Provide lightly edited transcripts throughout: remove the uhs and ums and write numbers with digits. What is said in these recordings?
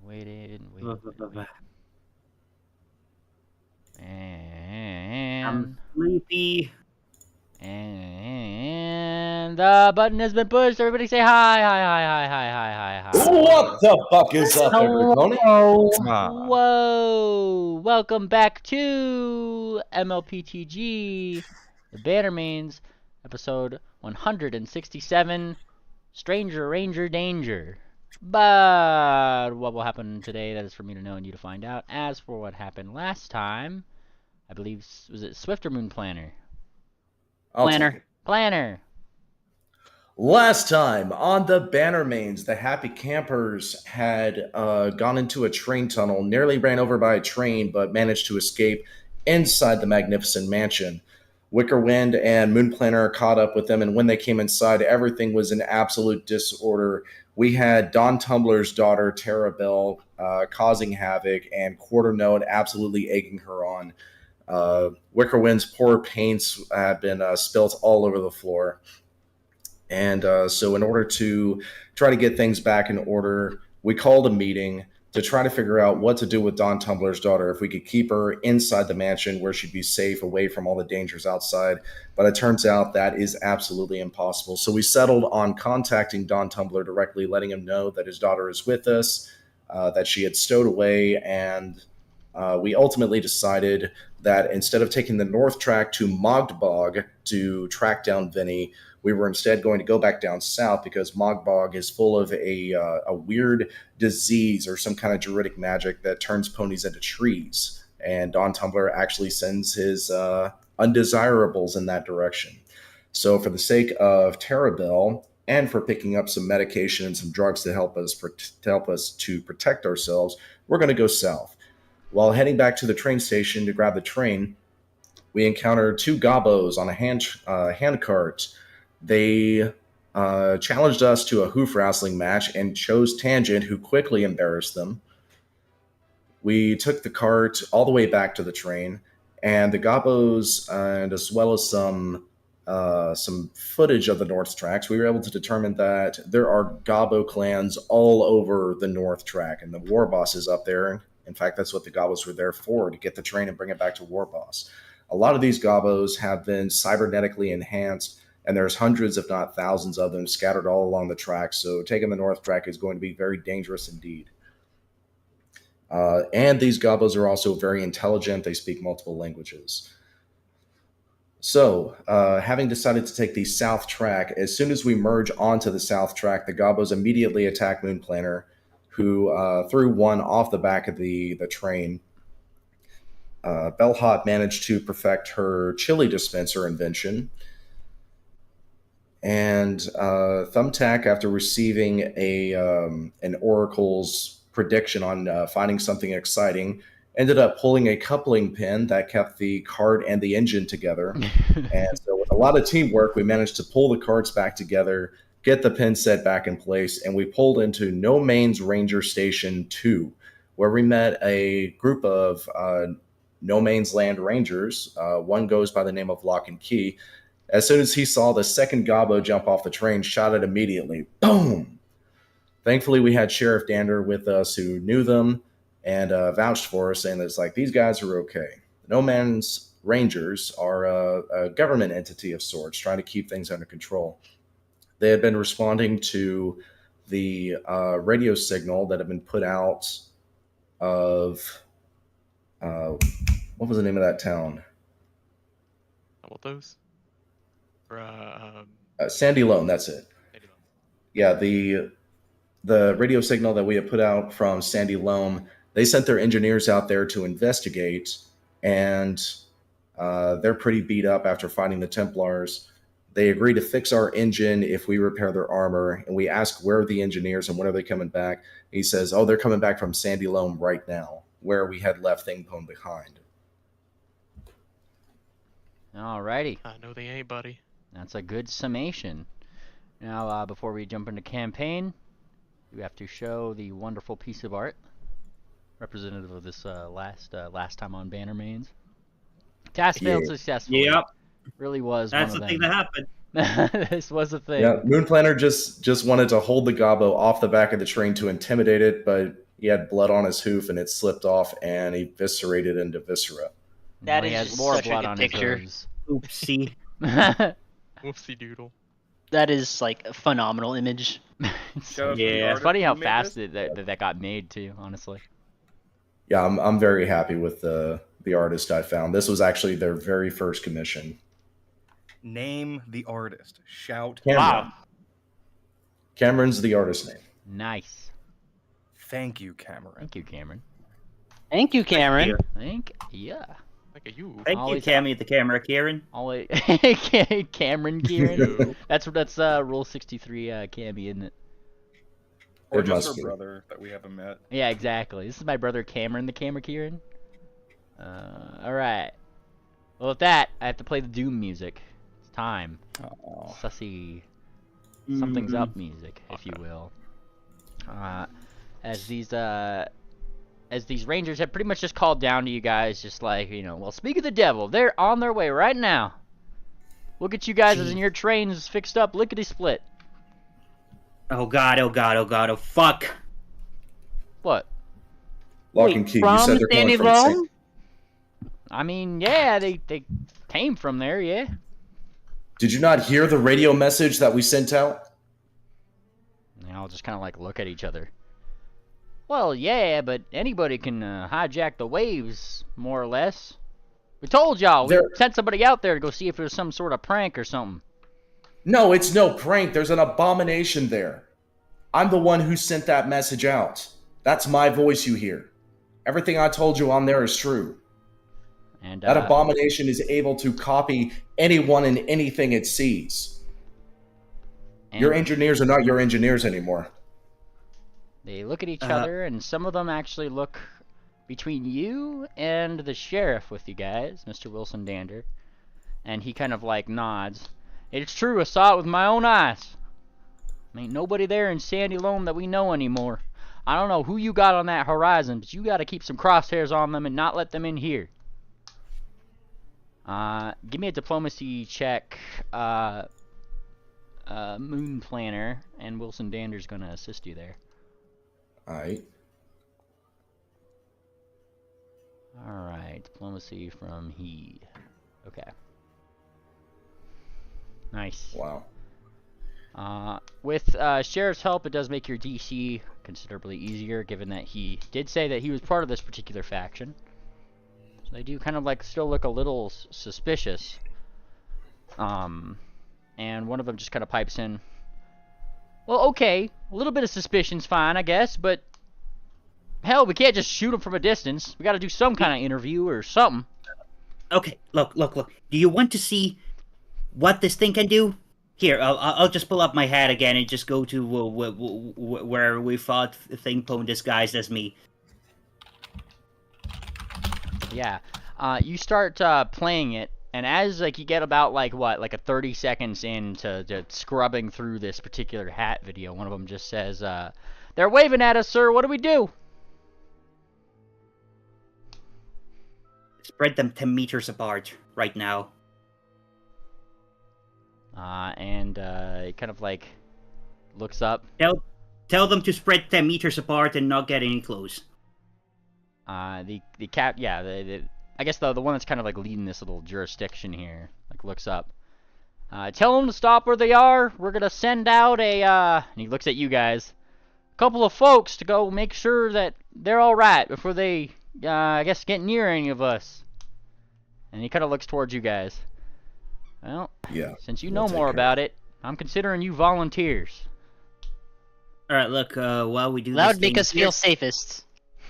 Waited. I'm sleepy. And the button has been pushed. Everybody say hi, hi, hi, hi, hi, hi, hi, hi. What the fuck is up, everybody? Whoa! Welcome back to mlptg, the Bannermanes, episode 167, Stranger Ranger Danger. But what will happen today, that is for me to know and you to find out. As for what happened last time, I believe, was it Swift or Moon Planner? Planner. Last time on the Bannermanes, the Happy Campers had gone into a train tunnel, nearly ran over by a train, but managed to escape inside the magnificent mansion. Wickerwind and Moon Planner caught up with them, and when they came inside, everything was in absolute disorder. We had Don Tumbler's daughter, Tara Bell, causing havoc, and Quarter Note absolutely egging her on. Wickerwind's poor paints had been spilt all over the floor. And so in order to try to get things back in order, we called a meeting to try to figure out what to do with Don Tumbler's daughter, if we could keep her inside the mansion where she'd be safe, away from all the dangers outside. But it turns out that is absolutely impossible. So we settled on contacting Don Tumbler directly, letting him know that his daughter is with us, that she had stowed away, and we ultimately decided that instead of taking the north track to Mogdbog to track down Vinny, we were instead going to go back down south because Mogbog is full of a weird disease or some kind of druidic magic that turns ponies into trees. And Don Tumbler actually sends his undesirables in that direction. So for the sake of Terabell and for picking up some medication and some drugs to help us to protect ourselves, we're going to go south. While heading back to the train station to grab the train, we encountered two gobos on a hand cart. They challenged us to a hoof wrestling match and chose Tangent, who quickly embarrassed them. We took the cart all the way back to the train, and the gobos, and as well as some footage of the North Tracks, we were able to determine that there are Gobbo clans all over the North Track, and the War Boss is up there. In fact, that's what the Gobbos were there for, to get the train and bring it back to War Boss. A lot of these Gobbos have been cybernetically enhanced, and there's hundreds, if not thousands of them scattered all along the track, so taking the North Track is going to be very dangerous indeed. And these Gobbos are also very intelligent. They speak multiple languages. So, having decided to take the South Track, as soon as we merge onto the South Track, the Gobbos immediately attack Moon Planner, who threw one off the back of the train. Bellhop managed to perfect her chili dispenser invention. And Thumbtack, after receiving an oracle's prediction on finding something exciting, ended up pulling a coupling pin that kept the cart and the engine together. And so with a lot of teamwork, we managed to pull the carts back together, get the pin set back in place, and we pulled into No Main's Ranger Station 2, where we met a group of No Main's Land Rangers. One goes by the name of Lock and Key. As soon as he saw the second Gobbo jump off the train, shot it immediately. Boom! Thankfully, we had Sheriff Dander with us, who knew them and vouched for us, saying that it's like, these guys are okay. No Man's Rangers are a government entity of sorts, trying to keep things under control. They had been responding to the radio signal that had been put out of what was the name of that town? What those? Sandy Loam. That's it. Sandy Loam. Yeah, the radio signal that we had put out from Sandy Loam. They sent their engineers out there to investigate, and they're pretty beat up after fighting the Templars. They agree to fix our engine if we repair their armor, and we ask where are the engineers and when are they coming back. He says, oh, they're coming back from Sandy Loam right now, where we had left Thingpone behind. Alrighty. I know they ain't, buddy. That's a good summation. Now, before we jump into campaign, we have to show the wonderful piece of art representative of this last time on Bannermanes. Task failed successfully. Yep. Really was. That's one the of thing them. that happened. This was a thing. Yeah, Moon Planner just wanted to hold the Gobbo off the back of the train to intimidate it, but He had blood on his hoof, and it slipped off, and eviscerated into viscera. That He is has just more such a blood good on picture. his Oopsie. hooves. Whoopsie doodle. That is like a phenomenal image. Shout out to the Yeah. It's artist funny how who made fast this. that got made too. Honestly. Yeah, I'm very happy with the artist I found. This was actually their very first commission. Name the artist. Shout. Cameron. Wow. Cameron's the artist name. Nice. Thank you, Cameron. Thank you, Cameron. Thank you, Cameron. Yeah. Look at you. Thank Always- you, Cammy at the camera, Kieran. Always Cameron Kieran. That's Rule 63 Cammy, isn't it? Or It just must her be. brother that we haven't met. Yeah, exactly. This is my brother Cameron, the camera Kieran. Alright. Well, with that, I have to play the Doom music. It's time. Oh. Sussy. Something's up music, if you will. As these rangers have pretty much just called down to you guys, just like, well, speak of the devil, they're on their way right now. We'll get you guys in your trains fixed up, lickety-split. Oh god, oh god, oh god, oh fuck. What? Lock Wait, and key. You from said they're Sandy coming from Loam? I mean, yeah, they came from there, yeah. Did you not hear the radio message that we sent out? And they all just kind of like look at each other. Well, yeah, but anybody can hijack the waves, more or less. We told y'all, we There- sent somebody out there to go see if there's some sort of prank or something. No, it's no prank. There's an abomination there. I'm the one who sent that message out. That's my voice you hear. Everything I told you on there is true. And That abomination is able to copy anyone and anything it sees. Your engineers are not your engineers anymore. They look at each other, and some of them actually look between you and the sheriff with you guys, Mr. Wilson Dander. And he kind of like nods. It's true, I saw it with my own eyes. Ain't nobody there in Sandy Loam that we know anymore. I don't know who you got on that horizon, but you gotta keep some crosshairs on them and not let them in here. Give me a diplomacy check, Moon Planner, and Wilson Dander's gonna assist you there. Alright. Alright, diplomacy from he. Okay. Nice. Wow. With Sheriff's help, it does make your DC considerably easier, given that he did say that he was part of this particular faction. So they do kind of like still look a little suspicious. And one of them just kind of pipes in. Well, okay, a little bit of suspicion's fine, I guess, but hell, we can't just shoot him from a distance. We gotta do some kind of interview or something. Okay, look. Do you want to see what this thing can do? Here, I'll just pull up my hat again and just go to where we fought Thingpone disguised as me. Yeah. You start playing it, and as like you get about like a 30 seconds into scrubbing through this particular hat video, one of them just says, "They're waving at us, sir. What do we do?" Spread them 10 meters apart right now. And it kind of like looks up. Tell them to spread 10 meters apart and not get any close. I guess the one that's kind of like leading this little jurisdiction here, like looks up. Tell them to stop where they are. We're gonna send out and he looks at you guys, a couple of folks to go make sure that they're all right before they, I guess, get near any of us. And he kind of looks towards you guys. Well, Yeah. since you we'll know take more care. about it, I'm considering you volunteers. Alright, look, while we do That this would make thing, us feel safest.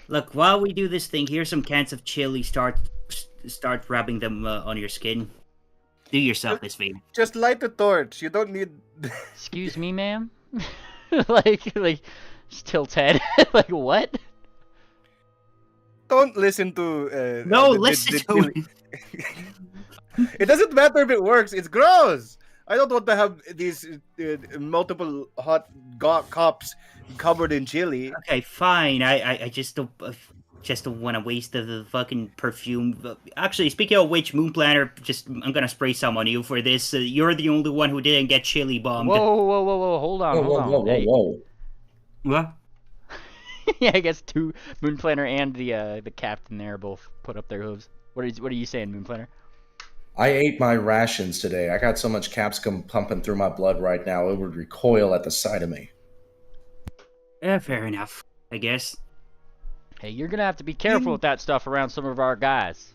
Look, while we do this thing, here's some cans of chili. Start rubbing them on your skin. Do yourself this favor. Just light the torch. You don't need. Excuse me, ma'am. like just tilts head. Like what? Don't listen to. No, listen to it. It doesn't matter if it works. It's gross. I don't want to have these multiple hot cops covered in chili. Okay, fine. I just don't want to waste the fucking perfume. Actually, speaking of which, Moon Planner, I'm gonna spray some on you for this. You're the only one who didn't get chili bombed. Whoa, hold on, hold on. Hey, Whoa. What? Yeah, I guess two Moonplaner and the captain there both put up their hooves. What are you saying, Moonplaner? I ate my rations today. I got so much capsicum pumping through my blood right now, it would recoil at the sight of me. Yeah, fair enough, I guess. Hey, you're gonna have to be careful with that stuff around some of our guys.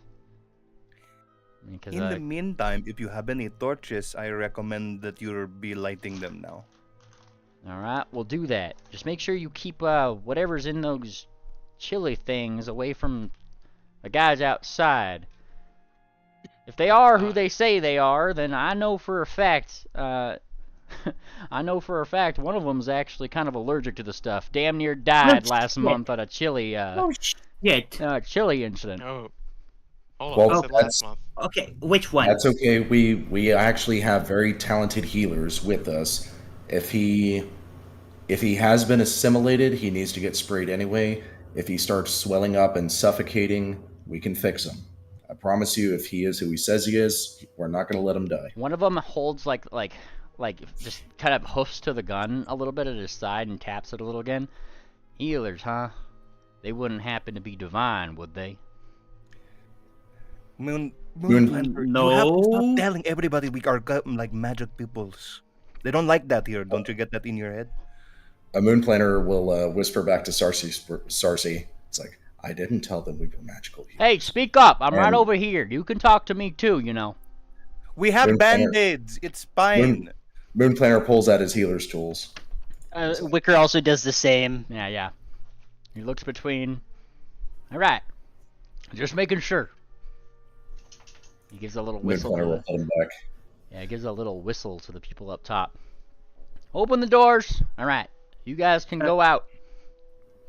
Because In the meantime, if you have any torches, I recommend that you be lighting them now. all right, we'll do that. Just make sure you keep whatever's in those chili things away from the guys outside. If they are who they say they are, then I know for a fact. I know for a fact one of them's actually kind of allergic to the stuff. Damn near died last month at a chili chili incident. Oh. Hold on, Well, I said last month. Okay, which one? That's okay. We actually have very talented healers with us. If he has been assimilated, he needs to get sprayed anyway. If he starts swelling up and suffocating, we can fix him. I promise you, if he is who he says he is, we're not going to let him die. One of them holds like just kind of hoofs to the gun a little bit at his side and taps it a little again. Healers, huh? They wouldn't happen to be divine, would they? Moonplander, you have to stop telling everybody we are like magic peoples. They don't like that here. Don't you get that in your head? A Moonplaner will whisper back to Sarcy. It's like, I didn't tell them we were magical healers. Hey, speak up! I'm right And- over here. You can talk to me too, you know. We have Moonplaner. band-aids. It's fine. Moonplaner pulls out his healer's tools. Wicker also does the same. Yeah. He looks between. All right, just making sure. He gives a little whistle. Moonplaner will pull him back. Yeah, he gives a little whistle to the people up top. Open the doors. All right, you guys can go out.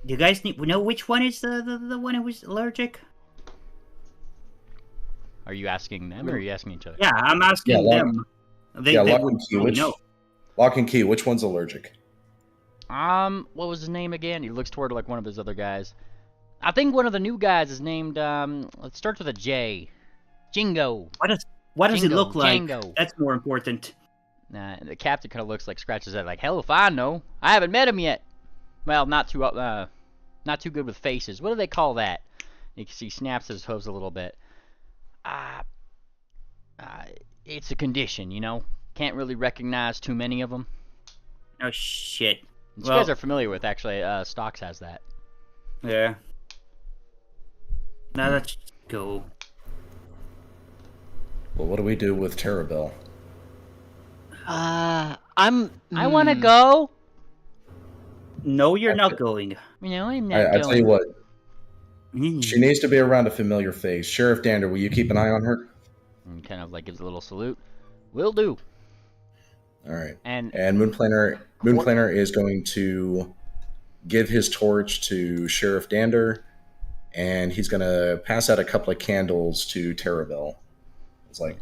Do you guys know which one is the one who was allergic? Are you asking them or are you asking each other? Yeah, I'm asking Yeah, them. They Lock would and Key. probably know. Lock and Key. Which one's allergic? What was his name again? He looks toward like one of his other guys. I think one of the new guys is named. It starts with a J. Jingo. What does it Jingo, look like? Django. That's more important. Nah, the captain kind of looks like scratches his head like, hell if I know. I haven't met him yet. Well, not too good with faces. What do they call that? You can see he snaps his hooves a little bit. It's a condition, you know. Can't really recognize too many of them. Oh shit. Which you guys are familiar with, actually. Stocks has that. Yeah. Now let's go. Well, what do we do with Terabelle? I want to go. No, you're not going. You know, I'm not I going. tell you what, Mm. she needs to be around a familiar face. Sheriff Dander, will you keep an eye on her? And kind of like gives a little salute. Will do. All right. And And Moonplaner is going to give his torch to Sheriff Dander, and he's going to pass out a couple of candles to Terabelle. It's like,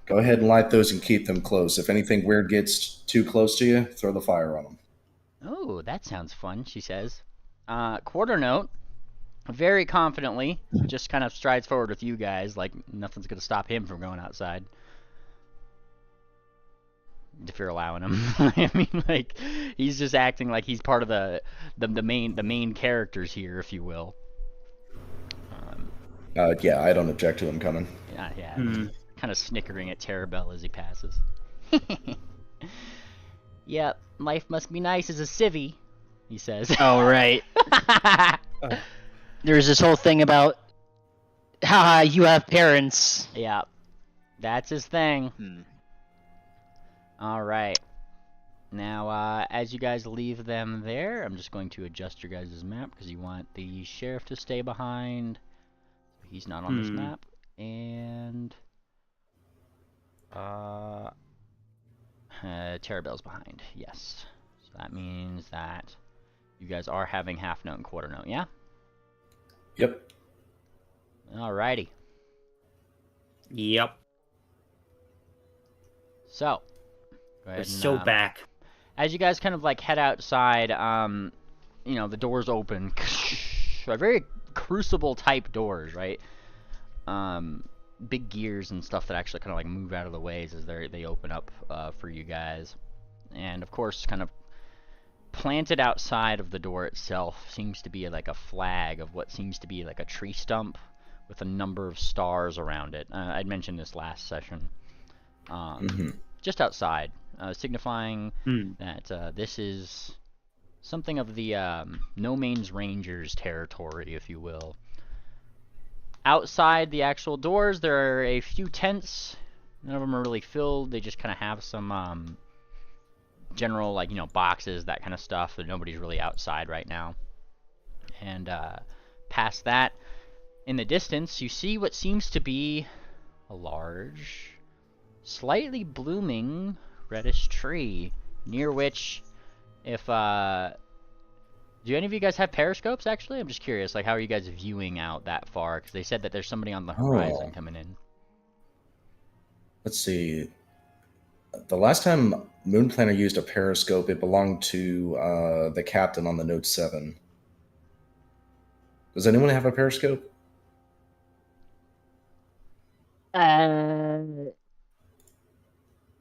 go ahead and light those and keep them close. If anything weird gets too close to you, throw the fire on them. oh, that sounds fun, she says. Quarter note, very confidently, just kind of strides forward with you guys, like nothing's going to stop him from going outside. If you're allowing him. I mean, like, he's just acting like he's part of the main characters here, if you will. Yeah, I don't object to him coming. Yeah. Hmm. Kind of snickering at Terabelle as he passes. Yep, life must be nice as a civvy, he says. Oh, right. There's this whole thing about, haha, you have parents. Yeah, that's his thing. Hmm. All right. Now, as you guys leave them there, I'm just going to adjust your guys' map because you want the sheriff to stay behind. He's not on this map. And Terabelle's behind. Yes. So that means that you guys are having half note and quarter note, yeah? Yep. Alrighty. Yep. So, go ahead We're and, so back. as you guys kind of like head outside, you know, the doors open. Very crucible type doors, right? Big gears and stuff that actually kind of like move out of the ways as they open up for you guys. And of course, kind of planted outside of the door itself seems to be like a flag of what seems to be like a tree stump with a number of stars around it. I'd mentioned this last session. Just outside, signifying that this is something of the No Man's Rangers territory, if you will. Outside the actual doors, there are a few tents. None of them are really filled. They just kind of have some general, like, boxes, that kind of stuff, but nobody's really outside right now. And past that, in the distance, you see what seems to be a large, slightly blooming reddish tree, near which, if do any of you guys have periscopes, actually? I'm just curious, like, how are you guys viewing out that far? Because they said that there's somebody on the horizon coming in. Let's see. The last time Moon Planner used a periscope, it belonged to the captain on the Note 7. Does anyone have a periscope?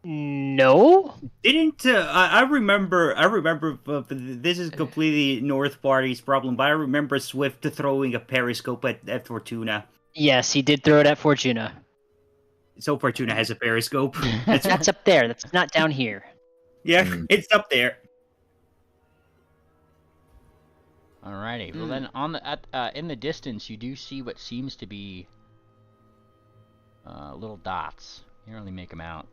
No. Didn't I remember? This is completely North Party's problem, but I remember Swift throwing a periscope at Fortuna. Yes, he did throw it at Fortuna. So Fortuna has a periscope. That's up there. That's not down here. Yeah, it's up there. Alrighty. Well, then on the in the distance, you do see what seems to be little dots. You can't really make them out.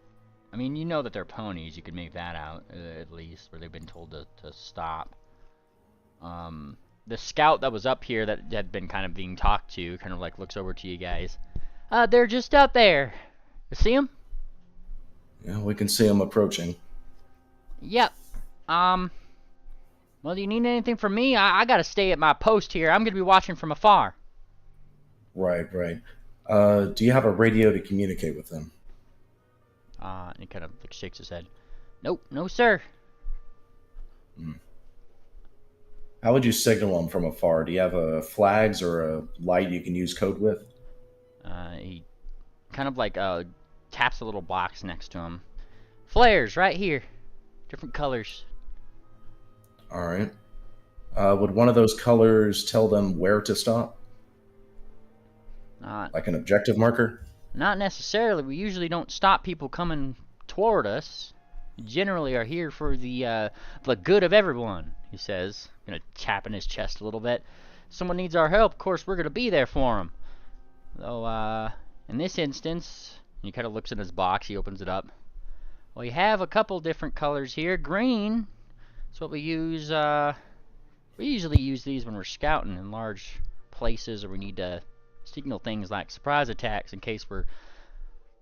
I mean, you know that they're ponies. You could make that out, at least, where they've been told to stop. The scout that was up here that had been kind of being talked to kind of like looks over to you guys. They're just up there. You see them? Yeah, we can see them approaching. Yep. Well, do you need anything from me? I gotta stay at my post here. I'm gonna be watching from afar. Right. Do you have a radio to communicate with them? And he kind of like shakes his head. Nope, no sir. How would you signal them from afar? Do you have flags or a light you can use code with? He kind of like taps a little box next to him. Flares right here, different colors. All right. Would one of those colors tell them where to stop? Like an objective marker? Not necessarily. We usually don't stop people coming toward us. We generally are here for the good of everyone, he says, gonna tap in his chest a little bit. If someone needs our help, of course, we're gonna be there for them. Though, in this instance, he kind of looks in his box, he opens it up. Well, you have a couple different colors here. Green is what we use, we usually use these when we're scouting in large places or we need to signal things like surprise attacks in case we're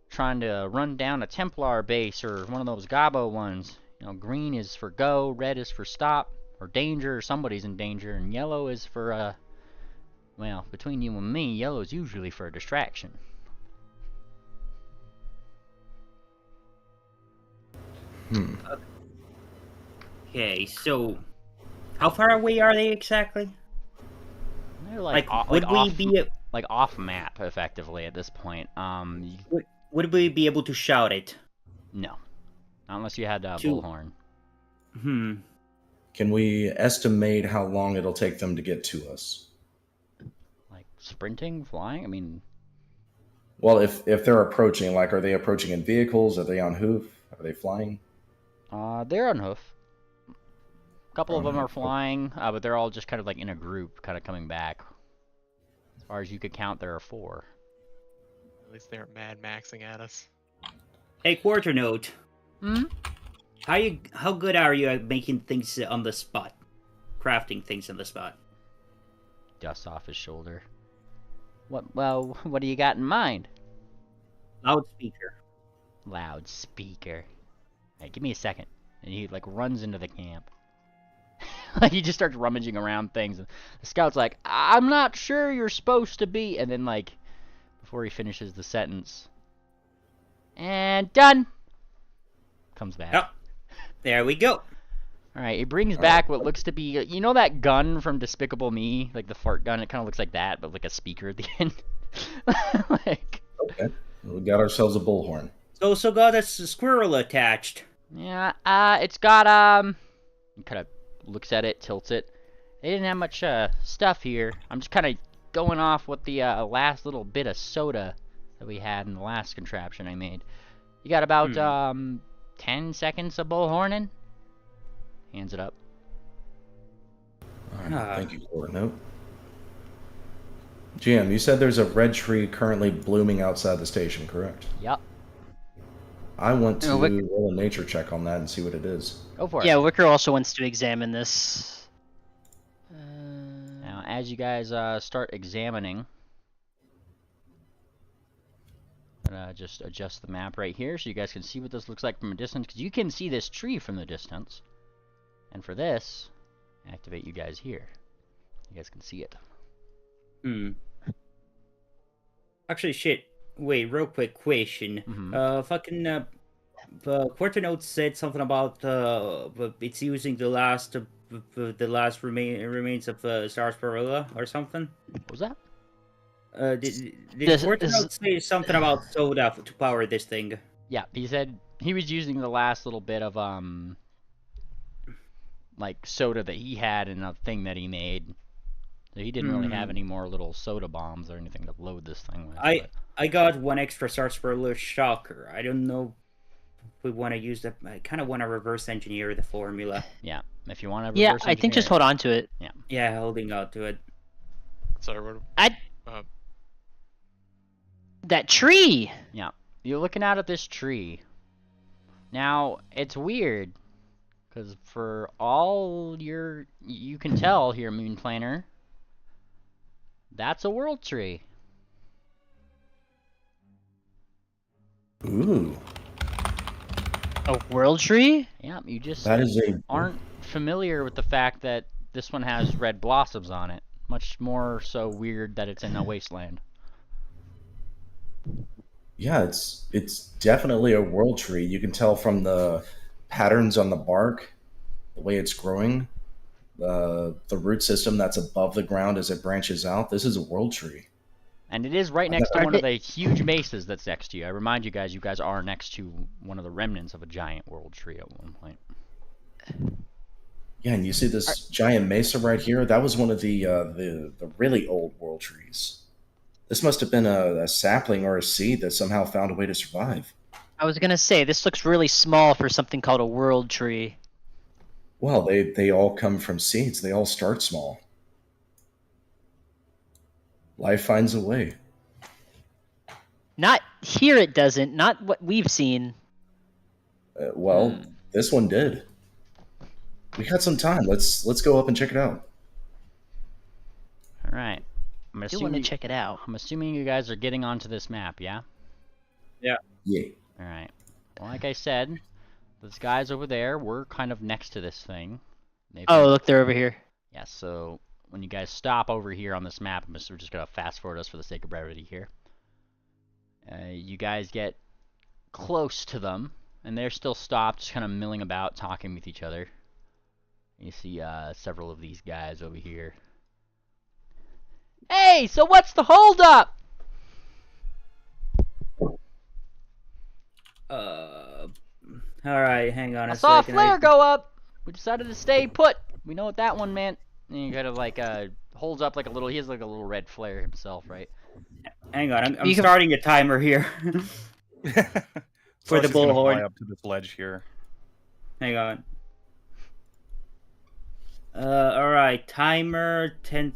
trying to run down a Templar base or one of those Gabo ones. Green is for go, red is for stop, or danger, or somebody's in danger, and yellow is for, well, between you and me, yellow is usually for a distraction. Okay, so how far away are they exactly? They're like would we be like off map effectively at this point? would we be able to shout it? No, not unless you had a bullhorn. Can we estimate how long it'll take them to get to us? Like sprinting, flying? I mean, well, if they're approaching, like, are they approaching in vehicles? Are they on hoof? Are they flying? They're on hoof. A couple of them are flying, but they're all just kind of like in a group, kind of coming back. As far as you could count, there are 4. At least they're Mad Maxing at us. Hey, quarter note. Hmm? How good are you at making things on the spot? Crafting things on the spot? Dusts off his shoulder. What do you got in mind? Loudspeaker. Loudspeaker. Hey, give me a second. And he like runs into the camp. Like he just starts rummaging around things. And the scout's like, I'm not sure you're supposed to be. And then like, before he finishes the sentence, and done. Comes back. Oh, there we go. All right, he brings back what looks to be, you know that gun from Despicable Me, like the fart gun. It kind of looks like that, but like a speaker at the end. Like. Okay, we got ourselves a bullhorn. So got a squirrel attached. Yeah, it's got he kind of looks at it, tilts it. They didn't have much stuff here. I'm just kind of going off what the last little bit of soda that we had in the last contraption I made. You got about 10 seconds of bullhorning. Hands it up. All right, thank you for it. Note. GM, you said there's a red tree currently blooming outside the station, correct? Yep. I want to Oh, look- roll a nature check on that and see what it is. Go for it. Yeah, Wicker also wants to examine this. Now, as you guys start examining, I'm gonna just adjust the map right here so you guys can see what this looks like from a distance, because you can see this tree from the distance. And for this, activate you guys here. You guys can see it. Actually, shit. Wait, real quick question. Mhm. The quarter note said something about it's using the last remains of sarsaparilla or something. What was that? Did This quarter is- note say something about soda to power this thing? Yeah, he said he was using the last little bit of like soda that he had in a thing that he made. So he didn't really have any more little soda bombs or anything to load this thing with. I got one extra sarsaparilla shocker. I don't know if we want to use that. I kind of want to reverse engineer the formula. Yeah, if you want to. Yeah, I think just hold on to it. Yeah, holding out to it. Sorry, what? That tree! Yeah, you're looking out at this tree. Now it's weird, because for all you can tell here, Moon Planner, that's a world tree. Ooh, A world tree? Yeah, you just that is a aren't familiar with the fact that this one has red blossoms on it. Much more so weird that it's in a wasteland. yeah. It's definitely a world tree. You can tell from the patterns on the bark, the way it's growing, the root system that's above the ground as it branches out. This is a world tree. And it is right next to Are one of they- the huge mesas that's next to you. I remind you guys are next to one of the remnants of a giant world tree at one point. Yeah, and you see this giant mesa right here. That was one of the really old world trees. This must have been a sapling or a seed that somehow found a way to survive. I was gonna say, this looks really small for something called a world tree. Well, they all come from seeds. They all start small. Life finds a way. Not here it doesn't, not what we've seen. Well, this one did. We got some time. Let's go up and check it out. All right. I do want to check it out. I'm assuming you guys are getting onto this map, yeah? Yeah. All right. Well, like I said, those guys over there, we're kind of next to this thing. Oh, look, they're over here. Yeah, so when you guys stop over here on this map, we're just going to fast forward us for the sake of brevity here. You guys get close to them, and they're still stopped, just kind of milling about, talking with each other. You see several of these guys over here. Hey, so what's the holdup? Alright, hang on I a saw a second. flare go up. We decided to stay put. We know what that one meant. And he kind of like holds up like a little. He has like a little red flare himself, right? Hang on, I'm You can- starting a timer here. For the Sarsi's gonna fly bullhorn. up to this ledge here. Hang on. Alright, timer, 10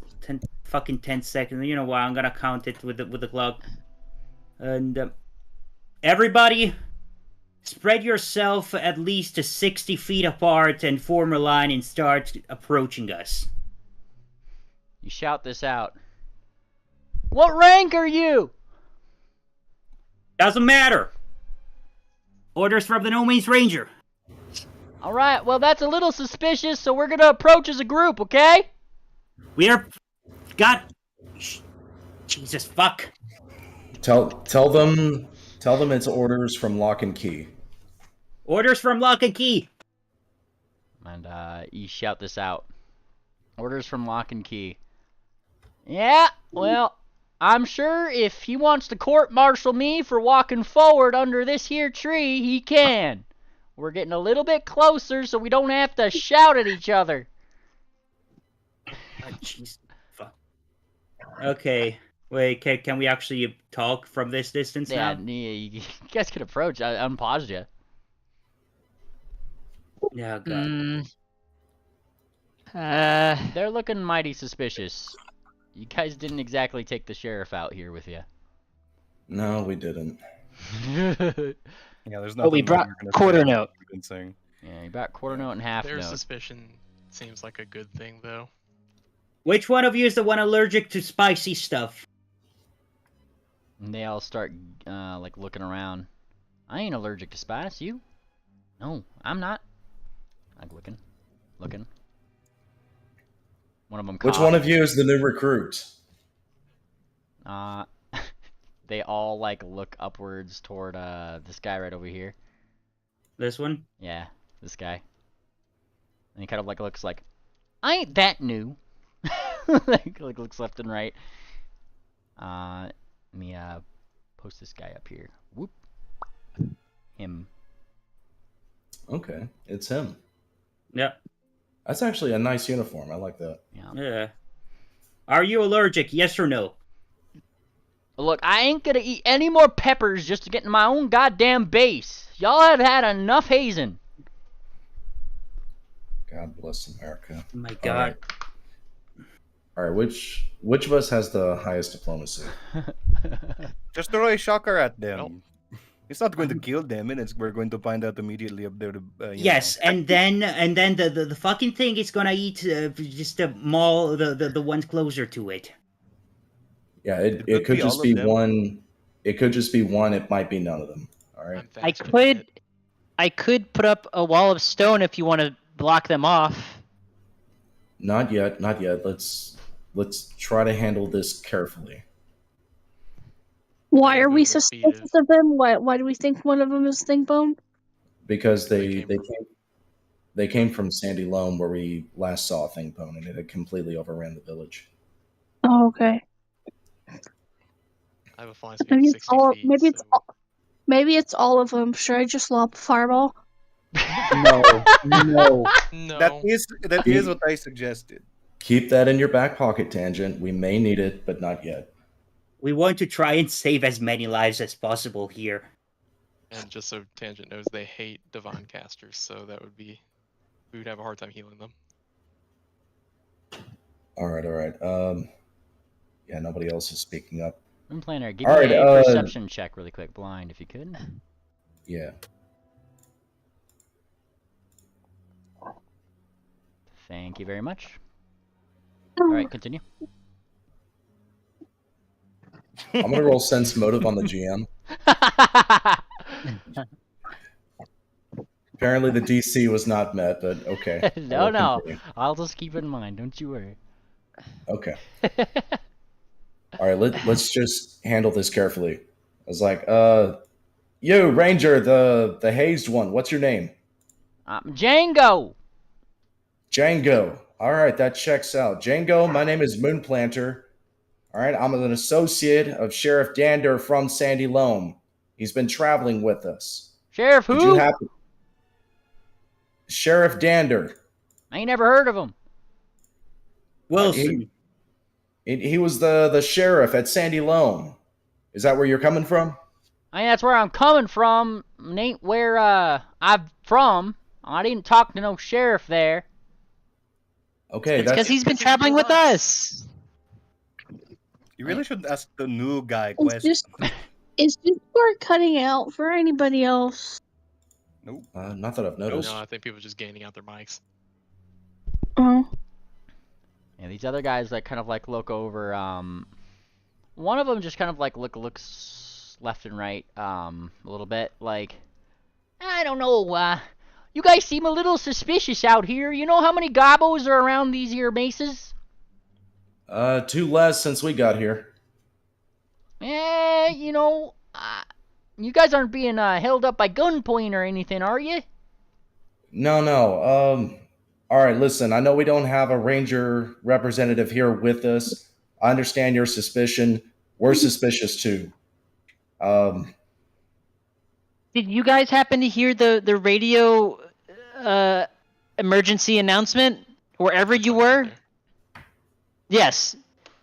seconds. You know what, I'm gonna count it with the clock. And, everybody, spread yourself at least 60 feet apart and form a line and start approaching us. You shout this out. What rank are you? Doesn't matter. Orders from the No Means Ranger. All right. Well, that's a little suspicious, so we're gonna approach as a group, okay? We are... Jesus, fuck. Tell them it's orders from Lock and Key. Orders from Lock and Key. And you shout this out. Orders from Lock and Key. Yeah. Well, I'm sure if he wants to court-martial me for walking forward under this here tree, he can. We're getting a little bit closer so we don't have to shout at each other. Jeez. Fuck. Okay. Wait, can we actually talk from this distance Yeah, now? you guys can approach. I unpaused you. Yeah, God. Mm, They're looking mighty suspicious. You guys didn't exactly take the sheriff out here with you. No, we didn't. Yeah, there's nothing. but we brought quarter note. Convincing. Yeah, you brought quarter note and half Their note. suspicion seems like a good thing, though. Which one of you is the one allergic to spicy stuff? And they all start like looking around. I ain't allergic to spice. You? No, I'm not. Like looking. One of them. Which one of you is the new recruit? They all like look upwards toward this guy right over here. This one? Yeah, this guy. And he kind of like looks like, I ain't that new. like looks left and right. Let me post this guy up here. Whoop. Him. Okay, it's him. Yep. That's actually a nice uniform. I like that. Yeah. Are you allergic? Yes or no? Look, I ain't gonna eat any more peppers just to get in my own goddamn base. Y'all have had enough hazing. God bless America. Oh my God. All right, which of us has the highest diplomacy? Just throw a shocker at them. Nope. It's not going to kill them, and we're going to find out immediately up there. Yes, and then the fucking thing is gonna eat just the mall, the ones closer to it. Yeah, It it could could be just all be of them. one. It could just be one. It might be none of them. All right. I'm I faster than it. I could put up a wall of stone if you want to block them off. Not yet. Not yet. Let's try to handle this carefully. Why are we Move at the speed of- suspicious of them? Why do we think one of them is Thingbone? Because They they came from Sandy Loam, where we last saw Thingpone, and it had completely overran the village. Oh, okay. I have a flying speed Maybe of it's 60 all. feet. Maybe it's all of them. Should I just lob a fireball? No. No. That is what I suggested. Keep that in your back pocket, Tangent. We may need it, but not yet. We want to try and save as many lives as possible here. And just so Tangent knows, they hate divine casters, so we would have a hard time healing them. All right. Yeah, nobody else is speaking up. Moon Planner, give All me right, a perception check really quick, blind, if you could. Yeah. Thank you very much. All right, continue. I'm gonna roll sense motive on the GM. Apparently, the DC was not met, but okay. no, We'll no. continue. I'll just keep it in mind. Don't you worry. Okay. All right. Let's just handle this carefully. I was like, you Ranger, the hazed one. What's your name? Django. Django. All right, that checks out. Django, my name is Moonplanter. All right, I'm an associate of Sheriff Dander from Sandy Loam. He's been traveling with us. Sheriff Did who? you happen? Sheriff Dander. I ain't never heard of him. Wilson. He was the sheriff at Sandy Loam. Is that where you're coming from? I mean, that's where I'm coming from. It ain't where I'm from. I didn't talk to no sheriff there. Okay, It's because he's been traveling with us. You really should ask the new guy Is questions. is Discord cutting out for anybody else? Nope. not that I've noticed. No, I think people are just gaining out their mics. Oh. Yeah, these other guys like kind of like look over. One of them just kind of like looks left and right a little bit. Like, I don't know. You guys seem a little suspicious out here. You know how many gobos are around these here bases? 2 less since we got here. You know, you guys aren't being held up by gunpoint or anything, are you? No. All right, listen. I know we don't have a ranger representative here with us. I understand your suspicion. We're suspicious too. Did you guys happen to hear the radio emergency announcement wherever you were? Yes,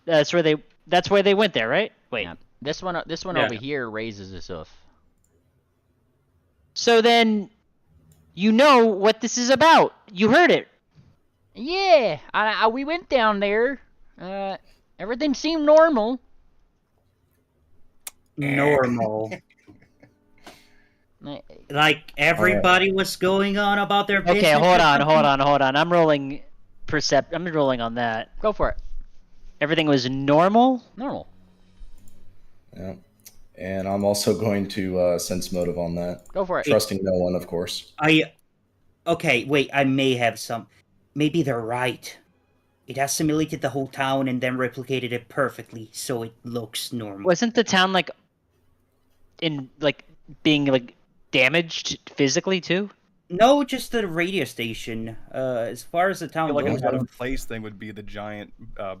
that's where they. That's why they went there, right? Wait. Yeah. This one Yeah. over here raises his hoof. So then, you know what this is about. You heard it. Yeah, we went down there. Everything seemed normal. Normal. Uh, Like everybody was going on about their business. Okay, hold or on. something? I'm rolling I'm rolling on that. Go for it. Everything was normal. Normal. Yeah. And I'm also going to sense motive on that. Go for it. Trusting no one, of course. Okay, wait, I may have some. Maybe they're right. It assimilated the whole town and then replicated it perfectly, so it looks normal. Wasn't the town like being like damaged physically too? No, just the radio station. As far as the I town feel like goes, an out of place thing would be the giant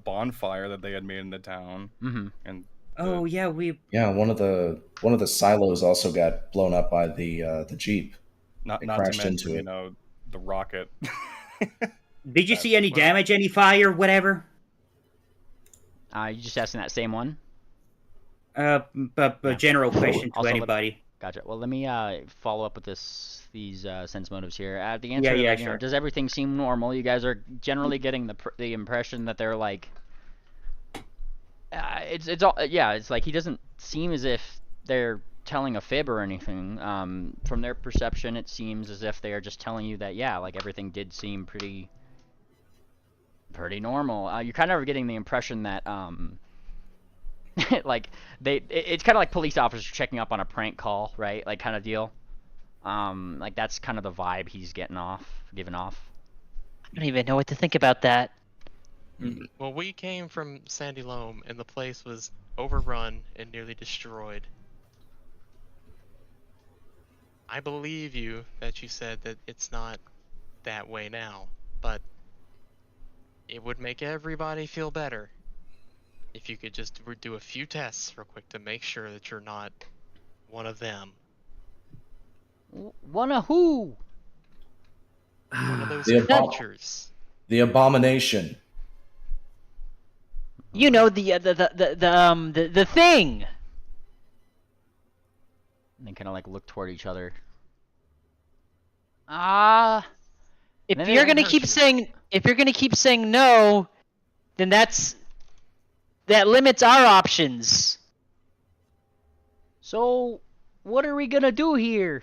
bonfire that they had made in the town. Mm-hmm. And oh yeah, Yeah, one of the silos also got blown up by the Jeep. not It to crashed mention, into it. you know, the rocket. did you see any Well- damage, any fire, whatever? You just asking that same one? But general question to Also, let- anybody. Gotcha. Well, let me follow up with these sense motives here. The answer, Yeah, like, you know, sure. does everything seem normal? You guys are generally getting the impression that they're like, it's all it's like he doesn't seem as if they're telling a fib or anything. From their perception, it seems as if they are just telling you that like everything did seem pretty normal. You're kind of getting the impression that like it's kind of like police officers checking up on a prank call, right? Like kind of deal. Like that's kind of the vibe he's giving off. I don't even know what to think about that. Well, we came from Sandy Loam, and the place was overrun and nearly destroyed. I believe you that you said that it's not that way now, but it would make everybody feel better if you could just do a few tests real quick to make sure that you're not one of them. One of who? One of those The abom- creatures. The abomination. You know the thing. And they kind of like look toward each other. If Then you're it gonna hurts keep you. saying no, then that limits our options. So, what are we gonna do here?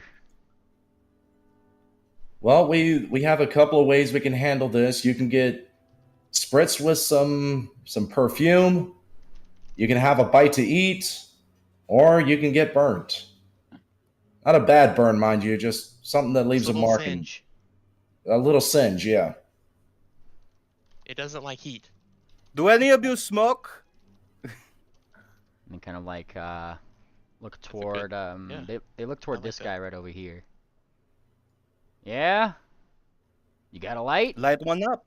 Well, we have a couple of ways we can handle this. You can get spritzed with some perfume. You can have a bite to eat, or you can get burnt. Not a bad burn, mind you, just something that leaves It's a little mark. singe. A little singe, yeah. It doesn't like heat. Do any of you smoke? And kind of like look a good- toward yeah. they look toward like this that. guy right over here. Yeah? You got a light? Light one up.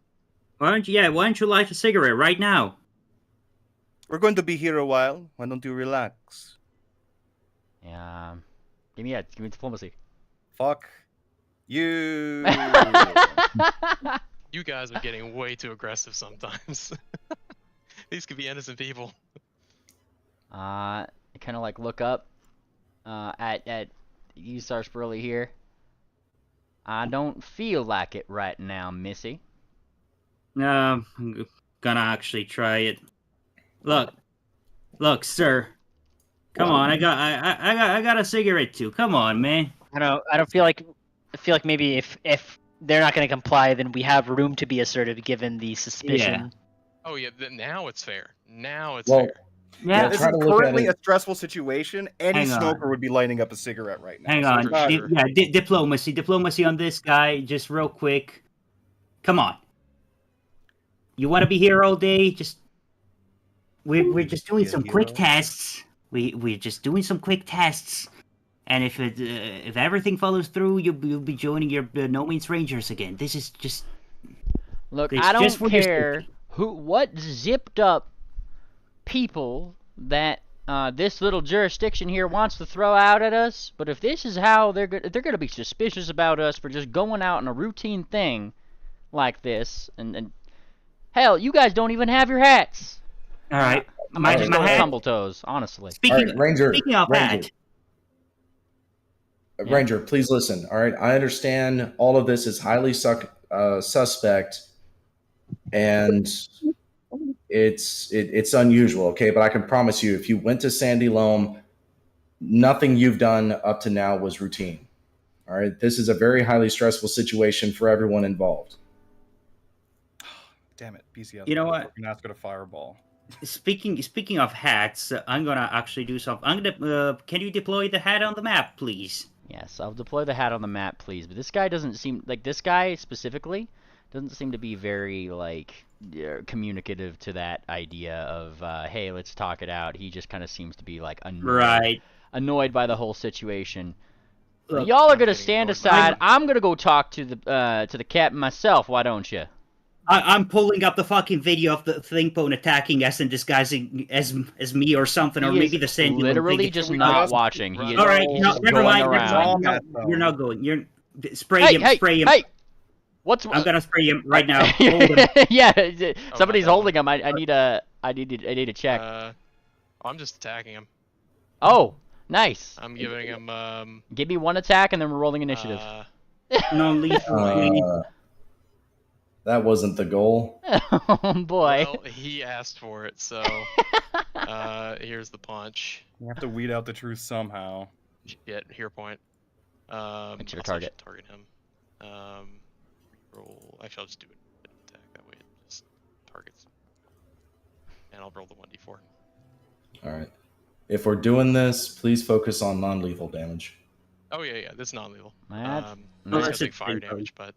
Why don't you light a cigarette right now? We're going to be here a while. Why don't you relax? Yeah. Give me diplomacy. Fuck you. You guys are getting way too aggressive sometimes. These could be innocent people. I kind of like look up at you, Sarsaparilla here. I don't feel like it right now, Missy. I'm gonna actually try it. Look, sir. Come on, I got a cigarette too. Come on, man. I feel like maybe if they're not gonna comply, then we have room to be assertive given the suspicion. Oh yeah, now it's fair. Now it's Well, fair. Yeah, This try is to look at currently it. a stressful situation. Any Hang on. smoker would be lighting up a cigarette right now. hang so on. it's not- Diplomacy on this guy, just real quick. Come on. You want to be here all day? We're just doing Be a some quick hero? tests. We're just doing some quick tests. And if everything follows through, you'll be joining your No Means Rangers again. This is just Look, It's I don't just for your care safety. what zipped up people that this little jurisdiction here wants to throw out at us, but if this is how they're gonna be suspicious about us for just going out on a routine thing like this and Hell, you guys don't even have your hats. All right. I might just my go with hat. tumble toes, honestly. Speaking, All right, Ranger. speaking of Ranger. that, Yeah. Ranger, please listen. All right, I understand all of this is highly suspect, and it's unusual. Okay, but I can promise you, if you went to Sandy Loam, nothing you've done up to now was routine. All right, this is a very highly stressful situation for everyone involved. Damn it, PCS. You know what? We're gonna ask her to fireball. speaking of hats, I'm gonna actually do something. I'm gonna. Can you deploy the hat on the map, please? Yes, I'll deploy the hat on the map, please. But this guy doesn't seem like this guy specifically doesn't seem to be very like communicative to that idea of hey, let's talk it out. He just kind of seems to be like annoyed by the whole situation. Look, Y'all are I'm gonna getting stand annoyed. aside. I'm gonna go talk to the captain myself. Why don't you? I'm pulling up the fucking video of the Thingpone attacking us and disguising as me or something, or He maybe is the Sandy Loam literally thing. just we not just watching. He run- is, All right, he's no, just never going mind. around. No, you're not going. You're spray Hey, him. hey, Spray him. hey! What's I'm gonna spray him right now. Hold him. yeah, Oh, somebody's not that holding him. I need to check. I'm just attacking him. Oh, nice. I'm giving him Give me one attack and then we're rolling initiative. Non-lethal. That wasn't the goal. Oh boy. Well, he asked for it, so here's the punch. You have to weed out the truth somehow. Shit, hero point. It's your Also, I target. should target him. Roll. Actually, I'll just do an attack. That way it just targets. And I'll roll the 1d4. All right. If we're doing this, please focus on non-lethal damage. Oh yeah, this is non-lethal. That's- It's that's gonna a take fire thing, damage, but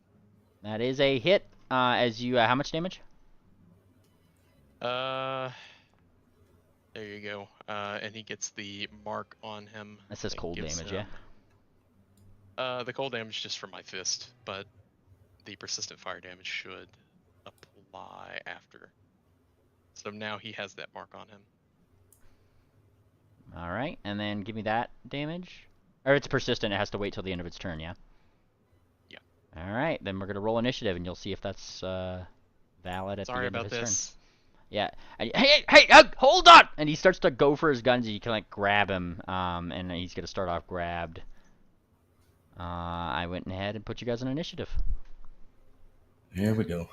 That is a hit. As you, how much damage? there you go. And he gets the mark on him. That says cold gives damage, yeah. him- the cold damage is just from my fist, but the persistent fire damage should apply after. So now he has that mark on him. All right, and then give me that damage. Or it's persistent. It has to wait till the end of its turn, yeah. Yeah. All right, then we're gonna roll initiative, and you'll see if that's valid at Sorry the end about of his this. turn. Yeah. And, hey, hold on! And he starts to go for his guns, and you can like grab him, and he's gonna start off grabbed. I went ahead and put you guys on initiative. Here we go.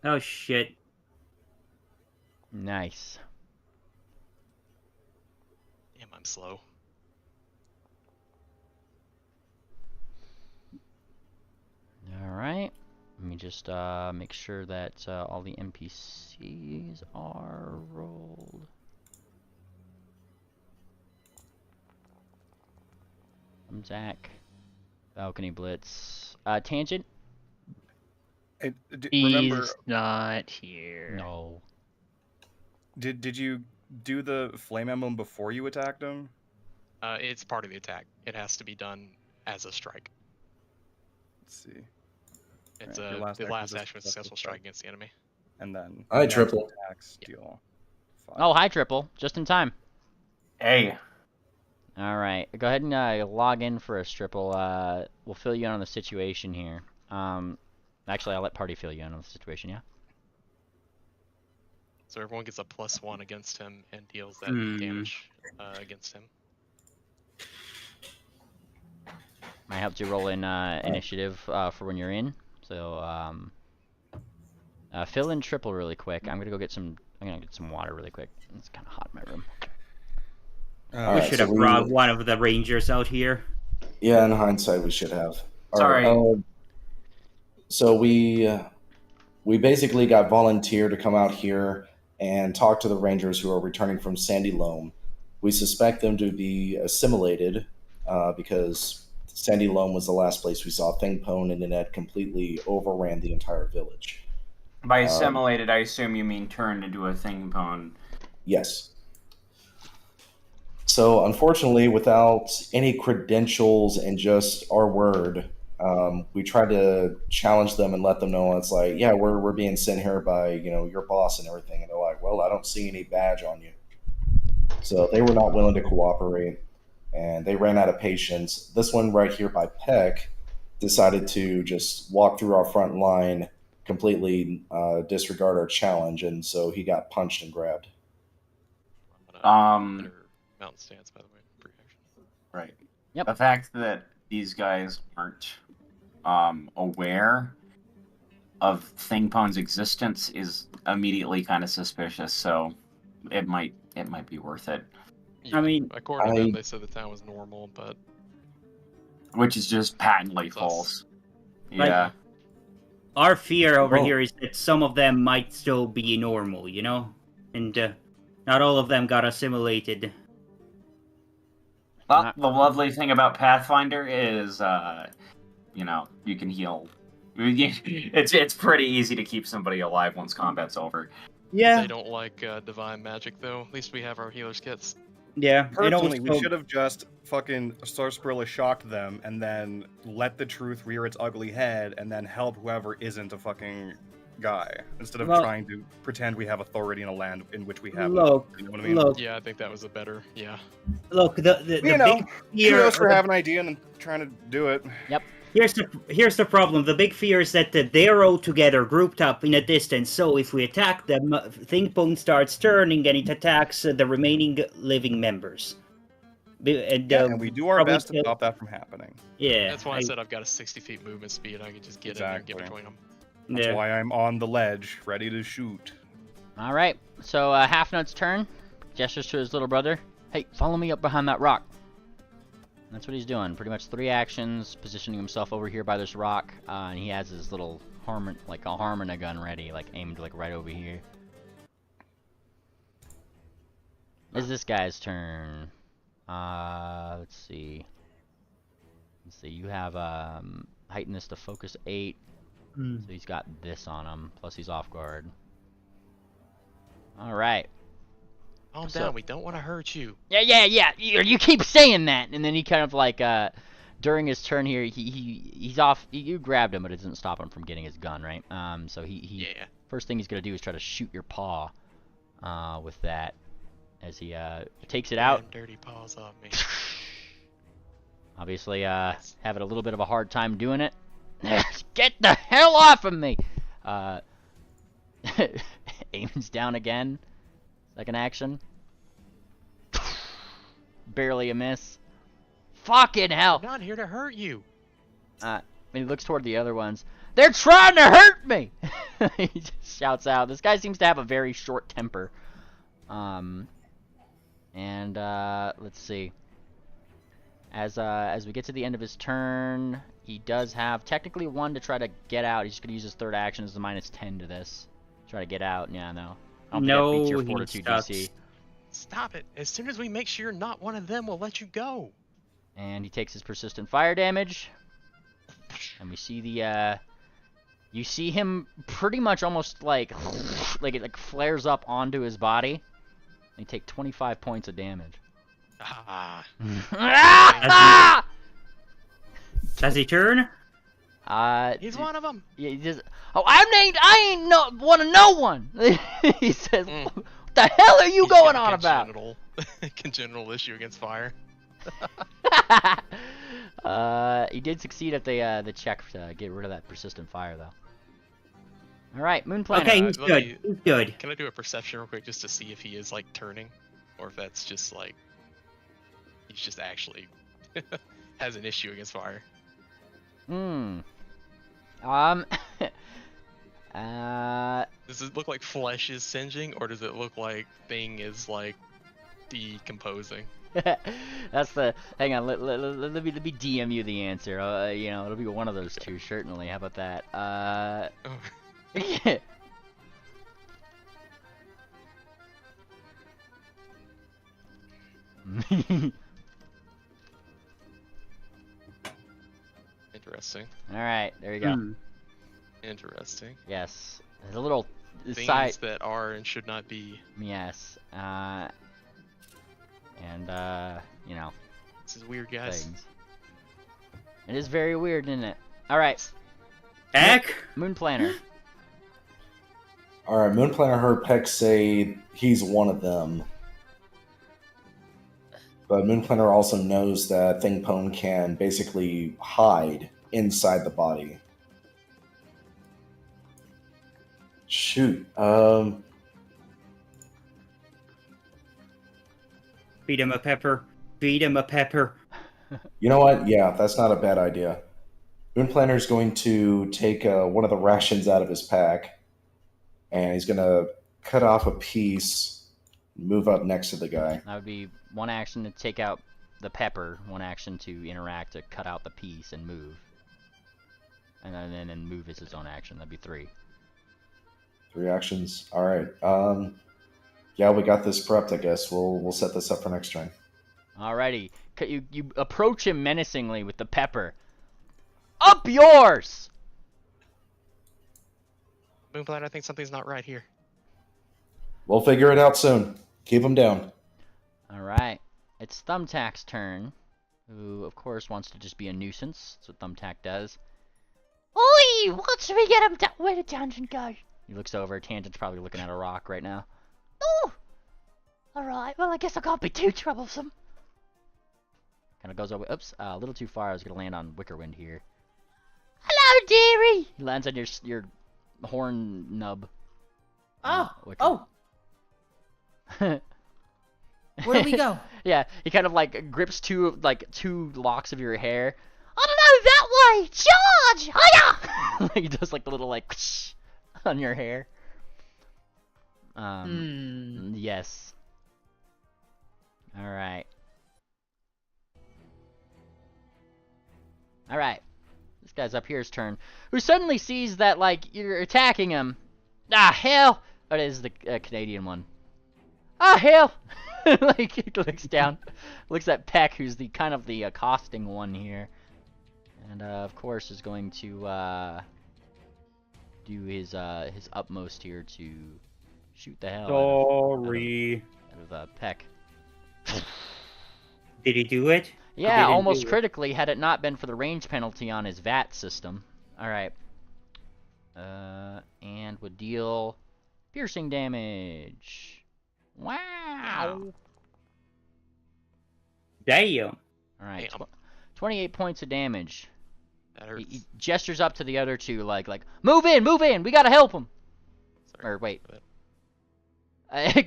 Oh shit. Nice. Damn, I'm slow. All right. Let me just make sure that all the NPCs are rolled. Zach. Balcony Blitz. Tangent? Remember, He's not here. No. did you do the flame emblem before you attacked him? It's part of the attack. It has to be done as a strike. Let's see. It's Your the last action last was a action was a successful strike against the enemy. And then All right, next triple. attacks deal 5. Oh, hi, Triple. Just in time. Hey. All right. Go ahead and log in for us, Triple. We'll fill you in on the situation here. Actually, I'll let Party fill you in on the situation, yeah? So everyone gets a +1 against him and deals that damage against him. I helped you roll in initiative for when you're in. So fill in Triple really quick. I'm gonna get some water really quick. It's kind of hot in my room. We Alright, should so have brought one of the Rangers out here. Yeah, in hindsight, we should have. Sorry. So we basically got volunteered to come out here and talk to the Rangers who are returning from Sandy Loam. We suspect them to be assimilated because Sandy Loam was the last place we saw Thingpone, and it had completely overran the entire village. By assimilated, I assume you mean turned into a thingpone. Yes. So, unfortunately, without any credentials and just our word, we tried to challenge them and let them know it's like, yeah, we're being sent here by your boss and everything, and they're like, well, I don't see any badge on you. So they were not willing to cooperate, and they ran out of patience. This one right here by Peck decided to just walk through our front line, completely disregard our challenge, and so he got punched and grabbed. Better mountain stance, by the way. Pre-action. Right. Yep. The fact that these guys aren't aware of Thingpon's existence is immediately kind of suspicious, so it might be worth it. Yeah, I mean, according to them, they said the town was normal, but Which is just patently It's us. false. Like- Yeah. Our fear over Well- here is that some of them might still be normal, you know? And not all of them got assimilated. Well, the lovely thing about Pathfinder is, you can heal. It's pretty easy to keep somebody alive once combat's over. they don't like divine magic, though. At least we have our healer's kits. Yeah. And Personally, we also, should have just fucking Sarsaparilla shocked them and then let the truth rear its ugly head and then help whoever isn't a fucking guy instead of Well- trying to pretend we have authority in a land in which we have. look, You know what I mean? look, Yeah, I think that was a better. Yeah. look. The You know, big fear. Kudos for having an idea and trying to do it. Here's the problem. The big fear is that they're all together, grouped up in a distance. So if we attack them, Thingpong starts turning and it attacks the remaining living members. And, And we do our probably best to kill- stop that from happening. Yeah. That's why I said I've got a 60 feet movement speed. I can just get in there and get Exactly. between them. That's Yeah. why I'm on the ledge, ready to shoot. All right. So Half Nut's turn. Gestures to his little brother. Hey, follow me up behind that rock. That's what he's doing. Pretty much 3 actions, positioning himself over here by this rock, and he has his little harmona gun ready, like aimed like right over here. It's this guy's turn. Let's see. You have heighten to focus 8. Hmm. So he's got this on him. Plus he's off guard. All right. Calm So- down. We don't want to hurt you. Yeah. You keep saying that, and then he kind of like during his turn here, he's off. You grabbed him, but it doesn't stop him from getting his gun, right? So he Yeah. first thing he's gonna do is try to shoot your paw, with that, as he takes it out. Damn dirty paws off me. Obviously, having a little bit of a hard time doing it. Get the hell off of me! Aims down again. Second action. Barely a miss. Fucking hell! I'm not here to hurt you. And he looks toward the other ones. They're trying to hurt me! He just shouts out. This guy seems to have a very short temper. Let's see. As we get to the end of his turn, he does have technically 1 to try to get out. He's just gonna use his third action as a -10 to this. Try to get out. Yeah, no. I don't think that beats your No, he fortitude sucks. DC. Stop it. As soon as we make sure you're not one of them, we'll let you go. And he takes his persistent fire damage. And we see the you see him pretty much almost like it like flares up onto his body. And he take 25 points of damage. Ah. Does he turn? He's one of them. Yeah, he just, I ain't no one of no one. He says, "What the hell are you He's going got on a about?" congenital issue against fire. He did succeed at the check to get rid of that persistent fire, though. All right, Moon Planet. Okay, Uh, he's let good. me- He's good. Can I do a perception real quick just to see if he is like turning, or if that's just like he's just actually has an issue against fire? Does it look like flesh is singeing, or does it look like thing is like decomposing? That's the. Hang on. Let me DM you the answer. It'll be one of those two, certainly. How about that? Oh. Interesting. All right, there you go. Hmm. Interesting. Yes, there's a little Things side. that are and should not be. Yes. This is weird, guys. Things. It is very weird, isn't it? All right, Eck? Moon Planner. All right, Moon Planner heard Peck say he's one of them. But Moon Planner also knows that Thingpone can basically hide inside the body. Shoot. Feed him a pepper. Feed him a pepper. You know what? Yeah, that's not a bad idea. Moon Planner's going to take one of the rations out of his pack, and he's going to cut off a piece, move up next to the guy. That would be one action to take out the pepper, one action to interact to cut out the piece and move. And then move is his own action. That'd be 3. 3 actions. All right. Yeah, we got this prepped. I guess we'll set this up for next turn. Alrighty. You approach him menacingly with the pepper. Up yours! Moonblight, I think something's not right here. We'll figure it out soon. Keep him down. Alright. It's Thumbtack's turn, who, of course, wants to just be a nuisance. That's what Thumbtack does. Oi! Once we get him down, where did Tangent go? He looks over. Tangent's probably looking at a rock right now. Oh! Alright, well, I guess I can't be too troublesome. Kind of goes over. Oops, a little too far. I was going to land on Wickerwind here. Hello, dearie! He lands on your horn nub. Oh! Where do we go? Yeah, he kind of like grips two locks of your hair. I don't know, that way! Charge! Hiya! He does like the little like on your hair. Yes. Alright. Alright. This guy's up here's turn. Who suddenly sees that, like, you're attacking him. Ah, hell! Oh, it is the Canadian one. Ah, hell! Like, he looks down. Looks at Peck, who's the kind of the accosting one here. And, of course, is going to, do his utmost here to shoot the hell out of Peck. Did he do it? Yeah, almost critically had it not been for the range penalty on his VAT system. Alright. And would deal piercing damage. Wow! Damn. Alright, 28 points of damage. That hurts. He gestures up to the other two like, move in, we gotta help him! Sorry. Or wait.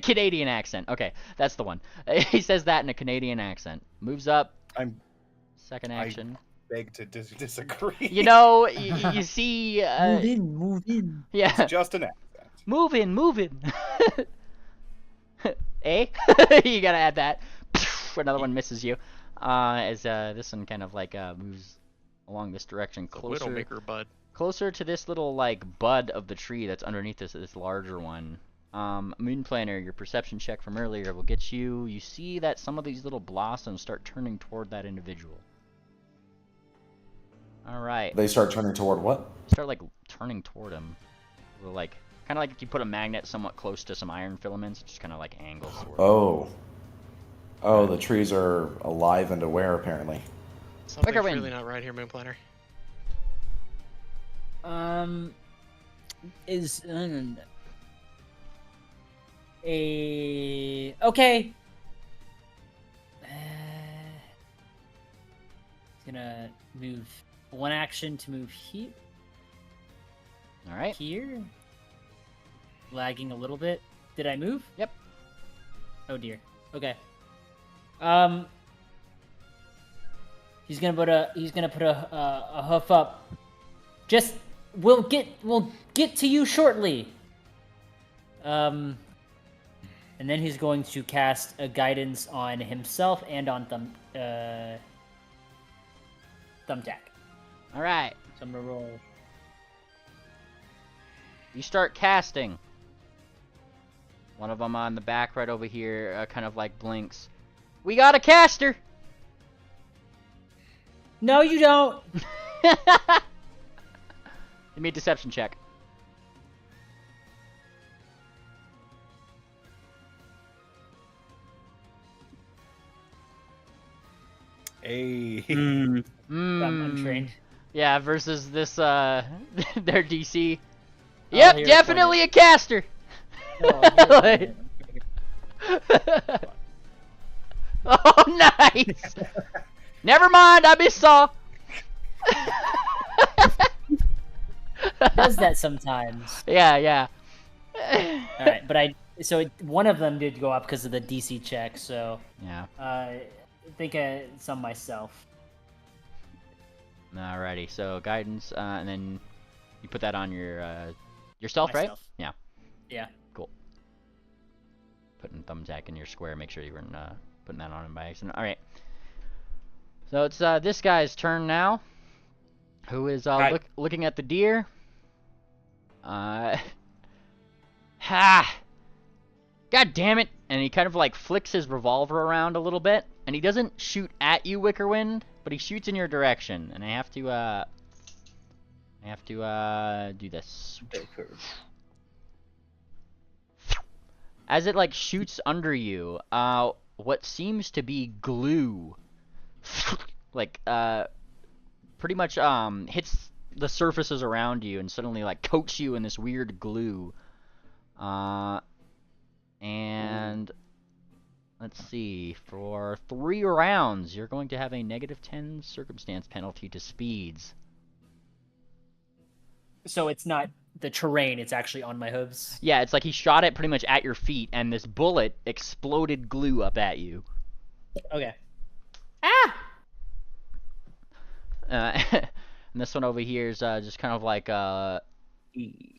Canadian accent. Okay, that's the one. He says that in a Canadian accent. Moves up. Second action. Beg to disagree. You know, you see... move in. Yeah. It's just an accent. Move in. Eh? You gotta add that. Another one misses you. As this one kind of like moves along this direction closer. The Widowmaker bud. Closer to this little like bud of the tree that's underneath this larger one. Moon Planner, your perception check from earlier will get you. You see that some of these little blossoms start turning toward that individual. All right. They start turning toward what? Start like turning toward him. Like kind of like if you put a magnet somewhat close to some iron filaments, it just kind of like angles toward him. Oh, the trees are alive and aware apparently. Something's Wickerwind. really not right here, Moon Planner. Is okay. Gonna move one action to move here. All right. Here. Lagging a little bit. Did I move? Yep. Oh dear. Okay. He's gonna put a hoof up. Just we'll get to you shortly. And then he's going to cast a guidance on himself and on Thumbtack. All right. So I'm gonna roll. You start casting. One of them on the back right over here kind of like blinks. We got a caster! No, you don't! Give me a deception check. Hey. I'm untrained. Yeah, versus this, their DC. Oh, Yep, here's definitely a caster! Like- Oh, nice! Never mind, I missaw! does that sometimes. Yeah. All right, but one of them did go up because of the DC check. So Yeah. I think some myself. Alrighty. So guidance, and then you put that on yourself, right? Myself. Yeah. Yeah. Cool. Putting thumbtack in your square. Make sure you weren't putting that on him by accident. All right. So it's this guy's turn now, who is looking at the deer. Ha! God damn it! And he kind of like flicks his revolver around a little bit, and he doesn't shoot at you, Wickerwind, but he shoots in your direction. And I have to do this. As it like shoots under you, what seems to be glue, like pretty much hits the surfaces around you and suddenly like coats you in this weird glue. And let's see, for 3 rounds, you're going to have a -10 circumstance penalty to speeds. So it's not the terrain; it's actually on my hooves. Yeah, it's like he shot it pretty much at your feet, and this bullet exploded glue up at you. Okay. And this one over here is just kind of like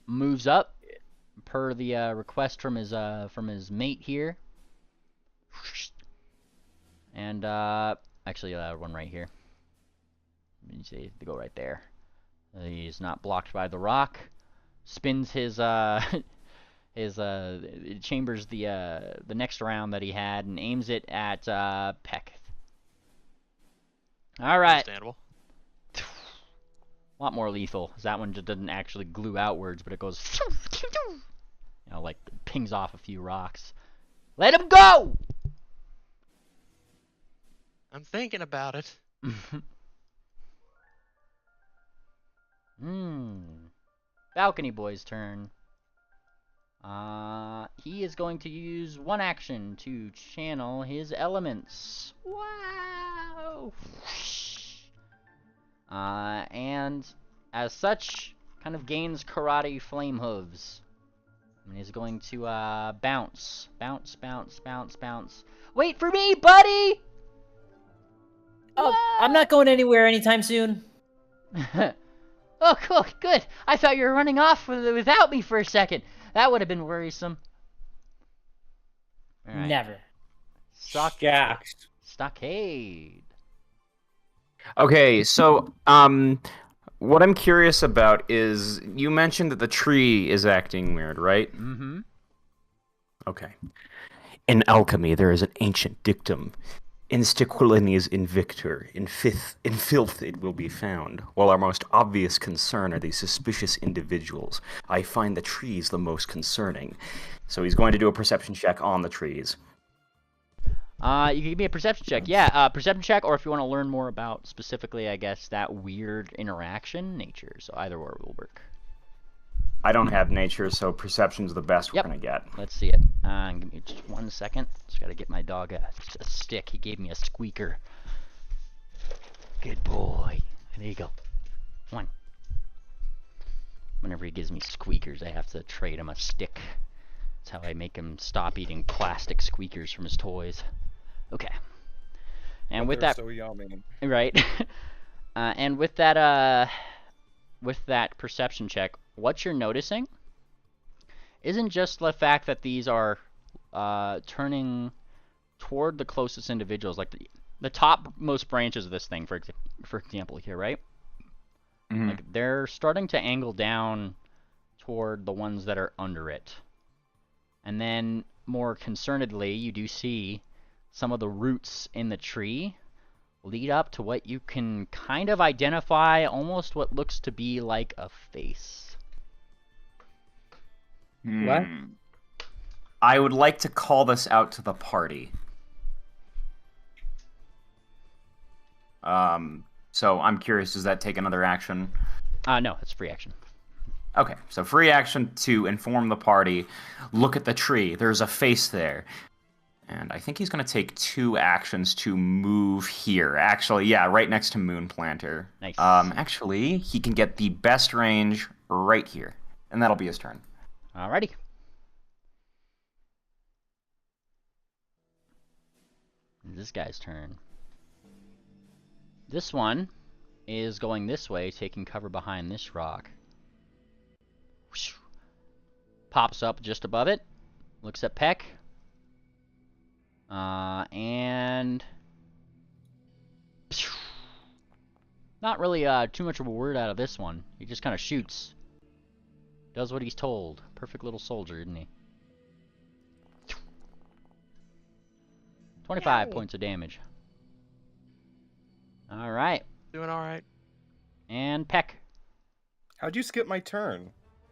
moves up per the request from his mate here. And actually, one right here. You see, to go right there. He's not blocked by the rock. Spins his chambers the next round that he had and aims it at Peck. All right. Understandable. A lot more lethal. That one just doesn't actually glue outwards, but it goes, you know, like pings off a few rocks. Let him go. I'm thinking about it. Balcony Boy's turn. He is going to use one action to channel his elements. Wow! And as such, kind of gains karate flame hooves. And he's going to bounce. Bounce, bounce, bounce, bounce. Wait for me, buddy! Oh, I'm not going anywhere anytime soon. Oh, cool, good. I thought you were running off without me for a second. That would have been worrisome. All right. Never. Stockade. Okay, so what I'm curious about is you mentioned that the tree is acting weird, right? Mm-hmm. Okay. In alchemy, there is an ancient dictum. In stiquilinies invictor, in filth it will be found. While our most obvious concern are these suspicious individuals, I find the trees the most concerning. So he's going to do a perception check on the trees. You can give me a perception check. Yeah, perception check, or if you want to learn more about specifically, I guess, that weird interaction, nature. So either or will work. I don't have nature, so perception's the best we're going to get. Let's see it. Give me just 1 second. Just gotta get my dog a stick. He gave me a squeaker. Good boy. There you go. 1. Whenever he gives me squeakers, I have to trade him a stick. That's how I make him stop eating plastic squeakers from his toys. Okay. And But with they're that, so yummy. right? And with that perception check, what you're noticing isn't just the fact that these are turning toward the closest individuals, like the topmost branches of this thing, for example, here, right? Mm-hmm. Like they're starting to angle down toward the ones that are under it. And then, more concernedly, you do see some of the roots in the tree lead up to what you can kind of identify almost what looks to be like a face. What? I would like to call this out to the party. So I'm curious, does that take another action? No, it's free action. Okay, so free action to inform the party. Look at the tree. There's a face there. And I think he's going to take 2 actions to move here. Actually, yeah, right next to Moon Planter. Nice. Actually, he can get the best range right here. And that'll be his turn. Alrighty. This guy's turn. This one is going this way, taking cover behind this rock. Whoosh. Pops up just above it. Looks at Peck. And... Not really too much of a word out of this one. He just kind of shoots. Does what he's told. Perfect little soldier, isn't he? 25 points of damage. Alright. Doing alright. And Peck. How'd you skip my turn?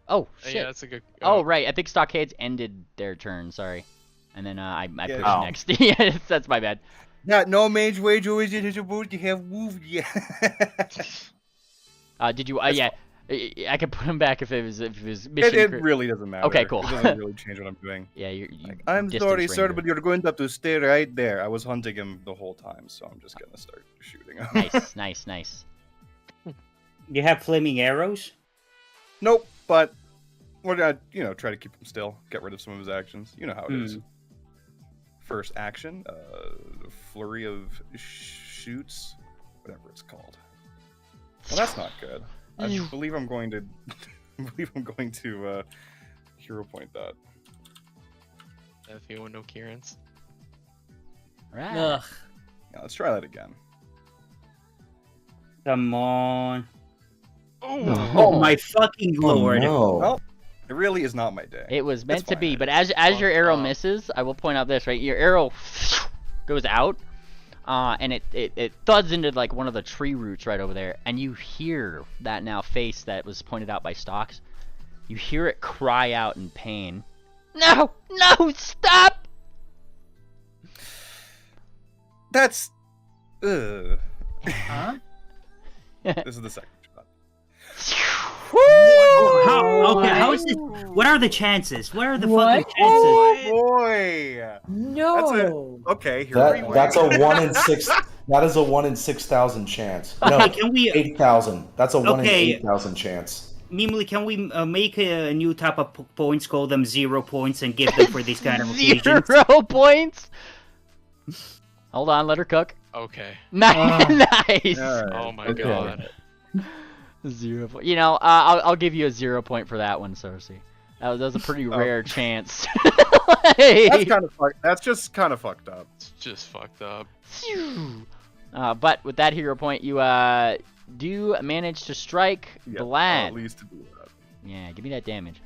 Oh, shit. Yeah, that's a good... Oh, right. I think Stockades ended their turn. Sorry. And then I pushed Oh. next. Yes, that's my bad. Yeah, no mage wage always did about you have moved yet. Did you? Yeah. I could put him back if it was mission. It really doesn't matter. Okay, cool. It doesn't really change what I'm doing. Yeah, you I'm distance sorry, sir, ranger. but you're going to have to stay right there. I was hunting him the whole time, so I'm just gonna start shooting him. Nice. You have flaming arrows? Nope, but we're gonna, try to keep him still. Get rid of some of his actions. You know how it is. First action, flurry of shoots, whatever it's called. Well, that's not good. I believe I'm going to, hero point that. If you want no Kieran's. Alright. Ugh. Yeah, let's try that again. Come on. Oh, Oh my fucking lord. no. Well, it really is not my day. It was meant It's to fine. be, but as your arrow up. misses, I will point out this, right? Your arrow goes out, and it thuds into like one of the tree roots right over there, and you hear that now face that was pointed out by Stocks. You hear it cry out in pain. No, stop! That's. Huh? This is the second shot. How is this? What are the chances? What are the What? fucking chances? Oh boy! No. Okay, here we go. That's a 1 in 6. That is a 1 in 6,000 chance. No, Okay, can we 8,000. That's a 1 Okay. in 8,000 chance. Mimuli, can we make a new type of points, call them 0 points, and give them for these kind of occasions? 0 points. Hold on, let her cook. okay. Nice. Alright. Oh my Okay. god. 0 point. You know, I'll give you a 0 point for that one, Cersei. That was a pretty rare chance. That's just kind of fucked up. It's just fucked up. But with that hero point, you do manage to strike Yeah, the lad. at least to do that. Yeah, give me that damage.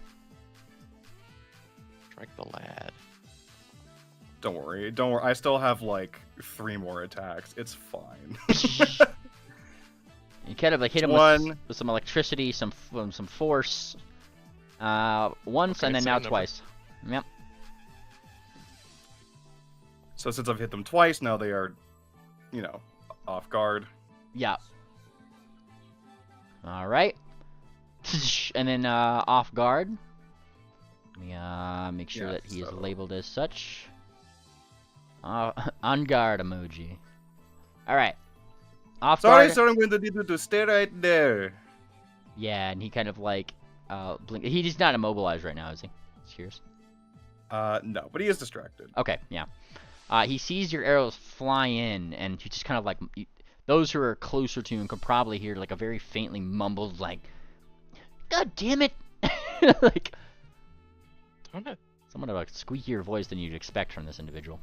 Strike the lad. Don't worry. I still have like 3 more attacks. It's fine. You kind of like hit him One. with some electricity, some force. Once Okay, and then second now number. twice. Yep. So since I've hit them twice, now they are, off guard. Yeah. All right. And then off guard. Let me make sure Yeah, that he is so- labeled as such. On guard emoji. All right. Off Sorry, guard. sir. I'm going to need you to stay right there. Yeah, and he kind of like blink. He's not immobilized right now, is he? Cheers. No, but he is distracted. Okay, yeah. He sees your arrows fly in, and he just kind of like those who are closer to him could probably hear like a very faintly mumbled like, "God damn it!" like Don't it? somewhat of a squeakier voice than you'd expect from this individual.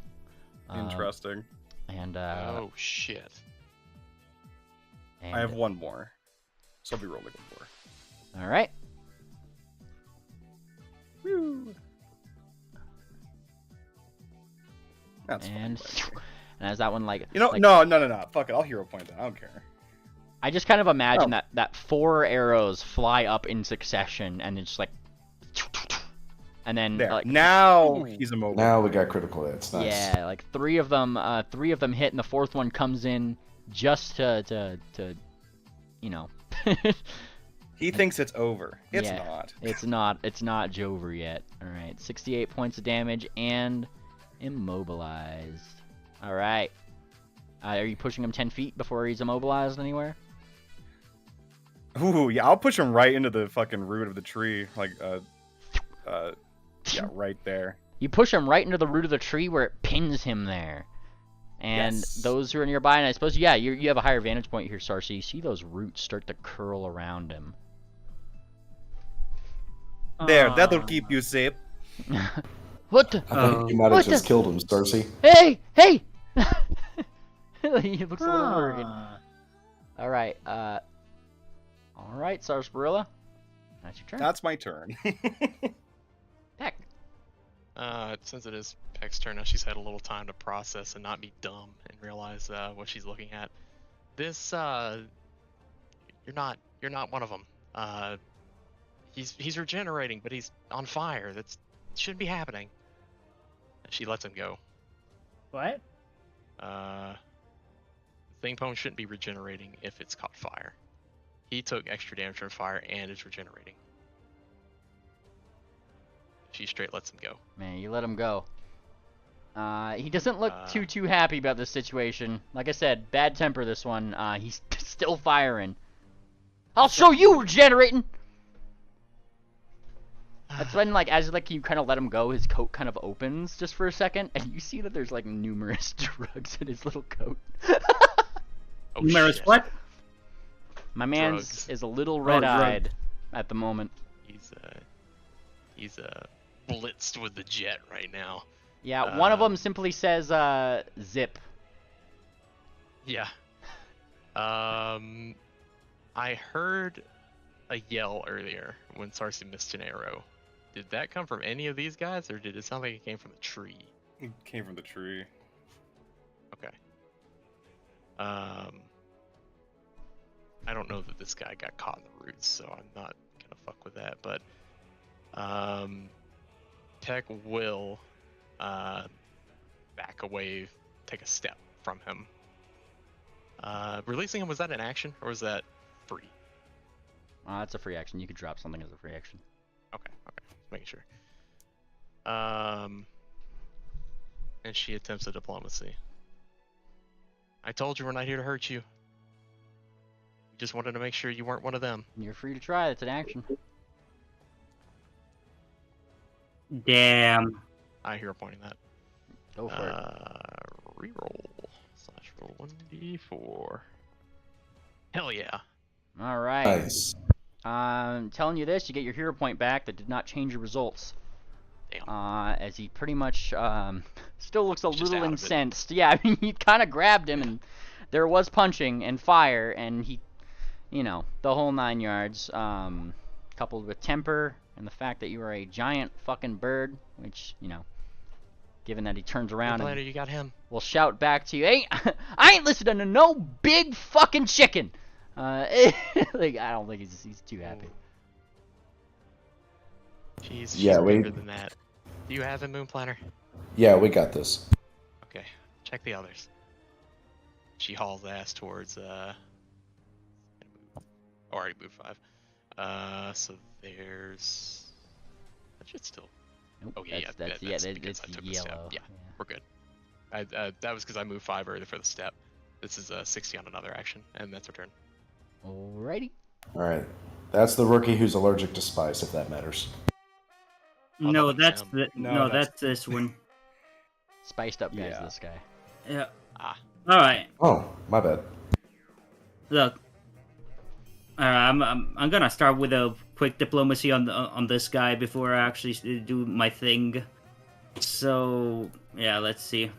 Interesting. And Oh shit. I have 1 more. So I'll be rolling 1 more. All right. Woo. That's And fine. and as that one like No. Fuck it. I'll hero point that. I don't care. I just kind of imagine Oh. that 4 arrows fly up in succession and it's just like, and then There. like Now he's immobile. Now we got critical hits. Nice. yeah, like 3 of them hit, and the 4th one comes in just to you know. He thinks it's over. It's Yeah. not. It's not Jover yet. All right, 68 points of damage and immobilized. All right. Are you pushing him 10 feet before he's immobilized anywhere? Ooh, yeah, I'll push him right into the fucking root of the tree, like, yeah, right there. You push him right into the root of the tree where it pins him there. And Yes. those who are nearby, and I suppose, yeah, you have a higher vantage point here, Sarcy. You see those roots start to curl around him. There, that'll keep you safe. What the? I think you might have just killed him, Starcy. Hey! Hey! He looks a little worried. Alright, alright, Sarsaparilla. That's your turn. That's my turn. Peck. Since it is Peck's turn now, she's had a little time to process and not be dumb and realize what she's looking at. This, you're not one of them. He's regenerating, but he's on fire. Shouldn't be happening. She lets him go. What? Thingpone shouldn't be regenerating if it's caught fire. He took extra damage from fire and is regenerating. She straight lets him go. Man, you let him go. He doesn't look too happy about this situation. Like I said, bad temper this one. He's still firing. I'll show you regenerating! That's when, like, as like you kind of let him go, his coat kind of opens just for a second, and you see that there's like numerous drugs in his little coat. Oh, Numerous shit. what? My man's is a little red-eyed at the moment. He's blitzed with the jet right now. Yeah, one of them simply says zip. Yeah. I heard a yell earlier when Sarcy missed an arrow. Did that come from any of these guys, or did it sound like it came from the tree? It came from the tree. Okay. I don't know that this guy got caught in the roots, so I'm not gonna fuck with that. But Tech will back away, take a step from him. Releasing him, was that an action or was that free? That's a free action. You could drop something as a free action. Okay, just making sure. And she attempts a diplomacy. I told you we're not here to hurt you. We just wanted to make sure you weren't one of them. You're free to try. It's an action. Damn. I hear pointing that. Go for it. Reroll / roll 1d4. Hell yeah. All right. Nice. Telling you this, you get your hero point back. That did not change your results. Damn. As he pretty much still looks a Just little out of it. incensed. Yeah, I mean, you kind of grabbed him, and there was punching and fire, and he, you know, the whole 9 yards. Coupled with temper and the fact that you are a giant fucking bird, which, you know, given that he turns around Later, and you got him. will shout back to you, "Hey, I ain't listening to no big fucking chicken." Like, I don't think he's too happy. Jeez, she's Yeah, bigger than that. Do you have a moon planner? Yeah, we got this. Okay, check the others. She hauls ass towards already moved 5. So there's that should still. Nope, Oh yeah, that's because it's I took the yellow. step. Yeah, we're good. That was because I moved 5 early for the step. This is 60 on another action, and that's her turn. Alrighty. All right. That's the rookie who's allergic to spice, if that matters. Oh, No, that that's makes the No, that's this one. Spiced up guys, Yeah. this guy. Yeah. Ah. All right. Oh, my bad. Look. I'm gonna start with a quick diplomacy on this guy before I actually do my thing. So yeah, let's see.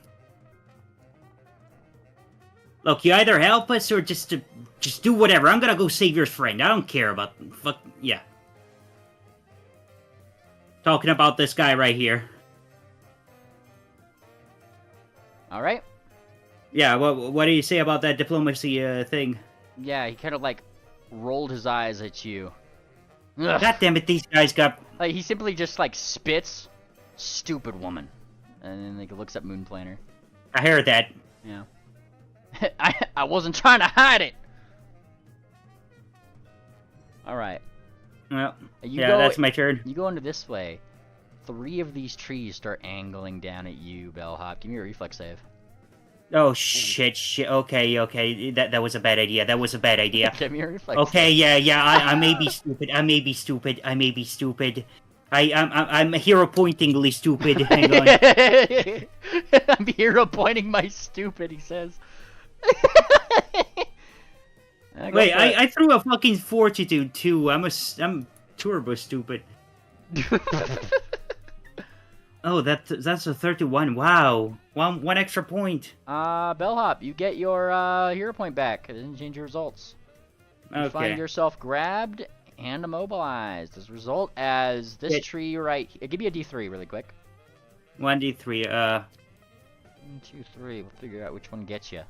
Look, you either help us or just do whatever. I'm gonna go save your friend. I don't care about fuck yeah. Talking about this guy right here. Alright. Yeah, what do you say about that diplomacy thing? Yeah, he kind of like rolled his eyes at you. Ugh. God damn it, these guys got. Like, he simply just like spits, "Stupid woman," and then like looks at Moon Planner. I heard that. Yeah. I wasn't trying to hide it. All right. Well, You yeah, go- that's my turn. You go into this way. 3 of these trees start angling down at you, Bellhop. Give me a reflex save. Oh shit. Okay. That was a bad idea. That was a bad idea. Give me a reflex. Okay, yeah. I may be stupid. I'm hero pointingly stupid. Hang on. I'm hero pointing my stupid, he says. Wait, I threw a fucking fortitude too. I'm turbo stupid. Oh, that's a 31. Wow. One extra point. Bellhop, you get your hero point back. It didn't change your results. You Okay. find yourself grabbed and immobilized. As a result, as this tree right here. Give me a D3 really quick. 1d3. 1, 2, 3. We'll figure out which one gets you.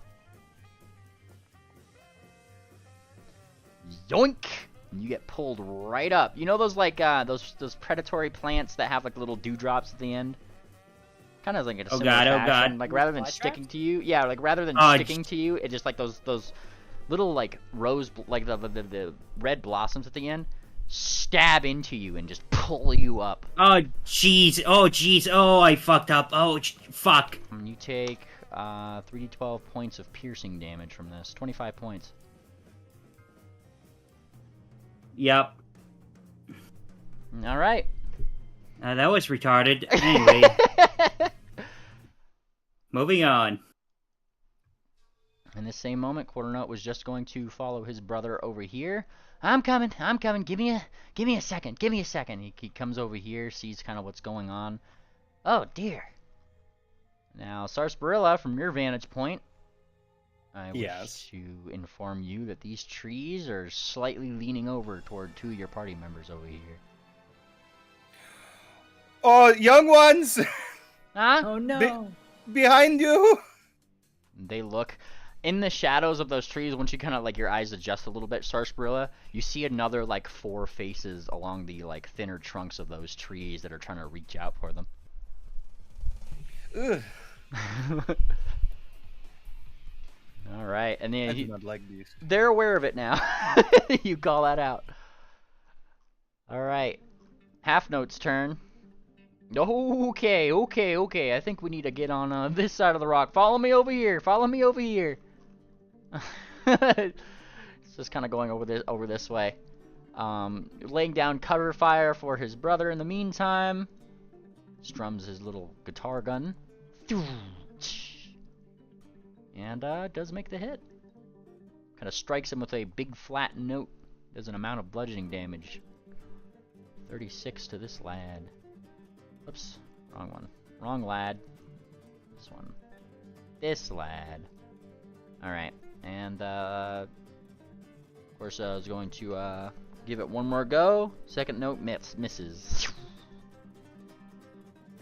Yoink! And you get pulled right up. You know those like those predatory plants that have like little dewdrops at the end? Kind of like in a similar fashion. Like rather than sticking to you, yeah, like rather than sticking to you, it just like those little like rose, like the red blossoms at the end, stab into you and just pull you up. Oh jeez. Oh, I fucked up. Oh fuck. And you take 3d12 points of piercing damage from this. 25 points. Yep. All right. That was retarded. Anyway. Moving on. In this same moment, Quarternote was just going to follow his brother over here. I'm coming. Give me a second. He comes over here, sees kind of what's going on. Oh dear. Now, Sarsaparilla, from your vantage point, I wish to inform you that these trees are slightly leaning over toward 2 of your party members over here. Oh, young ones! Huh? Oh no! Behind you! They look in the shadows of those trees. Once you kind of like your eyes adjust a little bit, Sarsaparilla, you see another like 4 faces along the like thinner trunks of those trees that are trying to reach out for them. Ugh. All right, and then I do not like these. they're aware of it now. You call that out. All right, Half Note's turn. Okay. I think we need to get on this side of the rock. Follow me over here. It's just kind of going over this way. Laying down cover fire for his brother in the meantime. Strums his little guitar gun. And does make the hit. Kind of strikes him with a big flat note. Does an amount of bludgeoning damage. 36 to this lad. Oops, wrong one. Wrong lad. This one. This lad. Alright, and of course I was going to give it one more go. Second note misses.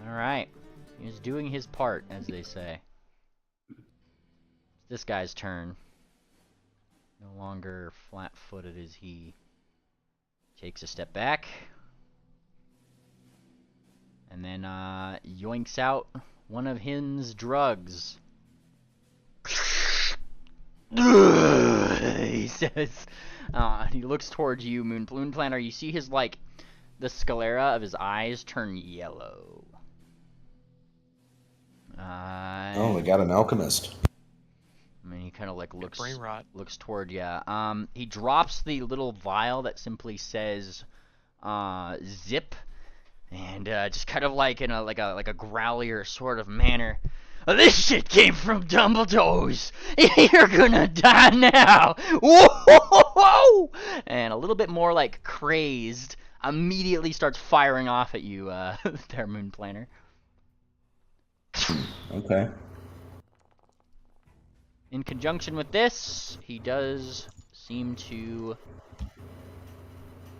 Alright, he's doing his part, as they say. It's this guy's turn. No longer flat-footed is he. Takes a step back. And then yoinks out one of his drugs. He says. He looks towards you, Moon Planner. You see his like the sclera of his eyes turn yellow. Oh, we got an alchemist. I mean, he kind of like looks brain rot. Looks toward you. He drops the little vial that simply says zip. And just kind of like in a growlier sort of manner. This shit came from Dumbledore's. You're gonna die now. Whoa! And a little bit more like crazed, immediately starts firing off at you, there, Moon Planner. Okay. In conjunction with this, he does seem to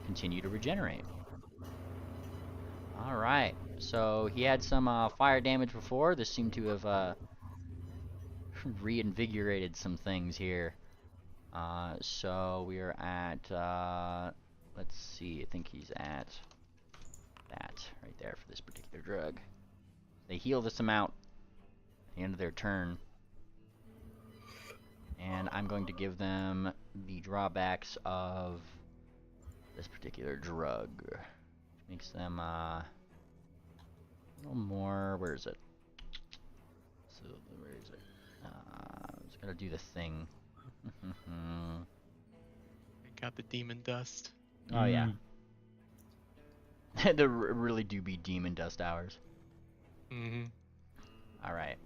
continue to regenerate. Alright, so he had some fire damage before. This seemed to have reinvigorated some things here. So we are at, let's see, I think he's at that right there for this particular drug. They heal this amount at the end of their turn. And I'm going to give them the drawbacks of this particular drug. Makes them a little more. Where is it? So where is it? Gotta do the thing. Got the demon dust. Oh yeah. There really do be demon dust hours. Mm-hmm. All right.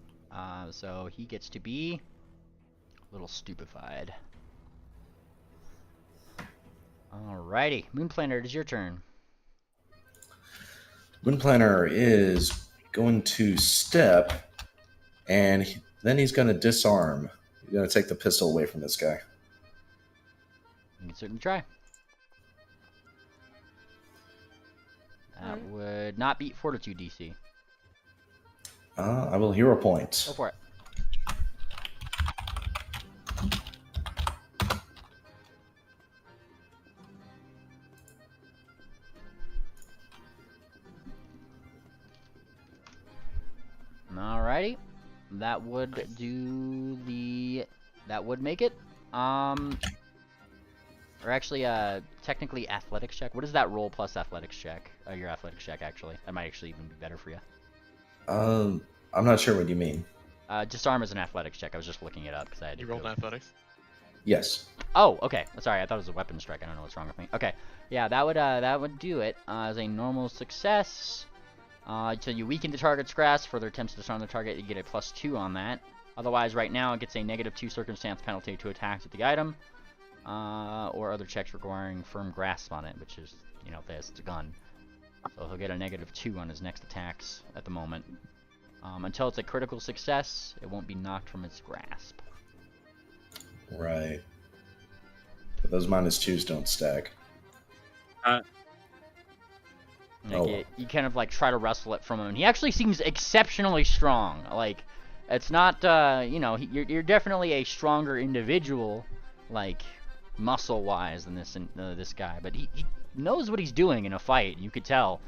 So he gets to be a little stupefied. Alrighty, Moonplaner, it is your turn. Moonplaner is going to step, and then he's going to disarm. He's going to take the pistol away from this guy. You can certainly try. That would not beat Fortitude DC. I will hero point. Go for it. Alrighty. That would do the... That would make it. Or actually, technically athletics check. What is that roll plus athletics check? Your athletics check, actually. That might actually even be better for you. I'm not sure what you mean. Disarm is an athletics check. I was just looking it up because I had to You rolled go. athletics? Yes. Oh, okay. Sorry, I thought it was a weapon strike. I don't know what's wrong with me. Okay, yeah, that would do it as a normal success. So you weaken the target's grasp. Further attempts to disarm the target, you get a +2 on that. Otherwise, right now, it gets a -2 circumstance penalty to attacks with the item, or other checks requiring firm grasp on it, which is, you know, it's a gun. So he'll get a -2 on his next attacks at the moment. Until it's a critical success, it won't be knocked from its grasp. Right. But those -2s don't stack. Like you kind of like try to wrestle it from him, and he actually seems exceptionally strong. Like, it's not, you know, you're definitely a stronger individual, like muscle-wise than this guy. But he knows what he's doing in a fight. You could tell.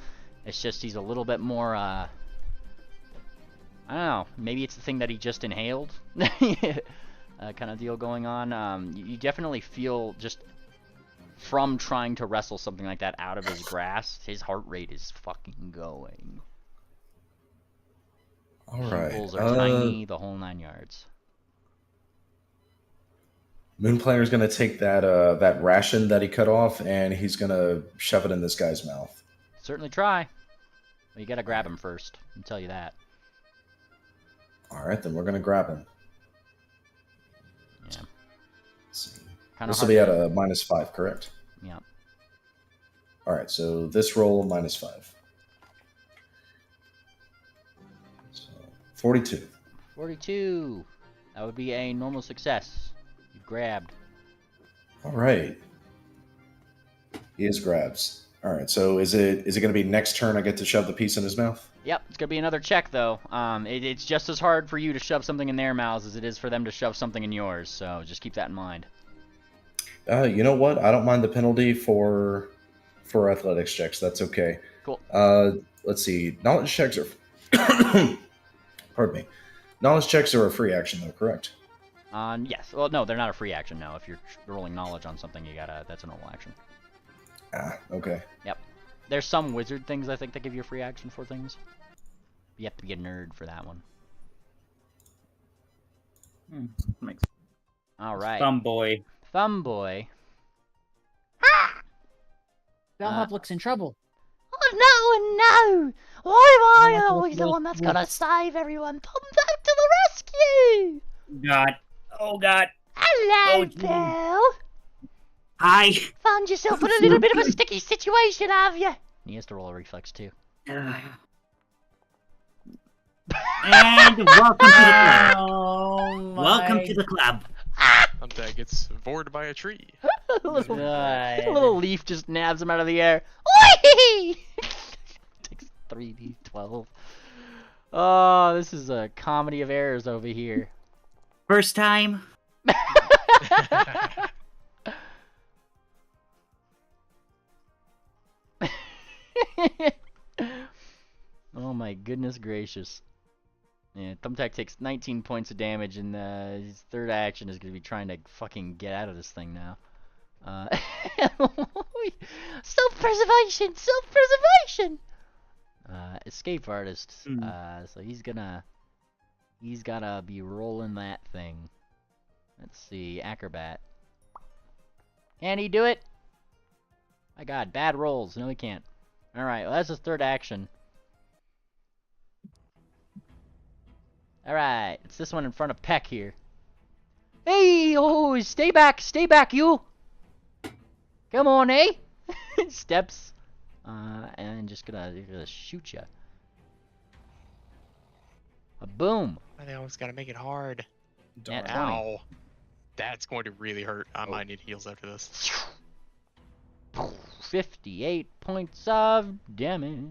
It's just he's a little bit more, I don't know. Maybe it's the thing that he just inhaled, kind of deal going on. You definitely feel just. From trying to wrestle something like that out of his grasp, his heart rate is fucking going. Alright. Pupils are tiny, the whole 9 yards. Moonplaner's going to take that ration that he cut off, and he's going to shove it in this guy's mouth. Certainly try. Well, you gotta grab him first, I'll tell you that. Alright, then we're going to grab him. Yeah. Let's see. Kinda This will be at hard a -5, correct? Yeah. Alright, so this roll, -5. So, 42. 42. That would be a normal success. You grabbed. Alright. He is grabs. Alright, so is it going to be next turn I get to shove the piece in his mouth? Yep, it's gonna be another check though. It's just as hard for you to shove something in their mouths as it is for them to shove something in yours, so just keep that in mind. You know what? I don't mind the penalty for athletics checks. That's okay. Cool. Let's see. Knowledge checks are... Pardon me. Knowledge checks are a free action, though, correct? Yes. Well, no, they're not a free action, no. If you're rolling knowledge on something, that's a normal action. Ah, okay. Yep. There's some wizard things, I think, that give you a free action for things. You have to be a nerd for that one. Makes Alright. Thumb boy. Thumb boy. Bellhop looks in trouble. Oh no, no! Why am I always the one that's gonna save everyone? Come back to the rescue! God. Oh, God. Hello, Oh, gee. Bill. Hi. Found yourself in a little bit of a sticky situation, have you? He has to roll a reflex too. And welcome to the club. Oh Welcome to the club. Thumbtack gets bored by a tree. a little, God. a little leaf just nabs him out of the air. Whee! Takes 3d12. Oh, this is a comedy of errors over here. First time. Oh my goodness gracious. Yeah, Thumbtack takes 19 points of damage, and his third action is going to be trying to fucking get out of this thing now. Self-preservation! Self-preservation! Escape artist. So he's gotta be rolling that thing. Let's see, acrobat. Can he do it? My god, bad rolls. No, he can't. Alright, well, that's his third action. Alright, it's this one in front of Peck here. Hey, oh, stay back, you! Come on, eh? Steps. And just gonna shoot ya. A boom. They always gotta make it hard. Nat 20. Ow. That's going to really hurt. I might need heals after this. 58 points of damage.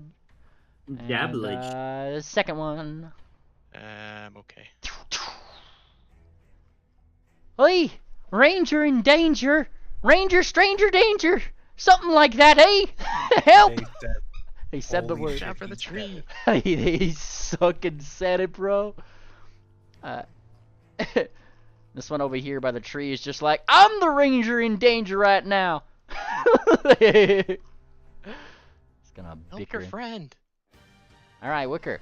Damage. And, the second one. Okay. Hey! Ranger in danger! Ranger, stranger danger! Something like that, eh? Help! He said the word. Shout for the tree. He sucking said it, bro. This one over here by the tree is just like, I'm the ranger in danger right now. It's gonna Help bicker. your friend. All right, Wicker.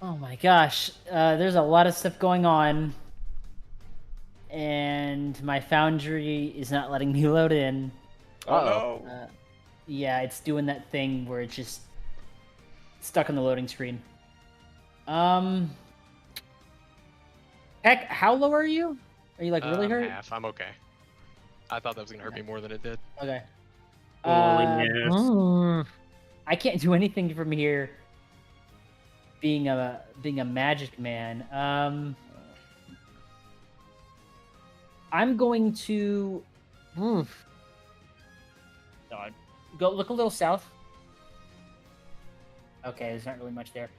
Oh my gosh, there's a lot of stuff going on, and my foundry is not letting me load in. Oh no. Yeah, it's doing that thing where it's just stuck on the loading screen. Heck, how low are you? Are you like really hurt? Half. I'm okay. I thought that was gonna hurt me more than it did. Okay. Holiness. I can't do anything from here. Being a magic man. I'm going to go look a little south. Okay, there's not really much there.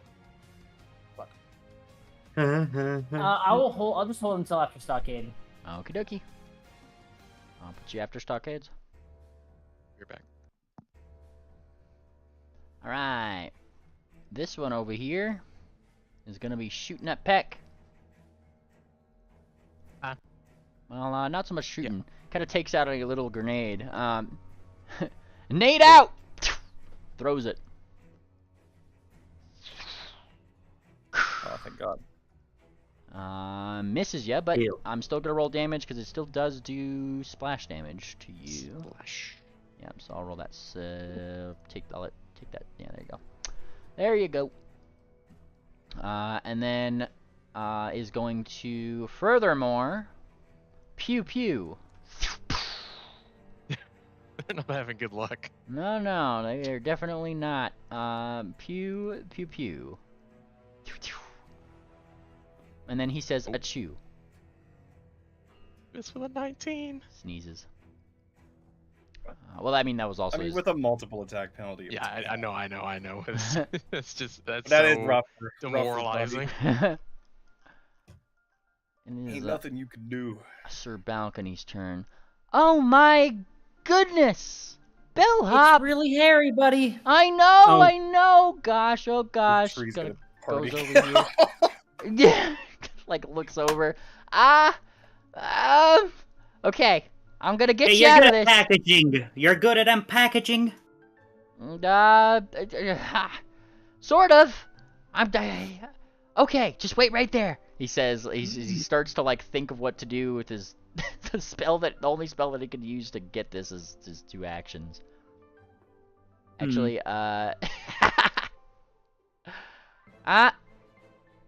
Look. I'll just hold until after stockade. Okie dokie. I'll put you after stockades. You're back. Alright. This one over here is gonna be shooting at Peck. Well, not so much shooting. Kind of takes out a little grenade. Nade out! Throws it. Oh, thank God. Misses you, but Ew. I'm still gonna roll damage because it still does do splash damage to you. Splash. Yeah, so I'll roll that. Take that. Yeah, there you go. There you go. And then is going to furthermore pew pew. I'm having good luck. No, they're definitely not. Pew pew pew. And then he says achoo. This for the 19. Sneezes. Well, I mean that was also. I mean, his... with a multiple attack penalty. Yeah, I know. It's just that's That so is rough. demoralizing. And it Ain't is nothing you can do. Sir Balcony's turn. Oh my goodness! Bellhop! It's really hairy, buddy. I know, Oh. I know! Gosh, oh gosh. The tree's Gotta- gonna goes party. over here. Yeah, like looks over. Okay. I'm gonna get Hey, you you're out good of at this. packaging. You're good at packaging. Sort of. Okay, just wait right there. He says. He starts to like think of what to do with his the only spell that he could use to get this is his 2 actions. Actually,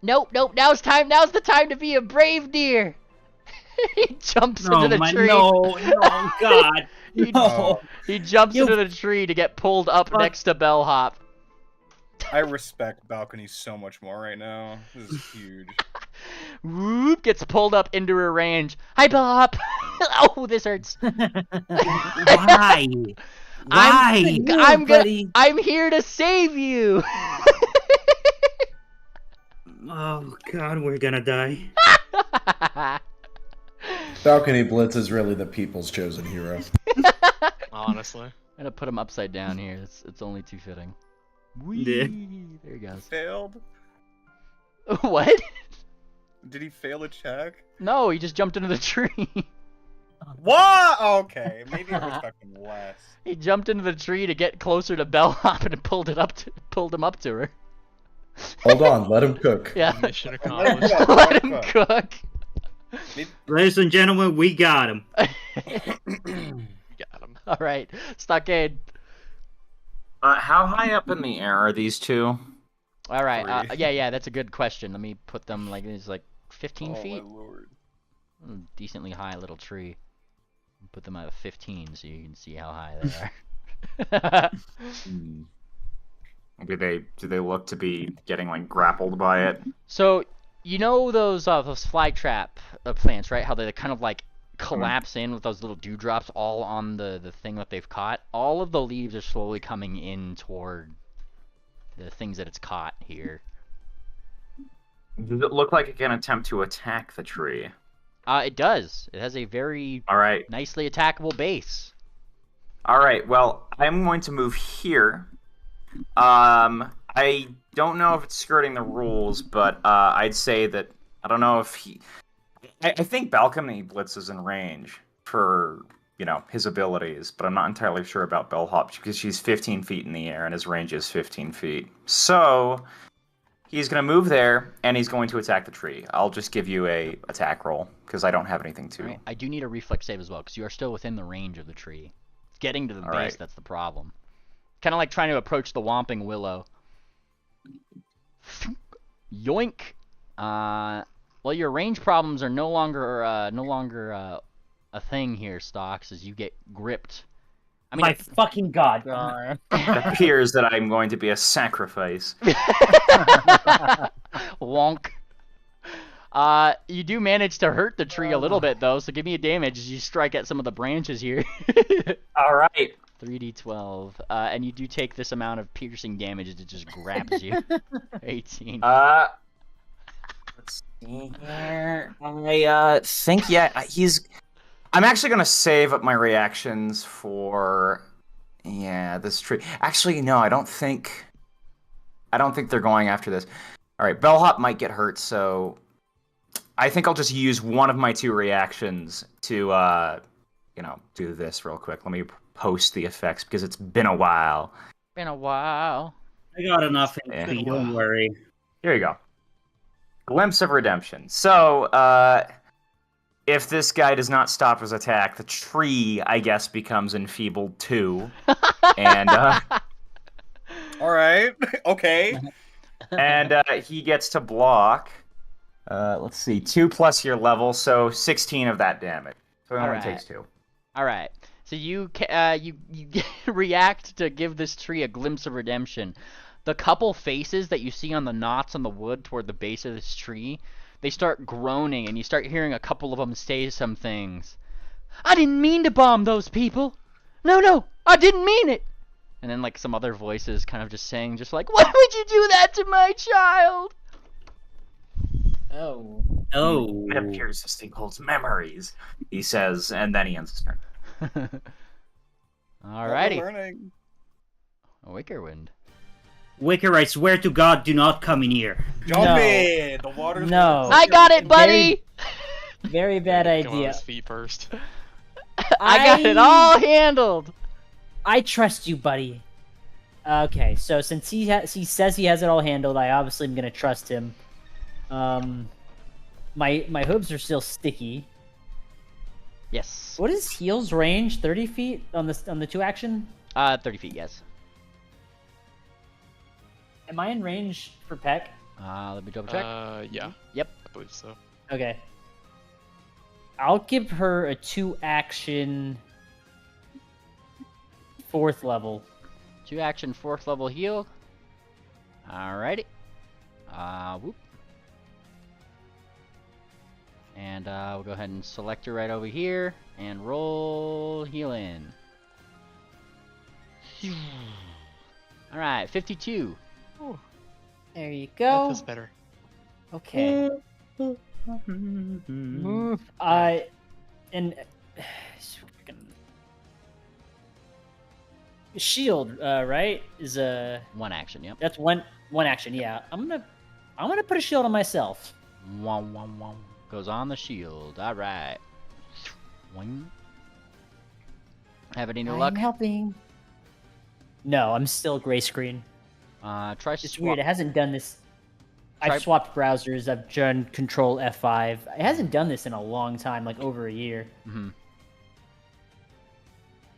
nope. Now's the time to be a brave deer. He jumps into the tree. No, God. He jumps into the tree to get pulled up next to Bellhop. I respect balcony so much more right now. This is huge. Whoop, gets pulled up into her range. Hi, Bellhop. Oh, this hurts. Why? I'm here to save you. Oh God, we're gonna die. Balcony Blitz is really the people's chosen hero. Honestly. I'm gonna put him upside down here. It's only too fitting. Whee! Yeah. There he goes. Failed? What? Did he fail a check? No, he just jumped into the tree. What? Okay, maybe I respect him less. He jumped into the tree to get closer to Bellhop and pulled him up to her. Hold on, let him cook. Yeah. Mission accomplished. Let him cook. Ladies and gentlemen, we got him. Got him. All right, Stockade. How high up in the air are these two? All right. 3. Yeah, that's a good question. Let me put them like it's like 15 Oh feet. my lord. Decently high little tree. Put them at 15 so you can see how high they are. Do they look to be getting like grappled by it? So you know those fly trap plants, right? How they kind of like collapse in with those little dewdrops all on the thing that they've caught. All of the leaves are slowly coming in toward the things that it's caught here. Does it look like it can attempt to attack the tree? It does. It has a very All right. nicely attackable base. All right. Well, I'm going to move here. I don't know if it's skirting the rules, but I'd say that I don't know if he. I think Balcony Blitz is in range for his abilities, but I'm not entirely sure about Bellhop because she's 15 feet in the air and his range is 15 feet. So he's going to move there and he's going to attack the tree. I'll just give you a attack roll because I don't have anything to. Right. I do need a reflex save as well because you are still within the range of the tree. It's getting to the base right. that's the problem. Kind of like trying to approach the Whomping Willow. Yoink. Well, your range problems are no longer a thing here, Stocks, as you get gripped. I mean, My fucking god. It appears that I'm going to be a sacrifice. Wonk. You do manage to hurt the tree a little bit, though, so give me a damage as you strike at some of the branches here. All right. 3d12. And you do take this amount of piercing damage as it just grabs you. 18. Let's see here. I think, I'm actually going to save up my reactions for, this tree. Actually, no, I don't think they're going after this. All right, Bellhop might get hurt, so I think I'll just use one of my 2 reactions to, do this real quick. Let me post the effects because it's been a while. Been a while. I got enough HP, don't worry. Here you go. Glimpse of Redemption. So, if this guy does not stop his attack, the tree, I guess, becomes enfeebled too. And, All right. Okay. and he gets to block. Let's see, 2 plus your level, so 16 of that damage. So it only takes 2. All right. So you react to give this tree a glimpse of redemption. The couple faces that you see on the knots on the wood toward the base of this tree, they start groaning, and you start hearing a couple of them say some things. I didn't mean to bomb those people. No, I didn't mean it. And then like some other voices kind of just saying, just like, why would you do that to my child? Oh. It appears this thing holds memories, he says, and then he ends his turn. Alrighty. Learning. Wickerwind. Wicker, I swear to God, do not come in here. Jump in. The water's No. I got it, buddy. Very bad Come on idea. his feet first. I got it all handled. I trust you, buddy. Okay, so since he says he has it all handled, I obviously am gonna trust him. My hooves are still sticky. Yes. What is heal's range? 30 feet on the 2 action? 30 feet, yes. Am I in range for Peck? Let me double check. Yeah. Yep. I believe so. Okay. I'll give her a 2 action 4th level. 2 action, 4th level heal. Alrighty. Whoop. And we'll go ahead and select her right over here and roll heal in. Alright, 52. There you That go. feels better. Okay. And shield, right? Is 1 action, yep. that's one action. Yeah, I'm gonna put a shield on myself. Wom, wom, wom. Goes on the shield. Alright. Have any new I'm luck? helping. No, I'm still gray screen. Try It's weird. It hasn't done this. I've swapped browsers. I've done Control F5. It hasn't done this in a long time, like over a year. Mm-hmm.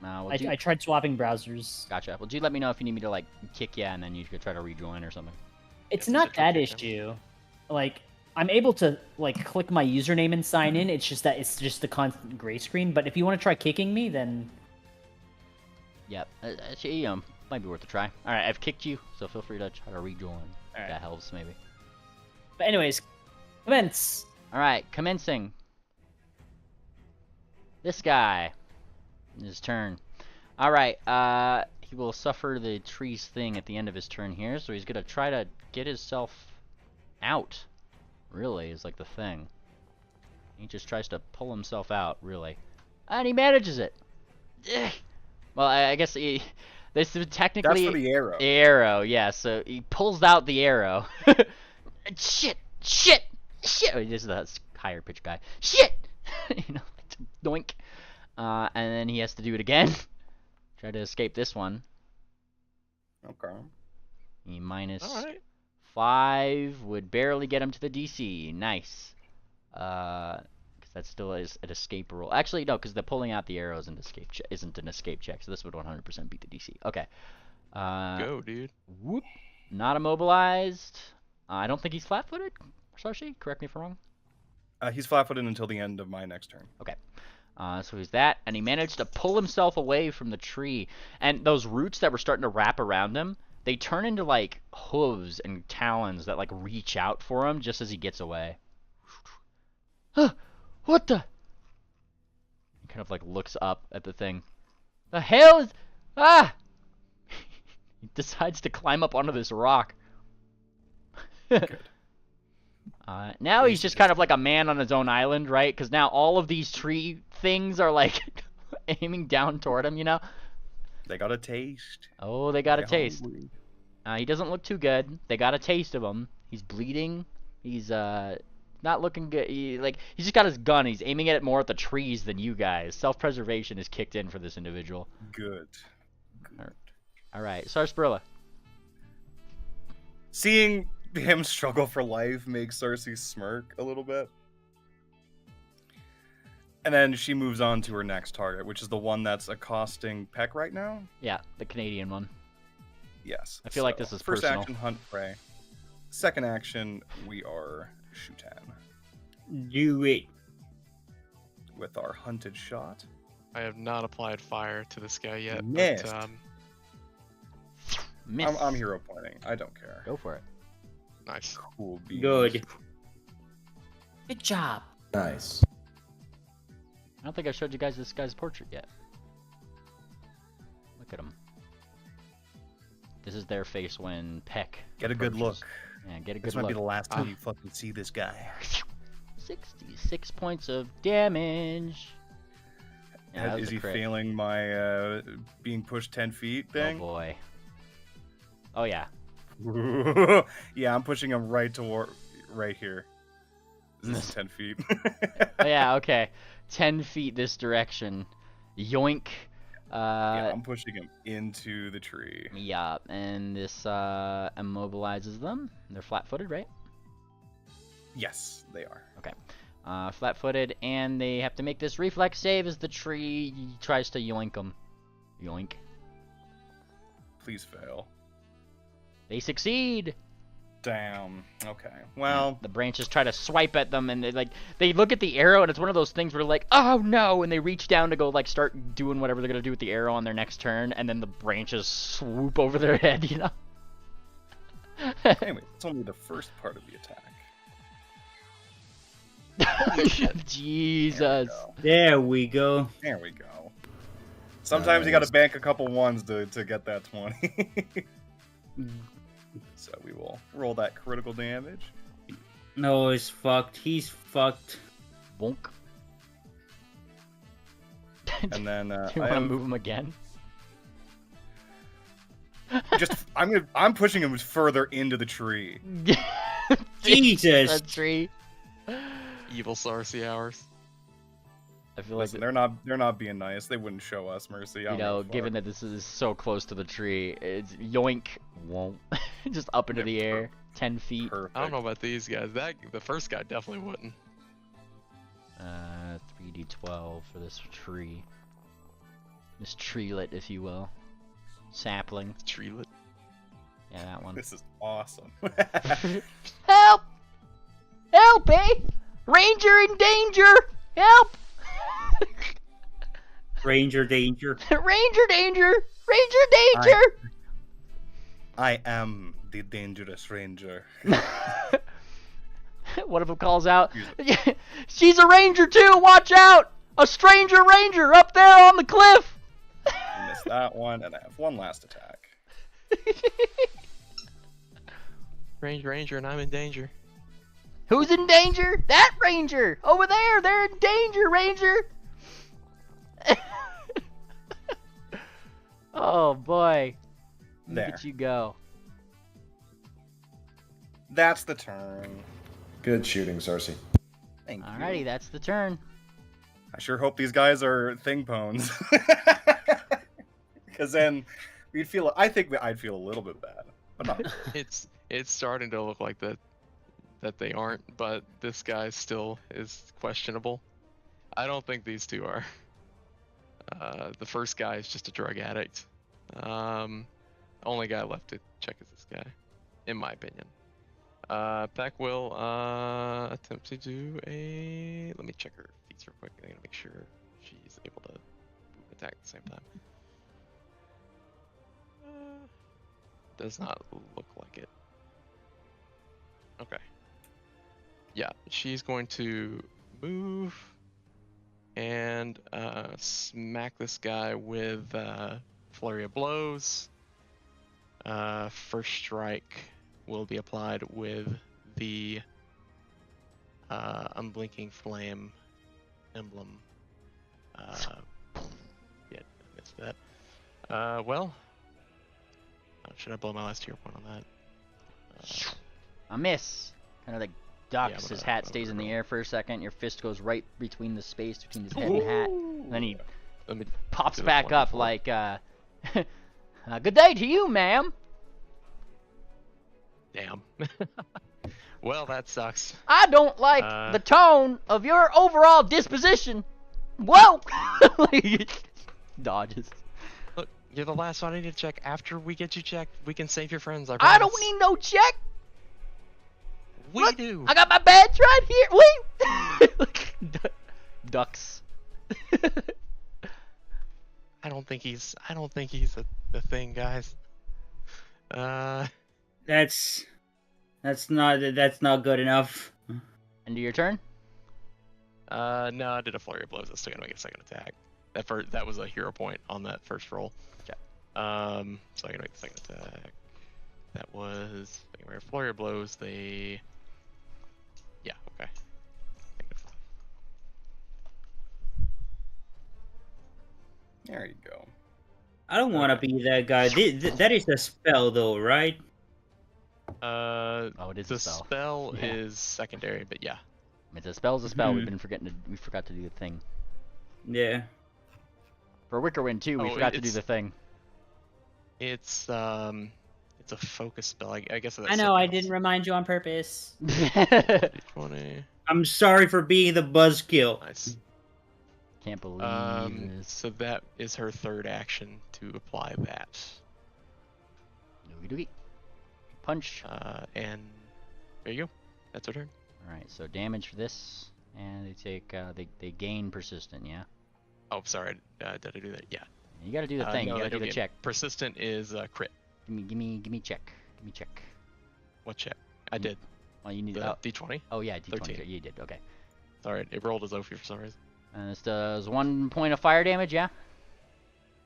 I tried swapping browsers. Gotcha. Well, do you let me know if you need me to like kick you and then you could try to rejoin or something? It's not that issue. Like, I'm able to like click my username and sign in. It's just that it's just the constant gray screen. But if you want to try kicking me, then yep, actually, might be worth a try. All right, I've kicked you, so feel free to try to rejoin. Right. That helps maybe. But anyways, commence. All right, commencing. This guy, his turn. All right, he will suffer the tree's thing at the end of his turn here, so he's gonna try to get himself out. Really, is like the thing. He just tries to pull himself out, really, and he manages it. Well, I guess this is technically that's for the arrow. The arrow, yeah. So he pulls out the arrow. Shit! Oh, this is a higher pitch guy. Shit! You know, doink. And then he has to do it again. Try to escape this one. Okay. He minus All right. 5 would barely get him to the DC. Nice. Because that still is an escape roll. Actually, no, because the pulling out the arrow isn't an escape check. So this would 100% beat the DC. Okay. Go, dude. Whoop. Not immobilized. I don't think he's flat-footed. Sarshi, correct me if I'm wrong. He's flat-footed until the end of my next turn. Okay. So he's that, and he managed to pull himself away from the tree. And those roots that were starting to wrap around him, they turn into like hooves and talons that like reach out for him just as he gets away. What the? He kind of like looks up at the thing. The hell is? Ah! He decides to climb up onto this rock. Good. Now he's just kind of like a man on his own island, right? Because now all of these tree things are like aiming down toward him, you know? They got a taste. Oh, they got a taste. Hungry. He doesn't look too good. They got a taste of him. He's bleeding. He's not looking good. He's just got his gun. He's aiming it more at the trees than you guys. Self-preservation is kicked in for this individual. Good. All right, Sarsaparilla. Seeing him struggle for life makes Cersei smirk a little bit. And then she moves on to her next target, which is the one that's accosting Peck right now? Yeah, the Canadian one. Yes. I feel like this is first personal. action, hunt prey. Second action, we are Shutan. Do it. With our hunted shot. I have not applied fire to this guy yet. Missed. But, Miss. I'm hero pointing. I don't care. Go for it. nice. Cool beans. Good. Good job. Nice. I don't think I showed you guys this guy's portrait yet. Look at him. This is their face when Peck Get a good look. approaches. Yeah, get a good This look. might be the last time you fucking see this guy. 66 points of damage. Yeah, that was Is a he crit. failing my being pushed 10 feet thing? Oh boy. Oh yeah. Yeah, I'm pushing him right toward right here. This is 10 feet. Oh yeah, okay. 10 feet this direction. Yoink. Yeah, I'm pushing him into the tree. Yeah, and this immobilizes them. They're flat-footed, right? Yes, they are. Okay. Flat-footed, and they have to make this reflex save as the tree tries to yoink them. Yoink. Please fail. They succeed. Damn. Okay. Well, The branches try to swipe at them, and they look at the arrow, and it's one of those things where they're like, oh no, and they reach down to go like start doing whatever they're gonna do with the arrow on their next turn, and then the branches swoop over their head, you know. anyway, it's only the first part of the attack. Jesus. There we go. There we go. Sometimes you Nice. gotta bank a couple ones to get that 20. So we will roll that critical damage. No, he's fucked. He's fucked. Bonk. And then Do you want to move him again? I'm pushing him further into the tree. Jesus. That tree. Evil Sarsi hours. I feel like Listen, they're not being nice. They wouldn't show us mercy. I you don't know, give a fuck. given that this is so close to the tree, it's yoink, won't just up into the air. 10 feet. Perfect. I don't know about these guys. The first guy definitely wouldn't. 3d12 for this tree. This treelet, if you will. Sapling. Treelet. Yeah, that one. This is awesome. Help! Help, eh? Ranger in danger! Help! Ranger danger. Ranger danger! Ranger danger! I am the dangerous ranger. One of them calls out, she's a ranger too, watch out! A stranger ranger up there on the cliff! I missed that one, and I have one last attack. Ranger, and I'm in danger. Who's in danger? That ranger! Over there! They're in danger, ranger! Oh boy. Look There. at you go. That's the turn. Good shooting, Cersei. Thank Alrighty, you. that's the turn. I sure hope these guys are thing pones. Because then I think I'd feel a little bit bad. But not. It's starting to look like that they aren't, but this guy still is questionable. I don't think these two are. The first guy is just a drug addict. Only guy left to check is this guy, in my opinion. Pack will attempt to do a. Let me check her feats real quick. I'm gonna make sure she's able to attack at the same time. Does not look like it. Okay. Yeah, she's going to move and smack this guy with flurry of blows. First strike will be applied with the unblinking flame emblem. Yeah, I missed that. Well, should I blow my last hero point on that? A miss. Kind of like ducks. I'm His gonna- hat I'm stays in gonna the air for a second. Your fist goes right between the space between his head and hat. And then he Let me pops do this back one up before. like, good day to you, ma'am. Damn. Well, that sucks. I don't like the tone of your overall disposition. Whoa! Dodges. Look, you're the last one I need to check. After we get you checked, we can save your friends. I I don't promise. need no check. We Look, do. I got my badge right here. Wait. Ducks. I don't think he's the thing, guys. That's not good enough. End of your turn. No, I did a flurry of blows. I'm still gonna make a second attack. That was a hero point on that first roll. Okay. So I'm gonna make the second attack. That was a flurry of blows. Yeah. Okay. -5. There you go. I don't want to be that guy. That is a spell, though, right? Oh, it is The a spell. spell Yeah. is secondary, but yeah. It's a spell's a spell. Mhm. We forgot to do the thing. Yeah. For Wickerwind too, we Oh, forgot to do it's- the thing. It's a focus spell. I guess that's I know, I didn't remind you on purpose. 20. I'm sorry for being the buzzkill. Nice. Can't believe this. So that is her third action to apply that. Doogie doogie. Punch. And there you go. That's her turn. Alright, so damage for this, and they take they gain persistent, yeah? Oh, sorry. Did I do that? Yeah. You gotta do the thing, No, you they gotta do don't the get- check. Persistent is crit. Give me check. Give me check. What check? I did. Well, you need The D20. oh yeah, D20. 13. You did, okay. Sorry, it rolled as Ophi for some reason. And this does 1 point of fire damage, yeah?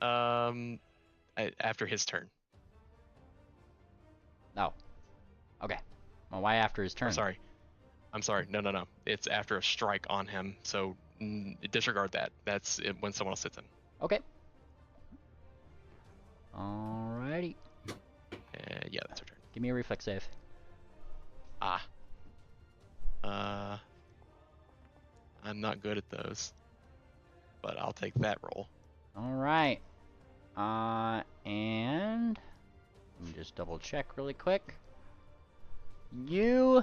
After his turn. Oh. Okay. Well, why after his turn? I'm sorry. No. It's after a strike on him. So disregard that. That's it when someone else hits him. Okay. Alrighty. Yeah, that's her turn. Give me a reflex save. I'm not good at those, but I'll take that roll. Alright. And let me just double check really quick. You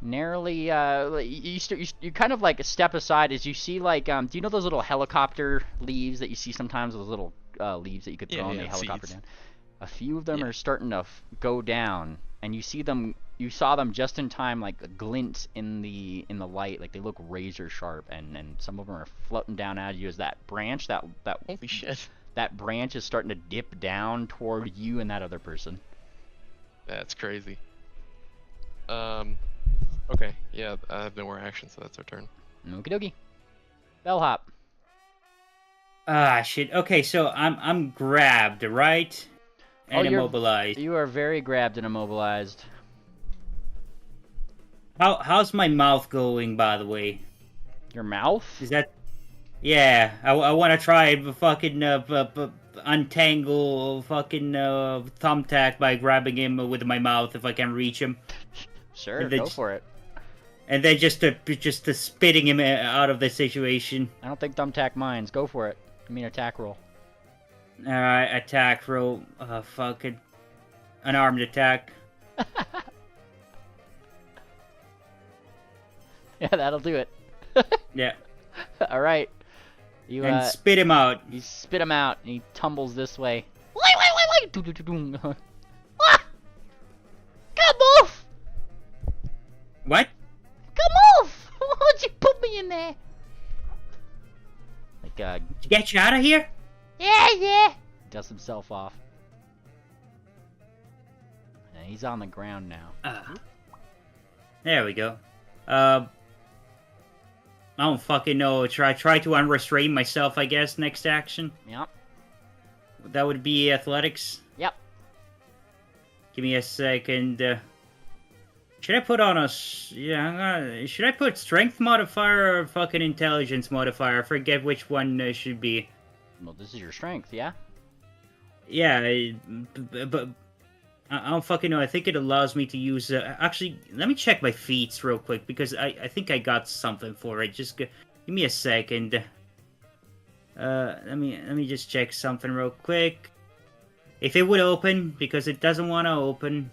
narrowly you kind of like step aside as you see like do you know those little helicopter leaves that you see sometimes, those little leaves that you could throw and they helicopter down? A few of them are starting to go down, and you saw them just in time, like a glint in the light, like they look razor sharp, and some of them are floating down at you as that branch Holy shit. that branch is starting to dip down toward you and that other person. That's crazy. Okay, yeah, I have no more action, so that's our turn. Okie dokie. Bellhop. Ah, shit. Okay, so I'm grabbed, right? And immobilized. You are very grabbed and immobilized. How's my mouth going, by the way? Your mouth? Is that... Yeah, I want to try fucking untangle fucking Thumbtack by grabbing him with my mouth if I can reach him. Sure, go for it. And then just to spitting him out of the situation. I don't think Thumbtack minds. Go for it. Give me an attack roll. Alright, attack roll. Fucking unarmed attack. Yeah, that'll do it. Yeah. All right. You spit him out. You spit him out, and he tumbles this way. Wait! Ah! Come off! What? Come off! Why'd you put me in there? Like, to get you out of here? Yeah. Dusts himself off. Yeah, he's on the ground now. There we go. I don't fucking know. Try to unrestrain myself, I guess, next action. Yep. That would be athletics. Yep. Give me a second. Should I put on a... Yeah, should I put strength modifier or fucking intelligence modifier? I forget which one should be. Well, this is your strength, yeah? Yeah, but... I don't fucking know. I think it allows me to use... actually, let me check my feats real quick, because I think I got something for it. Just give me a second. Let me just check something real quick. If it would open, because it doesn't want to open.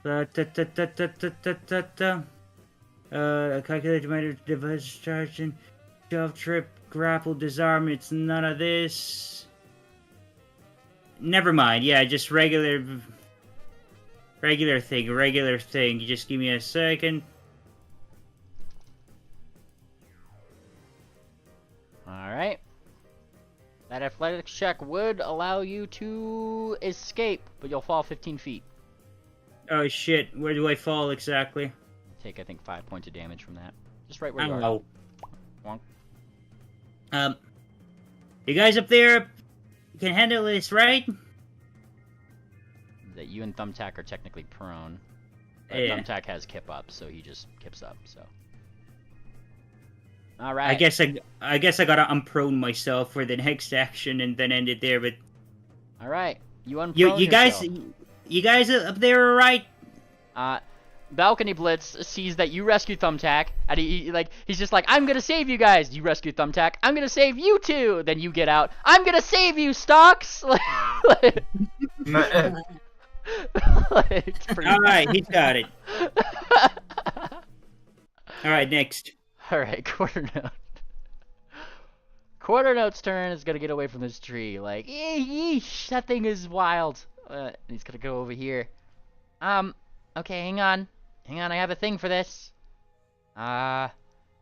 Calculate my device charge and shove, trip, grapple, disarm. It's none of this. Never mind. Yeah, just regular thing. You just give me a second. Alright. That athletics check would allow you to escape, but you'll fall 15 feet. Oh shit, where do I fall exactly? Take, I think, 5 points of damage from that. Just right where you are. Wonk. You guys up there can handle this, right? That you and Thumbtack are technically prone. But Yeah. Thumbtack has kip up, so he just kips up, so. Alright. I guess I gotta unprone myself for the next action and then end it there, but... Alright. You unprone You guys up there alright? Balcony Blitz sees that you rescue Thumbtack, and he's just like, I'm gonna save you guys. You rescue Thumbtack. I'm gonna save you too. Then you get out. I'm gonna save you, Stocks. Alright, he's got it. Alright, next. Alright, Quarter Note. Quarter Note's turn is gonna get away from this tree. Like, yeesh, that thing is wild. He's gonna go over here. Okay, hang on, I have a thing for this. And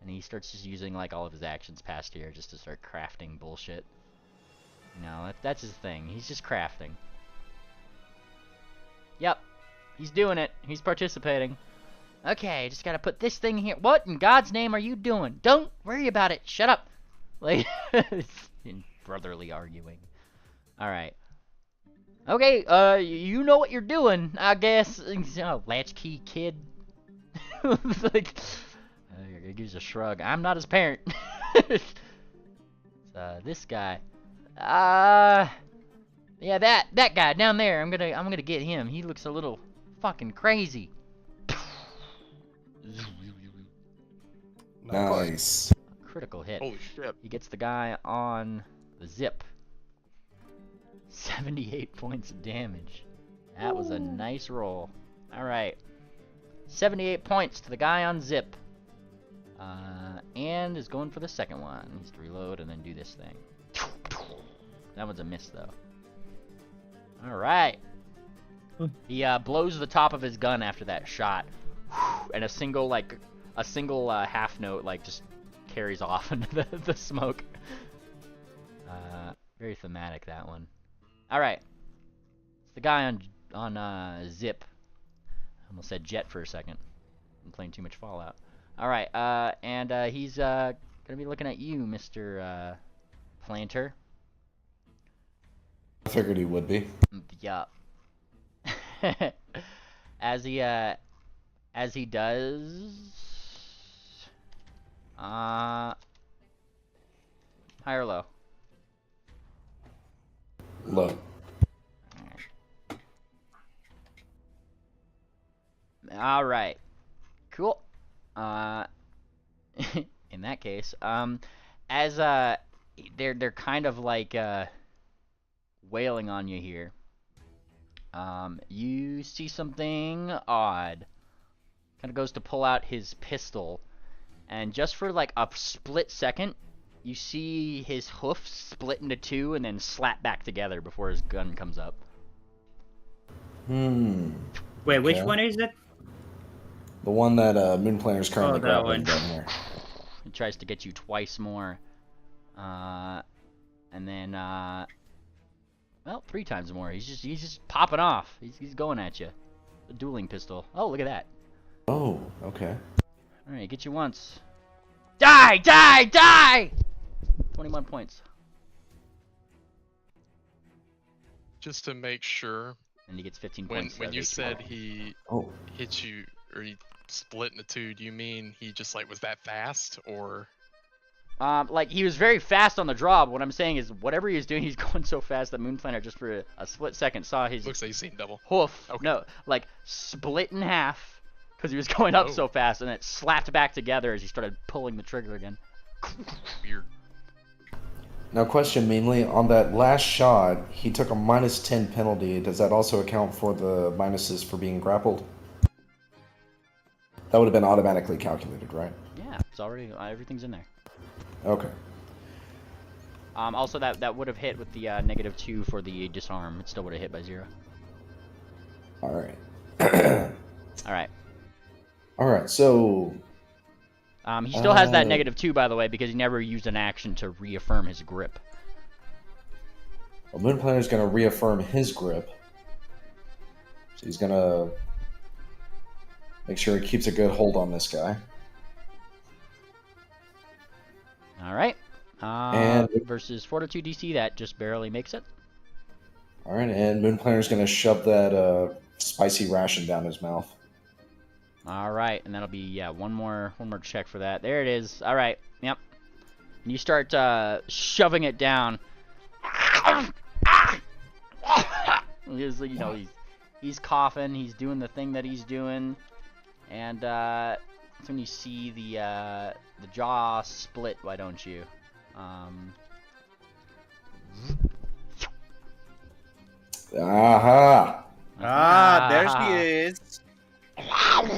he starts just using, like, all of his actions past here just to start crafting bullshit. No, that's his thing. He's just crafting. Yep, he's doing it. He's participating. Okay, just gotta put this thing here. What in God's name are you doing? Don't worry about it. Shut up. Like, in brotherly arguing. Alright. Okay, you know what you're doing, I guess. Oh, latchkey kid. Like, he gives a shrug. I'm not his parent. It's, this guy. Yeah, that guy down there. I'm gonna get him. He looks a little fucking crazy. Nice. Critical hit. Holy shit. He gets the guy on the zip. 78 points of damage. That was a nice roll. All right. 78 points to the guy on Zip. And is going for the second one. Needs to reload and then do this thing. That one's a miss, though. All right. He blows the top of his gun after that shot, and a single half note just carries off into the smoke. Very thematic, that one. All right. It's the guy on Zip. I almost said Jet for a second. I'm playing too much Fallout. All right. And he's gonna be looking at you, Mr. Planter. I figured he would be. Yup. As he does, high or low? Low. All right. Cool. In that case, as they're kind of wailing on you here. You see something odd. Kind of goes to pull out his pistol, and just for a split second, you see his hoof split into two and then slap back together before his gun comes up. Wait, which one is it? The one that Moonplaner's currently that grappling one. down here. He tries to get you twice more. And then, well, 3 times more. He's just popping off. He's going at you. A dueling pistol. Oh, look at that. Oh, okay. Alright, get you once. Die! Die! Die! 21 points. Just to make sure, And he gets 15 when points. when you said he Oh. hit you or he split into two, do you mean he just was that fast, or? He was very fast on the draw, but what I'm saying is whatever he was doing, he's going so fast that Moonplaner just for a split second saw his Looks like he's seen double. hoof, Okay. no, split in half, because he was going up Oh. so fast, and it slapped back together as he started pulling the trigger again. Weird. Now, question mainly on that last shot, he took a -10 penalty. Does that also account for the minuses for being grappled? That would have been automatically calculated, right? Yeah, it's already, everything's in there. Okay. Also, that would have hit with the -2 for the disarm. It still would have hit by 0. All right. Alright. All right. So He still has that -2, by the way, because he never used an action to reaffirm his grip. well, Moonplaner's going to reaffirm his grip. So he's going to make sure he keeps a good hold on this guy. Alright. And- Versus Fortitude DC, that just barely makes it. All right, and Moonplaner's going to shove that spicy ration down his mouth. Alright, and that'll be, one more check for that. There it is. Alright, yep. And you start shoving it down. He's, he's coughing, he's doing the thing that he's doing, and that's when you see the jaw split, why don't you? Aha! There she is.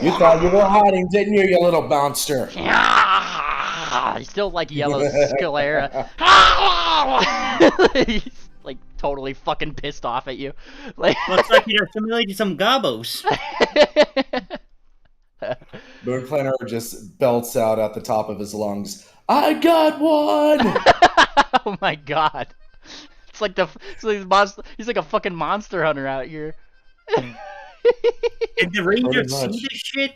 You thought you were hiding, didn't you, you little monster? He's still yellow sclera. He's totally fucking pissed off at you. Looks like you're familiar to some gobos. Moonplaner just belts out at the top of his lungs, I got one! Oh my god. It's like he's like a fucking monster hunter out here. Did the Rangers Pretty much. see this shit?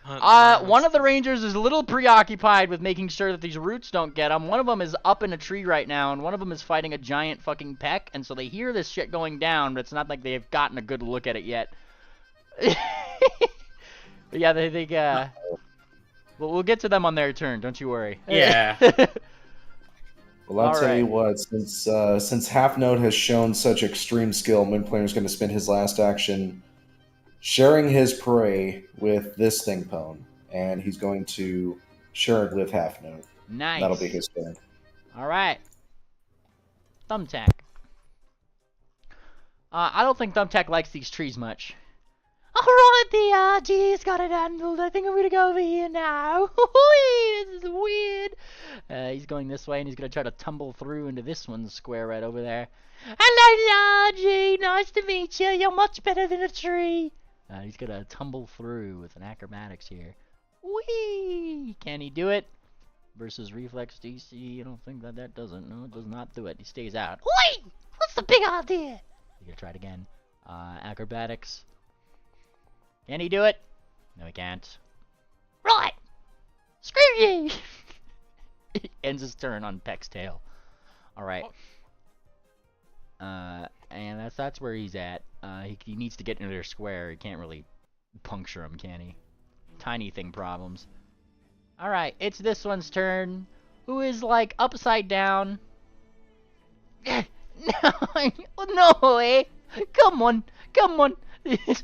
One of the Rangers is a little preoccupied with making sure that these roots don't get them. One of them is up in a tree right now, and one of them is fighting a giant fucking peck, and so they hear this shit going down, but it's not like they've gotten a good look at it yet. But yeah, they think, we'll get to them on their turn, don't you worry. Yeah. Well, I'll All tell you right. what, since Half Note has shown such extreme skill, Moonplaner's going to spend his last action sharing his prey with this thing pone, and he's going to share it with Half Note. Nice. That'll be his turn. All right. Thumbtack. I don't think Thumbtack likes these trees much. Alright, the RG's got it handled. I think I'm gonna go over here now. This is weird. He's going this way, and he's gonna try to tumble through into this one's square right over there. Hello, RG. Nice to meet you. You're much better than a tree. He's gonna tumble through with an acrobatics here. Whee! Can he do it? Versus reflex DC. I don't think that doesn't. No, it does not do it. He stays out. Whee! What's the big idea? He's gonna try it again. Acrobatics. Can he do it? No, he can't. Right! Screw you! He ends his turn on Peck's tail. Alright. And that's where he's at. He needs to get into their square. He can't really puncture him, can he? Tiny thing problems. Alright, it's this one's turn. Who is, like, upside down. No, eh? Come on. Come on. His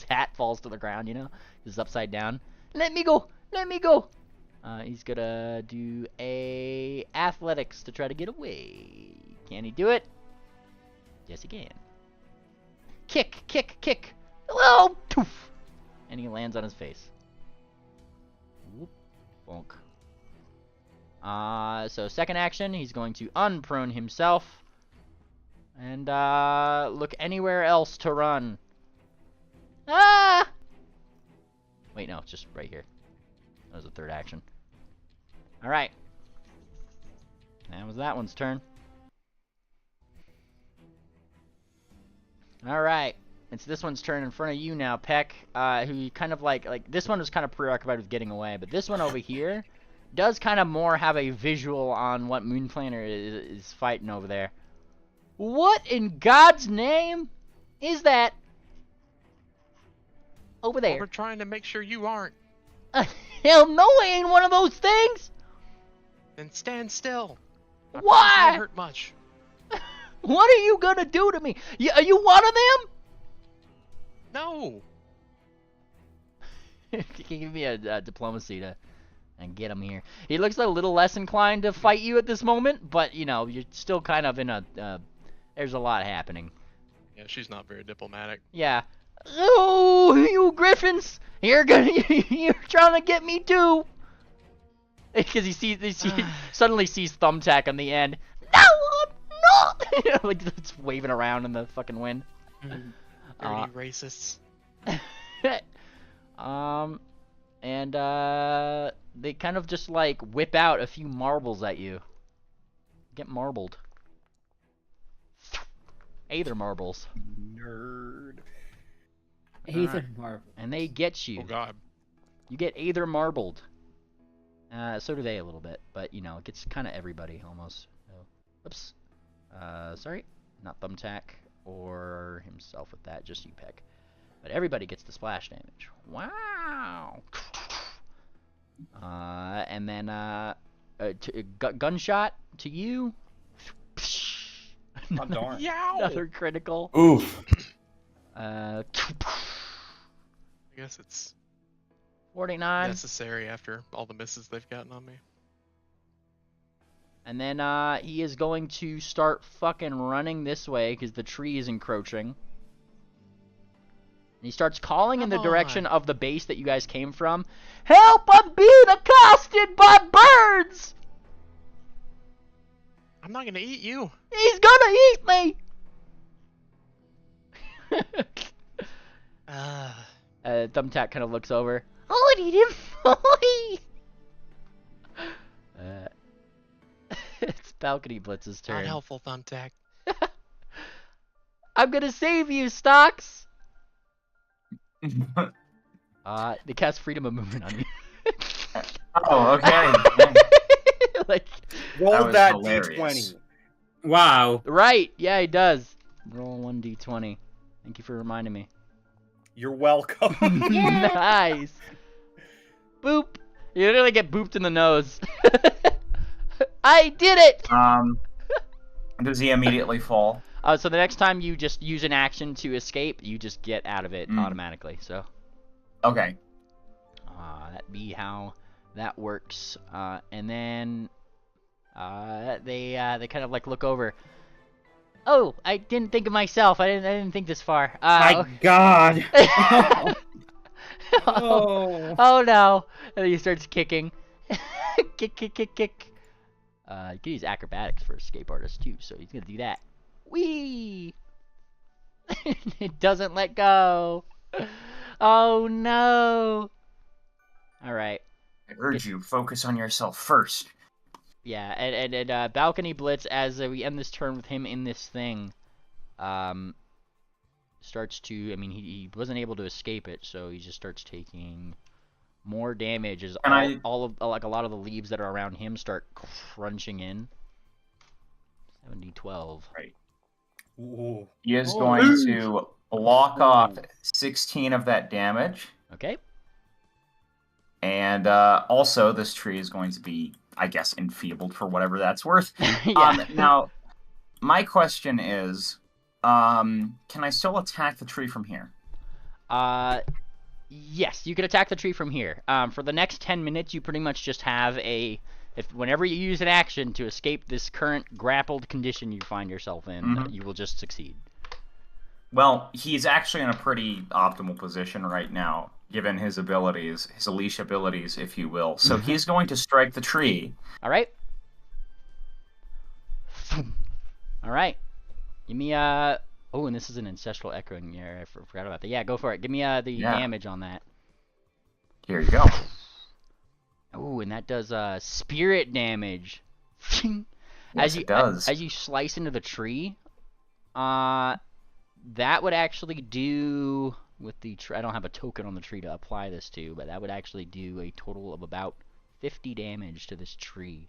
hat falls to the ground, you know? He's upside down. Let me go! Let me go! He's gonna do a athletics to try to get away. Can he do it? Yes, he can. Kick, kick, kick. Hello! Poof! And he lands on his face. Whoop. Bonk. So second action, he's going to unprone himself. And, look anywhere else to run. Ah! Wait, no, it's just right here. That was the third action. Alright. That was that one's turn. Alright. It's this one's turn in front of you now, Peck. Who kind of like, this one was kind of preoccupied with getting away, but this one over here does kind of more have a visual on what Moonplaner is fighting over there. What in God's name is that over there? Well, we're trying to make sure you aren't. Hell no, it ain't one of those things. Then stand still. I Why? promise it won't hurt much. What are you gonna do to me? Are you one of them? No. You can give me a diplomacy to and get him here. He looks a little less inclined to fight you at this moment, but you know you're still kind of in a. There's a lot happening. Yeah, she's not very diplomatic. Yeah. Oh, you griffins! You're trying to get me too. Because he suddenly sees Thumbtack on the end. No, I'm not. Like it's waving around in the fucking wind. Dirty racists. And they kind of just like whip out a few marbles at you. Get marbled. Aether marbles. Nerd. Aether marble. And they get you. Oh god. You get Aether marbled. So do they a little bit, but you know, it gets kind of everybody almost. So, oops. Sorry, not Thumbtack or himself with that, just you, Peck. But everybody gets the splash damage. Wow. And then gunshot to you. Oh, darn. Another critical. Oof. I guess it's 49. necessary after all the misses they've gotten on me. And then he is going to start fucking running this way because the tree is encroaching. And he starts calling in the direction of the base that you guys came from. Help! I'm being accosted by birds! I'm not gonna eat you. He's gonna eat me! Thumbtack kind of looks over. I'll eat him! It's Balcony Blitz's turn. Not helpful, Thumbtack. I'm gonna save you, Stocks! They cast freedom of movement on you. Oh, okay. Like, Roll was that hilarious. d20. Wow. right, yeah, he does. Roll 1d20. Thank you for reminding me. You're welcome. Nice. Boop. You literally get booped in the nose. I did it! Does he immediately fall? So the next time you just use an action to escape, you just get out of it automatically, so. Okay. That'd be how that works. And then they kind of like look over. Oh, I didn't think of myself. I didn't think this far. My God. Oh, oh no. And then he starts kicking. Kick, kick, kick, kick. You can use acrobatics for escape artist too, so he's gonna do that. Whee! It doesn't let go. Oh no. Alright. I urge you, focus on yourself first. Yeah, and balcony blitz as we end this turn with him in this thing. Starts to, I mean, he wasn't able to escape it, so he just starts taking more damage as all of like a lot of the leaves that are around him start crunching in. 70-12. Right. Ooh. He is going to block off 16 of that damage. Okay. And also, this tree is going to be, I guess, enfeebled for whatever that's worth. Yeah. Now, my question is, can I still attack the tree from here? Yes, you can attack the tree from here. For the next 10 minutes, you pretty much just have whenever you use an action to escape this current grappled condition you find yourself in, you will just succeed. Well, he's actually in a pretty optimal position right now, given his abilities, his leash abilities, if you will. So he's going to strike the tree. All right. All right. Give me oh, and this is an ancestral echoing here. I forgot about that. Yeah, go for it. Give me the damage on that. Here you go. Oh, and that does spirit damage. Yes, it does. As you slice into the tree, that would actually do with the I don't have a token on the tree to apply this to, but that would actually do a total of about 50 damage to this tree.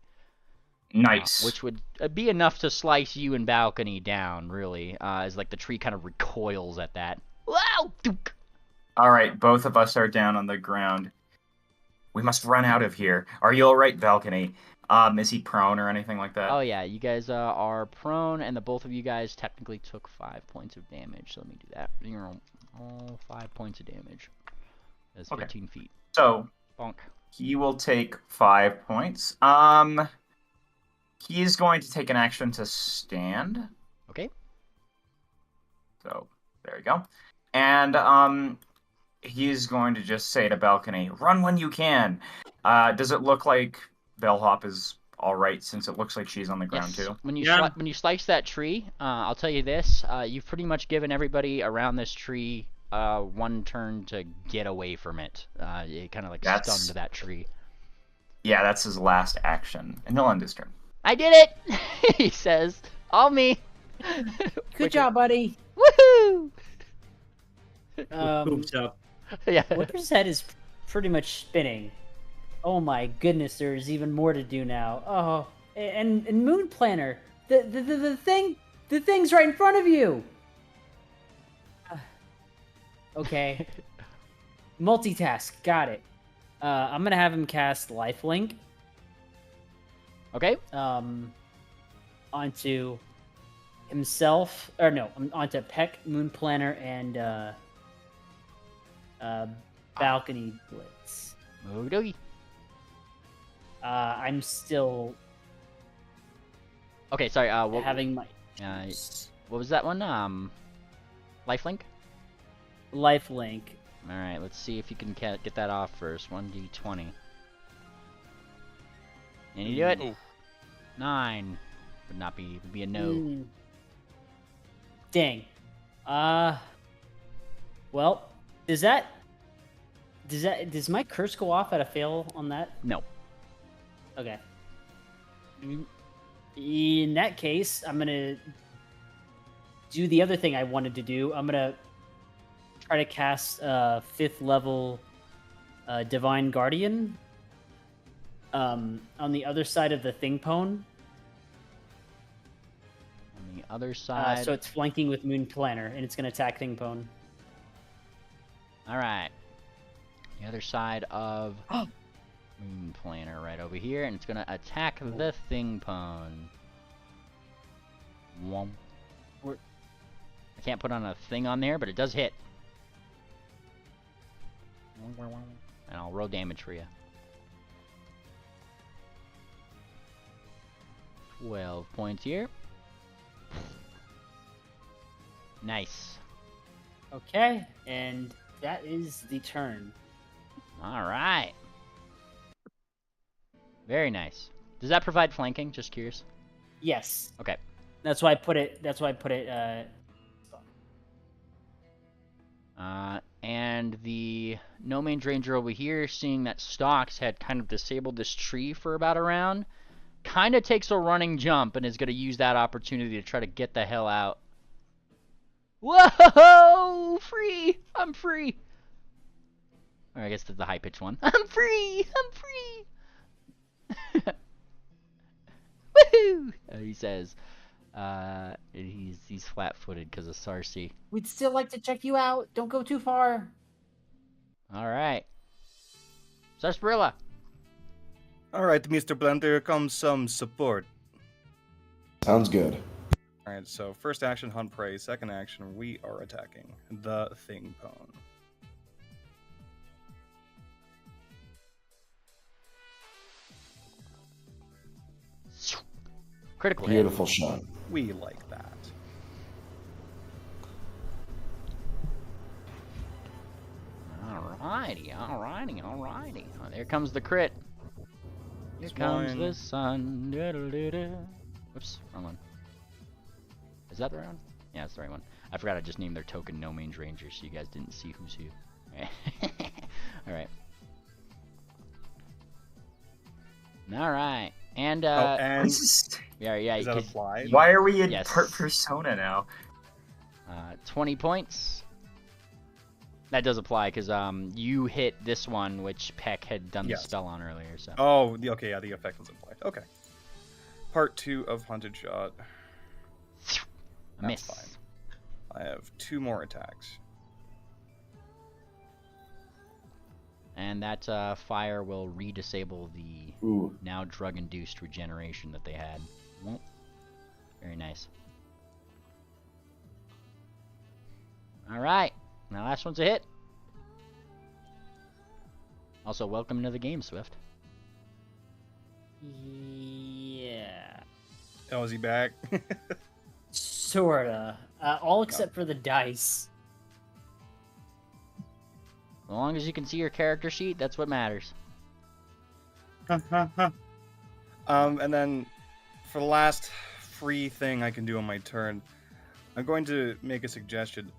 Nice. Which would be enough to slice you and balcony down, really, as like the tree kind of recoils at that. Wow! All right, both of us are down on the ground. We must run out of here. Are you all right, balcony? Is he prone or anything like that? Oh yeah, you guys are prone, and the both of you guys technically took 5 points of damage. So let me do that. You're all 5 points of damage. That's 15 feet. So bonk. He will take 5 points. He is going to take an action to stand. Okay. So there you go. And he's going to just say to balcony, "Run when you can." Does it look like Bellhop is all right, since it looks like she's on the ground too? When you slice that tree, I'll tell you this: you've pretty much given everybody around this tree one turn to get away from it. It kind of like stunned that tree. Yeah, that's his last action, and he'll end his turn. I did it! He says, "All me." Good job, buddy. Woohoo! Booms up. Yeah. Whipper's head is pretty much spinning. Oh my goodness, there's even more to do now. Oh, and Moon Planner, the thing's right in front of you. Okay. Multitask, got it. I'm gonna have him cast Lifelink. Okay. Onto himself, or no, onto Peck, Moon Planner, and Balcony Blitz. Okie dokie. I'm still. Okay, sorry. What, having my. What was that one? Lifelink. Lifelink. All right. Let's see if you can get that off first. 1d20. Can you do it? Ooh. 9. Would not be. Would be a no. Dang. Well, does my curse go off at a fail on that? No. Okay. In that case, I'm gonna do the other thing I wanted to do. I'm gonna try to cast 5th level Divine Guardian on the other side of the Thingpone. On the other side. So it's flanking with Moon Planner, and it's gonna attack Thingpone. All right. The other side of Moon Planner right over here, and it's gonna attack the Thingpone. Womp. I can't put on a thing on there, but it does hit. And I'll roll damage for you. 12 points here. Nice. Okay, and that is the turn. All right. Very nice. Does that provide flanking? Just curious. Yes. Okay. That's why I put it. And the No Mange Ranger over here, seeing that Stalks had kind of disabled this tree for about a round, kind of takes a running jump and is going to use that opportunity to try to get the hell out. Whoa! Free! I'm free! Or I guess that's the high-pitched one. I'm free! I'm free! Woohoo! He says. He's flat-footed because of Sarsi. We'd still like to check you out. Don't go too far. All right. Sarsaparilla. All right, Mr. Blender, here comes some support. Sounds good. All right, so first action, hunt prey. Second action, we are attacking the thing pone. Critical hit. Beautiful shot. We like that. Alrighty. Oh, there comes the crit. Here comes the sun. Whoops, wrong one. Is that the right one? Yeah, that's the right one. I forgot I just named their token No Mange Ranger, so you guys didn't see who's who. Alright. Alright. And, and yeah. Is that applied? Why are we in Yes. Persona now? 20 points. That does apply, because you hit this one, which Peck had done the spell on earlier, so. Oh, okay, yeah, the effect was applied. Okay. Part 2 of Hunted Shot. Miss. Fine. I have 2 more attacks. And that fire will re-disable the now drug-induced regeneration that they had. Won't. Very nice. Alright. Now last one's a hit. Also, welcome to the game, Swift. Yeah. Oh, is he back? Sorta. All except for the dice. As long as you can see your character sheet, that's what matters. And then for the last free thing I can do on my turn, I'm going to make a suggestion.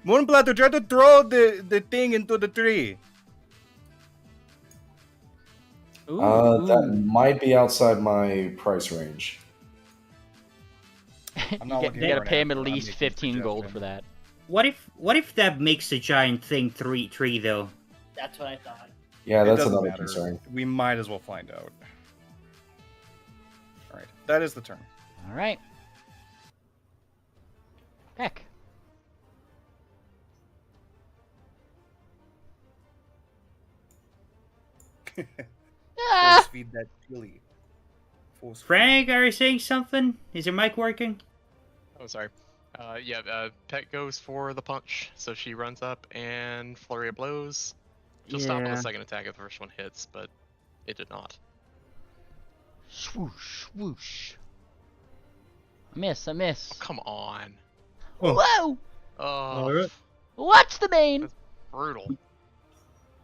Moonblatter, try to throw the thing into the tree. That might be outside my price range. I'm not you looking gotta for pay an him at answer, I'm least making a 15 gold suggestion. for that. What if that makes a giant thing tree though? That's what I thought. Yeah, It that's doesn't another matter. concern. We might as well find out. Alright, that is the turn. Alright. Peck. Force feed that chili. Force feed. Frank, are you saying something? Is your mic working? Oh, sorry. Pet goes for the punch, so she runs up and flurry of blows. She'll stop on the second attack if the first one hits, but it did not. Swoosh, swoosh. I miss. Oh, come on. Whoa! Oh, What's the main? brutal.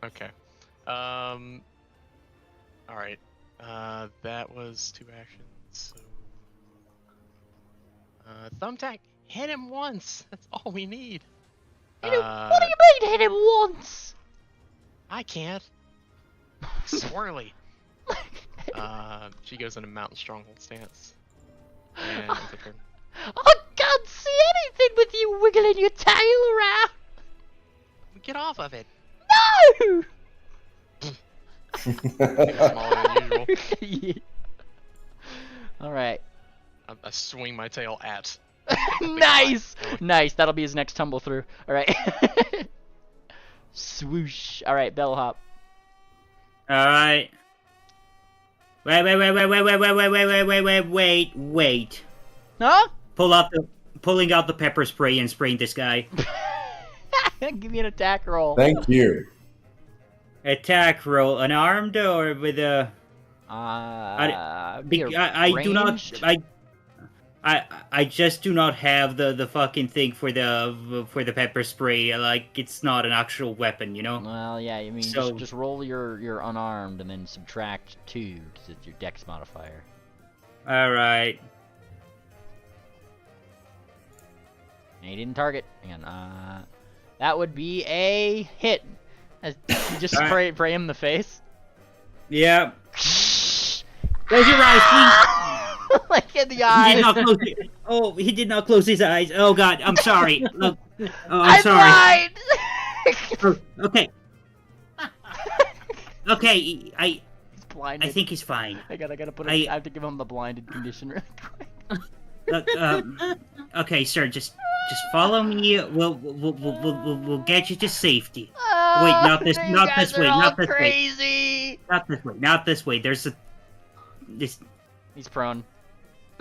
Okay. Alright. That was 2 actions, so... Thumbtack, hit him once! That's all we need. What do you mean hit him once? I can't. Swirly. She goes into Mountain Stronghold stance. And it's her turn. I can't see anything with you wiggling your tail around. Get off of it! No! Smaller than usual. Alright. I swing my tail at. Nice! Nice, that'll be his next tumble through. Alright. Swoosh. Alright, bellhop. Alright. Wait. Huh? Pulling out the pepper spray and spraying this guy. Give me an attack roll. Thank you. Attack roll, unarmed or with a... I do not. I just do not have the fucking thing for the pepper spray. Like it's not an actual weapon, you know. Well, yeah. I mean, So- just roll your unarmed and then subtract 2 because it's your dex modifier. All right. And he didn't target. Hang on. That would be a hit. As you just Alright. spray him in the face. Yeah. Close your eyes, please. Like in the He eyes. did not close it. Oh, he did not close his eyes. Oh God, I'm sorry. Look, oh, I'm sorry. blind. Oh, okay. Okay, He's blinded. I think he's fine. I gotta put. I have to give him the blinded condition real quick. Look, okay, sir, just follow me. We'll get you to safety. Wait, not this, You not guys this are way, all not this way, crazy. not this way, not this way. There's this. He's prone.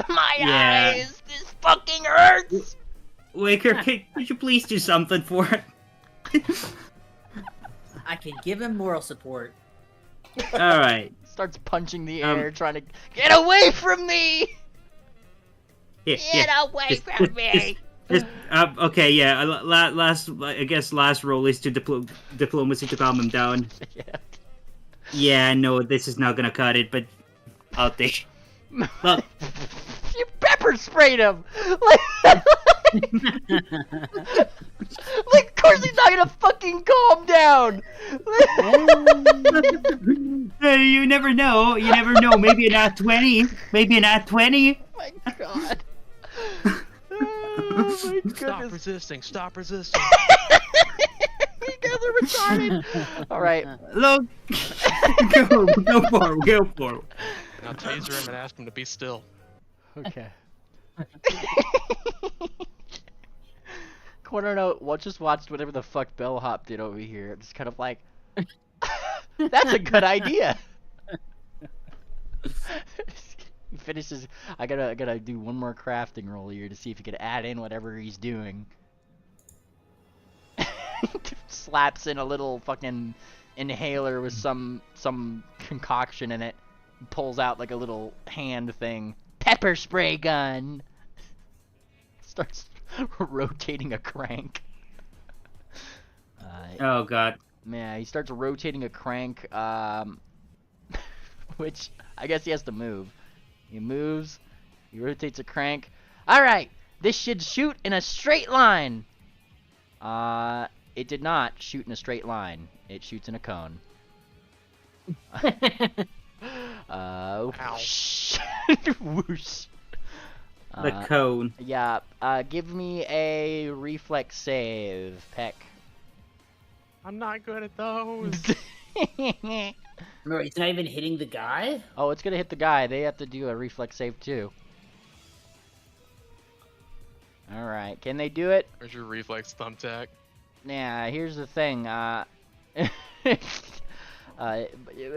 My Yeah. eyes. This fucking hurts. Waker, could you please do something for it? I can give him moral support. All right. Starts punching the air, trying to get away from me. Yeah, Get yeah. away from me. Okay, yeah. I guess last roll is to diplomacy to calm him down. Yeah. Yeah, no, this is not gonna cut it, but I'll take. Look, You pepper sprayed him. Like, of course he's not gonna fucking calm down. you never know. You never know. Maybe an at 20. Maybe an at 20. My God. Oh my Stop goodness. resisting. Stop resisting. You guys are retarded. All right. Look, go for it. Go for it. Now taser him and ask him to be still. Okay. Corner note. Just watched whatever the fuck Bellhop did over here. It's kind of like, that's a good idea. He finishes. I gotta do one more crafting roll here to see if he can add in whatever he's doing. Slaps in a little fucking inhaler with some concoction in it. Pulls out like a little hand thing. Pepper spray gun. Starts rotating a crank. Oh God. Yeah, he starts rotating a crank, which I guess he has to move. He moves, he rotates a crank. Alright, this should shoot in a straight line. It did not shoot in a straight line. It shoots in a cone. Whoosh. Whoosh. The cone. Yeah, give me a reflex save, Peck. I'm not good at those. Remember, he's not even hitting the guy? Oh, it's gonna hit the guy. They have to do a reflex save too. Alright, can they do it? Where's your reflex thumbtack? Yeah, here's the thing.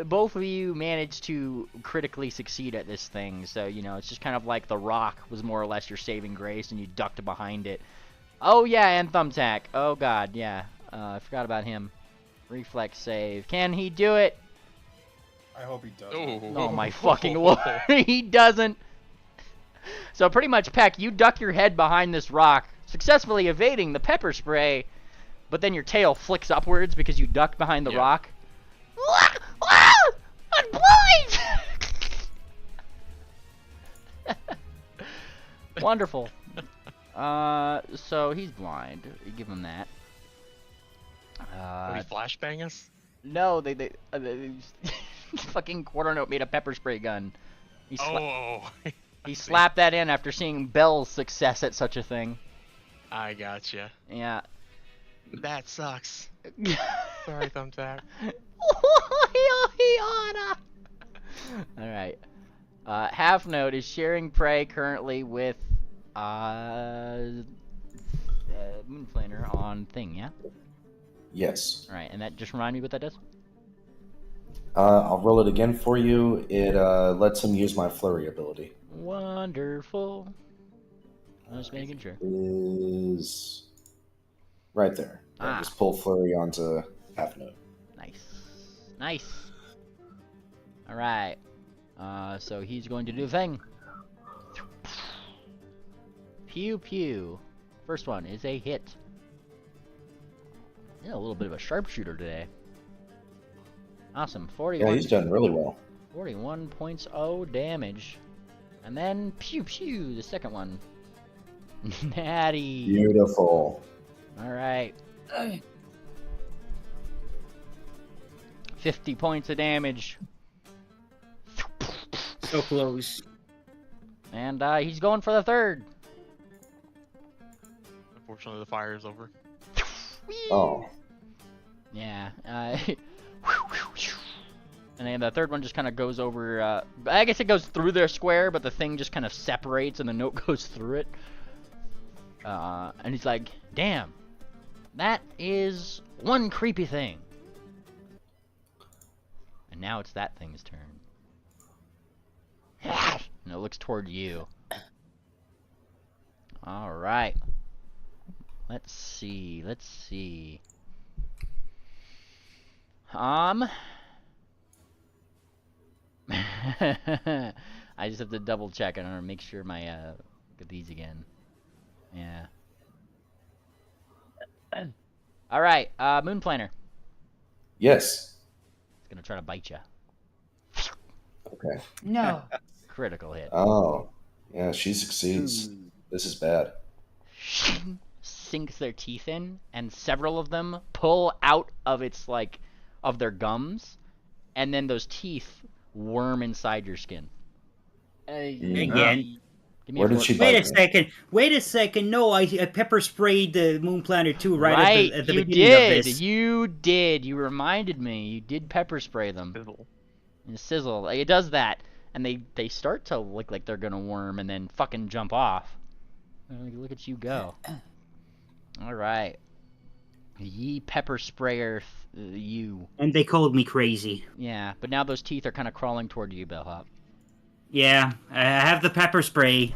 Both of you managed to critically succeed at this thing, so, you know, it's just kind of like the rock was more or less your saving grace, and you ducked behind it. Oh, yeah, and Thumbtack. Oh, God, yeah. I forgot about him. Reflex save. Can he do it? I hope he does. Oh, my fucking lord. He doesn't. So, pretty much, Peck, you duck your head behind this rock, successfully evading the pepper spray, but then your tail flicks upwards because you ducked behind the rock. I'm blind! Wonderful. So he's blind. You give him that. Would he flashbang us? No, they fucking Quarter Note made a pepper spray gun. He slapped that in after seeing Bell's success at such a thing. I gotcha. Yeah. That sucks. Sorry, Thumbtack. Alright. Half Note is sharing prey currently with Moonflaner on Thing, yeah? Yes. Alright, and that just remind me what that does? I'll roll it again for you. It lets him use my flurry ability. Wonderful. I was making sure. Is right there. Ah. Just pull flurry onto half note. Nice. Alright. So he's going to do the thing. Pew pew. First one is a hit. Yeah, a little bit of a sharpshooter today. Awesome. 41. Yeah, he's done really well. 41 points. Oh, damage. And then pew pew, the second one. Natty. Beautiful. All right. 50 points of damage. So close. And he's going for the third. Unfortunately, the fire is over. Oh. Yeah. And then the third one just kind of goes over. I guess it goes through their square, but the thing just kind of separates and the note goes through it. And he's like, damn. That is one creepy thing. And now it's that thing's turn. And it looks toward you. Alright. Let's see. I just have to double check. I want to make sure my get these again. Yeah. Alright, Moon Planner. Yes. It's gonna try to bite you. Okay. No. Critical hit. Oh. Yeah, she succeeds. This is bad. Sinks their teeth in, and several of them pull out of its of their gums, and then those teeth worm inside your skin. Again. Give me Where a did force- she Wait a bite me? second. Wait a second. No, I pepper sprayed the Moon Planner too Right, at the you beginning of did. this. You did. You reminded me. You did pepper spray them. Fizzle. And sizzle. Like, it does that, and they start to look like they're gonna worm, and then fucking jump off. Look at you go. All right. Ye pepper sprayer, you. And they called me crazy. Yeah, but now those teeth are kind of crawling toward you, Bellhop. Yeah, I have the pepper spray.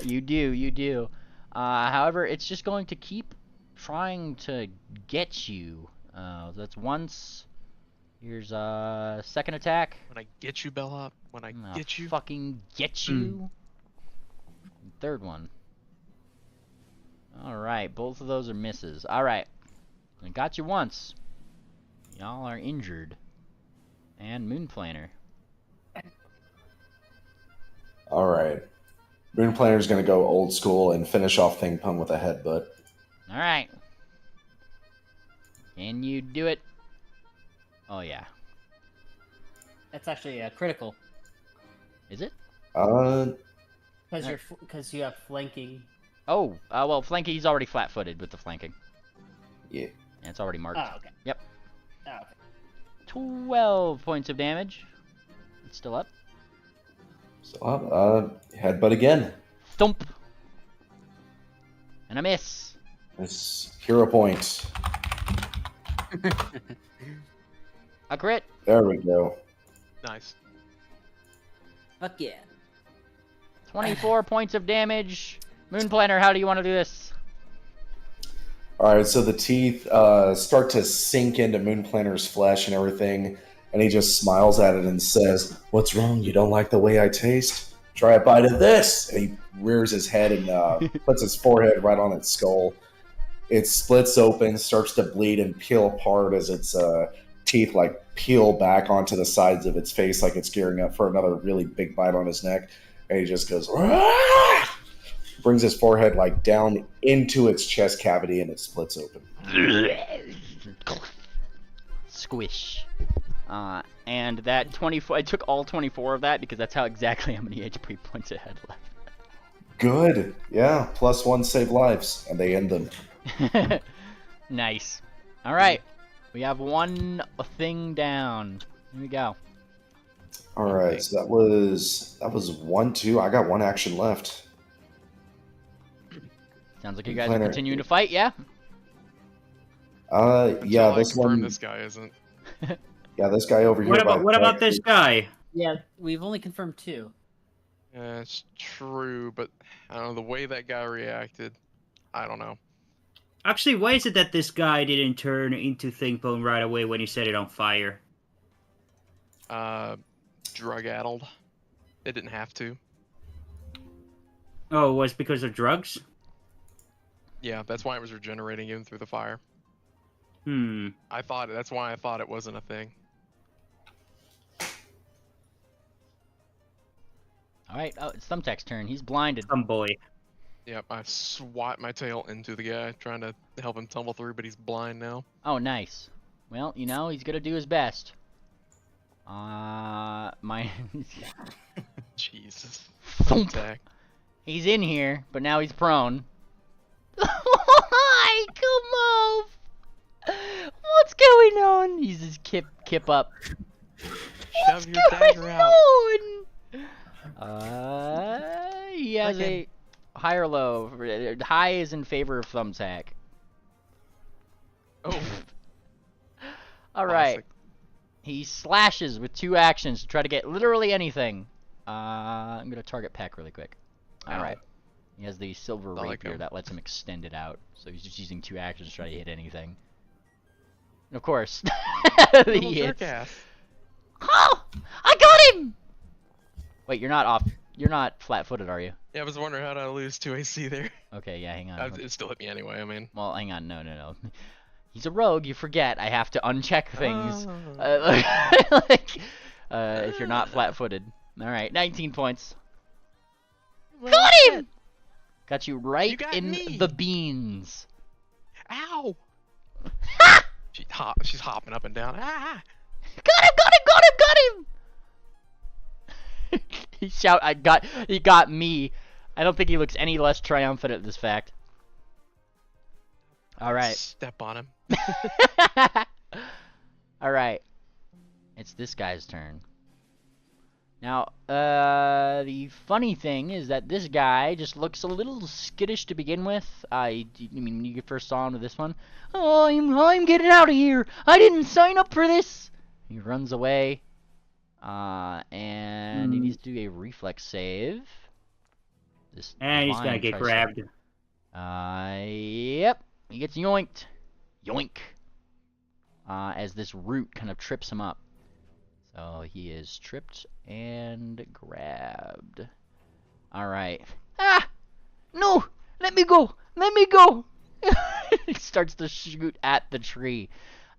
You do. However, it's just going to keep trying to get you. That's once. Here's second attack. When I get you, Bellhop. When I I'll get you. fucking get you. Third one. Alright, both of those are misses. Alright. I got you once. Y'all are injured. And Moon Planner. All right. Moon Planner's going to go old school and finish off Thing Pung with a headbutt. Alright. Can you do it? Oh, yeah. That's actually critical Is it? because you have flanking. Oh, well, flanking, he's already flat-footed with the flanking. Yeah. And it's already marked. Oh, okay. Yep. Oh, okay. 12 points of damage. It's still up. So, headbutt again. Thump. And a miss. It's hero point. A crit. There we go. Nice. Fuck yeah. 24 points of damage. Moon Planner, how do you want to do this? All right, so the teeth start to sink into Moon Planner's flesh and everything, and he just smiles at it and says, "What's wrong? You don't like the way I taste? Try a bite of this." And he rears his head and puts his forehead right on its skull. It splits open, starts to bleed and peel apart as its teeth peel back onto the sides of its face, like it's gearing up for another really big bite on his neck. And he just goes, "Aah!" Brings his forehead down into its chest cavity, and it splits open. Squish. And that 24, I took all 24 of that because that's exactly how many HP points it had left. Good. Yeah, +1 save lives, and they end them. Nice. All right, we have one thing down. Here we go. All right, so that was 1, 2. I got one action left. Sounds like you guys are continuing to fight, yeah? Yeah, Until this I confirm one. this guy isn't. Yeah, this guy over here. What about this guy? Yeah, we've only confirmed 2. Yeah, it's true, but I don't know, the way that guy reacted, I don't know. Actually, why is it that this guy didn't turn into Thingpone right away when you set it on fire? Drug-addled. It didn't have to. Oh, it was because of drugs? Yeah, that's why it was regenerating even through the fire. Hmm. That's why I thought it wasn't a thing. Alright, oh, it's Thumbtack's turn. He's blinded. Some boy. Yep, I swat my tail into the guy, trying to help him tumble through, but he's blind now. Oh, nice. Well, you know, he's gonna do his best. My... Jesus. Thump. Attack. He's in here, but now he's prone. Why? Come on! What's going on? He's just kip up. Shove your dagger out. He has a high or low. High is in favor of Thumbtack. Oh. Alright. Classic. He slashes with 2 actions to try to get literally anything. I'm gonna target Peck really quick. Alright. He has the silver rapier that lets him extend it out. So he's just using 2 actions to try to hit anything. And of course, he hits. Oh! I got him! Wait, you're not off. You're not flat-footed, are you? Yeah, I was wondering how to lose 2 AC there. Okay, yeah, hang on. It still hit me anyway, I mean. Well, hang on. No. He's a rogue. You forget. I have to uncheck things. If you're not flat-footed. Alright, 19 points. Got him! Got you right in the beans. Ow! She's hopping up and down. Ah! Got him! He got me. I don't think he looks any less triumphant at this fact. Alright. Step on him. Alright. It's this guy's turn. Now, the funny thing is that this guy just looks a little skittish to begin with. I mean, you first saw him with this one. Oh, I'm getting out of here. I didn't sign up for this. He runs away. And he needs to do a reflex save. And he's gonna get grabbed. Yep. He gets yoinked. Yoink. As this root kind of trips him up. So he is tripped and grabbed. Alright. Ah! No! Let me go! Let me go! He starts to shoot at the tree.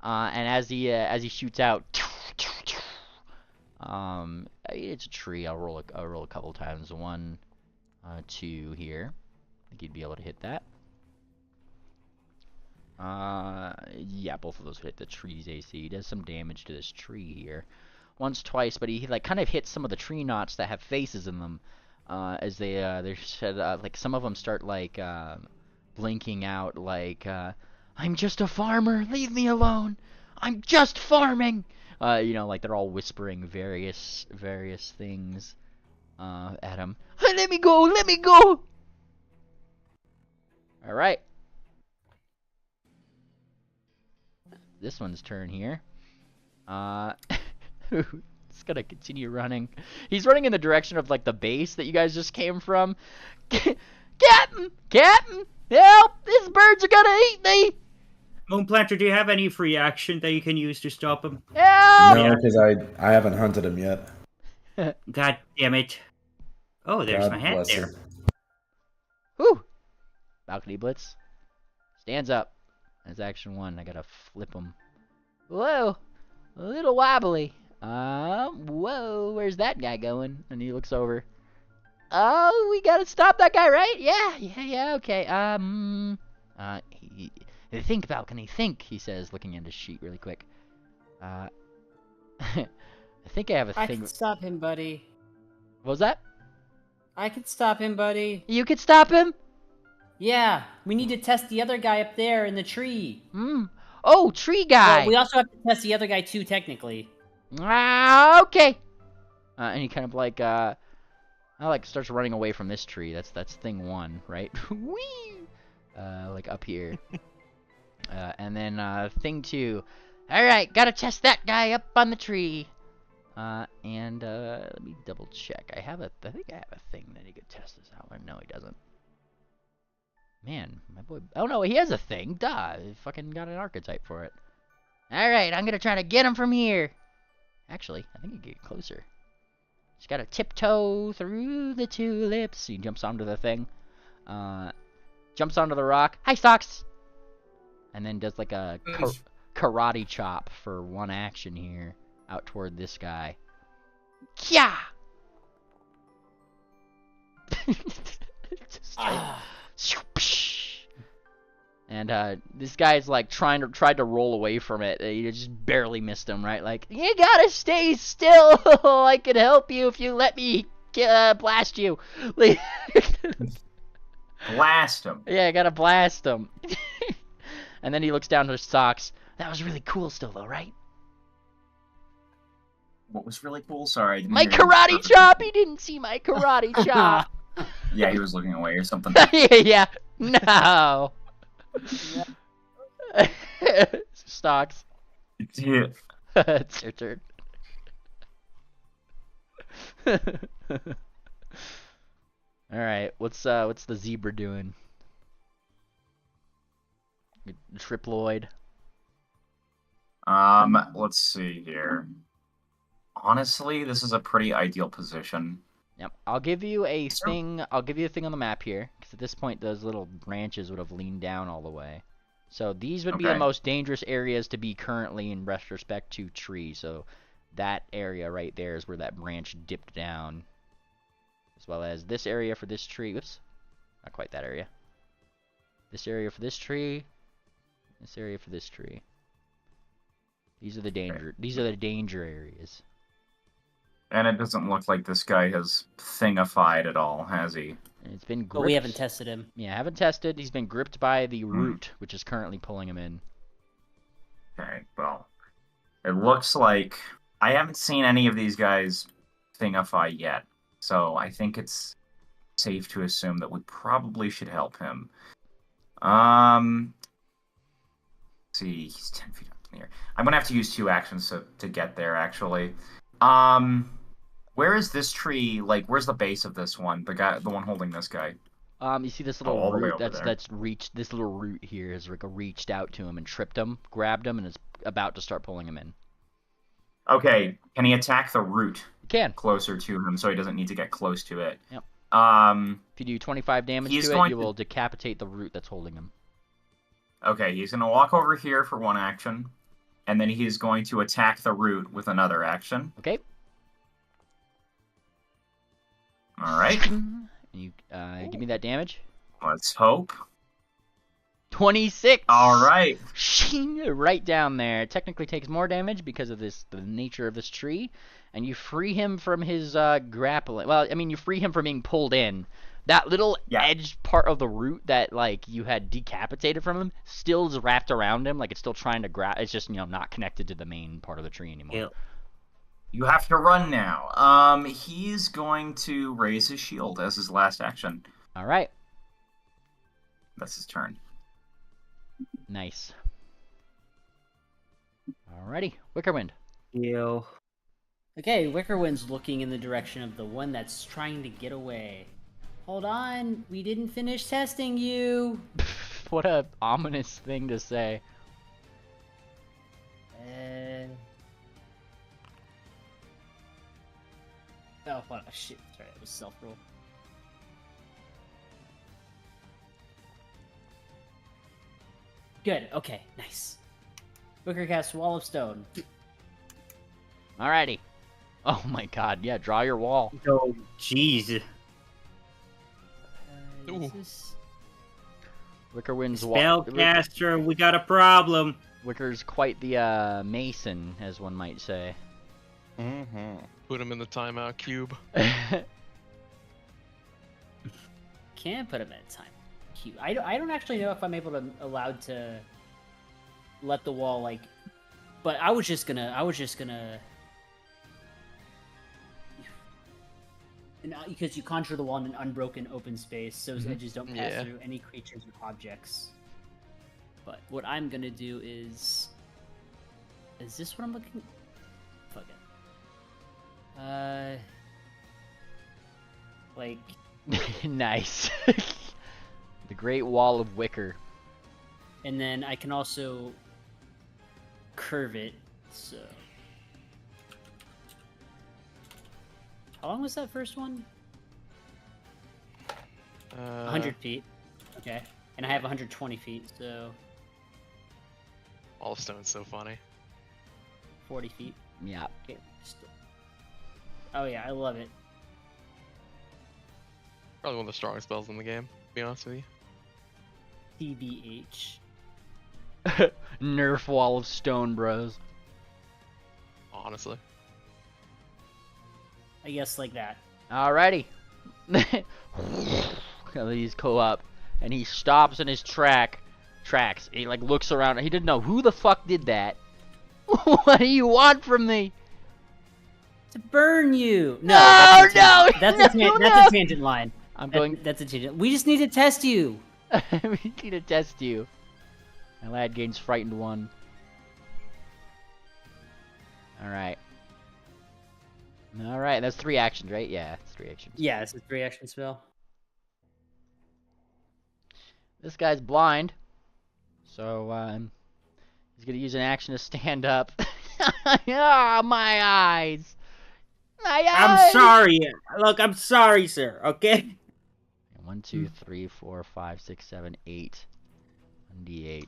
And as he shoots out, it's a tree. I'll roll a couple times. 1, 2 here. I think he'd be able to hit that. Yeah, both of those hit the tree's AC. He does some damage to this tree here. Once, twice, but he like kind of hits some of the tree knots that have faces in them. As they're like some of them start like blinking out like I'm just a farmer, leave me alone. I'm just farming. You know, like they're all whispering various things at him. Hey, let me go, let me go. All right. This one's turn here. It's gonna continue running. He's running in the direction of like the base that you guys just came from. Captain! Captain! Help! These birds are gonna eat me! Moonplanter, do you have any free action that you can use to stop him? Help! No, because I haven't hunted him yet. God damn it. Oh, there's God my hand bless there. him. Whew! Balcony Blitz. Stands up. That's action 1. I gotta flip him. Whoa! A little wobbly. Whoa, where's that guy going? And he looks over. Oh, we gotta stop that guy, right? Yeah, okay. Think, Balcony, think, he says, looking at his sheet really quick. I think I have a thing. I can stop him, buddy. What was that? I can stop him, buddy. You could stop him? Yeah, we need to test the other guy up there in the tree. Oh, tree guy. Well, we also have to test the other guy too, technically. Okay. And he kind of like starts running away from this tree. That's thing 1, right? Whee! Like up here. And then thing 2. All right, gotta test that guy up on the tree. And let me double check. I think I have a thing that he could test this out. No, he doesn't. Man, my boy. Oh no, he has a thing. Duh, he fucking got an archetype for it. All right, I'm gonna try to get him from here. Actually, I think he can get closer. Just gotta tiptoe through the tulips. He jumps onto the thing. Jumps onto the rock. Hi, Socks! And then does like a karate chop for one action here. Out toward this guy. Kya! And this guy's like tried to roll away from it. You just barely missed him, right? Like, you gotta stay still. I can help you if you let me blast you. Blast him. Yeah, I gotta blast him. And then he looks down to his Socks. That was really cool still, though, right? What was really cool? Sorry. I didn't My hear you karate perfectly. chop! He didn't see my karate chop. Yeah, he was looking away or something. Yeah. No. Stocks. Yeah. It's your turn. All right. What's the zebra doing? Triploid. Let's see here. Honestly, this is a pretty ideal position. Yep. I'll give you a thing. I'll give you a thing on the map here, because at this point those little branches would have leaned down all the way. So these would be the most dangerous areas to be currently in retrospect to tree. So that area right there is where that branch dipped down, as well as this area for this tree. Oops, not quite that area. This area for this tree. This area for this tree. These are the danger. These are the danger areas. And it doesn't look like this guy has thingified at all, has he? It's been gripped. But we haven't tested him. Yeah, haven't tested. He's been gripped by the root, which is currently pulling him in. Okay, well, it looks like I haven't seen any of these guys thingify yet, so I think it's safe to assume that we probably should help him. Let's see, he's 10 feet up in the air. I'm gonna have to use 2 actions to get there, actually. Where is this tree? Like, where's the base of this one? The one holding this guy. You see this little all the way root over there. that's reached. This little root here has reached out to him and tripped him, grabbed him, and is about to start pulling him in. Okay, can he attack the root? He can. Closer to him, so he doesn't need to get close to it. Yep. If you do 25 damage to it, you will decapitate the root that's holding him. Okay, he's going to walk over here for 1 action, and then he's going to attack the root with another action. Okay. All right. You give me that damage. Let's hope. 26. All right. Right down there. It technically takes more damage because of the nature of this tree, and you free him from his grappling. Well, I mean, you free him from being pulled in. That little edge part of the root that like you had decapitated from him still is wrapped around him, like it's still trying to grab. It's just not connected to the main part of the tree anymore. Yep. You have to run now. He's going to raise his shield as his last action. All right. That's his turn. Nice. Alrighty, Wickerwind. Yo. Okay, Wickerwind's looking in the direction of the one that's trying to get away. Hold on, we didn't finish testing you. What a ominous thing to say. Oh, what a shit. Sorry, it was self-roll. Good, okay, nice. Wicker casts Wall of Stone. Alrighty. Oh my god, yeah, draw your wall. Oh, jeez. Wickerwind's wall. Spellcaster, we got a problem. Wicker's quite the mason, as one might say. Mm-hmm. Put him in the timeout cube. Can't put him in a time cube. I don't actually know if I'm allowed to let the wall like, but I was just gonna. Because you conjure the wall in an unbroken open space, so his edges don't pass through any creatures or objects. But what I'm gonna do is this what I'm looking? Fuck it. Like. Nice. The Great Wall of Wicker. And then I can also curve it, so. How long was that first one? 100. 100 feet. Okay. And I have 120 feet, so All of Stone's so funny. 40 feet. Yeah. Okay. Oh yeah, I love it. Probably one of the strongest spells in the game, to be honest with you. TBH. Nerf wall of stone, bros. Honestly. I guess like that. Alrighty. These go up, and he stops in his tracks. He like looks around. He didn't know who the fuck did that. What do you want from me? To burn you. No, that's no, that's no, that's a tangent line. I'm going. That's a tangent. We just need to test you. We need to test you. My lad gains frightened 1. Alright. Alright, that's 3 actions, right? Yeah, it's 3 actions. Yeah, it's a 3-action spell. This guy's blind. So, he's gonna use an action to stand up. Ah, my eyes! My eyes! I'm sorry. Look, I'm sorry, sir. Okay. 1, 2, 3, 4, 5, 6, 7, 8. 1d8.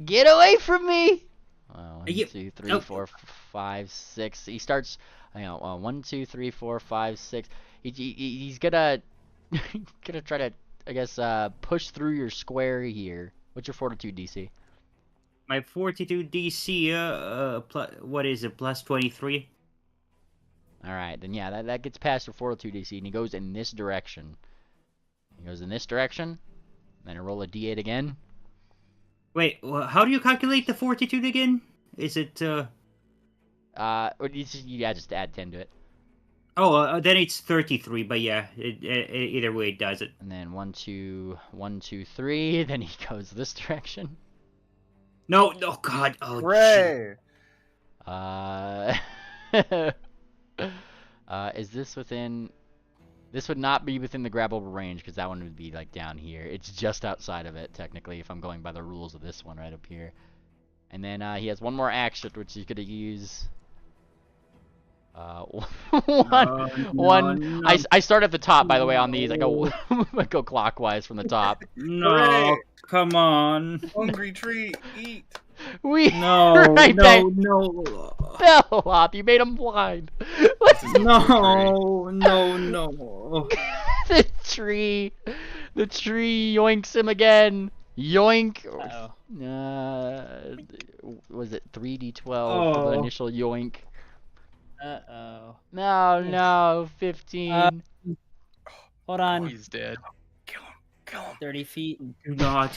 Get away from me! 1, 2, 3, 4, 5, 6. He starts. Hang on. 1, 2, 3, 4, 5, 6. He's gonna gonna try to, I guess, push through your square here. What's your fortitude DC? My 42 DC, what is it, plus 23? Alright, then yeah, that gets past your fortitude DC, and he goes in this direction. He goes in this direction, then I roll a d8 again. Wait, how do you calculate the fortitude again? Is it, just add 10 to it. Oh, then it's 33, but yeah, either way it does it. And then 1, 2, 3, then he goes this direction. No, God, oh, Hooray! Is this within... This would not be within the grabbable range, because that one would be, like, down here. It's just outside of it, technically, if I'm going by the rules of this one right up here. And then, he has one more action, which he's gonna use... one. I start at the top, by the way, on these. I go I go clockwise from the top. No, come on. Hungry tree, eat. No, right back. no. Bellhop, you made him blind. No. The tree yoinks him again. Yoink. Was it 3d12 for the initial yoink? Uh-oh. No, 15. Hold on. He's dead. Kill him. 30 feet. Do not.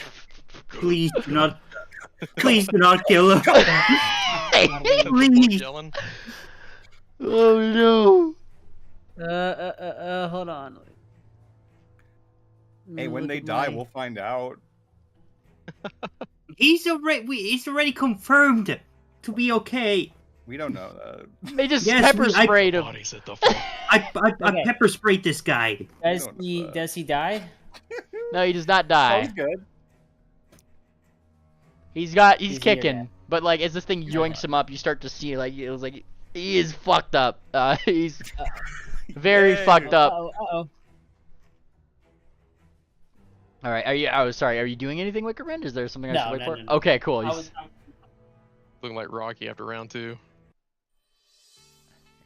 Please do not. Please do not kill him. Please. Oh no. Hold on. Hey, when they die, we'll find out. He's already confirmed to be okay. We don't know that. They just pepper sprayed him. I pepper sprayed this guy. Does he die? No, he does not die. Oh, he's good. He's kicking, but like as this thing yoinks him up, you start to see like it was like he is fucked up. He's very fucked up. Uh-oh. All right, are you doing anything, Wickerman? Is there something I should wait for? No. Okay, cool. Looking like Rocky after round 2.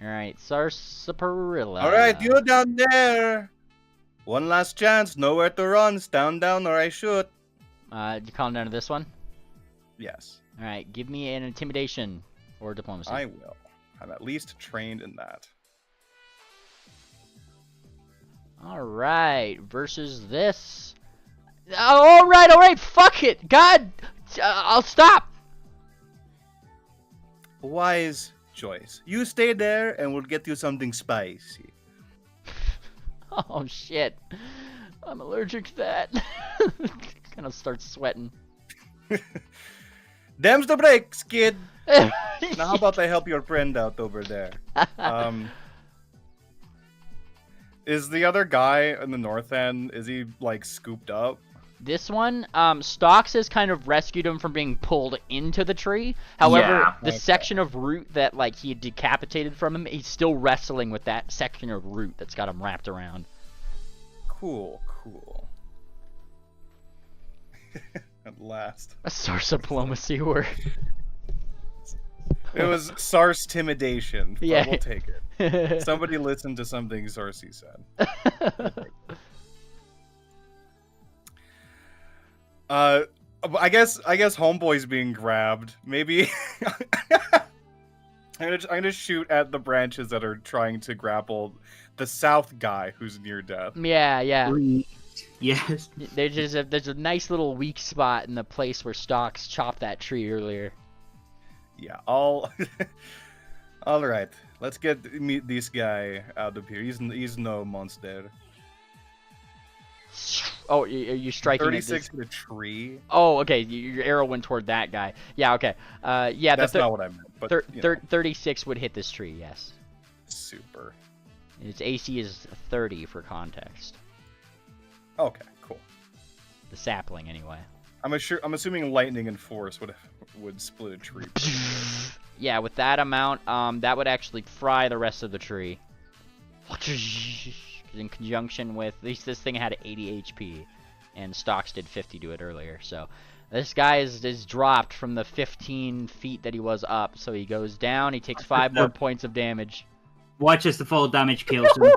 All right, Sarsaparilla. All right, you down there. One last chance. Nowhere to run. Stand down or I shoot. Did you calm down to this one? Yes. All right, give me an intimidation or diplomacy. I will. I'm at least trained in that. All right, versus this. All right, fuck it. God, I'll stop. Wise choice. You stay there and we'll get you something spicy. Oh shit, I'm allergic to that. Kind of starts sweating. Them's the breaks, kid. Now how about I help your friend out over there? Is the other guy in the north end, is he like scooped up? This one, Stalks has kind of rescued him from being pulled into the tree. However, Yeah. the section of root that like he had decapitated from him, he's still wrestling with that section of root that's got him wrapped around. Cool. At last. A source of diplomacy work. It was Sar's timidation, but Yeah. we'll take it. Somebody listened to something Sarcy said. I guess Homeboy's being grabbed. Maybe I'm gonna shoot at the branches that are trying to grapple the south guy who's near death. Yeah. Yes. There's a nice little weak spot in the place where Stalks chopped that tree earlier. Yeah, all right. Let's meet this guy out of here. He's no monster. Oh, are you striking? 36 in a tree. Oh, okay. Your arrow went toward that guy. Yeah, okay. Yeah, That's not what I meant. But 36 would hit this tree. Yes. Super. Its AC is 30 for context. Okay, cool. The sapling, anyway. I'm assuming lightning and force would split a tree. Yeah, with that amount, that would actually fry the rest of the tree. In conjunction with, at least this thing had 80 HP, and Stalks did 50 to it earlier. So this guy is dropped from the 15 feet that he was up. So he goes down. He takes 5 more points of damage. Watch as the fall damage kills him.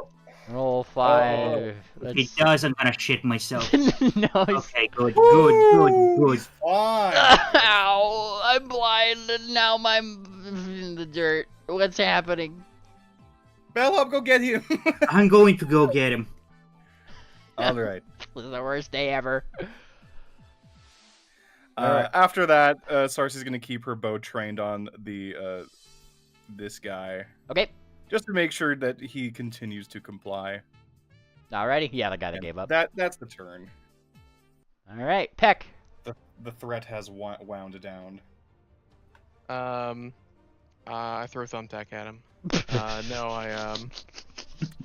Roll 5. If he does, I'm gonna shit myself. No, Okay, good. Fine. Ow! I'm blind and now I'm in the dirt. What's happening? Bellhop, go get him. I'm going to go get him. All right. This is the worst day ever. After that, Sarcy's gonna keep her bow trained on this guy. Okay. Just to make sure that he continues to comply. Alrighty. Yeah, the guy that gave up. That's the turn. Alright, Peck. The threat has wound down. I throw Thumbtack at him.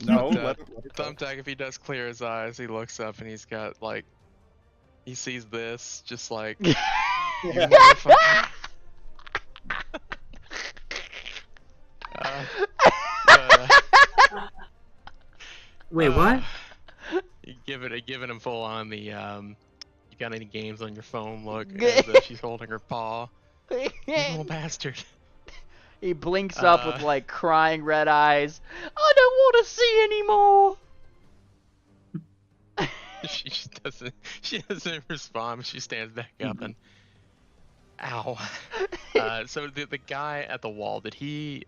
No, Thumbtack, if he does clear his eyes, he looks up and he's got he sees this, just like you motherfucker. Wait, what? Giving him full on the you got any games on your phone look as she's holding her paw. You little bastard. He blinks up with like crying red eyes. I don't want to see anymore. She doesn't respond. She stands back up and ow. So the guy at the wall, did he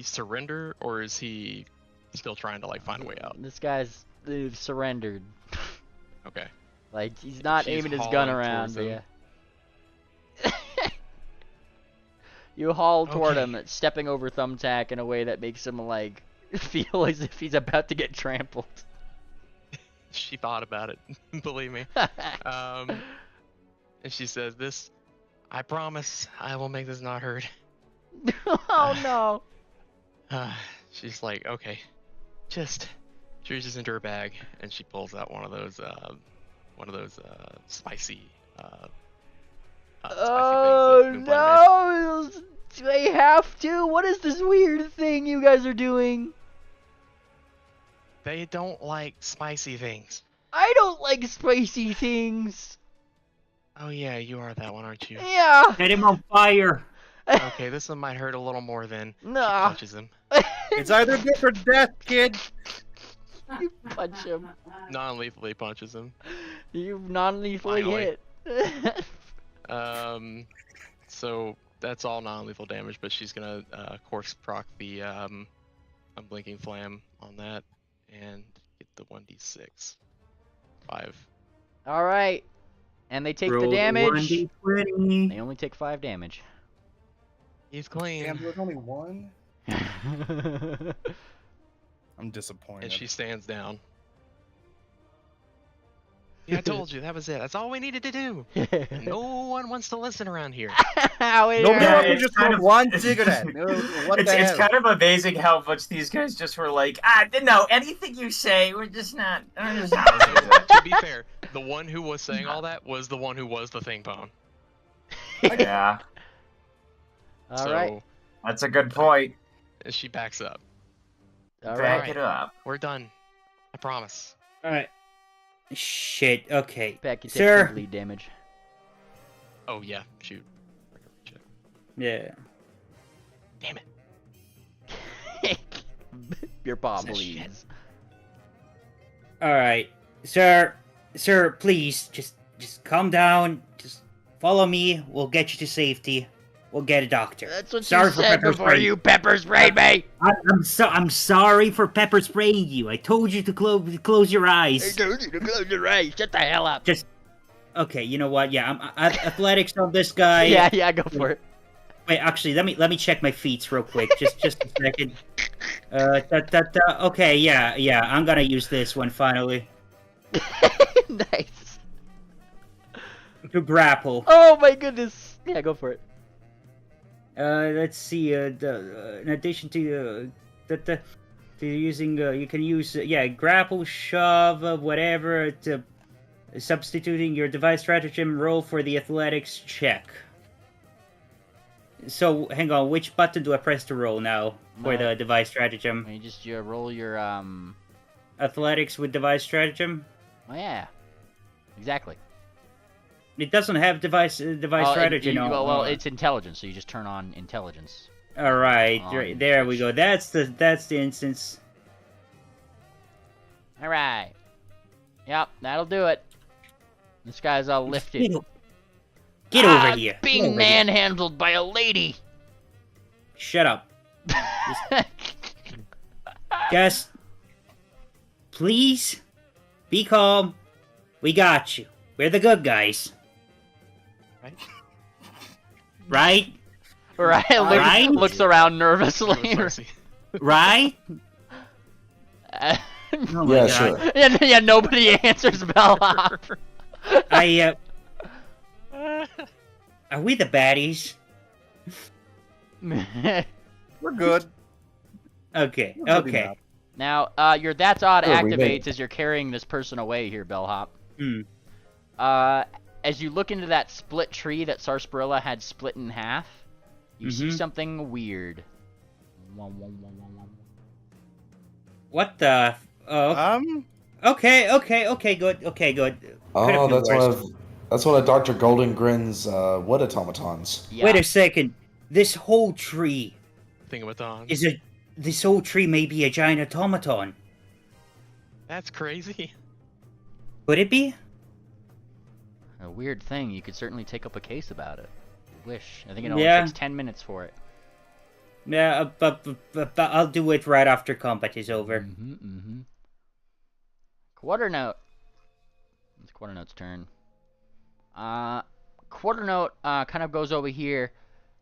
surrender, or is he still trying to find a way out? This guy's surrendered. Okay. Like he's not She's aiming his gun hauling around. towards Yeah. him. You haul toward Okay. him, stepping over Thumbtack in a way that makes him like feel as if he's about to get trampled. She thought about it, believe me. And she says, I promise I will make this not hurt. Oh no. She's like, okay, just she reaches into her bag and she pulls out one of those spicy Oh things that no! Do they have to? What is this weird thing you guys are doing? They don't like spicy things. I don't like spicy things. Oh yeah, you are that one, aren't you? Yeah. Set him on fire. Okay, this one might hurt a little more than she Nah. punches him. It's either death or death, kid. You punch him. Non-lethally punches him. You non-lethally Finally. hit. So that's all non-lethal damage, but she's gonna course proc the unblinking flam on that and get the 1d6. 5. All right. And they take Roll the damage. 1d20. They only take 5 damage. He's clean. Damn, there's only one. I'm disappointed. And she stands down. Yeah, I told you, that was it. That's all we needed to do. No one wants to listen around here. Nobody Yeah, wants to it's just kind smoke of- one it's- cigarette. What it's the it's hell? kind of amazing how much these guys just were like, no, anything you say, we're just not. We're just not listening to it." To be fair, the one who was saying all that was the one who was the thing pone. Yeah, All right. that's a good point. She backs up. All Back right. it up. We're done. I promise. All right. Shit. Okay. Back you take Sir. some bleed damage. Oh yeah, shoot. Yeah. Damn it. Your paw Shit. bleeds. All right, sir. Sir, please just calm down. Just follow me. We'll get you to safety. We'll get a doctor. That's what Sorry you for said pepper before spray. you pepper sprayed me. I'm sorry for pepper spraying you. I told you to close your I eyes. told you to close your eyes. Shut the hell up. Just okay. You know what? Yeah, I'm athletics on this guy. Yeah, go for it. Wait, actually, let me check my feet real quick. Just a second. Okay, yeah. I'm gonna use this one finally Nice. to grapple. Oh my goodness. Yeah, go for it. Let's see. In addition to to using, you can use grapple, shove, whatever. To substituting your device stratagem, roll for the athletics check. So hang on, which button do I press to roll now for the device stratagem? You roll your Athletics with device stratagem. Oh yeah. Exactly. It doesn't have device strategy. Well, it's intelligence, so you just turn on intelligence. All right, On there we go. That's the instance. All right. Yep, that'll do it. This guy's all lifted. Get over here. Get Being over here. manhandled by a lady. Shut up. Just please be calm. We got you. We're the good guys. Right? Right? Right? Looks around nervously. Right? Oh my Yeah, God. sure. Yeah, nobody answers bellhop. Are we the baddies? We're good. Okay, We're good okay. enough. Now, your That's Odd Oh, we made activates as you're carrying this person away here, bellhop. Hmm. As you look into that split tree that Sarsaparilla had split in half, you see something weird. What the? Okay, good. Oh, that's one of Dr. Golden Grin's wood automatons. Yeah. Wait a second. This whole tree Thingamaton. this whole tree may be a giant automaton. That's crazy. Could it be? A weird thing. You could certainly take up a case about it. You wish. I think it only Yeah. takes 10 minutes for it. Yeah, but I'll do it right after combat is over. Quarter note. It's Quarter note's turn. Quarter note kind of goes over here.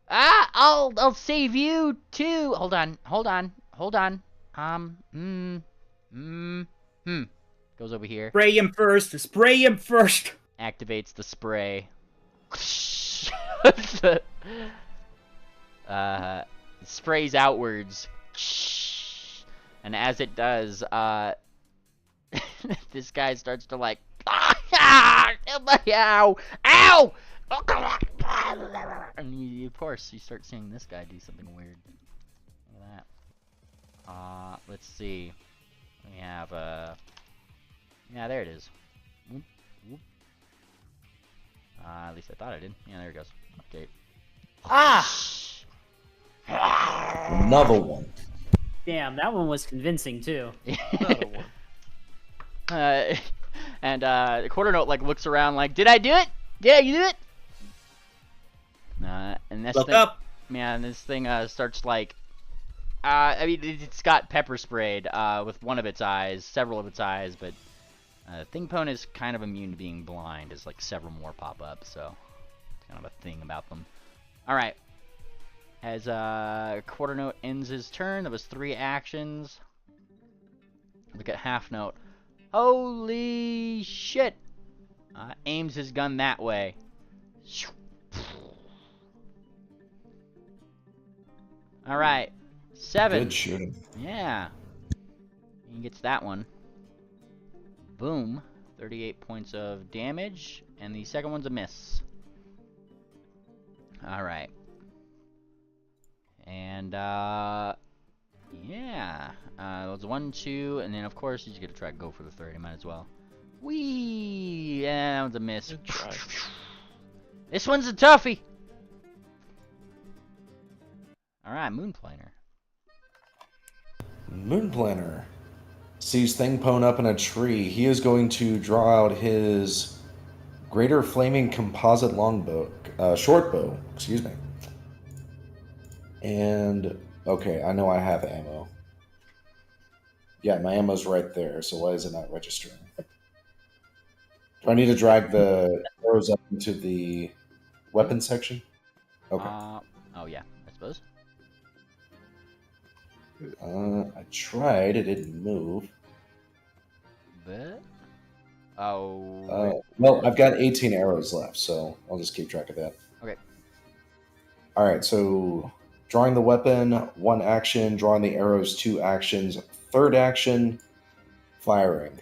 I'll save you too. Hold on. Goes over here. Spray him first. Activates the spray. Sprays outwards. And as it does, this guy starts to like, ow! And of course, you start seeing this guy do something weird. Look at that. Let's see. We have yeah, there it is. Whoop, whoop. At least I thought I did. Yeah, there it goes. Update. Another one. Damn, that one was convincing too. Another one. And the Quarter Note like looks around like, did I do it? Did I do it? And this Look thing, up. man, this thing starts like, I mean, it's got pepper sprayed with one of its eyes, several of its eyes, but Thingpone is kind of immune to being blind, as like several more pop up, so it's kind of a thing about them. All right. As Quarter Note ends his turn, that was 3 actions. Look at Half Note. Holy shit! Aims his gun that way. All right, 7. Good shooting. Yeah. He gets that one. Boom. 38 points of damage, and the second one's a miss. All right. And yeah, that's 1, 2, and then of course he's gonna try to go for the third. He might as well. Whee! Yeah, that one's a miss. Good try. This one's a toughie. All right, Moonplaner. Moonplaner sees Thingpone up in a tree. He is going to draw out his greater flaming composite longbow, short bow. Excuse me. And okay, I know I have ammo. Yeah, my ammo's right there. So why is it not registering? Do I need to drag the arrows up into the weapon section? Okay. Oh yeah, I suppose. I tried. It didn't move. But oh. Well, I've got 18 arrows left, so I'll just keep track of that. Okay. All right, so drawing the weapon, 1 action. Drawing the arrows, 2 actions. Third action, firing.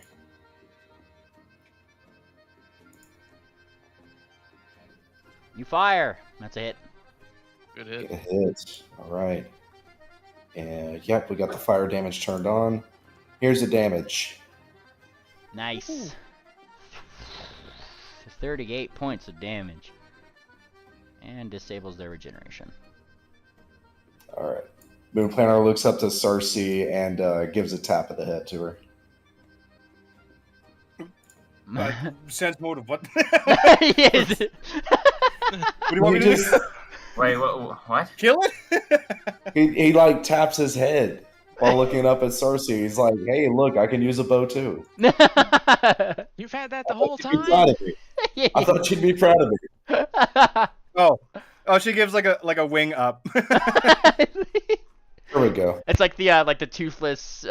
You fire. That's a hit. Good hit. Get a hit. All right. And yep, we got the fire damage turned on. Here's the damage. Nice. 38 points of damage. And disables their regeneration. All right. Moonplaner looks up to Cersei and gives a tap of the head to her. Sense motive. What? Yes. What do you want me to do? Wait, what? Kill it? He like taps his head while looking up at Cersei. He's like, "Hey, look, I can use a bow too." You've had that the whole She'd be time. proud of me. I thought she'd be proud of me. Oh, she gives like a wing up. There we go. It's like the toothless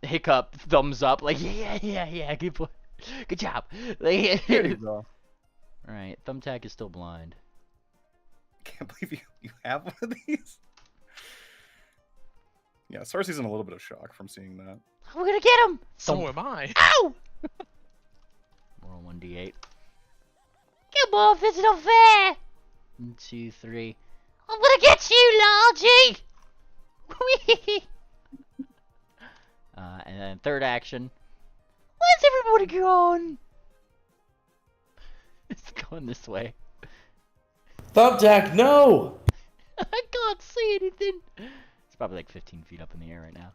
hiccup thumbs up. Like yeah, good job. Like, There you go. all right, Thumbtack is still blind. Can't believe you have one of these. Yeah, Cersei's in a little bit of shock from seeing that. We're gonna get him. So am I. Ow! Roll 1d8. Come on, this is not fair. 1, 2, 3. I'm gonna get you, Largy. And then third action. Where's everybody gone? It's going this way. Thumbtack, no! I can't see anything. It's probably like 15 feet up in the air right now.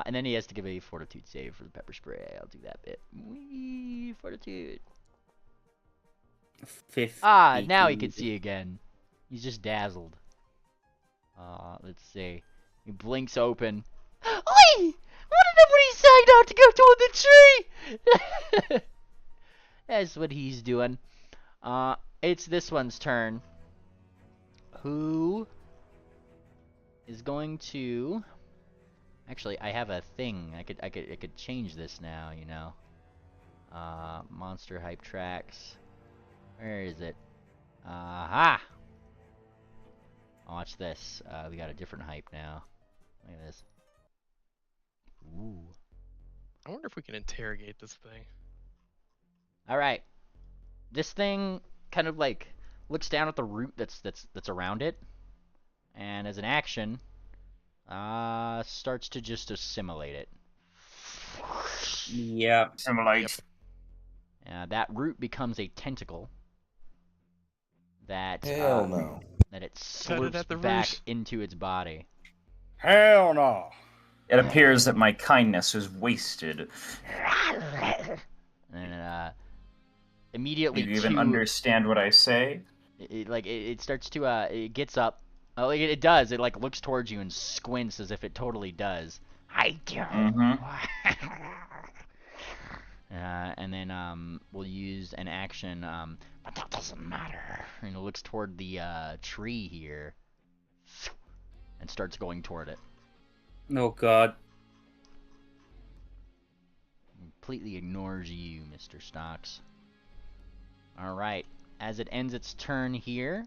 And then he has to give a fortitude save for the pepper spray. I'll do that bit. Whee, fortitude. 50. Now he can see again. He's just dazzled. Let's see. He blinks open. Oi! What did everybody say not to go toward the tree? That's what he's doing. It's this one's turn. Who is going to? Actually, I have a thing. I could change this now. You know. Monster hype tracks. Where is it? Aha! Watch this. We got a different hype now. Look at this. Ooh. I wonder if we can interrogate this thing. Alright. This thing kind of like looks down at the root that's around it. And as an action, starts to just assimilate it. Yeah. Assimilate. That root becomes a tentacle. That Hell no. That it Cut it slurps at the back root. into its body. Hell no. It appears that my kindness is wasted. And immediately Do you even understand what I say? it starts to it gets up. Oh, it does. It like looks towards you and squints as if it totally does. I do. And then we'll use an action. But that doesn't matter. And it looks toward the tree here, and starts going toward it. Oh god. Completely ignores you, Mr. Stocks. All right. as it ends its turn here,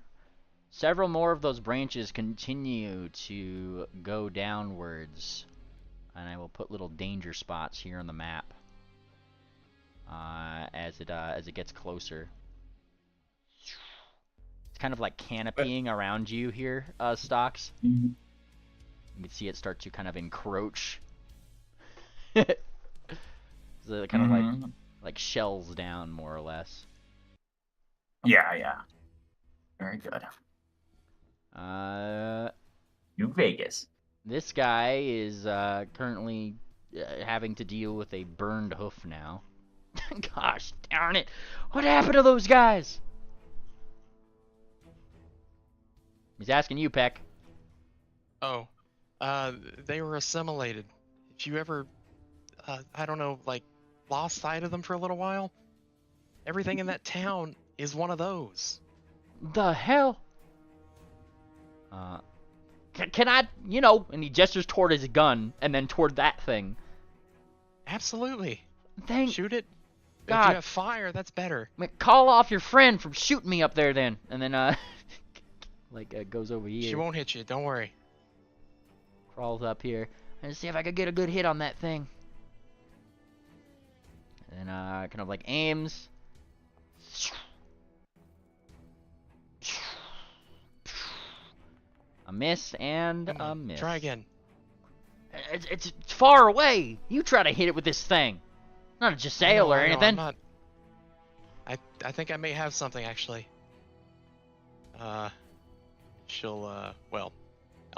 several more of those branches continue to go downwards. And I will put little danger spots here on the map as it gets closer. It's kind of like canopying around you here, Stocks. Mm-hmm. You can see it start to kind of encroach. So it kind of like shells down, more or less. Yeah. Very good. New Vegas. This guy is currently having to deal with a burned hoof now. Gosh darn it! What happened to those guys? He's asking you, Peck. Oh, they were assimilated. If you ever, I don't know, like, lost sight of them for a little while, everything in that town is one of those. The hell? Can I, and he gestures toward his gun, and then toward that thing. Absolutely. Shoot it. God. If you have fire, that's better. Call off your friend from shooting me up there then. And then, goes over here. She won't hit you, don't worry. Crawls up here. And see if I could get a good hit on that thing. And then, kind of like aims. A miss and a miss. Try again. It's far away. You try to hit it with this thing. Not a Giselle or anything. I think I may have something actually. She'll well,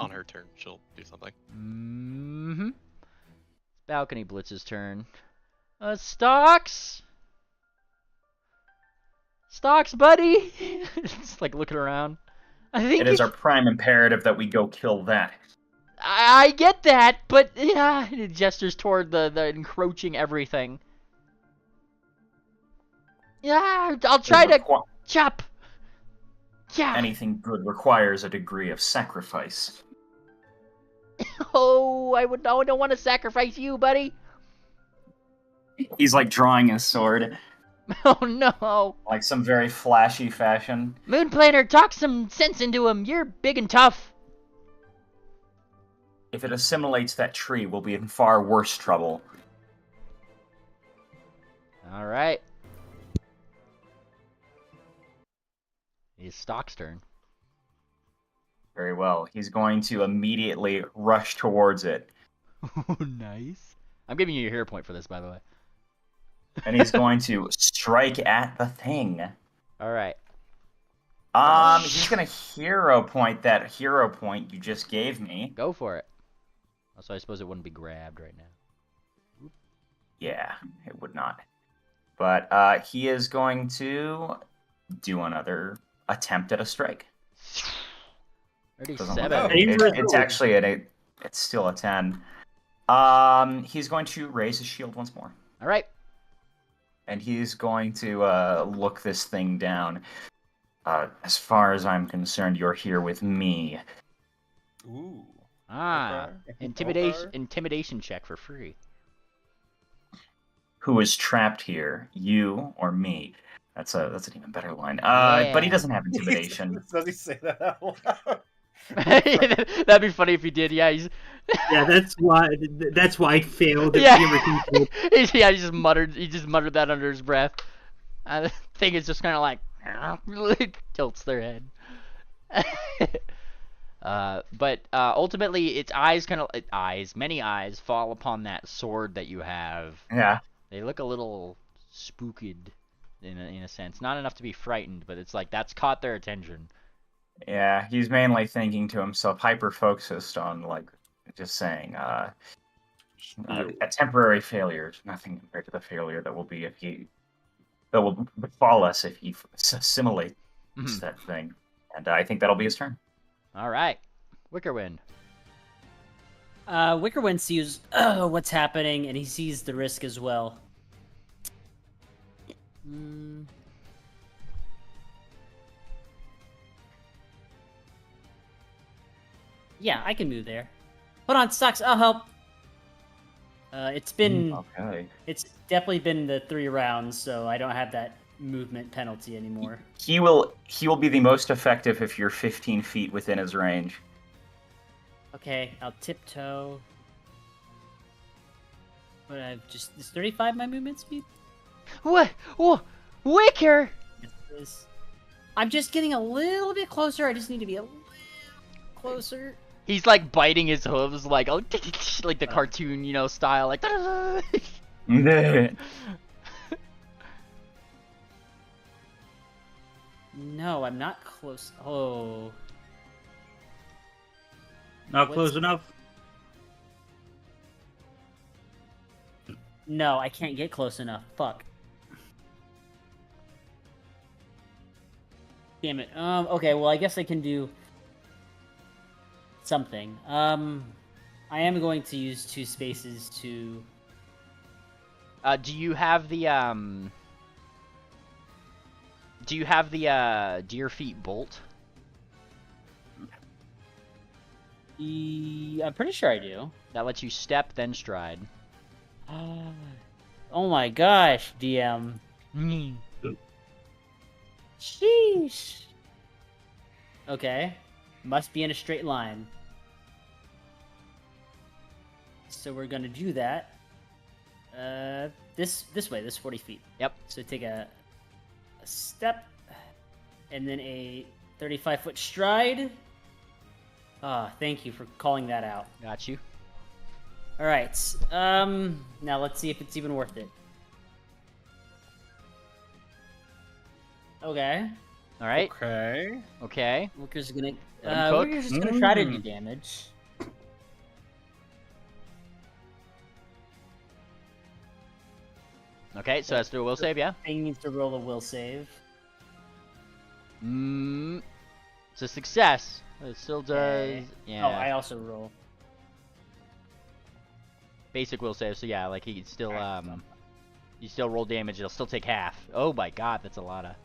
on her turn, she'll do something. Mm-hmm. Balcony Blitz's turn. Stocks, buddy. It's like looking around. I think it is our prime imperative that we go kill that. I get that, but yeah, it gestures toward the encroaching everything. Yeah, I'll try to chop. Yeah. Anything good requires a degree of sacrifice. Oh, I don't want to sacrifice you, buddy. He's like drawing his sword. Oh no. Like some very flashy fashion. Moonplaner, talk some sense into him. You're big and tough. If it assimilates that tree, we'll be in far worse trouble. Alright. It's Stock's turn. Very well. He's going to immediately rush towards it. Nice. I'm giving you a hero point for this, by the way. And he's going to strike at the thing. Alright. He's going to hero point that hero point you just gave me. Go for it. Also, I suppose it wouldn't be grabbed right now. Yeah, it would not. But he is going to do another attempt at a strike. 37. It's actually it's still a 10. He's going to raise his shield once more. All right. And he's going to look this thing down. As far as I'm concerned, you're here with me. Ooh. Ah, Okay. intimidation check for free. Who is trapped here, you or me? That's an even better line. Yeah. But he doesn't have intimidation. Does he say that out loud? That'd be funny if he did. Yeah, he's. Yeah, that's why it failed. Yeah. Everything Yeah, he just muttered that under his breath. The thing is just kind of like tilts their head. But ultimately, its many eyes fall upon that sword that you have. Yeah. They look a little spooked in a sense. Not enough to be frightened, but it's like that's caught their attention. Yeah, he's mainly thinking to himself, hyper-focused on, like, just saying, a temporary failure is nothing compared to the failure that will befall us if he assimilates that thing. And I think that'll be his turn. All right. Wickerwind. Wickerwind sees what's happening, and he sees the risk as well. Yeah, I can move there. Hold on, Stocks, I'll help. It's definitely been the 3 rounds, so I don't have that movement penalty anymore. He will be the most effective if you're 15 feet within his range. Okay, I'll tiptoe. But I've just is 35 my movement speed? What? Whoa, Wicker! Yes, it is. I'm just getting a little bit closer. I just need to be a little closer. He's like biting his hooves, like oh, like the cartoon, style, like. No, I'm not close. Oh. Not close enough? No, I can't get close enough. Fuck. Damn it. Okay, well, I guess I can do something. I am going to use 2 spaces to... Do you have the deer feet bolt? I'm pretty sure I do. That lets you step, then stride. Oh my gosh, DM. Sheesh. Okay. Must be in a straight line. So we're gonna do that. This way, this 40 feet. Yep. So take a step, and then a 35-foot stride. Ah, thank you for calling that out. Got you. All right. Now let's see if it's even worth it. Okay. All right. Okay. Okay. Wicker's gonna. Let him cook. Wicker's just gonna try to do damage. Okay, so that's through a will save, yeah? Thing needs to roll a will save. It's a success. It still does. Okay. Yeah. Oh, I also roll. Basic will save, so yeah, like he can still you still roll damage, it'll still take half. Oh my god, that's a lot of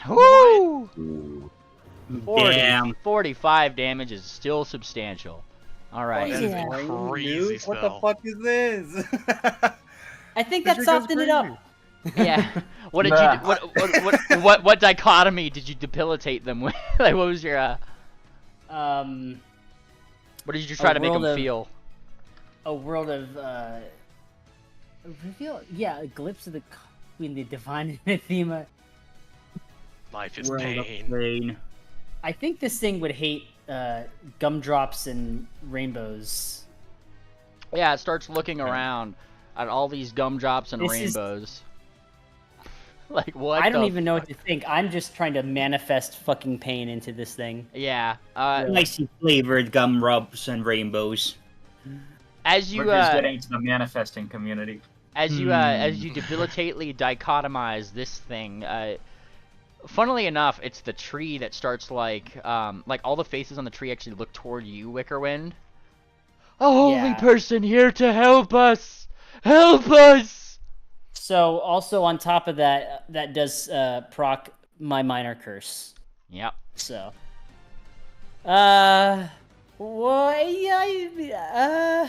Woo! 45 damage is still substantial. Alright. That is a crazy spell. What the fuck is this? I think that softened it up. Yeah. What did you what dichotomy did you debilitate them with? Like what was your what did you try to make them feel? A world of reveal, yeah, a glimpse of the between the divine anathema. Life is pain. I think this thing would hate gumdrops and rainbows. Yeah, it starts looking around at all these gumdrops and rainbows. Like what? I don't even know what to think. I'm just trying to manifest fucking pain into this thing. Yeah. Nicely flavored gumdrops and rainbows. As you getting into the manifesting community. As you debilitately dichotomize this thing, funnily enough, it's the tree that starts like all the faces on the tree actually look toward you, Wickerwind. A holy person here to help us! Help us! So also on top of that, that does proc my minor curse. Yep. So. Well, yeah,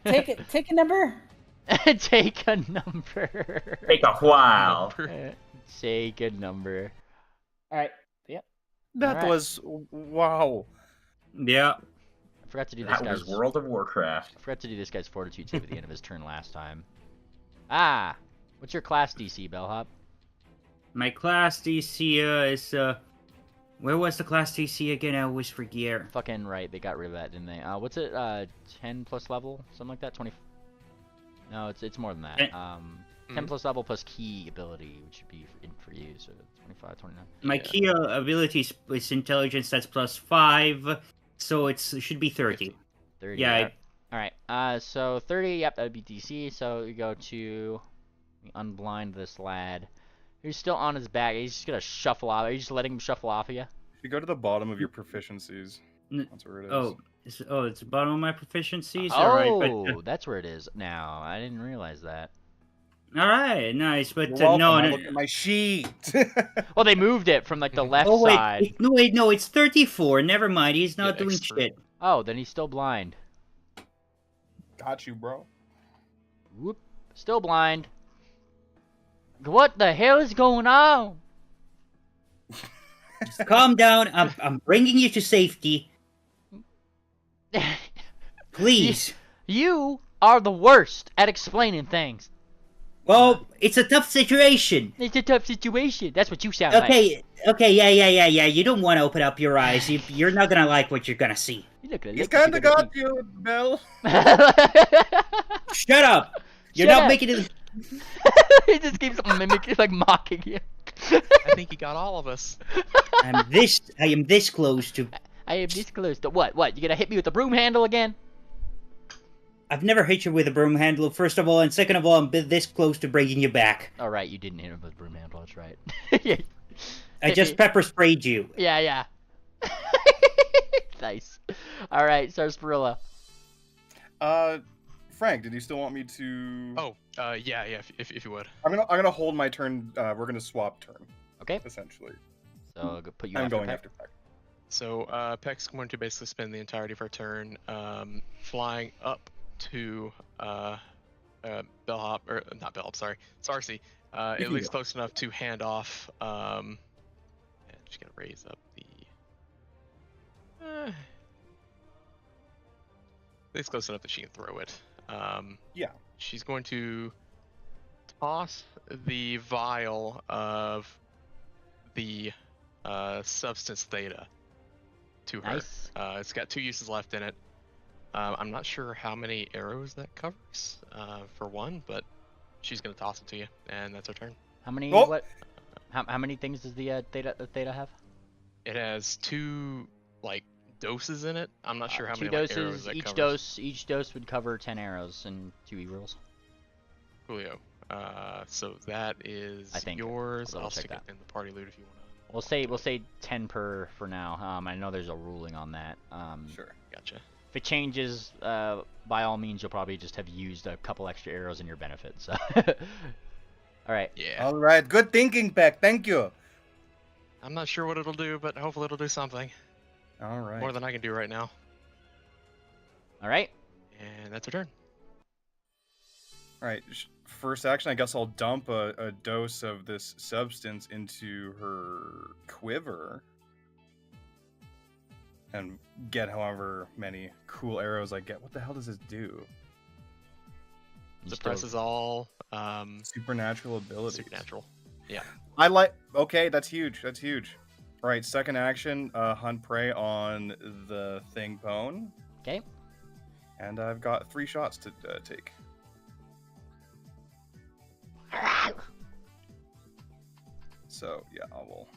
take a number. Take a number. Take a while. Take a number. All right. Yep. That was wow. Yeah. I forgot to do this That guy's was World of Warcraft. I forgot to do this guy's fortitude save at the end of his turn last time. Ah, what's your class DC, Bellhop? My class DC is where was the class DC again? I always forget. Fucking right, they got rid of that, didn't they? What's it? 10 plus level, something like that. 20. No, it's more than that. 10 plus level plus key ability, which would be for you, so 25, 29. My key ability is intelligence. That's +5, so it should be 30. 30. Yeah. All right. So 30. Yep, that would be DC. So we go to unblind this lad. He's still on his back. He's just gonna shuffle off. Are you just letting him shuffle off of you? You go to the bottom of your proficiencies. That's where it is. It's the bottom of my proficiencies. Oh, all right, that's where it is now. I didn't realize that. All right, nice, but no. Look at my sheet. Well, they moved it from like the left wait, side. No, it's 34. Never mind. He's not doing shit. Oh, then he's still blind. Got you, bro. Whoop. Still blind. What the hell is going on? Just calm down. I'm bringing you to safety. Please. You are the worst at explaining things. Well, it's a tough situation. It's a tough situation. That's what you sound like. Okay, yeah. You don't want to open up your eyes. You're not gonna like what you're gonna see. He's kind of got you, Bill. Shut up. You're Shut not up. making it. He just keeps mimicking, like mocking you. I think he got all of us. I am this close to. I am this close to what? What? You gonna hit me with the broom handle again? I've never hit you with a broom handle, first of all, and second of all, I'm this close to breaking you back. All right, you didn't hit him with a broom handle. That's right. I just pepper sprayed you. Yeah. Nice. All right, Sarsaparilla. Frank, did you still want me to? Oh, yeah. If you would. I'm gonna hold my turn. We're gonna swap turn. Okay. Essentially. So I'll put you. I'm after going Peck. after Peck. So Peck's going to basically spend the entirety of her turn flying up to Bellhop, or not Bellhop, sorry, Sarcy. At least close enough to hand off. And she's gonna raise up the. At least close enough that she can throw it. Yeah. She's going to toss the vial of the substance theta to her. Nice. It's got 2 uses left in it. I'm not sure how many arrows that covers for one, but she's gonna toss it to you, and that's her turn. How many? Oh! What? How many things does the theta have? It has 2 like doses in it. I'm not sure how 2 many like, doses. arrows that Each covers. each dose would cover 10 arrows and 2 e-rolls. Coolio. So that is I think. yours. I'll I'll check stick that. it in the party loot if you wanna. We'll say 10 per for now. I know there's a ruling on that. Sure. Gotcha. If it changes, by all means, you'll probably just have used a couple extra arrows in your benefit. So, all right. Yeah. All right. Good thinking, Peck. Thank you. I'm not sure what it'll do, but hopefully it'll do something. All right. More than I can do right now. All right. And that's her turn. All right. First action, I guess I'll dump a dose of this substance into her quiver. And get however many cool arrows I get. What the hell does this do? Suppresses all Supernatural abilities. supernatural. Yeah. I like. Okay, that's huge. That's huge. All right, second action, hunt prey on the thing bone. Okay. And I've got 3 shots to take. So yeah, I will.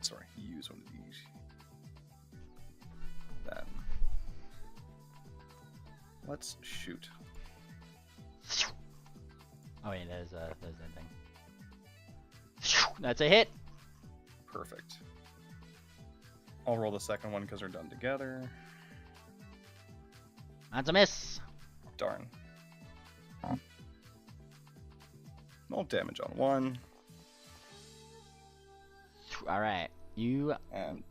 Sorry, use one of these. Then let's shoot. Oh yeah, there's that thing. That's a hit. Perfect. I'll roll the second one because they're done together. That's a miss. Darn. No damage on 1. All right, you And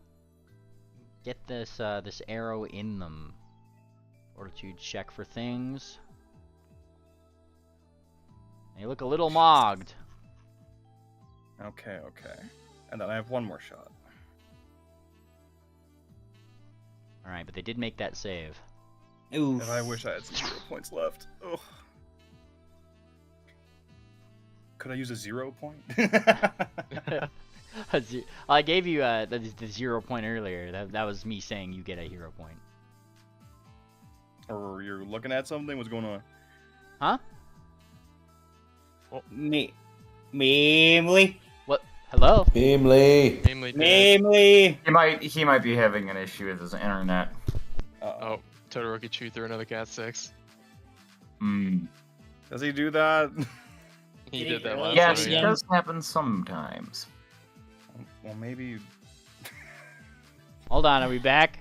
get this this arrow in them. Fortitude check for things. And you look a little mogged. okay. And then I have 1 more shot. All right, but they did make that save. Oof. And I wish I had some 0 points left. Ugh. Could I use a 0 point? I gave you the 0 point earlier. That was me saying you get a hero point. Or you're looking at something? What's going on? Huh? Memely. What? Hello? Beamley. Namely, Memely. He might be having an issue with his internet. oh, Todoroki chewed through another cat 6. Hmm. Does he do that? He Did did he that really? last Yes, time. it does happen sometimes. Well, maybe. Hold on, are we back?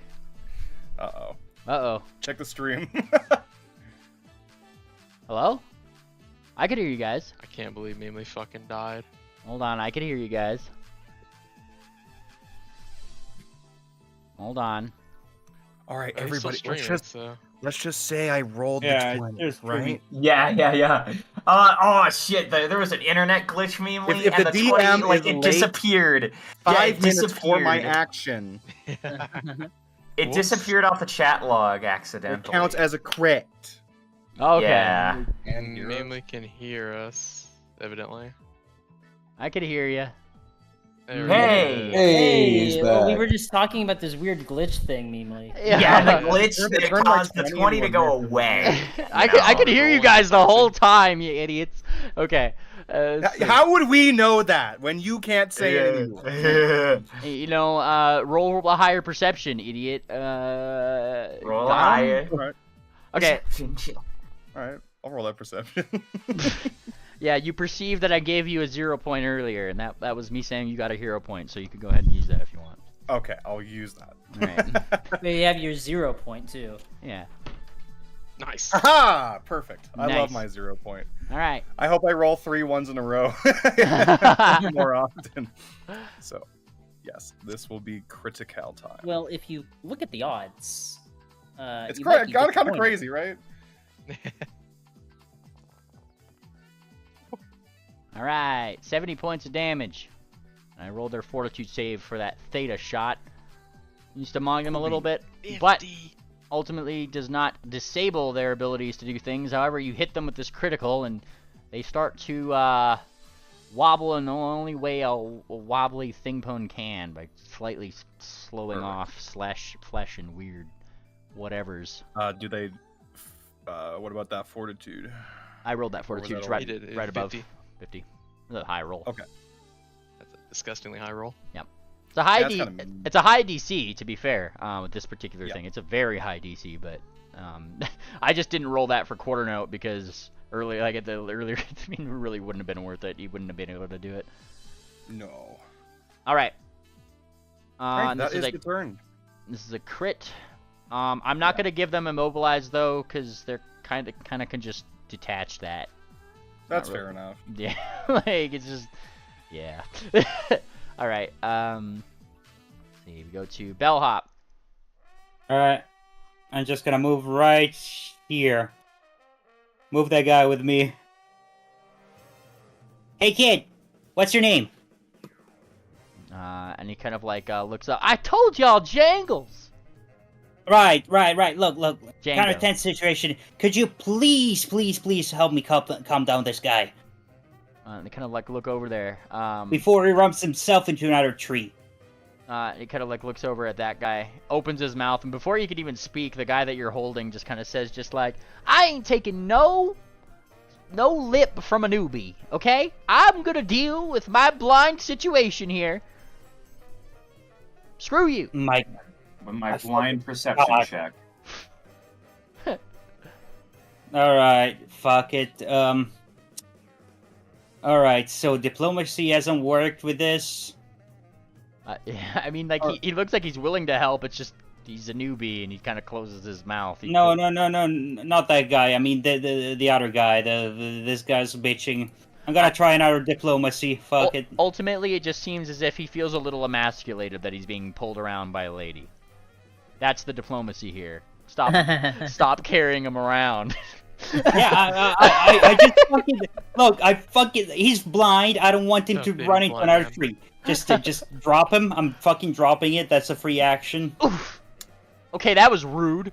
Uh-oh. Uh-oh. Check the stream. Hello? I could hear you guys. I can't believe Mimely fucking died. Hold on, I could hear you guys. Hold on. All right, Oh, he's still everybody. streaming, so Let's just say I rolled Yeah, the 20, there's right? Yeah. Oh shit! There was an internet glitch meme, If and the the 20 DM like is it late, disappeared. 5 minutes for my disappeared. action, It disappeared off the chat log it accidentally. counts as a crit. Okay. Yeah. And Mainly can hear us, evidently. I could hear you. There we Hey! go. Hey, he's well, we back. were just talking about this weird glitch thing, Memely. Yeah, the glitch Turn that my caused the 20 20 to into a go myth. away. I could hear you guys the whole time, you idiots. Okay. So, How would we know that when you can't say anything? you know, roll a higher perception, idiot. Roll got higher. All right, Okay. all right. I'll roll that perception. Yeah, you perceived that I gave you a 0 point earlier, and that was me saying you got a hero point, so you could go ahead and use that if you want. Okay, I'll use that. Alright. You have your 0 point too. Yeah. Nice. Aha! Perfect. I Nice. love my 0 point. All right. I hope I roll 3 ones in a row more often. So, yes, this will be critical time. Well, if you look at the odds, It's you might be kind of disappointed. crazy, right? All right. 70 points of damage. I rolled their fortitude save for that theta shot. Used to mong them a little bit, but ultimately does not disable their abilities to do things. However, you hit them with this critical, and they start to wobble in the only way a wobbly thingpone can, by slightly slowing off slash flesh and weird whatevers. Do they? What about that fortitude? I rolled that Or was fortitude that right, You did, it was right above 50. 50. That's a high roll. Okay. That's a disgustingly high roll. It's a high Yeah, D. that's kinda- It's a high DC, to be fair, with this particular Yeah. thing. It's a very high DC, but I just didn't roll that for quarter note because earlier, I mean, it really wouldn't have been worth it. You wouldn't have been able to do it. No. All right. Right, and that this is is the turn. this is a crit. I'm not gonna give them immobilize though, because they're kind of can just detach that. That's Not fair really. enough. Yeah, like it's just, yeah. All right. Let's see, we go to Bellhop. Alright. I'm just gonna move right here. Move that guy with me. Hey kid! What's your name? And he kind of like looks up. I told y'all, Jangles. Right. Look. Django. Kind of tense situation. Could you please help me calm down this guy And they kind of like look over there. before he rumps himself into another tree? He kind of like looks over at that guy, opens his mouth, and before he could even speak, the guy that you're holding just kind of says, just like, I ain't taking no lip from a newbie, okay? I'm gonna deal with my blind situation here. Screw you. My With my That's blind perception God. check. Alright, fuck it. Alright, so diplomacy hasn't worked with this. Yeah, I mean, like, he looks like he's willing to help, it's just, he's a newbie, and he kind of closes his mouth. No, not that guy. I mean the other guy. This guy's bitching. I'm gonna try another diplomacy. Fuck it. Ultimately, it just seems as if he feels a little emasculated that he's being pulled around by a lady. That's the diplomacy here. Stop carrying him around. Yeah, I just fucking look. He's blind. I don't want him Tough to being run into blind, another man. tree. Just drop him. I'm fucking dropping it. That's a free action. Oof. Okay, that was rude.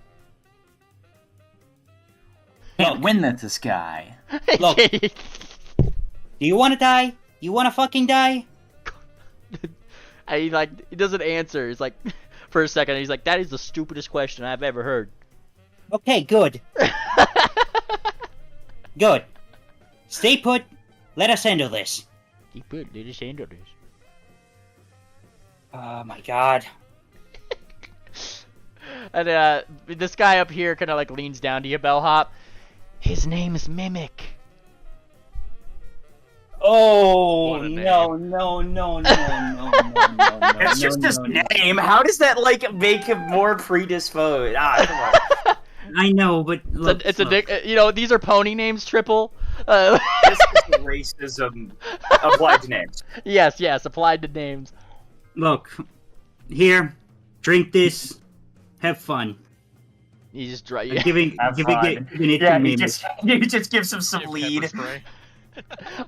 Can't win at this guy. Look. Do you want to die? You want to fucking die? He doesn't answer. He's like, for a second, he's like, that is the stupidest question I've ever heard. Okay, good. Good. Stay put. Let us handle this. Keep it. Let us handle this. Oh my god. And this guy up here kind of like leans down to you, Bellhop. His name is Mimic. Oh What a name. no. It's just his name. How does that like make him more predisposed? Ah, come on. I know, but look, It's a look. dick. You know, these are pony names, Triple. This is racism applied to names. Yes, applied to names. Look, here, drink this, have fun. You just dry. I'm giving it That's giving fine. it Yeah, to he him. just gives him some Pepper lead. spray.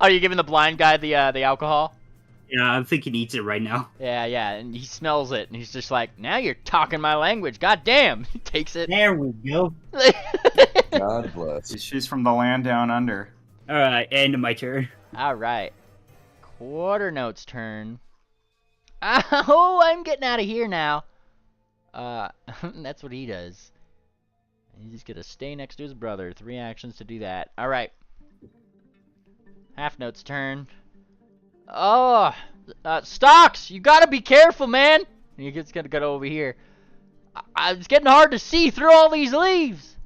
Are you giving the blind guy the alcohol? Yeah, I think he needs it right now. Yeah, and he smells it, and he's just like, now you're talking my language. God damn. He takes it. There we go. God bless. She's from the land down under. All right, end my turn. All right. Quarter Note's turn. Oh, I'm getting out of here now. That's what he does. He's gonna stay next to his brother. 3 actions to do that. All right. Half Note's turn. Oh, Stocks, you gotta be careful, man. He's just gonna go over here. It's getting hard to see through all these leaves.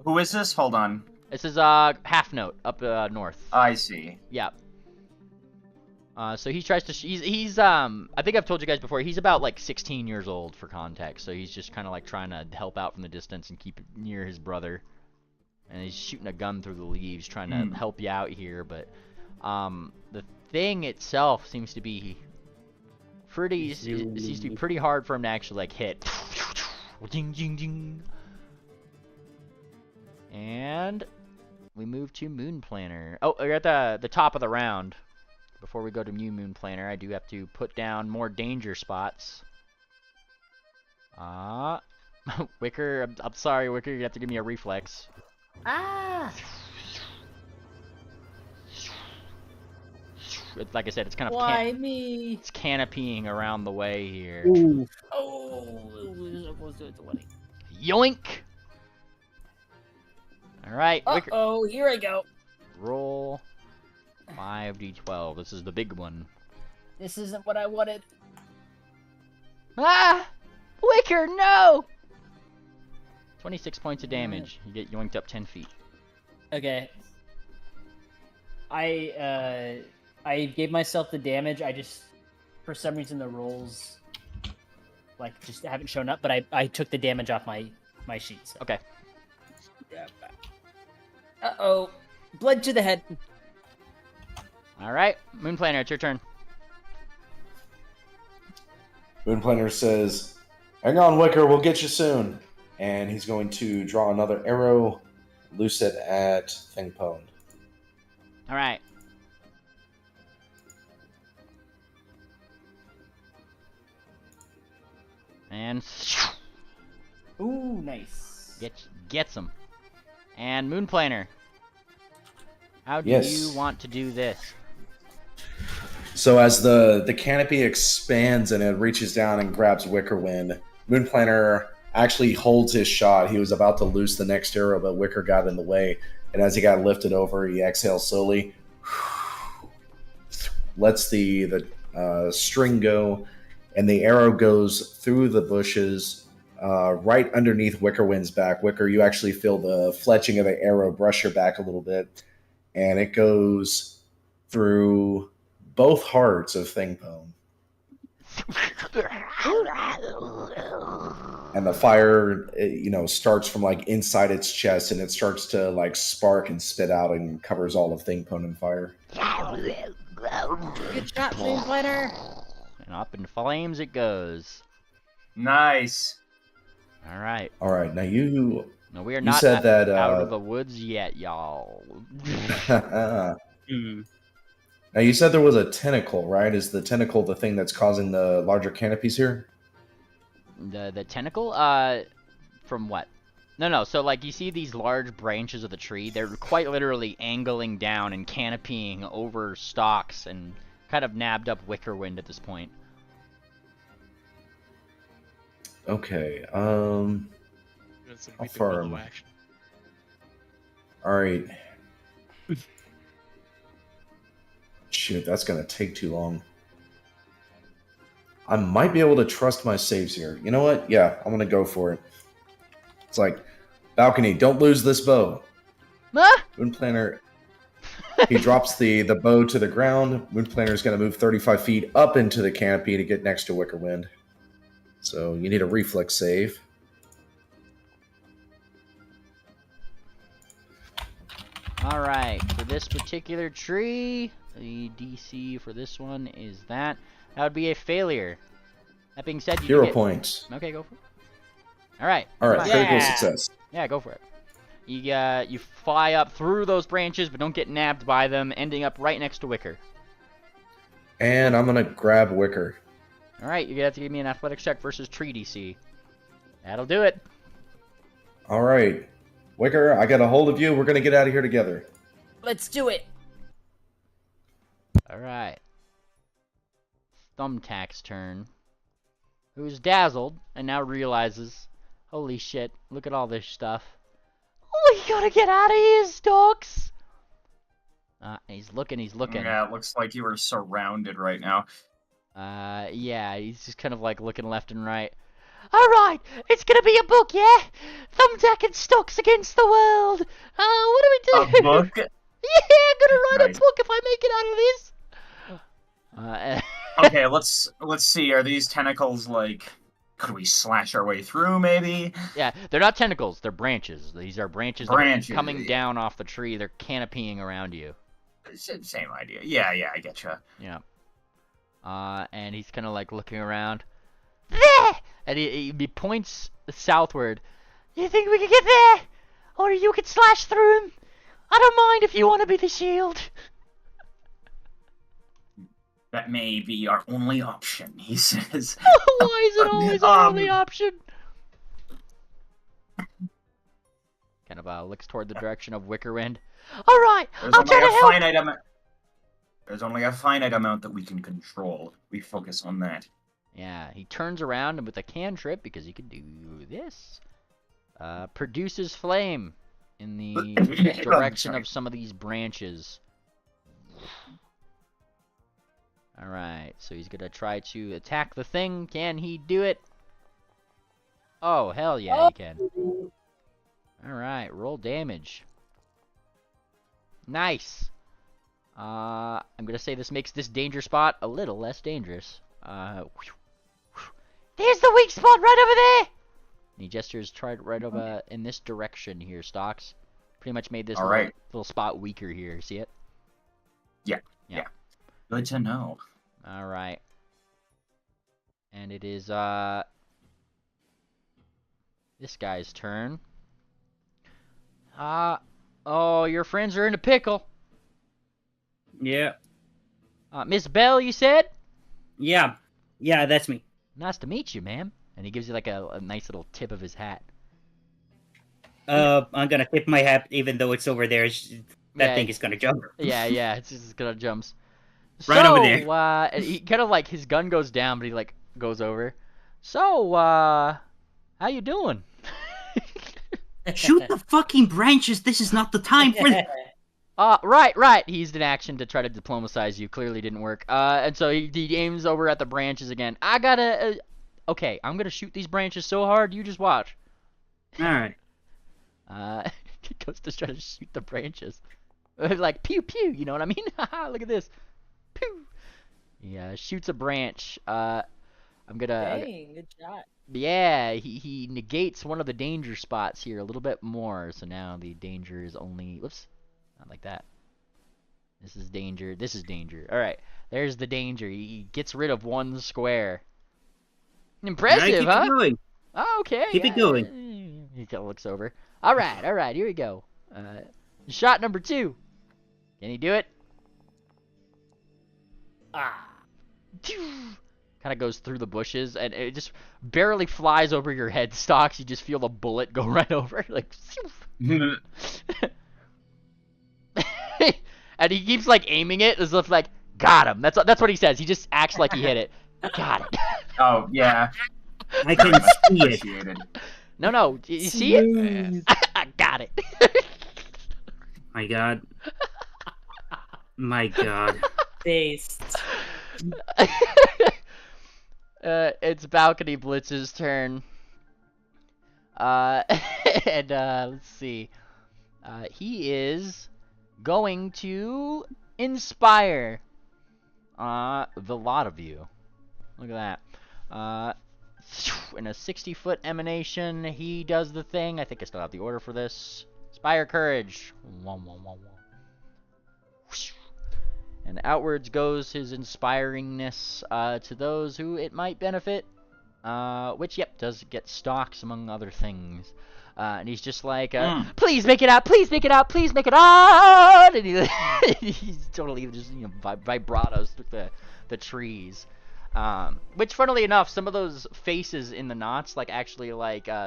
Who is this? Hold on. This is Half Note up north. I see. Yeah. So he tries to. He's I think I've told you guys before. He's about like 16 years old for context. So he's just kind of like trying to help out from the distance and keep near his brother. And he's shooting a gun through the leaves, trying to help you out here. But the thing itself seems to be pretty. It seems to be pretty hard for him to actually like hit. Ding, ding, ding. And we move to Moon Planner. Oh, we're at the top of the round. Before we go to New Moon Planner, I do have to put down more danger spots. Wicker, I'm sorry, Wicker, you have to give me a reflex. Ah! Like I said, it's kind of Why me? it's canopying around the way here. Ooh. Oh, supposed to do it 20. Yoink! Alright, Wicker. Uh-oh, here I go. Roll 5d12. This is the big one. This isn't what I wanted. Ah! Wicker, no! 26 points of damage. You get yoinked up 10 feet. Okay. I gave myself the damage. I just, for some reason, the rolls, like, just haven't shown up. But I took the damage off my sheet. So. Okay. Uh-oh. Blood to the head. Alright, Moon Planner, it's your turn. Moon Planner says, "Hang on, Wicker, we'll get you soon." And he's going to draw another arrow, loose it at Thingpone. Alright. And Ooh, nice. gets him. And Moon Planner, how do Yes. you want to do this? So as the canopy expands and it reaches down and grabs Wickerwind, Moon Planner actually holds his shot. He was about to loose the next arrow, but Wicker got in the way. And as he got lifted over, he exhales slowly, lets the string go, and the arrow goes through the bushes right underneath Wickerwind's back. Wicker, you actually feel the fletching of the arrow brush your back a little bit, and it goes through both hearts of Thingpone. And the fire, starts from like inside its chest, and it starts to like spark and spit out and covers all of Thingpone in fire. Good shot, Moon Planner. And up in flames it goes. Nice. Alright. All right, now you No, we are not said that out of the woods yet, y'all. Now you said there was a tentacle, right? Is the tentacle the thing that's causing the larger canopies here? The tentacle? From what? No. So, like, you see these large branches of the tree? They're quite literally angling down and canopying over stalks and kind of nabbed up Wickerwind at this point. Okay, Doing some How weeping far willow am I? action. all right. Shoot, that's gonna take too long. I might be able to trust my saves here. You know what? Yeah, I'm gonna go for it. It's like, balcony, don't lose this bow. Ah! Moon Planner, he drops the bow to the ground. Moon Planner is gonna move 35 feet up into the canopy to get next to Wickerwind. So you need a reflex save. Alright, for this particular tree, the DC for this one is that. That would be a failure. That being said, you 0 get... points. Okay, go for it. All right. All right, come on. critical success. Yeah, go for it. You fly up through those branches, but don't get nabbed by them, ending up right next to Wicker. And I'm gonna grab Wicker. All right, you're gonna have to give me an athletics check versus tree DC. That'll do it. All right, Wicker, I got a hold of you. We're gonna get out of here together. Let's do it. All right. Thumbtack's turn. Who's dazzled and now realizes, holy shit, look at all this stuff. Oh, you gotta get out of here, Stokes! He's looking. Yeah, it looks like you are surrounded right now. Yeah, he's just kind of like looking left and right. Alright, it's gonna be a book, yeah? Thumbtack and Stokes against the world. What do we do? A book? Yeah, I'm gonna write Nice. a book if I make it out of this. Okay, let's see. Are these tentacles like? Could we slash our way through? Maybe. Yeah, they're not tentacles. They're branches. These are branches, that are coming down off the tree. They're canopying around you. Same idea. Yeah, I getcha. Yeah. And he's kind of like looking around. There! And he points southward. You think we could get there? Or you could slash through him? I don't mind if you want to be the shield. That may be our only option, he says. Why is it always our only option? Kind of looks toward the direction of Wickerwind. All right, I'll try to help. There's only a finite amount that we can control. We focus on that. Yeah, he turns around and with a cantrip, because he can do this, produces flame in the direction of some of these branches. Alright, so he's gonna try to attack the thing. Can he do it? Oh, hell yeah, he can. Alright, roll damage. Nice. I'm gonna say this makes this danger spot a little less dangerous. There's the weak spot right over there! And he gestures right over in this direction here, Stocks. Pretty much made this little spot weaker here. See it? Yeah. Good to know. Alright. And it is, this guy's turn. Oh, your friends are in a pickle. Yeah. Miss Bell, you said? Yeah, that's me. Nice to meet you, ma'am. And he gives you like a nice little tip of his hat. I'm gonna tip my hat even though it's over there. That thing is gonna jump. Yeah, it's just gonna jumps. Right over there. And he kind of like, his gun goes down, but he like goes over. So, how you doing? Shoot the fucking branches. This is not the time for that. Right. He used an action to try to diplomatize you. Clearly didn't work. And so he aims over at the branches again. Okay, I'm gonna shoot these branches so hard, you just watch. Alright. He goes to try to shoot the branches. Like, pew pew, you know what I mean? Haha, look at this. Pew! He shoots a branch. I'm gonna... Dang, good shot. Yeah, he negates one of the danger spots here a little bit more. So now the danger is only... Whoops. Not like that. This is danger. This is danger. Alright, there's the danger. He gets rid of one square. Impressive, huh? Keep it going. Oh, okay. Keep it going. He kind of looks over. Alright, here we go. Shot number 2. Can he do it? Kind of goes through the bushes, and it just barely flies over your head, Stocks. You just feel the bullet go right over. Like, and he keeps, like, aiming it as if, like, got him. That's what he says. He just acts like he hit it. Got it. Oh, yeah. I can see it. No, you see it? I got it. My god. My god. Based. It's Balcony Blitz's turn. And let's see. He is going to inspire the lot of you. Look at that. In a 60-foot emanation, he does the thing. I think I still have the order for this. Inspire courage. And outwards goes his inspiringness to those who it might benefit. Which, yep, does get stocks among other things. And he's just like, Mm. please make it out, please make it out, please make it out! And he's totally just, vibratos through the trees. Which, funnily enough, some of those faces in the knots, actually,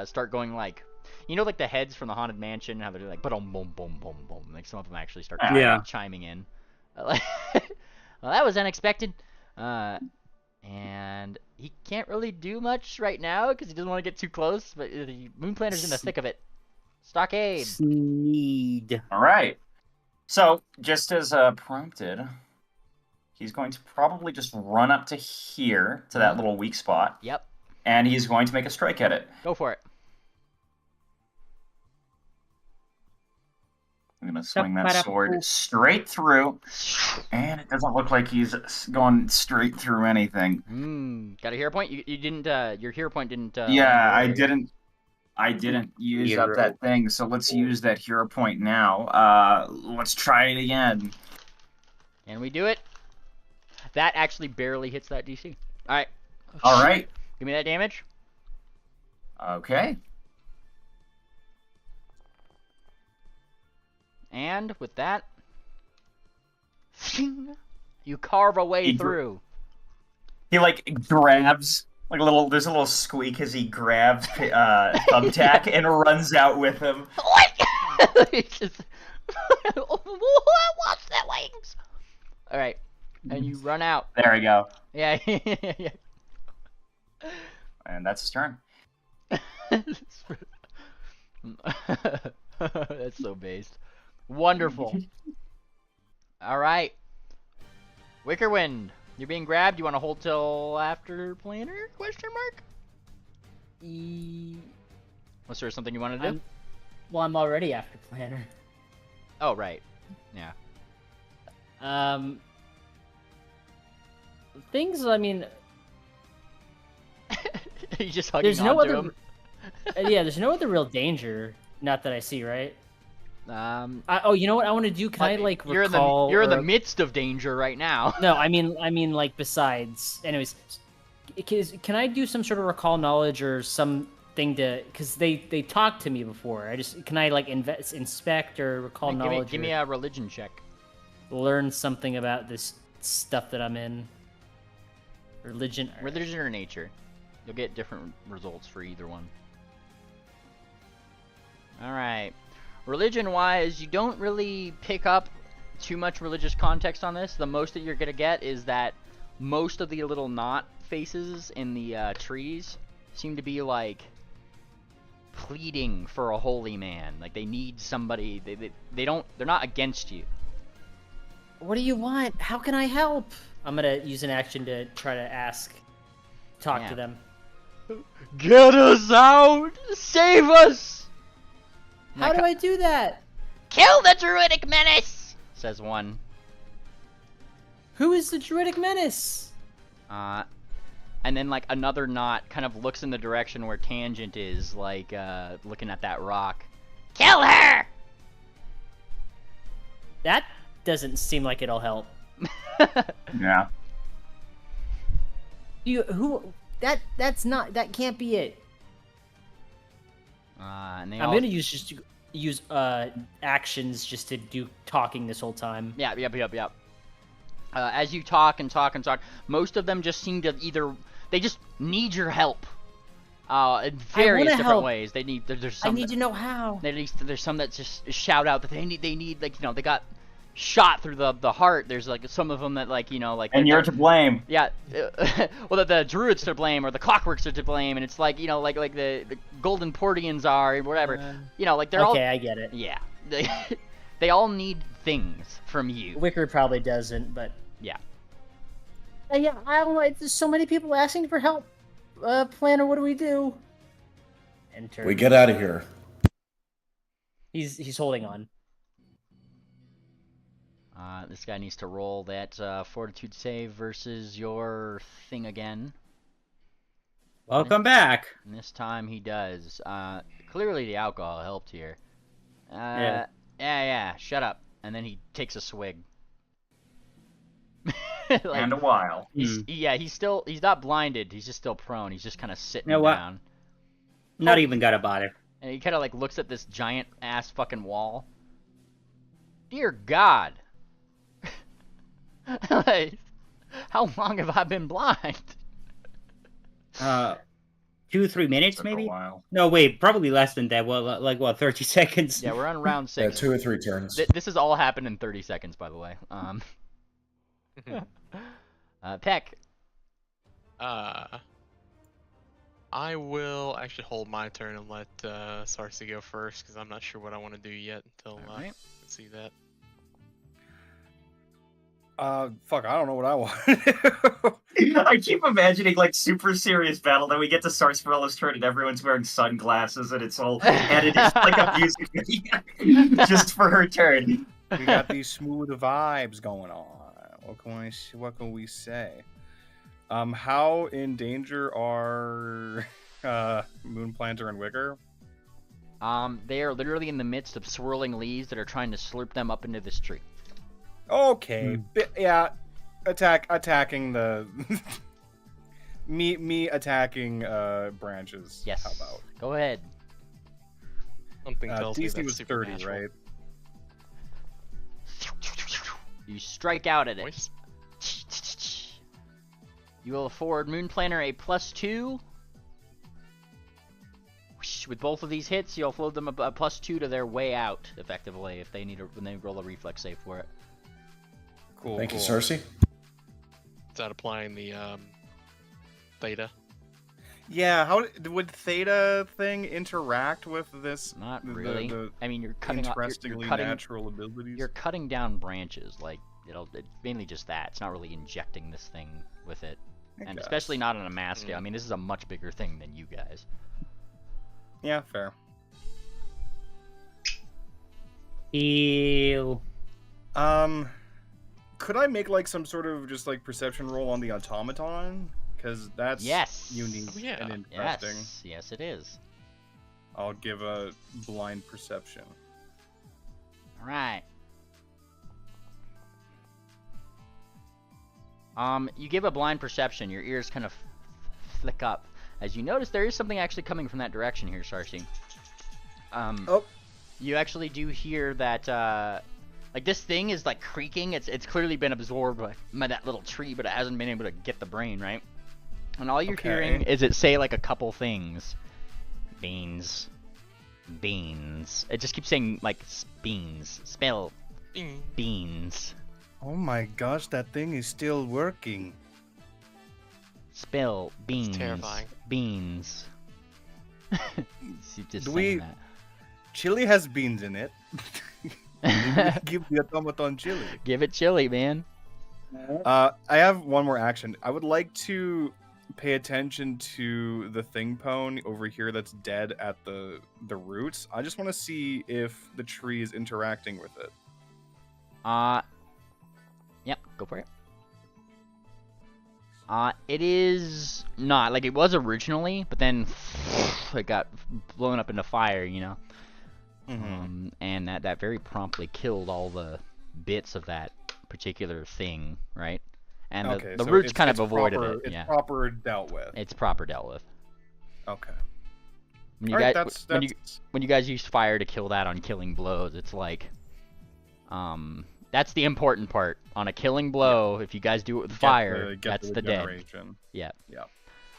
start going, like the heads from the Haunted Mansion, how they're like, boom, boom, boom, boom, boom. Like, some of them actually start chiming in. Well, that was unexpected. And he can't really do much right now because he doesn't want to get too close, but the Moon Planter's in the thick of it. Stockade. Sneed. All right. So, just as prompted, he's going to probably just run up to here, to that little weak spot. Yep. And he's going to make a strike at it. Go for it. I'm going to swing that sword straight through. And it doesn't look like he's going straight through anything. Got a hero point? You didn't, your hero point didn't... yeah, I didn't use up that thing, so let's use that hero point now. Let's try it again. And we do it. That actually barely hits that DC. Alright. Alright. Give me that damage. Okay. And with that, you carve a way through. He grabs there's a little squeak as he grabs Thumbtack and runs out with him. Just, watch that wings. All right, and you run out. There we go. Yeah. And that's his turn. That's so based. Wonderful. All right. Wickerwind, you're being grabbed. You want to hold till after planner? Question mark. Was there something you wanted to do? Well, I'm already after planner. Oh right. Yeah. Things. I mean, you just hugging there's no onto other. him. Yeah, there's no other real danger. Not that I see, right? Oh, you know what I want to do? Can I recall? You're in the midst of danger right now. No, I mean besides. Anyways, can I do some sort of recall knowledge or something to? Because they talked to me before. Can I inspect or recall knowledge? Give me a religion check. Learn something about this stuff that I'm in. Religion or nature. You'll get different results for either one. All right. Religion-wise, you don't really pick up too much religious context on this. The most that you're going to get is that most of the little knot faces in the trees seem to be, pleading for a holy man. Like, they need somebody. They're not against you. What do you want? How can I help? I'm going to use an action to try to talk to them. Get us out! Save us! How do I do that? Kill the druidic menace! Says one. Who is the druidic menace? And then, another knot kind of looks in the direction where Tangent is, looking at that rock. Kill her! That doesn't seem like it'll help. Yeah. That can't be it. And I'm gonna use actions just to do talking this whole time. Yeah. As you talk and talk and talk, most of them just seem to they just need your help. In various different ways. There's some. I need to know how. There's some that just shout out that they need they got shot through the heart. There's some of them that and you're to blame. Yeah. Well, the druids to blame or the clockworks are to blame, and it's like the golden portians are or whatever. They're all. Okay, I get it. Yeah. They all need things from you. Wicker probably doesn't, but yeah. Yeah, I don't know. There's so many people asking for help. Planner, what do we do? Enter. We get out of here. He's holding on. This guy needs to roll that fortitude save versus your thing again. Welcome back. And this time he does. Clearly the alcohol helped here. Yeah, shut up. And then he takes a swig. like, And a while. he's not blinded. He's just still prone. He's just kind of sitting You know what? down. Not even gotta bother. And he kind of like looks at this giant ass fucking wall. Dear God. Like, how long have I been blind? 2-3 minutes, Took maybe? a while. No, wait, probably less than that. Well, like, what, 30 seconds? Yeah, we're on round 6. 2 or 3 turns. This has all happened in 30 seconds, by the way. Peck. I will actually hold my turn and let Sarsi go first because I'm not sure what I want to do yet until I can see that. Fuck, I don't know what I want to do. I keep imagining like super serious battle. Then we get to Sarsaparillo's turn and everyone's wearing sunglasses and it's all edited like a music video just for her turn. We got these smooth vibes going on. What can we say? How in danger are Moonplanter and Wicker? They are literally in the midst of swirling leaves that are trying to slurp them up into this tree. Okay, yeah, attacking the me attacking branches. Yes. How about? Go ahead. Something tells me DC that's was 30, supernatural. right? You strike out at it. Voice? You will afford Moonplanner a +2. With both of these hits, you'll afford them a +2 to their way out, effectively, if they when they roll a reflex save for it. Cool. Thank cool. you, Cersei. Is that applying the theta? Yeah, how would Theta thing interact with this? Not really. The I mean, you're cutting off. interestingly You're cutting, natural abilities. You're cutting down branches. Like it's mainly just that. It's not really injecting this thing with it, and guess. especially not on a mass scale. I mean, this is a much bigger thing than you guys. Yeah, fair. Heal. Could I make like some sort of just like perception roll on the automaton? Because that's unique Oh, yeah. and interesting. Yes, it is. I'll give a blind perception. All right. You give a blind perception. Your ears kind of flick up as you notice there is something actually coming from that direction here, Sarsi. You actually do hear that. Like this thing is like creaking. It's clearly been absorbed by that little tree, but it hasn't been able to get the brain right. And all you're hearing is it say like a couple things. Beans. It just keeps saying like beans. Spell beans. Oh my gosh, that thing is still working. Spell beans. It's terrifying. Beans. Just Do saying we? that. Chili has beans in it. Give the automaton chili. Give it chili, man. I have one more action. I would like to pay attention to the thing pone over here that's dead at the roots. I just want to see if the tree is interacting with it. Yep, go for it. It is not. Like, it was originally, but then it got blown up into fire, you know? Mm-hmm. And that very promptly killed all the bits of that particular thing, right? And Okay, the so roots it's- kind of it's avoided proper- it. It's Yeah, proper dealt with. it's proper dealt with. Okay. When you Alright, guys, when you guys use fire to kill that on killing blows, it's like, that's the important part. On a killing blow, if you guys do it with fire, that's the dead. regeneration. Yeah. Yeah.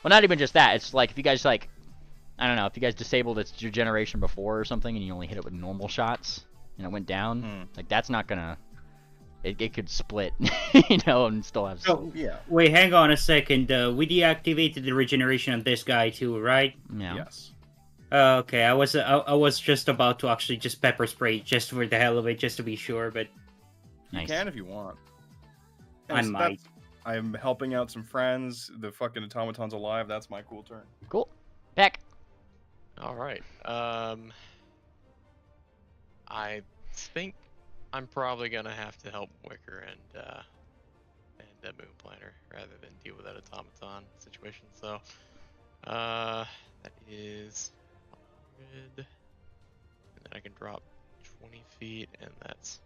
Well, not even just that. It's like if you guys like, I don't know, if you guys disabled its regeneration before or something, and you only hit it with normal shots, and it went down, like that's not gonna. It could split, you know, and still have. Oh, yeah. Wait, hang on a second. We deactivated the regeneration on this guy too, right? Yeah. Yes. Okay, I was just about to actually just pepper spray just for the hell of it, just to be sure, but You can if you want. I so might. I'm helping out some friends. The fucking automaton's alive. That's my cool turn. Cool. Peck. All right. I think I'm probably gonna have to help Wicker and Moonplanter rather than deal with that automaton situation. So, that is 100, and then I can drop 20 feet, and that's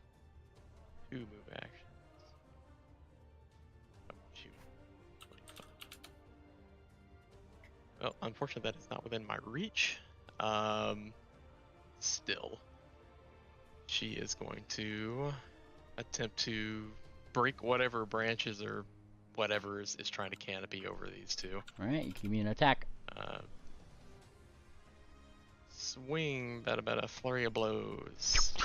2 move actions. Well, unfortunately, that is not within my reach. Still, she is going to attempt to break whatever branches or whatever is trying to canopy over these two. All right, you give me an attack. Swing, about a flurry of blows. The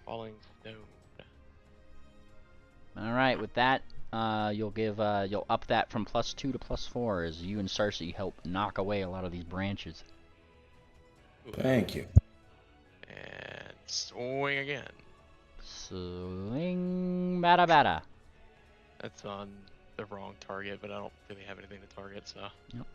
falling node. All right, with that, you'll up that from +2 to +4 as you and Cersei help knock away a lot of these branches. Thank you. And swing again. Swing, bada bada. That's on the wrong target, but I don't really have anything to target, so. Yep.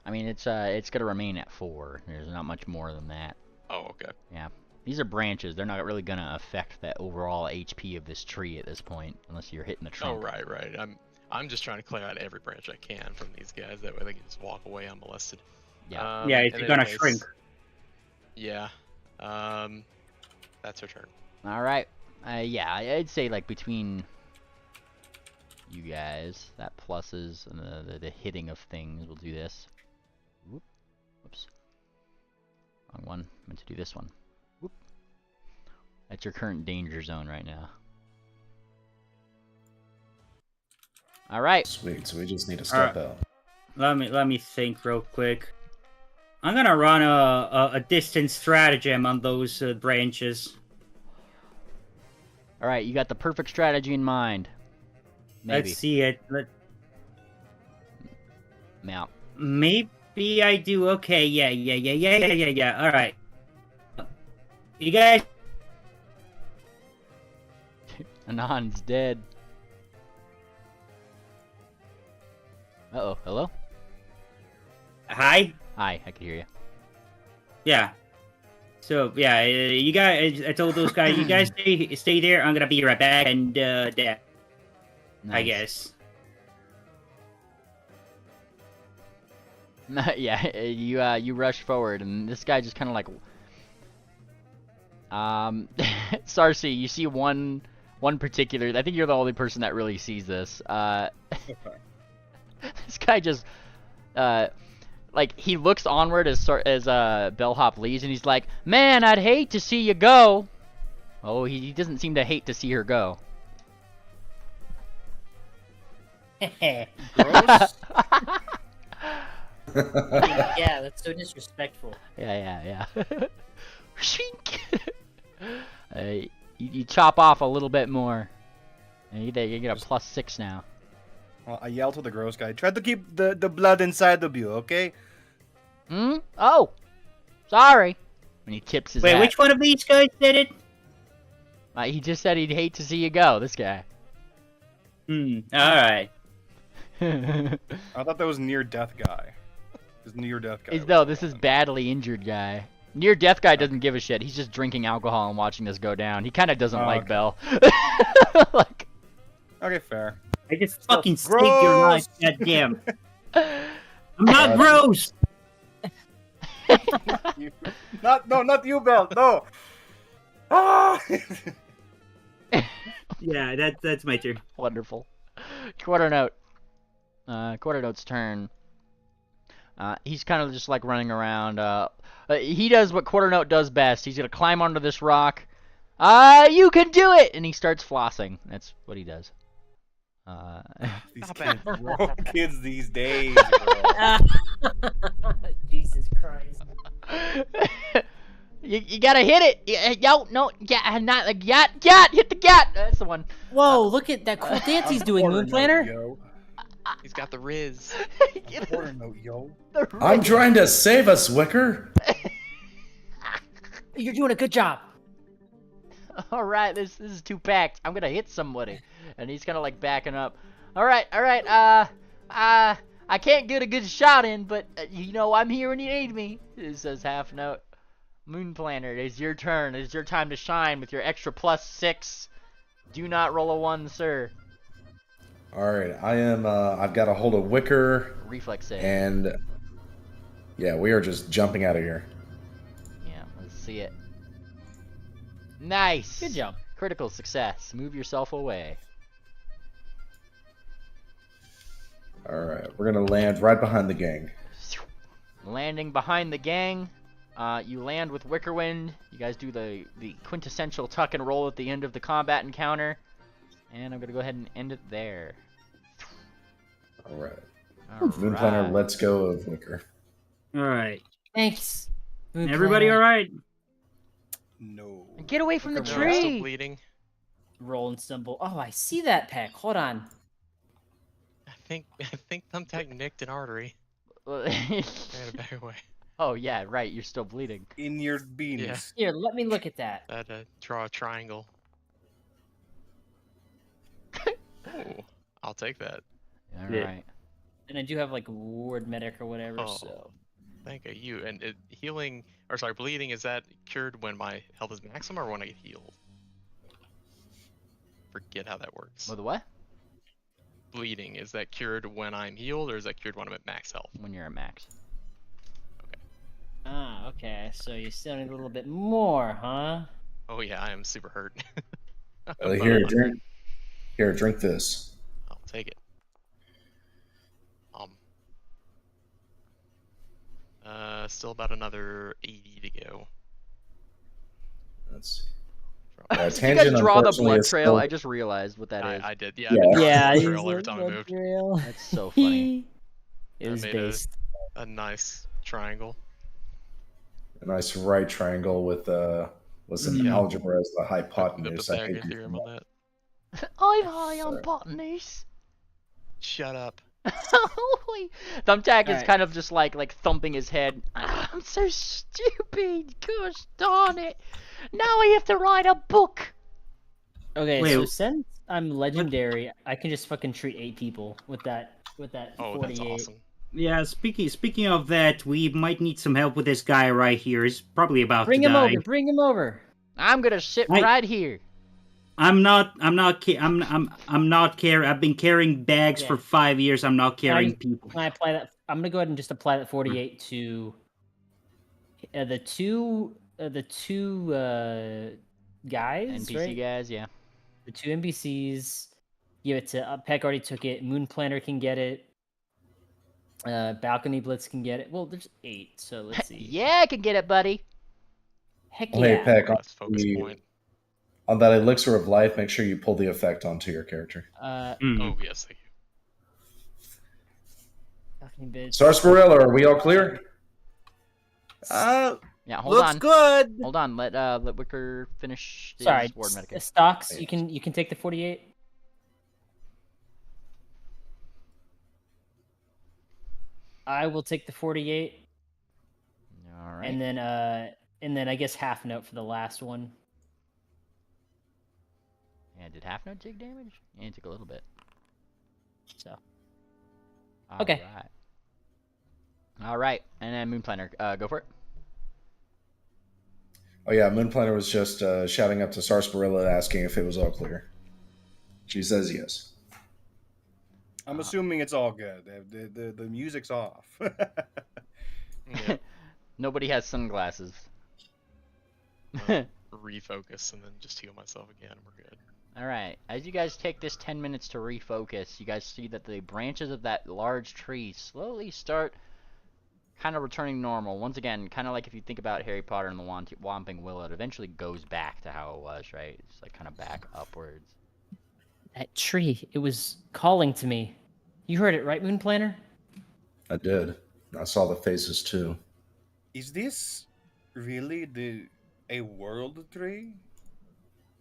I mean, it's gonna remain at 4. There's not much more than that. Oh, okay. Yeah. These are branches. They're not really gonna affect that overall HP of this tree at this point, unless you're hitting the trunk. Oh, right. I'm just trying to clear out every branch I can from these guys. That way they can just walk away unmolested. Yeah. Yeah, it's in gonna any case, shrink. Yeah. That's her turn. All right. Yeah, I'd say like between you guys, that pluses and the hitting of things, we'll do this. Whoops. Wrong one. Meant to do this one. Whoop. That's your current danger zone right now. All right. Sweet. So we just need to step out. Let me think real quick. I'm gonna run a distance stratagem on those branches. All right, you got the perfect strategy in mind. Maybe. Let's see it. Now. Maybe I do. Okay, yeah. All right. You guys. Anon's dead. Uh-oh, hello? Hi? Hi, I can hear you. Yeah. So, yeah, you guys, I told those guys, you guys stay there, I'm gonna be right back, and, there. Nice. I guess. Yeah, you rush forward, and this guy just kind of like... Cersei, you see one particular... I think you're the only person that really sees this. This guy just... like, he looks onward as Bellhop leaves, and he's like, "Man, I'd hate to see you go." Oh, he doesn't seem to hate to see her go. Gross. Yeah, that's so disrespectful. Yeah. Shink. You chop off a little bit more. And you get a +6 now. Well, I yelled to the gross guy. Try to keep the blood inside of you, okay? Hmm? Oh! Sorry. When he tips his Wait, hat. which one of these guys did it? He just said he'd hate to see you go, this guy. Alright. I thought that was near-death guy. This near-death guy. No, this is badly injured guy. Near-death guy doesn't give a shit. He's just drinking alcohol and watching this go down. He kind of doesn't like okay. Bell. Okay, fair. I just fucking saved your life, goddamn. I'm not gross! Not you, Bell. No. Ah! Yeah, that's my turn. Wonderful. Quarter note. Quarter note's turn. He's kind of just like running around. He does what Quarter note does best. He's gonna climb onto this rock. You can do it! And he starts flossing. That's what he does. These kids these days, bro. Jesus Christ. You gotta hit it. Not like yacht, hit the yacht. That's the one. Whoa, look at that cool dance he's doing, Moon Planner. He's got the Riz. I'm trying to save us, Wicker. You're doing a good job. All right, this is too packed. I'm gonna hit somebody, and he's kind of like backing up. All right. I can't get a good shot in, but I'm here when you need me. It says half note. Moon Planner, it is your turn. It is your time to shine with your extra +6. Do not roll a 1, sir. All right, I am. I've got a hold of Wicker. Reflex save. And yeah, we are just jumping out of here. Yeah, let's see it. Nice. Good job. Critical success. Move yourself away. All right, we're gonna land right behind the gang. landing behind the gang. You land with Wickerwind. You guys do the quintessential tuck and roll at the end of the combat encounter. And I'm going to go ahead and end it there. All right. All Moon Planner, right. let's go of Wicker. All right. Thanks. Moon Everybody Planner. all right? No. Get away from the Wicker No, I'm still tree! bleeding. Roll and stumble. Oh, I see that, Peck. Hold on. I think Thumbtack nicked an artery. I gotta back away. Oh, yeah, right. You're still bleeding. In your beanies. Here, let me look at that. I had to draw a triangle. Ooh, I'll take that. All Yeah. right. And I do have like ward medic or whatever, Oh. so. Thank you. And healing, or sorry, bleeding, is that cured when my health is maximum or when I get healed? Forget how that works. Well, the what? Bleeding, is that cured when I'm healed or is that cured when I'm at max health? When you're at max. Ah, okay. So you still need a little bit more, huh? Oh yeah, I am super hurt. Here, drink. Here, drink this. I'll take it. Still about another 80 to go. Let's see. Did you guys Tangent, draw the unfortunately, blood is trail? still- I just realized what that is. I did, yeah. Yeah. I did Yeah, the he's trail every time I moved. trail. That's so funny. It I was made based. a nice triangle. A nice right triangle with some Yeah. algebra as the The hypotenuse. I Pythagorean hate theorem on that. I'm high on Sorry. botanies. Shut up. Thumbtack is Alright. kind of just like thumping his head. I'm so stupid. Gosh darn it. Now I have to write a book. Okay, Wait, so since I'm legendary, I can just fucking treat 8 people with that Oh, 48. that's awesome. Yeah, speaking of that, we might need some help with this guy right here. He's probably about Bring to him die. over. Bring him over. I'm gonna sit Wait. right here. I'm not carrying. I've been carrying bags Yeah. for 5 years. I'm not carrying people. Can I apply that? I'm gonna go ahead and just apply that 48 to the two guys, NPC right? guys, yeah. The 2 NPCs. Give it to Peck. Already took it. Moon Planner can get it. Balcony Blitz can get it. Well, there's 8, so let's see. Yeah, I can get it, buddy. Heck Oh, hey, yeah! Peck, on, Last focus point. on that elixir of life, make sure you pull the effect onto your character. Hmm. Oh, yes, thank you. Balcony Blitz. Sarsaparilla, are we all clear? Yeah, hold Looks on. good. Hold on. Let Wicker finish his Sorry, ward medicate. Stocks. You can take the 48. I will take the 48, All right. and then I guess half note for the last one. Yeah, did half note take damage? Yeah, it took a little bit. So. All Okay. right. All right, and then Moon Planner, go for it. Oh yeah, Moon Planner was just shouting up to Sarsaparilla asking if it was all clear. She says yes. I'm assuming it's all good. The music's off. Yeah. Nobody has sunglasses. Refocus and then just heal myself again and we're good. Alright, as you guys take this 10 minutes to refocus, you guys see that the branches of that large tree slowly start kind of returning normal. Once again, kind of like if you think about Harry Potter and the Whomping Willow, it eventually goes back to how it was, right? It's like kind of back upwards. That tree, it was calling to me. You heard it, right, Moon Planner? I did. I saw the faces too. Is this really a world tree?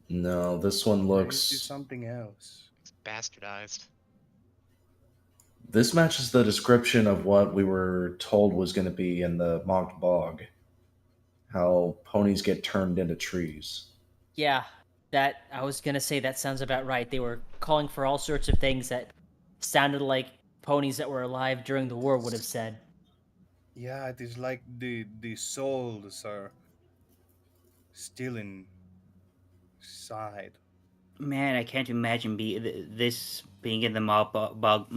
No, this one Or is this looks. something else? It's bastardized. This matches the description of what we were told was going to be in the mocked bog. How ponies get turned into trees. Yeah, that I was gonna say that sounds about right. They were calling for all sorts of things that sounded like ponies that were alive during the war would have said. Yeah, it is like the souls are still inside. Man, I can't imagine this being in the mob bog.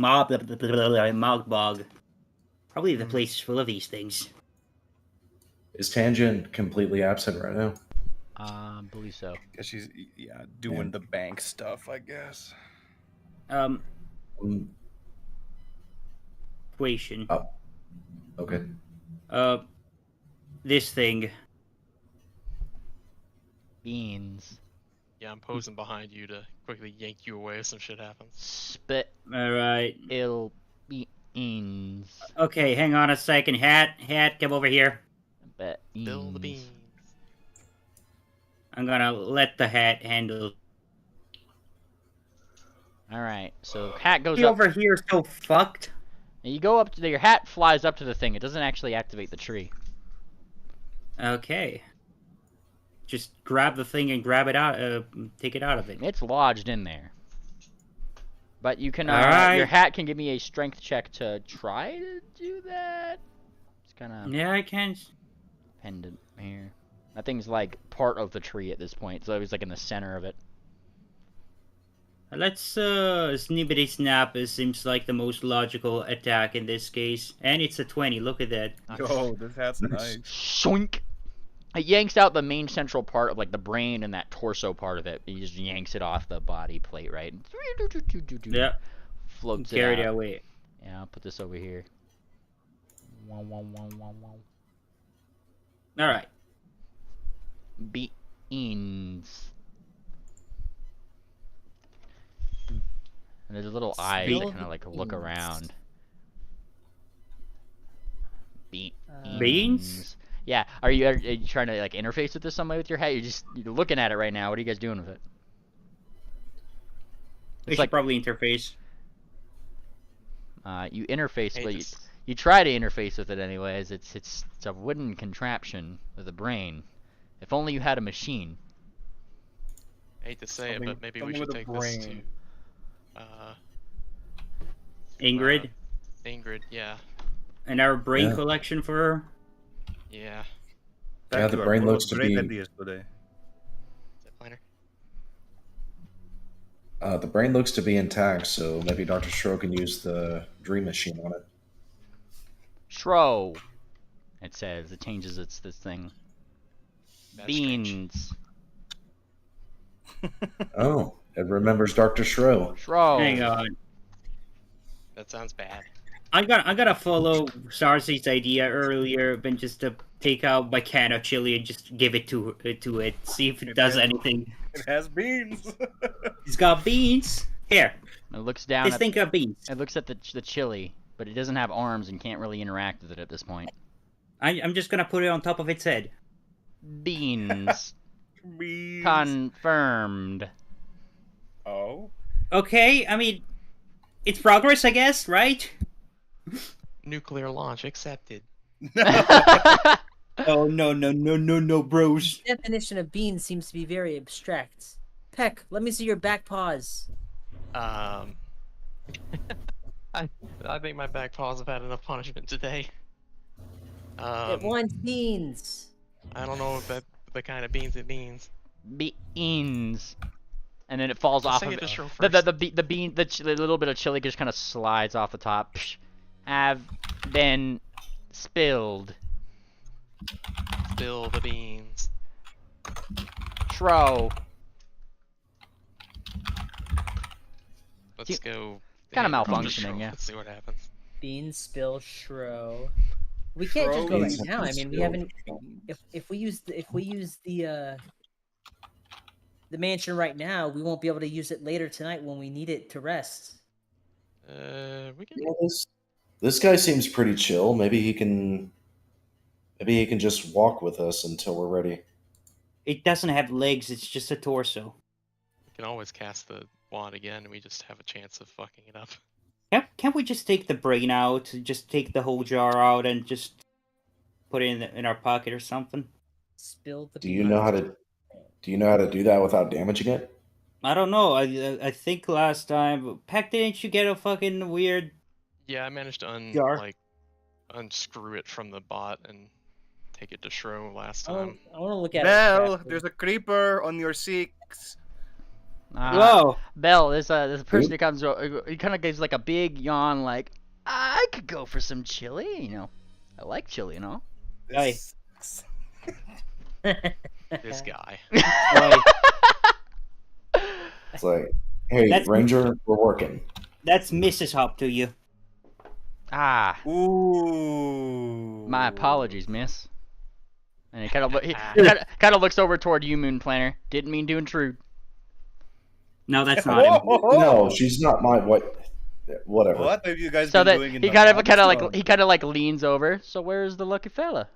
Probably the place is full of these things. Is Tangent completely absent right now? Believe so. Guess she's doing Yeah. the bank stuff, I guess. Mm, Question. okay. this thing. Beans. Yeah, I'm posing behind you to quickly yank you away if some shit happens. Spit. All right. Il beans. Okay, hang on a second. Hat, come over here. Spill the beans. I'm gonna let the hat handle. Alright, so hat goes He up. over here is so fucked. And you go up to your hat flies up to the thing. It doesn't actually activate the tree. Okay. Just grab the thing and grab it out. Take it out of it. It's lodged in there. But you can. Alright. Your hat can give me a strength check to try to do that. It's kind of. Yeah, I can. Pendant here. That thing's like part of the tree at this point, so it was like in the center of it. Let's snippety snap. It seems like the most logical attack in this case, and it's a 20. Look at that. Yo, this hat's nice. Shoink. It yanks out the main central part of like the brain and that torso part of it. He just yanks it off the body plate, right? Yeah. Floats it Carried out. away. Yeah, I'll put this over here. All right. Beans. And there's little eyes that kind of like look around. Beans? Yeah. Are you trying to like interface with this somebody with your hat? You're looking at it right now. What are you guys doing with it? We should probably interface. You interface, but you try to interface with it anyways. It's a wooden contraption with a brain. If only you had a machine. I hate to say it, but maybe we should take this to Ingrid? Ingrid, yeah. And our brain collection for her? Yeah. Yeah, the brain looks to be. The brain looks to be intact, so maybe Dr. Stro can use the dream machine on it. Shro. It says it changes this thing. That's Beans. Oh, it remembers Dr. Shro. Shro. Hang on. That sounds bad. I'm gonna follow Sarcy's idea earlier, but just to take out my can of chili and just give it to it, see if it does anything. It has beans. It's got beans. Here. It looks down. This thing got beans. It looks at the chili, but it doesn't have arms and can't really interact with it at this point. I'm just gonna put it on top of its head. Beans. Beans. Confirmed. Oh. Okay, I mean, it's progress, I guess, right? Nuclear launch accepted. Oh no, bros. The definition of beans seems to be very abstract. Peck, let me see your back paws. I think my back paws have had enough punishment today. It wants beans. I don't know if that's the kind of beans it means. Beans. And then it falls Just off say of it to Shro the little bit of chili just kind of slides off the top. Psh, have been spilled. Spill the beans. Shro. Let's go. Kind of hand it off to malfunctioning, Shro. yeah. Let's see what happens. Beans spill Shro. We can't just go right Beans now. I mean, we spill. haven't. If we use the mansion right now, we won't be able to use it later tonight when we need it to rest. We can. Yeah, this guy seems pretty chill. Maybe he can just walk with us until we're ready. It doesn't have legs, it's just a torso. We can always cast the wand again, and we just have a chance of fucking it up. Can't we just take the brain out, just take the whole jar out and just put it in our pocket or something? Spill the. Do you know how to do that without damaging it? I don't know. I think last time, Peck, didn't you get a fucking weird? Yeah, I managed to Jar? unscrew it from the bot and take it to Shro last I time. want to look at Bell, it. there's a creeper on your six. Whoa! Bell, this person that comes, he kind of gives like a big yawn, like, I could go for some chili, you know. I like chili, you know. Hey. This guy. It's like, hey, That's- Ranger, we're working. That's Mrs. Hop to you. Ah, Ooh. my apologies, miss. And he kind of he looks over toward you, Moon Planner. Didn't mean to intrude. No, that's not him. No, she's not my what. Whatever. What have you guys So been that doing in he the kind of like leans over. So where's the lucky fella?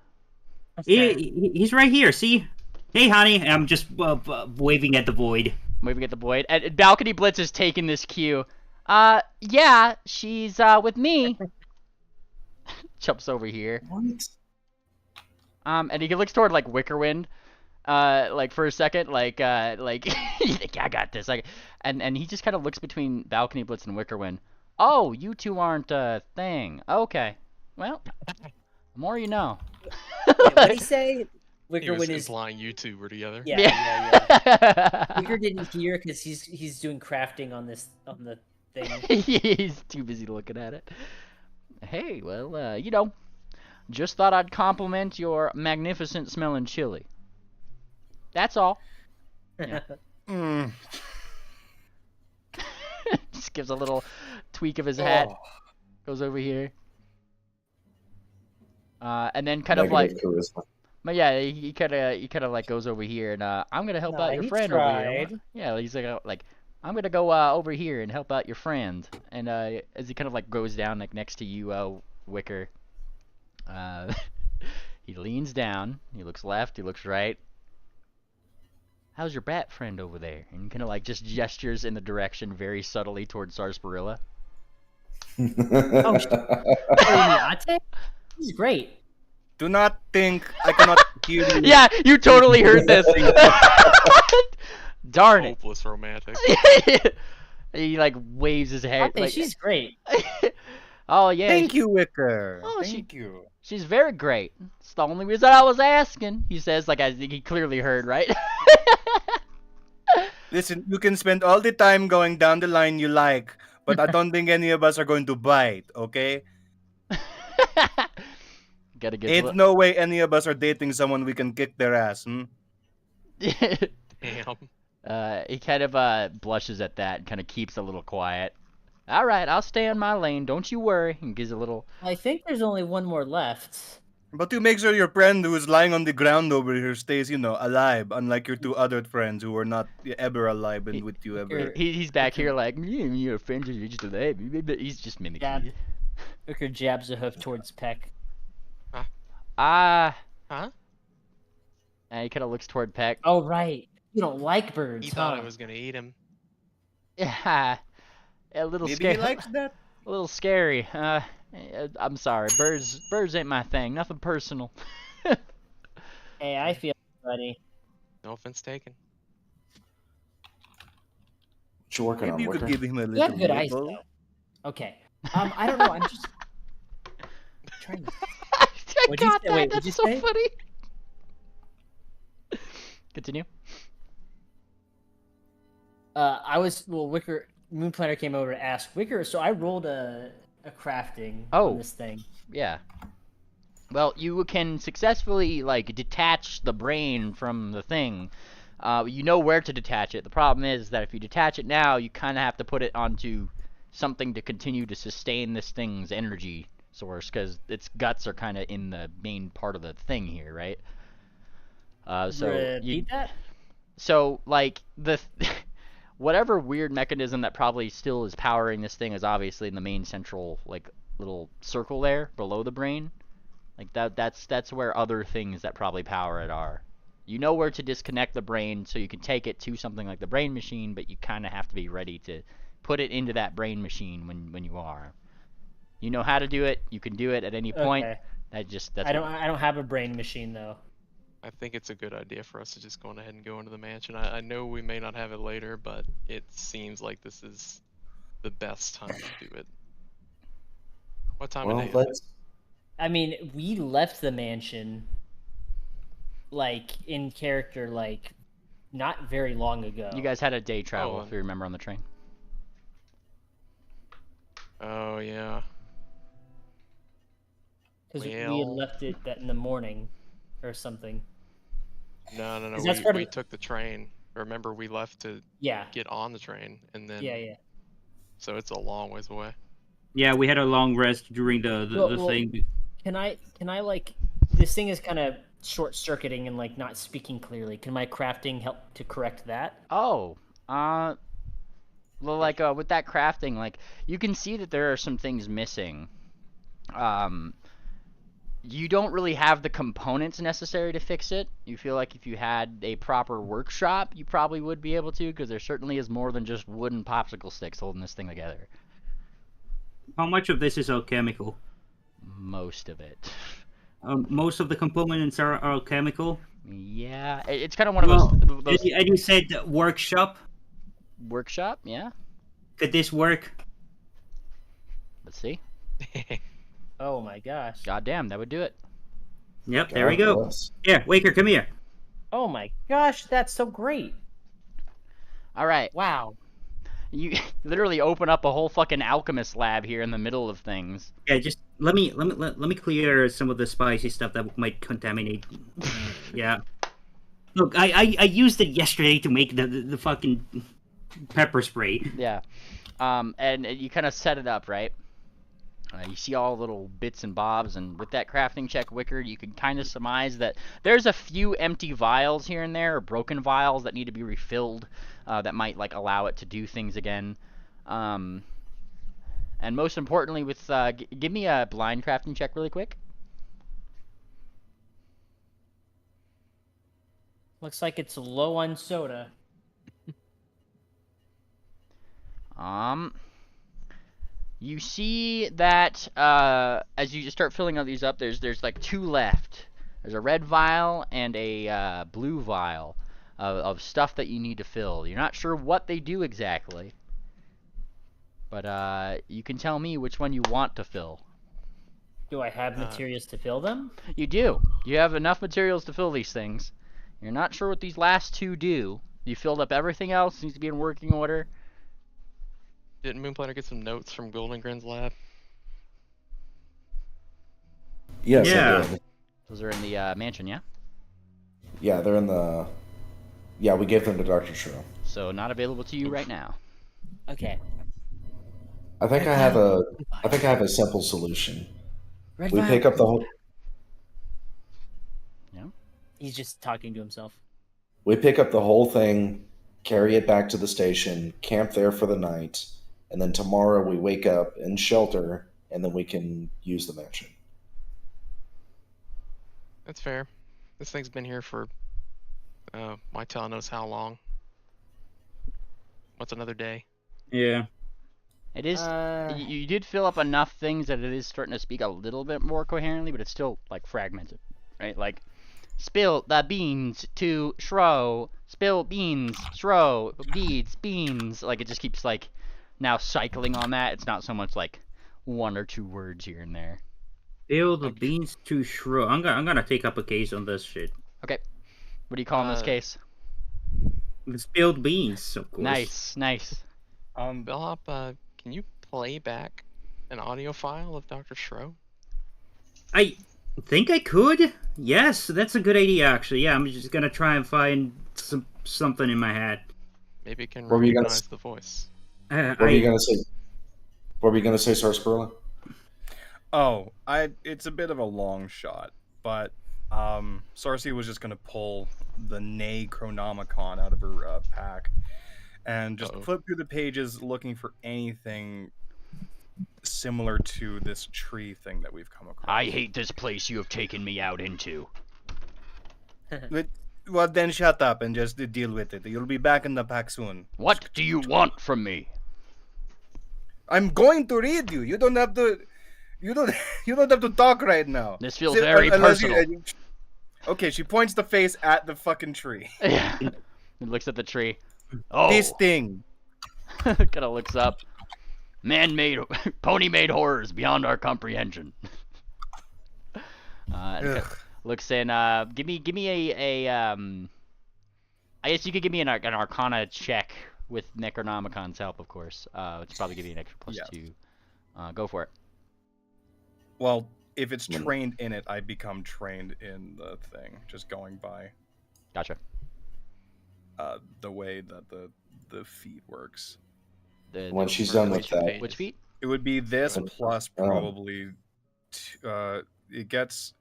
He's right here. See? Hey, honey. I'm just waving at the void. Waving at the void. And Balcony Blitz is taking this cue. Yeah, she's with me. Jumps over here. What? And he looks toward like Wickerwind, like for a second, like you think I got this, like, and he just kind of looks between Balcony Blitz and Wickerwind. Oh, you two aren't a thing. Okay, well, the more you know. Wait, what did he say? He Wicker was when his implying you two were together. yeah. Wicker didn't hear because he's doing crafting on the thing. He's too busy looking at it. Hey, well, you know, just thought I'd compliment your magnificent smelling chili. That's all. Yeah. Just gives a little tweak of his hat. Goes over here. And then kind of like, charisma. but yeah, he kind of like goes over here and I'm gonna help out your friend over here. Yeah, he's like I'm gonna go over here and help out your friend. And as he kind of like goes down like next to you, Wicker, he leans down. He looks left. He looks right. How's your bat friend over there? And he kind of like just gestures in the direction very subtly towards Sarsaparilla. Oh, he's great. Do not think I cannot hear you. Yeah, you totally heard this. Darn it. Hopeless romantic. He like waves his head. I think Like, she's great. oh yeah. Thank you, Wicker. Oh, Thank you. She's very great. It's the only reason I was asking. He says, like I think he clearly heard, right? Listen, you can spend all the time going down the line you like, but I don't think any of us are going to bite, okay? Gotta get. Ain't no way any of us are dating someone we can kick their ass, hmm? Damn. He kind of blushes at that and kind of keeps a little quiet. All right, I'll stay on my lane. Don't you worry. And gives a little. I think there's only one more left. But you make sure your friend who is lying on the ground over here stays, alive, unlike your two other friends who were not ever alive and with you ever. He's back here like, your friends are just alive. He's just mimicking Jab. you. Wicker jabs a hoof towards Peck. Huh? And he kind of looks toward Peck. Oh, right. You don't like birds, He thought I was gonna eat him. Yeah, a little Maybe scary. he likes that. A little scary. I'm sorry. Birds ain't my thing. Nothing personal. Hey, I feel buddy. No offense taken. What you working Maybe you on, could Wicker? give him a You little have good eyes, nibble. though. Okay. I don't know. I'm just trying to. I What'd you got say? that. Wait, what'd That's you so say? funny. Continue. Wicker Moon Planner came over to ask Wicker. So I rolled a crafting Oh. on this thing. Yeah. Well, you can successfully like detach the brain from the thing. You know where to detach it. The problem is that if you detach it now, you kind of have to put it onto something to continue to sustain this thing's energy source, because its guts are kind of in the main part of the thing here, right? Repeat that? So like whatever weird mechanism that probably still is powering this thing is obviously in the main central like little circle there below the brain. Like that's where other things that probably power it are. You know where to disconnect the brain so you can take it to something like the brain machine, but you kind of have to be ready to put it into that brain machine when you are. You know how to do it. You can do it at any point. Okay. That's I don't have a brain machine though. I think it's a good idea for us to just go ahead and go into the mansion. I know we may not have it later, but it seems like this is the best time to do it. What time of day is it? Let's. I mean, we left the mansion like in character like not very long ago. You guys had a day travel, Oh, if you remember, on the train. Oh, yeah. Because we had Well- left it that in the morning or something. No. Is that part We of- took the train. Remember, we left to Yeah. get on the train, and then... Yeah. So it's a long ways away. Yeah, we had a long rest during the Well, thing. Can I like this thing is kind of short circuiting and like not speaking clearly. Can my crafting help to correct that? Oh, well, like with that crafting, like you can see that there are some things missing. You don't really have the components necessary to fix it. You feel like if you had a proper workshop, you probably would be able to, because there certainly is more than just wooden popsicle sticks holding this thing together. How much of this is alchemical? Most of it. Most of the components are alchemical. Yeah, it's kind of one of those. And you said workshop. Workshop, yeah. Could this work? Let's see. Oh my gosh. God damn, that would do it. Yep, there we go. Yeah, Waker, come here. Oh my gosh, that's so great. All right. Wow. You literally open up a whole fucking alchemist lab here in the middle of things. Yeah, just let me clear some of the spicy stuff that might contaminate. Yeah. Look, I used it yesterday to make the fucking pepper spray. Yeah. And you kind of set it up, right? You see all little bits and bobs, and with that crafting check, Wicker, you can kind of surmise that there's a few empty vials here and there, or broken vials that need to be refilled, that might like allow it to do things again. And most importantly, with give me a blind crafting check really quick. Looks like it's low on soda. You see that as you start filling all these up, there's like two left. There's a red vial and a blue vial of stuff that you need to fill. You're not sure what they do exactly, but you can tell me which one you want to fill. Do I have materials to fill them? You do. You have enough materials to fill these things. You're not sure what these last two do. You filled up everything else. Seems to be in working order. Didn't Moonplaner get some notes from Golden Grin's lab? Yes, Yeah. I did. Those are in the mansion, yeah? Yeah, they're in the. Yeah, we gave them to Dr. Shro. So not available to you right now. Okay. I think I have a simple solution. Red We vial. pick up the whole. Yeah. He's just talking to himself. We pick up the whole thing, carry it back to the station, camp there for the night, and then tomorrow we wake up in shelter, and then we can use the mansion. That's fair. This thing's been here for, my telling knows how long. What's another day? Yeah. It is. You did fill up enough things that it is starting to speak a little bit more coherently, but it's still like fragmented, right? Like, spill the beans to Shro. Spill beans, Shro. Beads, beans. Like it just keeps like now cycling on that. It's not so much like one or two words here and there. Spill the beans to Shro. I'm gonna take up a case on this shit. Okay. What do you call in this case? The spilled beans, of course. Nice, nice. Bellhop, can you play back an audio file of Dr. Shro? I think I could. Yes, that's a good idea, actually. Yeah, I'm just gonna try and find something in my head. Maybe it can What were you gonna recognize the voice. What were you gonna say? What were you gonna say, Sarsaparilla? Oh, it's a bit of a long shot, but Sarsi was just gonna pull the Nay Chronomicon out of her pack and just flip through the pages looking for anything similar to this tree thing that we've come across. I hate this place you have taken me out into. Well, then shut up and just deal with it. You'll be back in the pack soon. What do you want from me? I'm going to read you. You don't have to. You don't have to talk right now. This feels very personal. Okay, she points the face at the fucking tree. Yeah. It looks at the tree. Oh. This thing. Kind of looks up. Man-made, pony-made horrors beyond our comprehension. Looks in. Give me a I guess you could give me an Arcana check with Necronomicon's help, of course. It's probably give you an extra +2. Go for it. Well, if it's trained in it, I become trained in the thing. Just going by. Gotcha. The way that the feat works. When she's done with that, which feat? It would be this plus Um, probably. It gets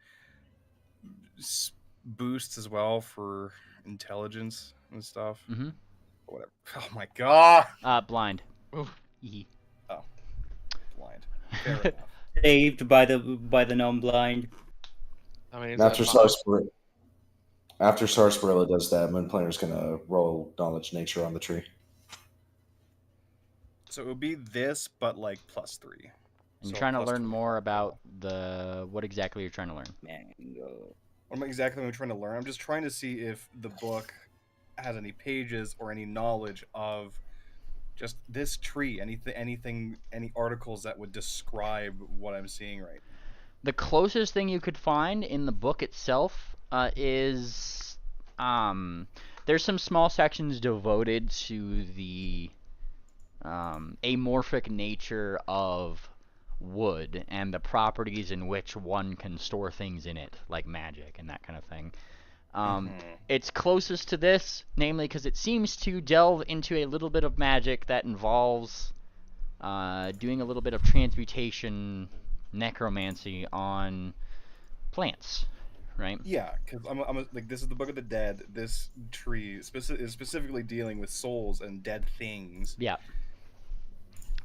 boosts as well for intelligence and stuff. Mm-hmm. Whatever. Oh my god. Blind. Ooh. Yee. Oh, blind. Fair enough. Saved by the non-blind. I mean, is that after five? Sarsaparilla does that, Moon Planner's gonna roll knowledge nature on the tree. So it would be this, but like +3. And So trying to plus learn 20 more overall. about what exactly you're trying to learn. Mango. What exactly am I trying to learn? I'm just trying to see if the book has any pages or any knowledge of just this tree, any articles that would describe what I'm seeing right now. The closest thing you could find in the book itself is there's some small sections devoted to the amorphic nature of wood and the properties in which one can store things in it, like magic and that kind of thing. It's closest to this, namely because it seems to delve into a little bit of magic that involves doing a little bit of transmutation, necromancy on plants, right? Yeah, because like this is the Book of the Dead. This tree is specifically dealing with souls and dead things. Yeah.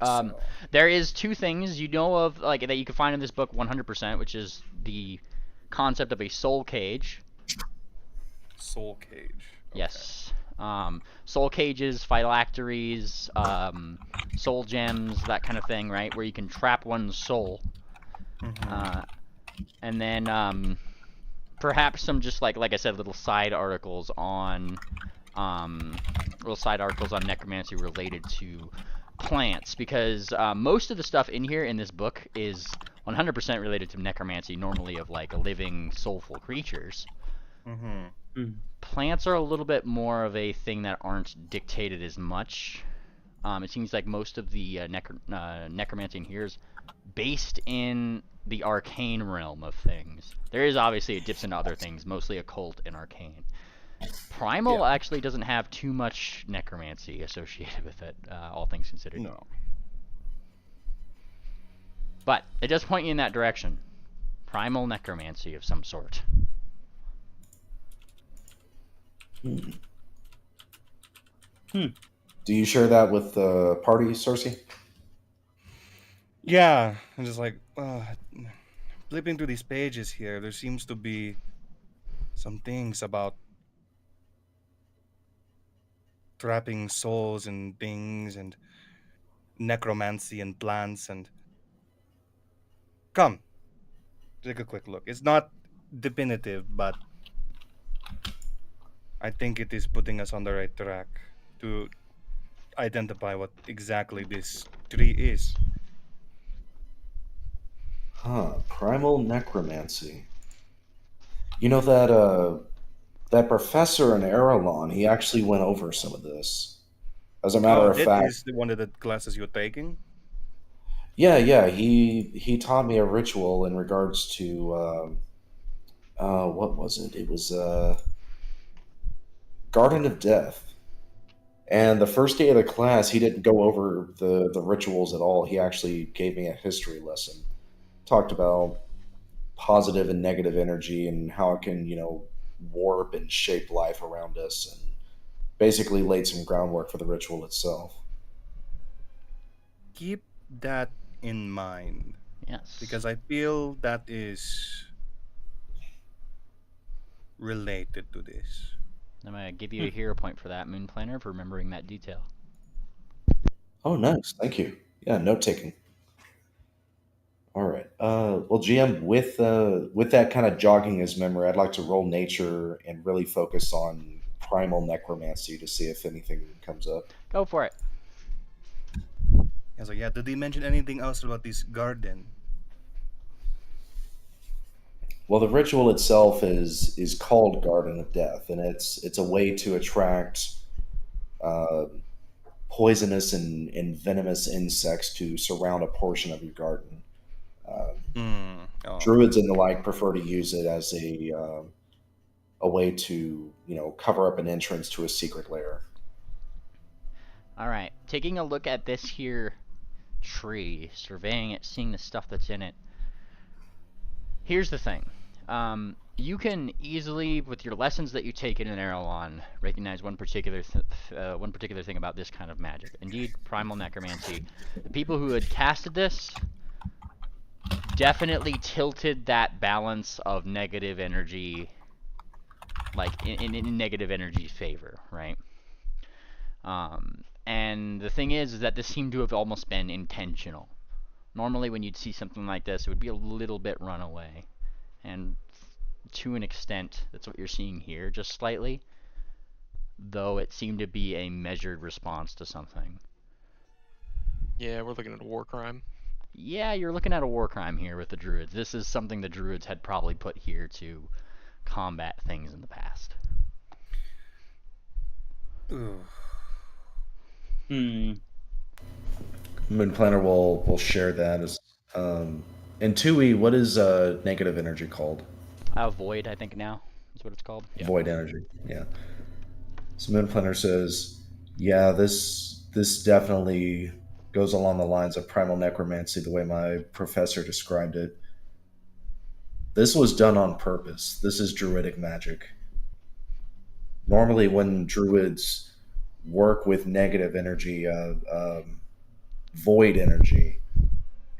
So. There is two things you know of, like that you can find in this book 100%, which is the concept of a soul cage. Soul cage. Okay. Yes. Soul cages, phylacteries, soul gems, that kind of thing, right? Where you can trap one's soul. And then perhaps some just like I said, little side articles on necromancy related to plants, because most of the stuff in here in this book is 100% related to necromancy, normally of like living soulful creatures. Plants are a little bit more of a thing that aren't dictated as much. It seems like most of the necromancy in here is based in the arcane realm of things. There is obviously it dips into other things, mostly occult and arcane. Primal actually doesn't have too much necromancy associated with it, all things considered. No. But it does point you in that direction. Primal necromancy of some sort. Do you share that with the party, Cersei? Yeah, I'm just like, flipping through these pages here, there seems to be some things about trapping souls and things and necromancy and plants and... Come, take a quick look. It's not definitive, but I think it is putting us on the right track to identify what exactly this tree is. Primal necromancy. You know that professor in Erelon, he actually went over some of this. As a matter of fact, is one of the classes you're taking? Yeah. He taught me a ritual in regards to what was it? It was Garden of Death. And the first day of the class, he didn't go over the rituals at all. He actually gave me a history lesson. Talked about positive and negative energy and how it can, warp and shape life around us, and basically laid some groundwork for the ritual itself. Keep that in mind. Yes. Because I feel that is related to this. I'm going to give you a hero point for that, Moon Planner, for remembering that detail. Oh, nice. Thank you. Yeah, note taking. All right. Well, GM, with that kind of jogging his memory, I'd like to roll nature and really focus on primal necromancy to see if anything comes up. Go for it. I was like, did they mention anything else about this garden? Well, the ritual itself is called Garden of Death, and it's a way to attract poisonous and venomous insects to surround a portion of your garden. Druids and the like prefer to use it as a way to cover up an entrance to a secret lair. All right, taking a look at this here tree, surveying it, seeing the stuff that's in it. Here's the thing. You can easily, with your lessons that you take in an Erelon, recognize one particular thing about this kind of magic. Indeed, primal necromancy. The people who had casted this definitely tilted that balance of negative energy, like in negative energy's favor, right? And the thing is that this seemed to have almost been intentional. Normally, when you'd see something like this, it would be a little bit runaway, and to an extent, that's what you're seeing here, just slightly. Though it seemed to be a measured response to something. Yeah, we're looking at a war crime. Yeah, you're looking at a war crime here with the druids. This is something the druids had probably put here to combat things in the past. Moon Planner will share that as. In 2E, what is negative energy called? Void, I think now is what it's called. Yeah. Void energy. Yeah. So Moon Planner says, yeah, this definitely goes along the lines of primal necromancy, the way my professor described it. This was done on purpose. This is druidic magic. Normally, when druids work with negative energy, void energy,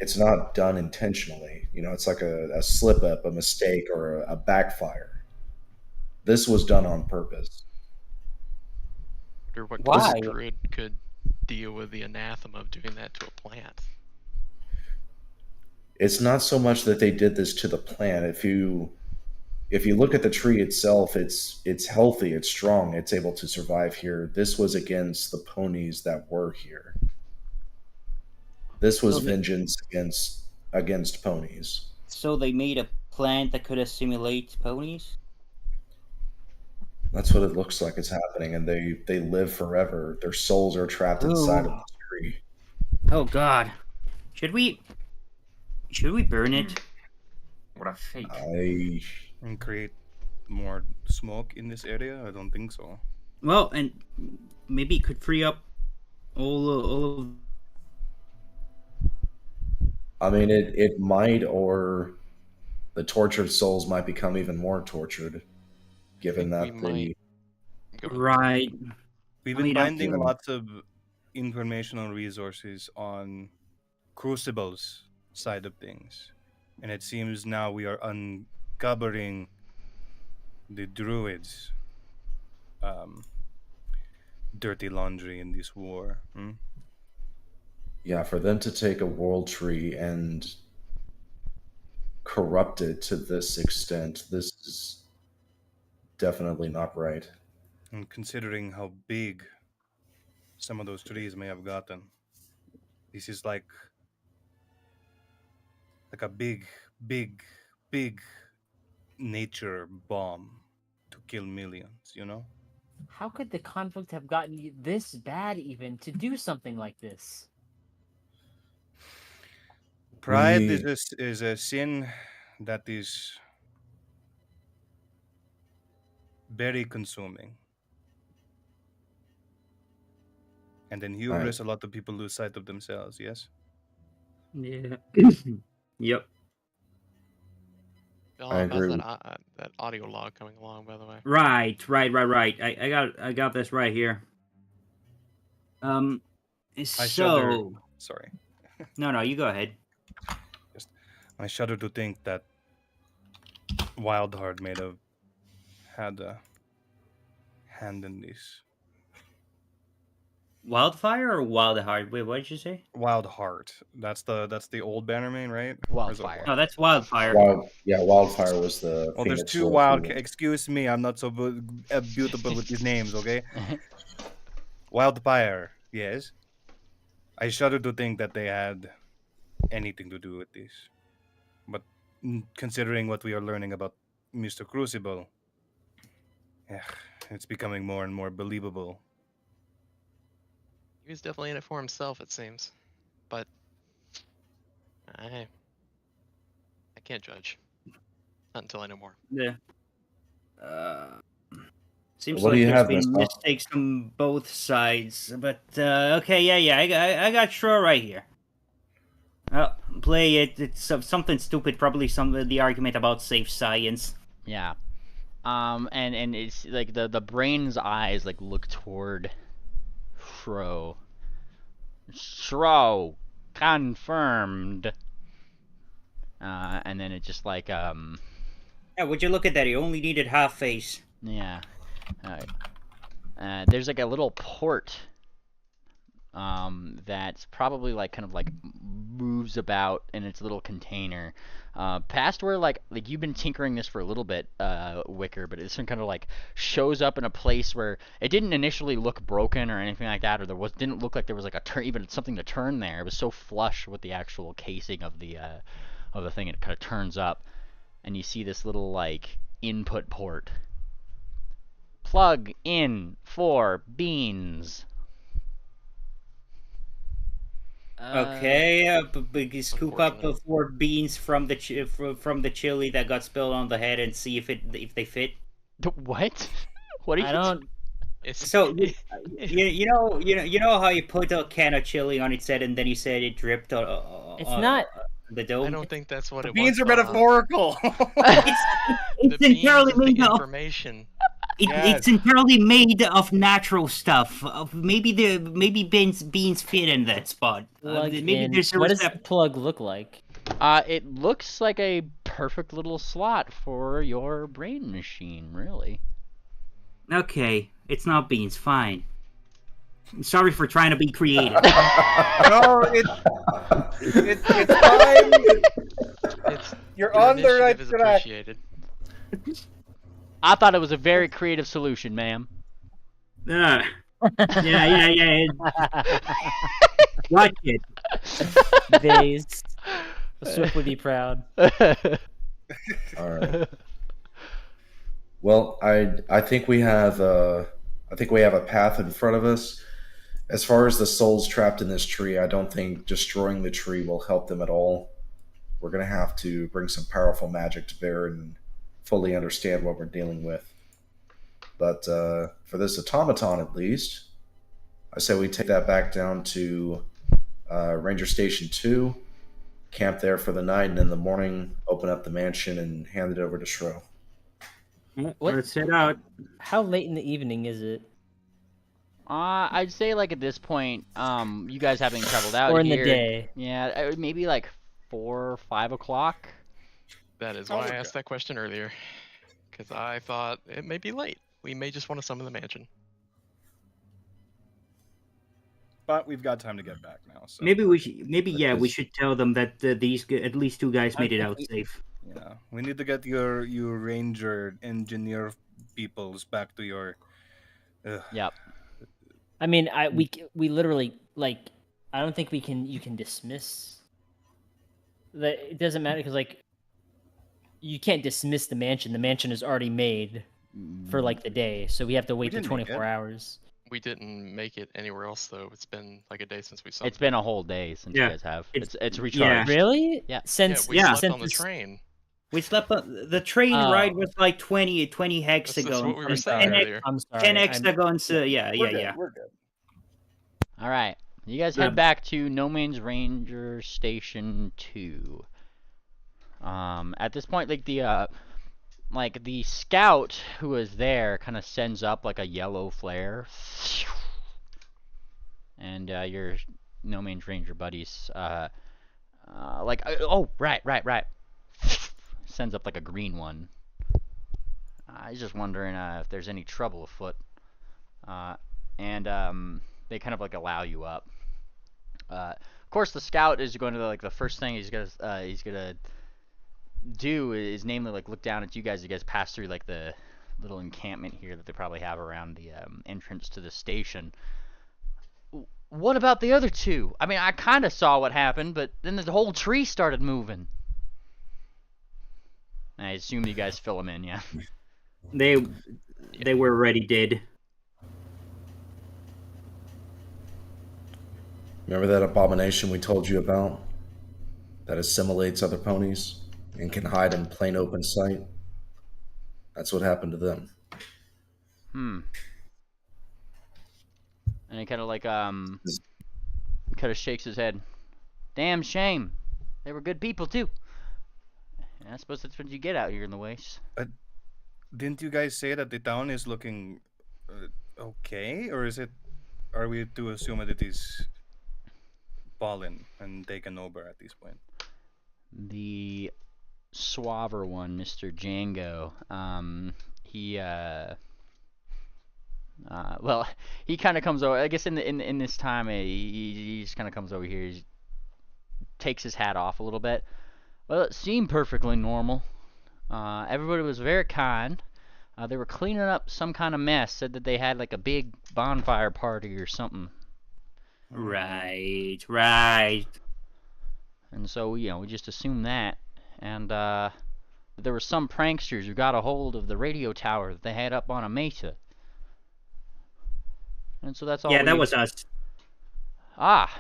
it's not done intentionally. You know, it's like a slip up, a mistake, or a backfire. This was done on purpose. Or what Why? kind of druid could deal with the anathema of doing that to a plant? It's not so much that they did this to the plant. If you look at the tree itself, it's healthy, it's strong, it's able to survive here. This was against the ponies that were here. This was vengeance against ponies. So they made a plant that could assimilate ponies? That's what it looks like is happening, and they live forever. Their souls are trapped inside of the tree. Oh God! Should we burn it? What a fate. And create more smoke in this area? I don't think so. Well, and maybe it could free up all of. I mean, it might, or the tortured souls might become even more tortured, given that Right. We've been finding lots of informational resources on Crucible's side of things, and it seems now we are uncovering the druids' dirty laundry in this war. Yeah, for them to take a world tree and corrupt it to this extent, this is definitely not right. And considering how big some of those trees may have gotten, this is like a big nature bomb to kill millions, you know? How could the conflict have gotten this bad even to do something like this? Pride is a sin that is very consuming. And then hubris, a lot of people lose sight of themselves, yes? Yeah. Yep. Oh, I agree. that audio log coming along, by the way. Right. I got this right here. Sorry. No, you go ahead. I shudder to think that Wildheart may have had a hand in this. Wildfire or Wildheart? Wait, what did you say? Wildheart. That's the old Bannermane, right? Wildfire. No, that's Wildfire. Wildfire was the. Oh, there's two wild. Excuse me, I'm not so beautiful with these names. Okay. Wildfire. Yes. I shudder to think that they had anything to do with this. But considering what we are learning about Mr. Crucible, it's becoming more and more believable. He was definitely in it for himself, it seems. But I can't judge. Not until I know more. Yeah. Seems What like do you there's have, been Miss Bob? mistakes from both sides. But okay, yeah, I got Shro right here. play it. It's something stupid, probably the argument about safe science. Yeah. And it's like the brain's eyes like look toward Shro. Shro, confirmed. And then it just like Yeah, would you look at that? He only needed half face. yeah. There's like a little port that's probably like kind of like moves about in its little container past where like you've been tinkering this for a little bit, Wicker, but this one kind of like shows up in a place where it didn't initially look broken or anything like that, or didn't look like there was like a turn, even something to turn there. It was so flush with the actual casing of the thing, it kind of turns up, and you see this little like input port. Plug in for beans. Okay, scoop up the 4 beans from the from the chili that got spilled on the head and see if they fit. What? What are you? I don't. So you know how you put a can of chili on its head and then you said it dripped It's not. the dome. I don't think that's what The it beans was. are Bob. metaphorical. It's The beans entirely is the made of. information. Yes. It's entirely made of natural stuff. Maybe beans fit in that spot. Plug Maybe in. there's a What does the recipe. plug look like? It looks like a perfect little slot for your brain machine, really. Okay, it's not beans. Fine. Sorry for trying to be creative. No, it's fine. You're Your on the right initiative is track. appreciated. I thought it was a very creative solution, ma'am. Yeah. Watch it. Dazed. Swift would be proud. All right. Well, I think we have a path in front of us. As far as the souls trapped in this tree, I don't think destroying the tree will help them at all. We're gonna have to bring some powerful magic to bear and fully understand what we're dealing with. But for this automaton, at least, I say we take that back down to Ranger Station 2, camp there for the night, and in the morning, open up the mansion and hand it over to Shro. What? Let's head out. How late in the evening is it? I'd say like at this point, you guys having traveled out Or in here, the day? yeah, maybe like 4 or 5 o'clock. That is why I asked that question earlier. Because I thought it may be late. We may just want to summon the mansion. But we've got time to get back now. So. Maybe we should tell them that these at least 2 guys made it out safe. Yeah, we need to get your ranger engineer peoples back to your. Yep. I mean, we literally like. I don't think you can dismiss. It doesn't matter because like. You can't dismiss the mansion. The mansion is already made for like the day, so we have to wait the 24 hours. We didn't make it anywhere else though. It's been like a day since we saw. It's been a whole day since you guys have. It's recharged. Really? Yeah. Since we slept on the train. We slept on the train ride was like 20 hexagons. That's what we were saying earlier. I'm sorry. 10 hexagons. Yeah. We're good. All right, you guys head back to No Man's Ranger Station 2. At this point, like the scout who was there kind of sends up like a yellow flare, and your No Man's Ranger buddies right, sends up like a green one. I was just wondering if there's any trouble afoot, and they kind of like allow you up. Of course, the scout is going to like the first thing he's gonna do is namely like look down at you guys. You guys pass through like the little encampment here that they probably have around the entrance to the station. What about the other 2? I mean, I kind of saw what happened, but then the whole tree started moving. I assume you guys fill them in, yeah. They were already dead. Remember that abomination we told you about? That assimilates other ponies and can hide in plain open sight? That's what happened to them. And he kind of like kind of shakes his head. Damn shame. They were good people too. And I suppose that's what you get out here in the wastes. Didn't you guys say that the town is looking okay, or are we to assume that it is fallen and taken over at this point? The suaver one, Mr. Django, he well, he kind of comes over. I guess in this time, he just kind of comes over here. He takes his hat off a little bit. Well, it seemed perfectly normal. Everybody was very kind. They were cleaning up some kind of mess. Said that they had like a big bonfire party or something. Right. And so we just assumed that. And there were some pranksters who got a hold of the radio tower that they had up on a mesa. And so that's all. Yeah, that was us. Ah.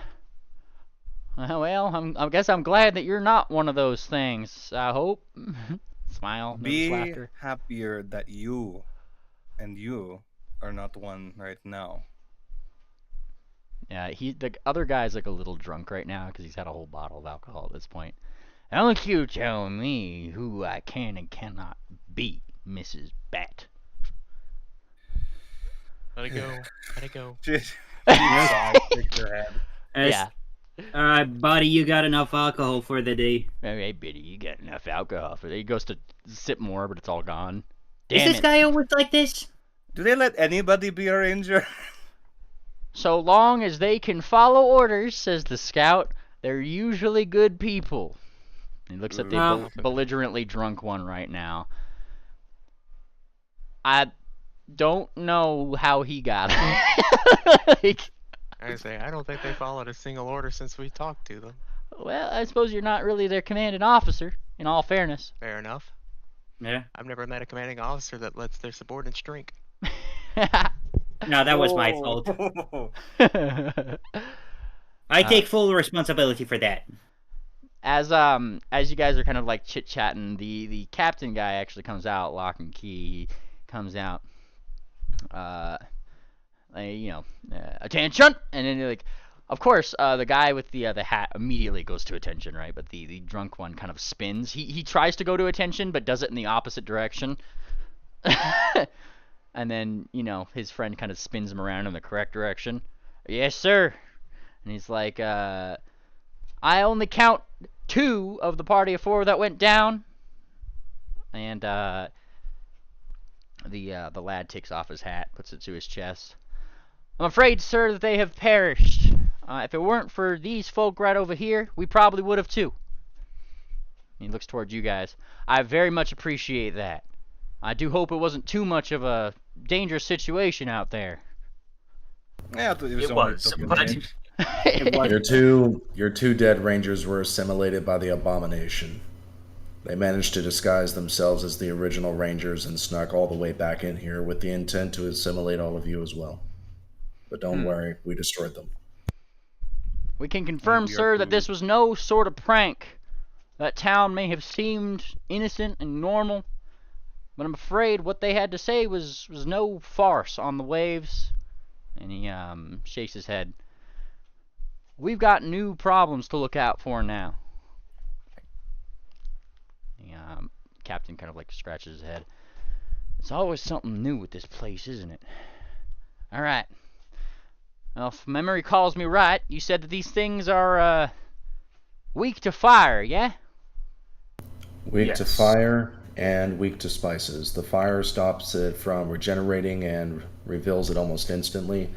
Well, I guess I'm glad that you're not one of those things. I hope. Smile. Be laughter. happier that you are not one right now. Yeah, the other guy's like a little drunk right now because he's had a whole bottle of alcohol at this point. Don't you tell me who I can and cannot be, Mrs. Bat. Let it go. Let it go. Shake your head. Yeah. All right, buddy, you got enough alcohol for the day. Hey, Biddy, you got enough alcohol for that. He goes to sip more, but it's all gone. Is Damn this it. guy always like this? Do they let anybody be a ranger? So long as they can follow orders, says the scout, they're usually good people. He looks at the belligerently drunk one right now. I don't know how he got it. I say, I don't think they followed a single order since we talked to them. Well, I suppose you're not really their commanding officer, in all fairness. Fair enough. Yeah. I've never met a commanding officer that lets their subordinates drink. No, that was my fault. I take full responsibility for that. As you guys are kind of like chit-chatting, the captain guy actually comes out, lock and key, comes out. Attention, and then like, of course, the guy with the hat immediately goes to attention, right? But the drunk one kind of spins. He tries to go to attention, but does it in the opposite direction. And then his friend kind of spins him around in the correct direction. Yes, sir. And he's like, I only count 2 of the party of 4 that went down. And the lad takes off his hat, puts it to his chest. I'm afraid, sir, that they have perished. If it weren't for these folk right over here, we probably would have too. He looks towards you guys. I very much appreciate that. I do hope it wasn't too much of a dangerous situation out there. Yeah, it was, but Your two dead rangers were assimilated by the abomination. They managed to disguise themselves as the original rangers and snuck all the way back in here with the intent to assimilate all of you as well. But don't worry, we destroyed them. We can confirm, sir, that this was no sort of prank. That town may have seemed innocent and normal, but I'm afraid what they had to say was no farce on the waves. And he shakes his head. We've got new problems to look out for now. The captain kind of like scratches his head. It's always something new with this place, isn't it? All right. Well, if memory calls me right, you said that these things are weak to fire, yeah? Weak to fire and weak to spices. The fire stops it from regenerating and reveals it almost instantly.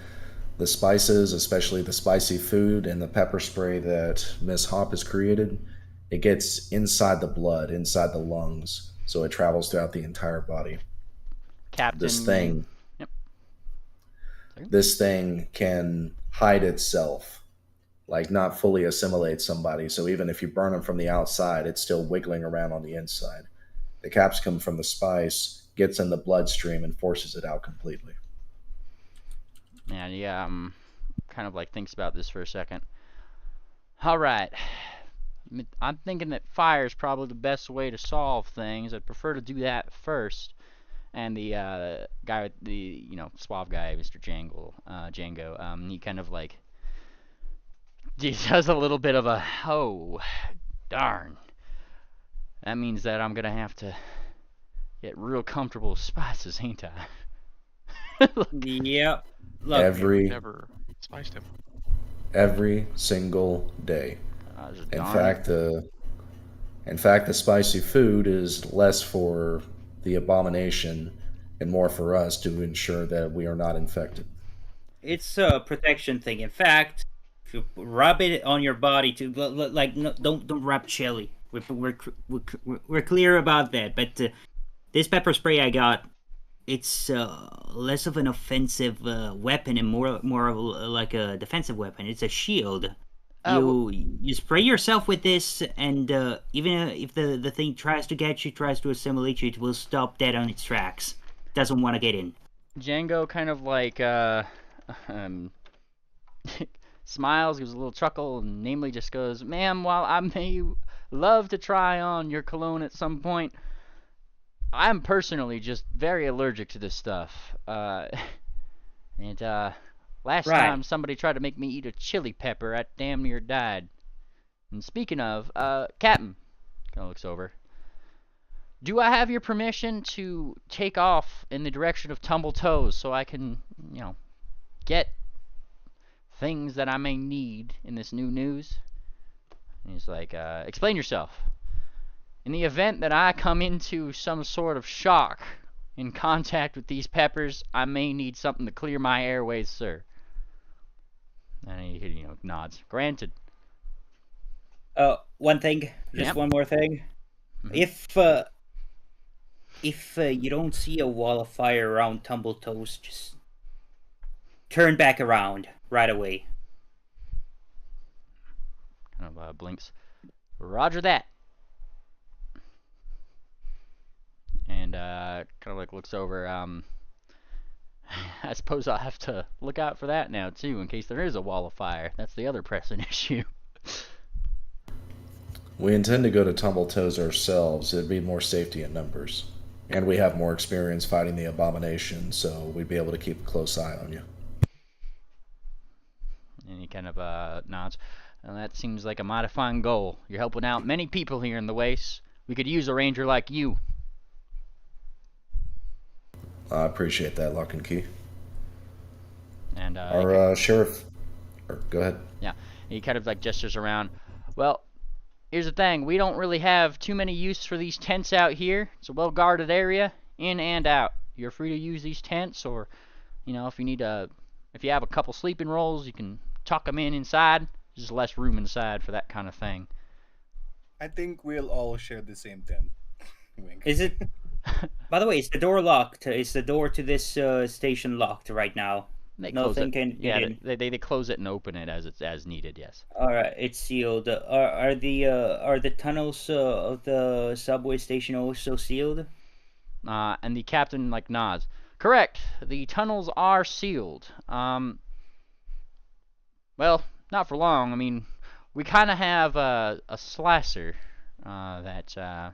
The spices, especially the spicy food and the pepper spray that Miss Hop has created, it gets inside the blood, inside the lungs, so it travels throughout the entire body. Captain. This thing can hide itself, like not fully assimilate somebody. So even if you burn them from the outside, it's still wiggling around on the inside. The capsicum from the spice gets in the bloodstream and forces it out completely. And he kind of like thinks about this for a second. All right. I'm thinking that fire is probably the best way to solve things. I'd prefer to do that first. And the guy with the suave guy, Mr. Django, he kind of like he does a little bit of a Darn. That means that I'm gonna have to get real comfortable with spices, ain't I? Look, Yep. Look, Every Never spiced him. every single day. just In darn fact, the spicy food is less for the abomination and more for us to ensure that we are not infected. it's a protection thing. In fact, if you rub it on your body to like, no, don't rub chili. We're clear about that. But this pepper spray I got, it's less of an offensive weapon and more of like a defensive weapon. It's a shield. You spray yourself with this, and even if the thing tries to get you, tries to assimilate you, it will stop dead on its tracks. Doesn't want to get in. Django kind of like um, smiles, gives a little chuckle, and namely just goes, "Ma'am, while I may love to try on your cologne at some point, I'm personally just very allergic to this stuff. And last time somebody tried to make me eat a chili pepper, I damn near died. And speaking of, Captain," kind of looks over. "Do I have your permission to take off in the direction of Tumble Toes so I can, get things that I may need in this new news?" And he's like, "Explain yourself." "In the event that I come into some sort of shock in contact with these peppers, I may need something to clear my airways, sir." And he, nods. "Granted." One thing, just one more thing. Mm-hmm. If you don't see a wall of fire around Tumble Toes, just turn back around right away. Kind of blinks. "Roger that." And kind of like looks over. I suppose I'll have to look out for that now too, in case there is a wall of fire. That's the other pressing issue. We intend to go to Tumble Toes ourselves. It'd be more safety in numbers. And we have more experience fighting the abomination, so we'd be able to keep a close eye on you. And he kind of nods. "Well, that seems like a mighty fine goal. You're helping out many people here in the Waste. We could use a ranger like you." I appreciate that, Lock and Key. And our sheriff... go ahead. Yeah, he kind of like gestures around. "Well, here's the thing. We don't really have too many use for these tents out here. It's a well-guarded area, in and out. You're free to use these tents, or, if you need if you have a couple sleeping rolls, you can tuck them inside. There's less room inside for that kind of thing." I think we'll all share the same tent. Wink. Is it? By the way, is the door locked? Is the door to this station locked right now? Nothing can get in. They close it and open it as needed. Yes. All right, it's sealed. Are the tunnels of the subway station also sealed? And the captain nods. "Correct. The tunnels are sealed. Well, not for long. I mean, we kind of have a slicer that.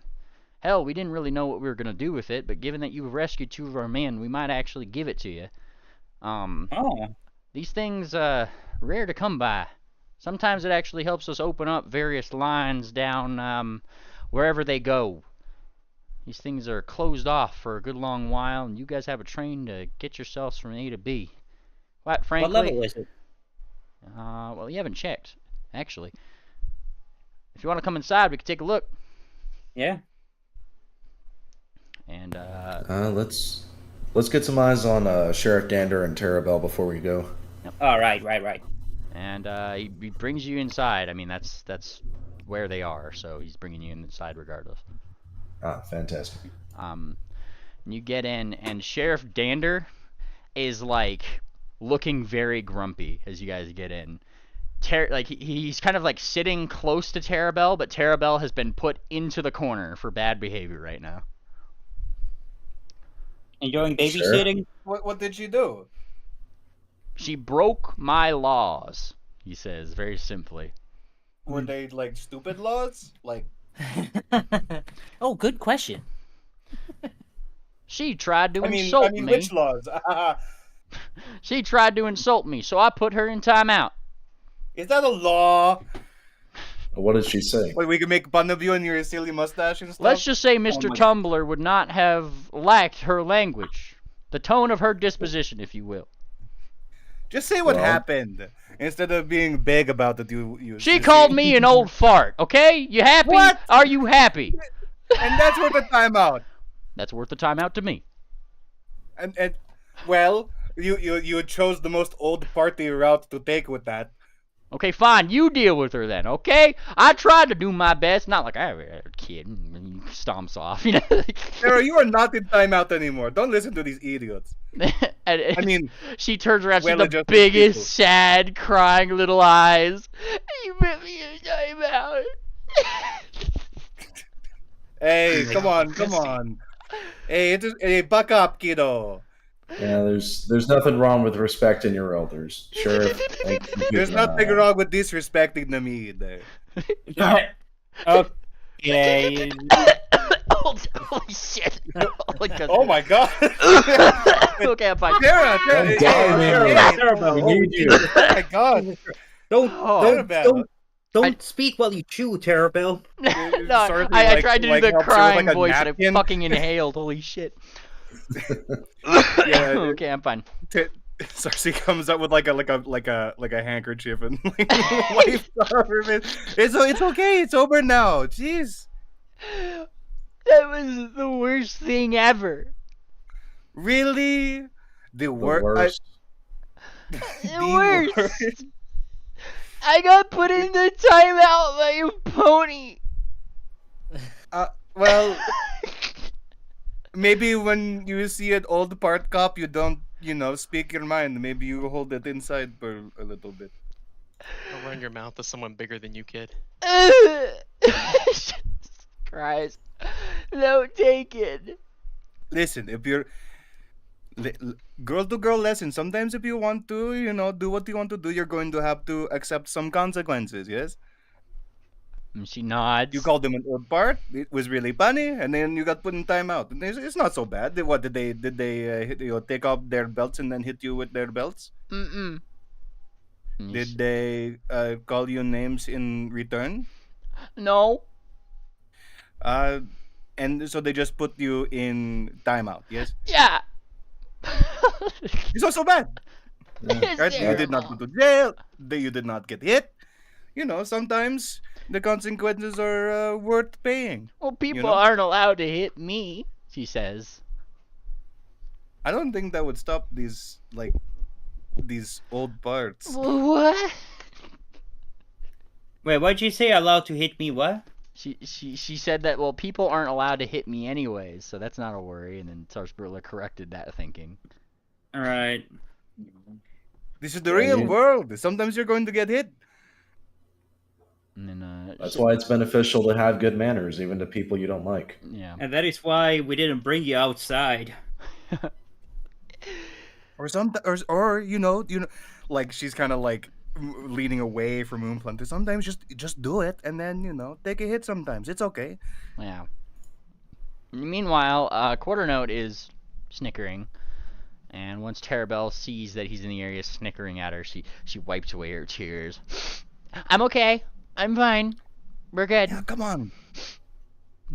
Hell, we didn't really know what we were going to do with it, but given that you've rescued 2 of our men, we might actually give it to you. These things, rare to come by. Sometimes it actually helps us open up various lines down wherever they go. These things are closed off for a good long while, and you guys have a train to get yourselves from A to B. Quite frankly... What level is it? Well, you haven't checked, actually. If you want to come inside, we can take a look. Yeah. And let's get some eyes on Sheriff Dander and Terabelle before we go. Yep. All right. And he brings you inside. I mean, that's where they are, so he's bringing you inside regardless. Fantastic. You get in, and Sheriff Dander is looking very grumpy as you guys get in. He's kind of sitting close to Terabelle, but Terabelle has been put into the corner for bad behavior right now. Enjoying babysitting? Sure. What did she do? "She broke my laws," he says very simply. Were they stupid laws? Oh, good question. "She tried to insult me." Which laws? "She tried to insult me, so I put her in timeout." Is that a law? What did she say? Wait, we can make fun of you and your silly mustache and stuff? Let's just say Mr. my- Tumbler would not have lacked her language. The tone of her disposition, if you will. Just say what Well- happened. Instead of being big about it, you She called me an old fart, okay? You happy? What? Are you happy? And that's worth a timeout. That's worth the timeout to me. And well, you chose the most old party route to take with that. Okay, fine. You deal with her then, okay? I tried to do my best. Not like I was a kid. And he stomps off, you know? Sarah, you are not in timeout anymore. Don't listen to these idiots. I mean, she turns around. She's the well-adjusted biggest, people. sad, crying little eyes. You put me in timeout. Hey, come on. Hey, buck up, kiddo. Yeah, there's nothing wrong with respecting your elders. Sheriff, thank you. There's nothing wrong with disrespecting them either. Okay. Holy shit. Holy God. Oh my god. Okay, I'm fine. Sarah, I'm dying, man. Sarah, We need you. Oh my god. Don't speak while you chew, Terabelle. No, Sorry, I like- tried to do like the helps her with, crying like, a voice and I napkin. fucking inhaled. Holy shit. Yeah, Okay, I'm fine. Cersei comes up with like a handkerchief and like, wipes off her face. It's okay. It's over now. Jeez. That was the worst thing ever. Really? The The worst. worst. The worst. I got put in the timeout by a pony. Well, maybe when you see an old part cop, you don't, speak your mind. Maybe you hold it inside for a little bit. Don't run your mouth to someone bigger than you, kid. Jesus Christ. No, take it. Listen, if you're girl to girl lesson, sometimes if you want to, do what you want to do, you're going to have to accept some consequences, yes? And she nods. You called them an old part. It was really funny, and then you got put in timeout. And it's not so bad. What did they take off their belts and then hit you with their belts? Mm-mm. Did they call you names in return? No. And so they just put you in timeout. Yes. Yeah. It's not so bad. It's Right? You did not go to jail. You did not get hit. Sometimes the consequences are worth paying. Well, people know? aren't allowed to hit me, she says. I don't think that would stop these old parts. What? Wait, what'd you say? Allowed to hit me? What? She said that, well, people aren't allowed to hit me anyways, so that's not a worry. And then Sarsbrilla corrected that thinking. All right. This is the real world. Sometimes you're going to get hit. And then That's why it's beneficial to have good manners, even to people you don't like. yeah. And that is why we didn't bring you outside. Or like she's kind of like leaning away from Moonplanter. Sometimes just do it and then take a hit. Sometimes it's okay. Yeah. Meanwhile, Quarter Note is snickering, and once Terabelle sees that he's in the area snickering at her, she wipes away her tears. I'm okay. I'm fine. We're good. Yeah, come on.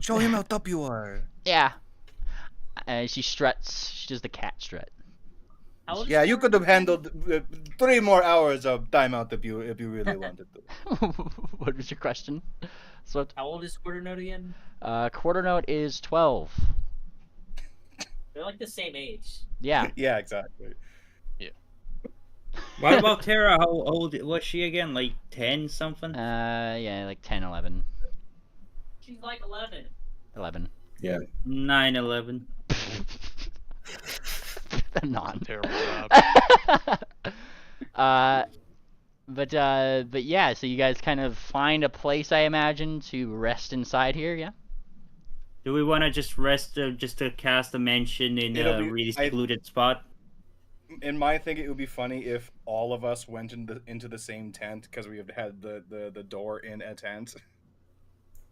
Show him how tough you are. Yeah. She struts. She does the cat strut. Yeah, you could have handled 3 more hours of timeout if you really wanted to. What was your question? So, How old is Quarter Note again? Quarter Note is 12. They're like the same age. Yeah. Yeah, exactly. What about Tara? How old was she again? Like 10 something? Yeah, like 10, 11. She's like 11. 11. Yeah. 9, 11. Non. Terrible job. But yeah, so you guys kind of find a place, I imagine, to rest inside here, yeah? Do we want to just rest, just to cast a mansion in It'll a be- really secluded spot? In my thinking, it would be funny if all of us went into the same tent because we have had the door in a tent.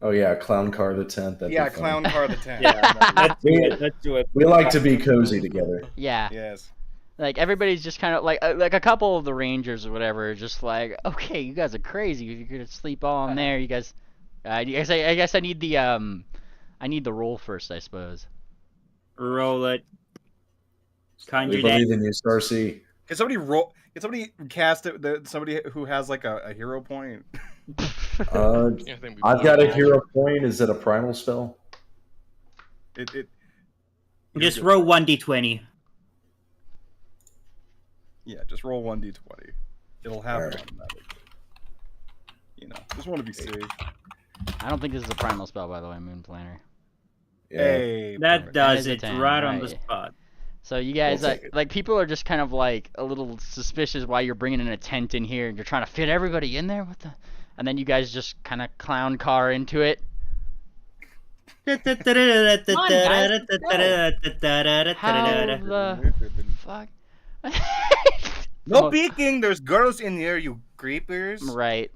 Oh yeah, clown car the tent. That'd Yeah, be fun. clown car the tent. Yeah, let's do it. Let's do it. We like to be cozy together. Yeah. Yes. Like everybody's just kind of like a couple of the rangers or whatever, are just like, okay, you guys are crazy. If you're gonna sleep all in there, you guys. I guess I need the roll first, I suppose. Roll it. We Conjure that. believe in you, Starcy. Can somebody roll? Can somebody cast it? Somebody who has like a hero point. I think we I've both got a rolled. hero point. Is it a primal spell? Just roll 1d20. Yeah, just roll 1d20. It'll happen Alright. automatically. You know, just want to be safe. I don't think this is a primal spell, by the way, Moon Planner. Yeah. Hey, That perfect. does is a it 10, right on the right. spot. So you guys, We'll take it. like people are just kind of like a little suspicious why you're bringing in a tent in here and you're trying to fit everybody in there. What the? And then you guys just kind of clown car into it. How the fuck? No peeking. There's girls in here, you creepers. Right.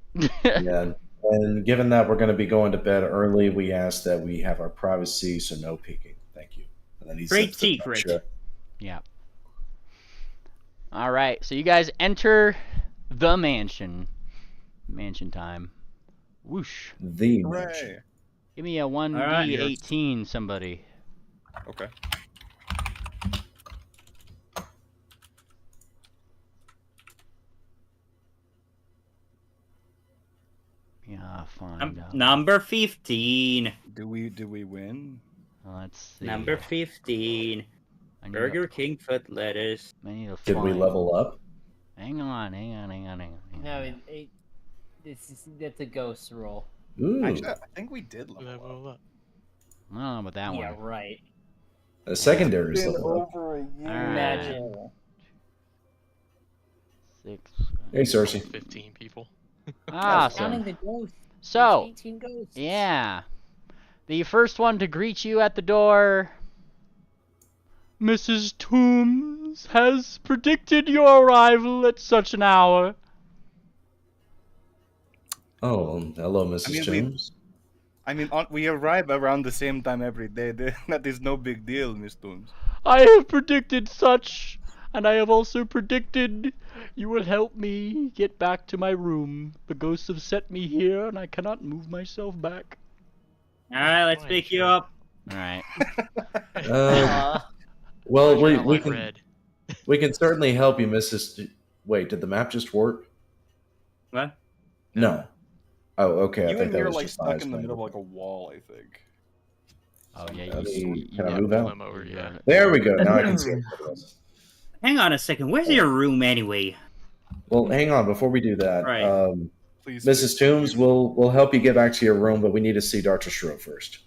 Yeah. And given that we're going to be going to bed early, we ask that we have our privacy, so no peeking. Thank you. And then he Great sets the secret. shut. Yeah. All right. So you guys enter the mansion. Mansion time. Whoosh. The Hooray. mansion. Give me a right, 1d18, somebody. Okay. Yeah, fine. Number 15. Do we win? Let's see. Number 15. I need Burger King foot lettuce. I need to Did we find- level up? Hang on. No, that's a ghost roll. Ooh. Actually, I think we did level up. Level up. I don't know about that Yeah, one. right. A secondary is Been level up. over a year. Imagine. 6. Hey, Cersei. 15 people. Counting Awesome. the ghosts. So, There's 18 ghosts. yeah. The first one to greet you at the door, Mrs. Toombs has predicted your arrival at such an hour. Oh, hello, Mrs. I mean, Jones. we arrive around the same time every day. That is no big deal, Miss Toombs. I have predicted such, and I have also predicted you will help me get back to my room. The ghosts have set me here, and I cannot move myself back. Alright, let's pick you up. Alright. Well, Why's your we outline can red? we can certainly help you, Mrs. Wait, did the map just warp? What? No. Oh, okay. I You think and that me are was like just stuck eyes in the middle of playing. like a wall, I think. Oh, yeah, Can I move Pull out? them over, yeah. There we go. Now I can see everybody else. Hang on a second. Where's your room anyway? Well, hang on. Before we do that, Right. Please, Mrs. Toombs, we'll help you get back to your room, but we need to see Dr. Shro first.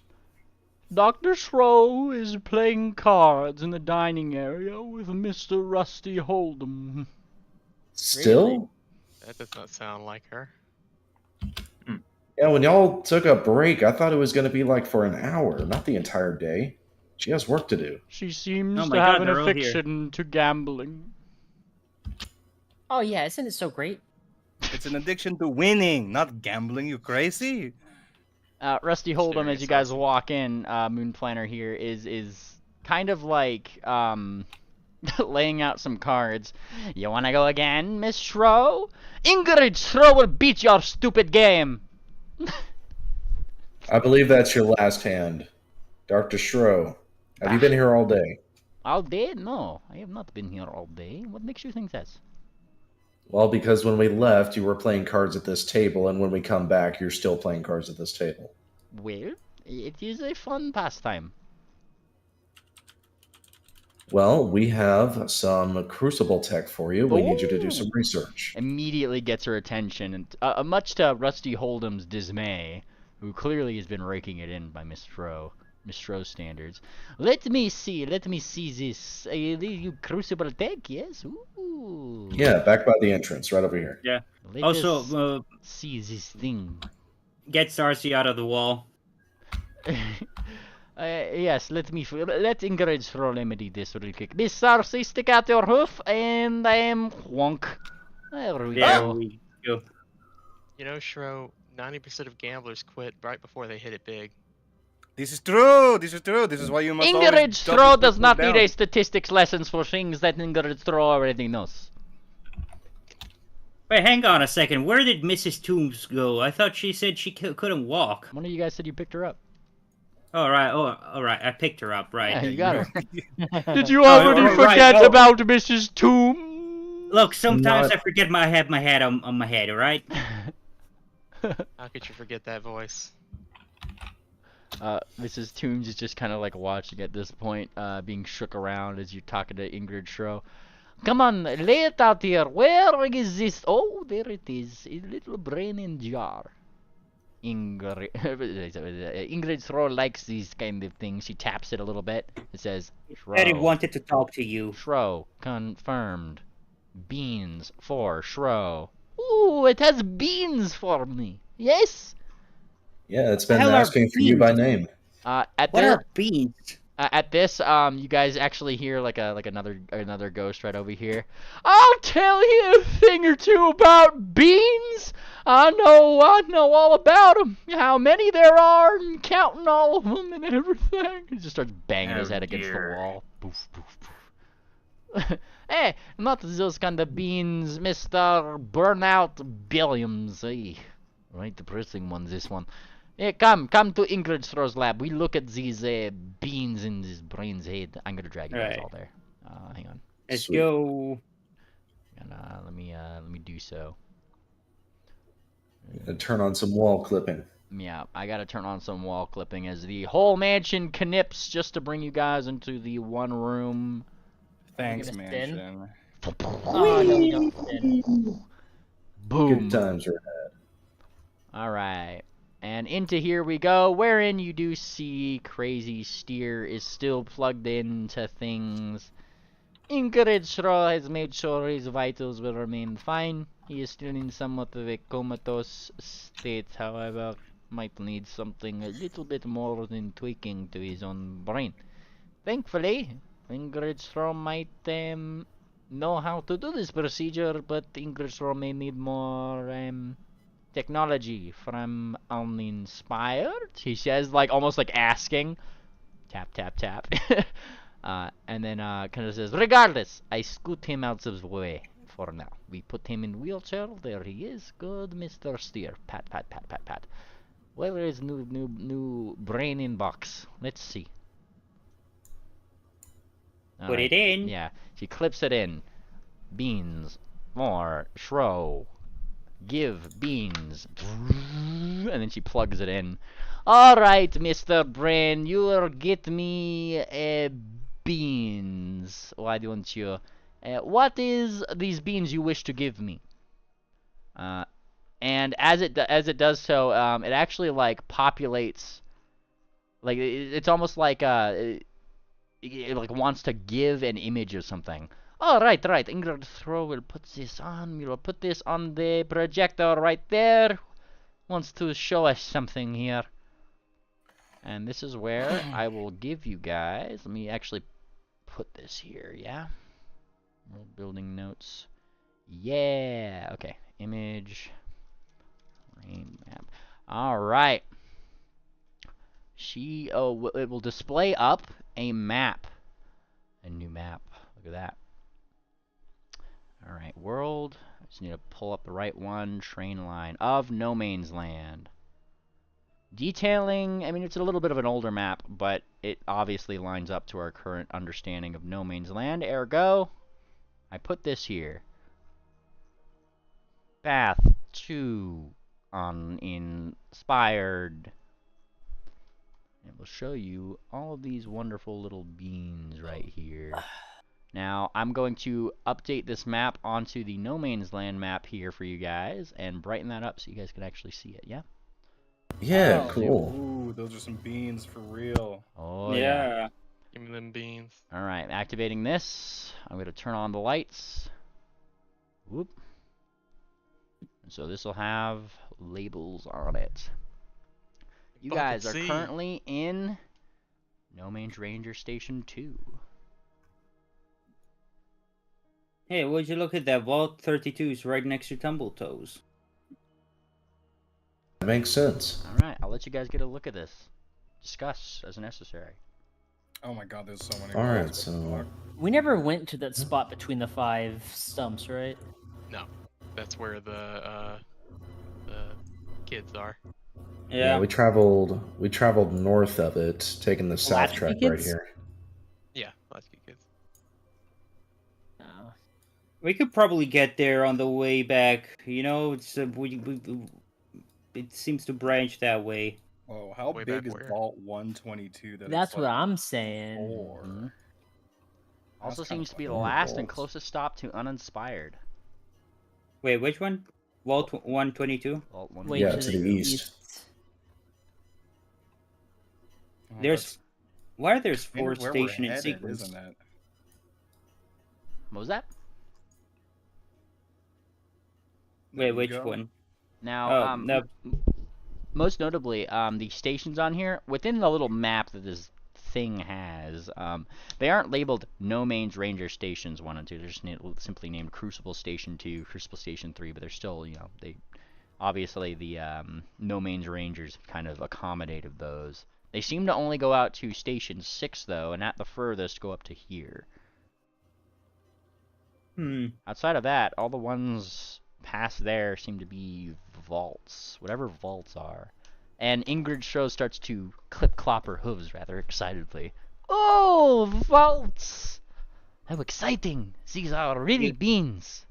Dr. Shro is playing cards in the dining area with Mr. Rusty Hold'em. Still? Really? That does not sound like her. Yeah, when y'all took a break, I thought it was going to be like for an hour, not the entire day. She has work to do. She seems Oh to my have God, an they're all here. affliction to gambling. Oh yeah, isn't it so great? it's an addiction to winning, not gambling. You crazy? Rusty Hold'em, Staring as at you guys Cersei. walk in, Moon Planner here is kind of like laying out some cards. You wanna go again, Miss Shro? Ingrid Shro will beat your stupid game. I believe that's your last hand. Dr. Shro, have you been here all day? All day? No, I have not been here all day. What makes you think that? Well, because when we left, you were playing cards at this table, and when we come back, you're still playing cards at this table. Well, it is a fun pastime. Well, we have some crucible tech for you. We need you to do some research. Immediately gets her attention, and much to Rusty Hold'em's dismay, who clearly has been raking it in by Miss Shro standards. Let me see this. You crucible tech, yes? Ooh. Yeah, back by the entrance, right over here. Yeah. Let Also, us see this thing. get Cersei out of the wall. Yes, let Ingrid Shro remedy this real quick. Miss Cersei, stick out your hoof, and I am wonk. There we There go. we go. You know, Shro, 90% of gamblers quit right before they hit it big. This is true. This is true. This is why you must Ingrid always Stroh does not need a down. statistics lessons for things that Ingrid Stroh already knows. Wait, hang on a second. Where did Mrs. Toombs go? I thought she said she couldn't walk. One of you guys said you picked her up. All right. I picked her up. Right. Yeah, you got her. Did you Oh, already right, forget oh. about Mrs. Tomb? Look, sometimes Not- I forget I have my head on my head. All right. How could you forget that voice? Mrs. Toombs is just kind of like watching at this point, being shook around as you're talking to Ingrid Stroh. Come on, lay it out here. Where is this? Oh, there it is. A little brain in jar. Ingrid Stroh likes these kind of things. She taps it a little bit. It says, Daddy Shro. wanted to talk to you. Shro, confirmed. Beans for Shro. Ooh, it has beans for me. Yes? Yeah, it's been Hell are asking for you by beans? name. What are beans? At this, you guys actually hear like another ghost right over here. I'll tell you a thing or two about beans. I know all about them. How many there are, and counting all of them and everything. He just starts banging his head against the wall. Poof, poof, poof. Hey, not those kind of beans, Mr. Burnout Billiams. Hey, right, depressing one, this one. Hey, come to Ingrid Stroh's lab. We look at these beans in his brain's head. I'm gonna drag you guys Right. all there. Hang on. Let's Sweet. go. And let me do so. Turn on some wall clipping. Yeah, I gotta turn on some wall clipping as the whole mansion connipts just to bring you guys into the one room. Thanks, Gonna spin? mansion. Oh no, we don't spin. Boom. Good times are had. All right. And into here we go, wherein you do see Crazy Steer is still plugged into things. Ingrid Stroh has made sure his vitals will remain fine. He is still in somewhat of a comatose state, however, might need something a little bit more than tweaking to his own brain. Thankfully, Ingrid Stroh might know how to do this procedure, but Ingrid Stroh may need more technology from uninspired, he says, like almost like asking. Tap, tap, tap. And then kind of says, regardless, I scoot him out of the way for now. We put him in wheelchair. There he is. Good, Mr. Steer. Pat, pat, pat, pat, pat. Where is new brain in box? Let's see. Put it in. Yeah, she clips it in. Beans. More. Shro. Give beans. And then she plugs it in. Alright, Mr. Brain, you'll get me beans. Why don't you? What is these beans you wish to give me? And as it does so, it actually like populates. Like it's almost like it like wants to give an image of something. Oh, right. Ingrid Stroh will put this on. We will put this on the projector right there. Wants to show us something here. And this is where I will give you guys. Let me actually put this here, yeah? Building notes. Yeah. Okay. Image. Rain map. All right. It will display up a map. A new map. Look at that. Alright, world. I just need to pull up the right one. Train line of No Man's Land. Detailing, I mean, it's a little bit of an older map, but it obviously lines up to our current understanding of No Man's Land. Ergo, I put this here. Path to uninspired. It will show you all of these wonderful little beans right here. Now, I'm going to update this map onto the No Man's Land map here for you guys and brighten that up so you guys can actually see it, yeah? Yeah, Oh, cool. Ooh, those are some beans for real. Oh, yeah. Give me them beans. Alright, activating this. I'm going to turn on the lights. Whoop. So this will have labels on it. You guys are currently in No Man's Ranger Station 2. Hey, would you look at that? Vault 32 is right next to Tumbletoes. That makes sense. Alright, I'll let you guys get a look at this. discuss as necessary. Oh my god, there's so many. All right, walls. What the so fuck? We never went to that spot between the 5 stumps, right? No, that's where the kids are. yeah, we traveled north of it, taking the south Latchkey track right kids? here. Yeah, latchkey kids. Oh. We could probably get there on the way back. You know, it's it seems to branch that way. Oh, how Way big back is where? Vault 122? That's it's what like I'm saying. 4. Mhm. Also That's kinda seems to be the fucking last and vaults. closest stop to uninspired. Wait, which one? Vault 122? Vault Wait, Yeah, to to the the east. Oh, There's that's why are there kind 4 of where we're station in headed, sequence? isn't it? What was that? Wait, There we which go. one? Now, Oh, no. most notably, the stations on here, within the little map that this thing has, they aren't labeled No Mains Ranger Stations 1 and 2. They're just simply named Crucible Station 2, Crucible Station 3, but they're still, you know, they obviously the No Mains Rangers kind of accommodated those. They seem to only go out to Station 6, though, and at the furthest go up to here. Outside of that, all the ones past there seem to be vaults, whatever vaults are. And Ingrid Stroh starts to clip-clop her hooves rather excitedly. Oh, vaults! How exciting! These are really beans.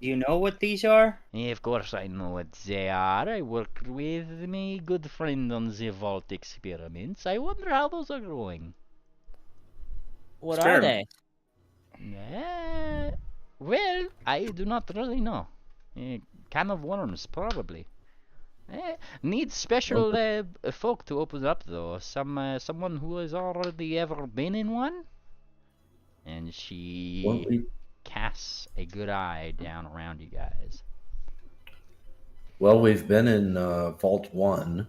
Do you know what these are? Yeah, of course I know what they are. I worked with my good friend on the vault experiments. I wonder how those are going. What are they? Well, I do not really know. Can of worms, probably. Needs special folk to open up, though. Someone who has already ever been in one. And she casts a good eye down around you guys. Well, we've been in Vault 1.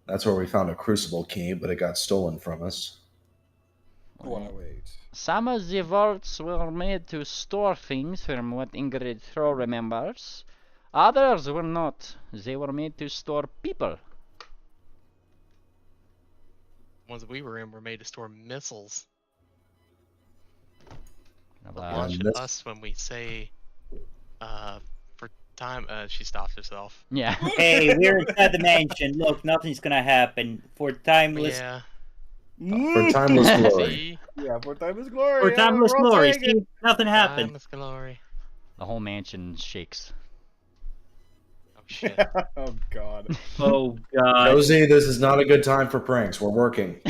That's where we found a crucible key, but it got stolen from us. Wait. Some of the vaults were made to store things, from what Ingrid Throw remembers. Others were not. They were made to store people. Ones that we were in were made to store missiles. Wow. Launch at us when we say, for time. She stops herself. Yeah. Hey, we're inside the mansion. Look, nothing's gonna happen. For timeless. Yeah. For timeless glory. See? Yeah, for timeless glory. For yeah, timeless we're all glory. saying it. See, nothing happened. Timeless glory. The whole mansion shakes. Oh shit. Oh god. Oh god. Josie, this is not a good time for pranks. We're working.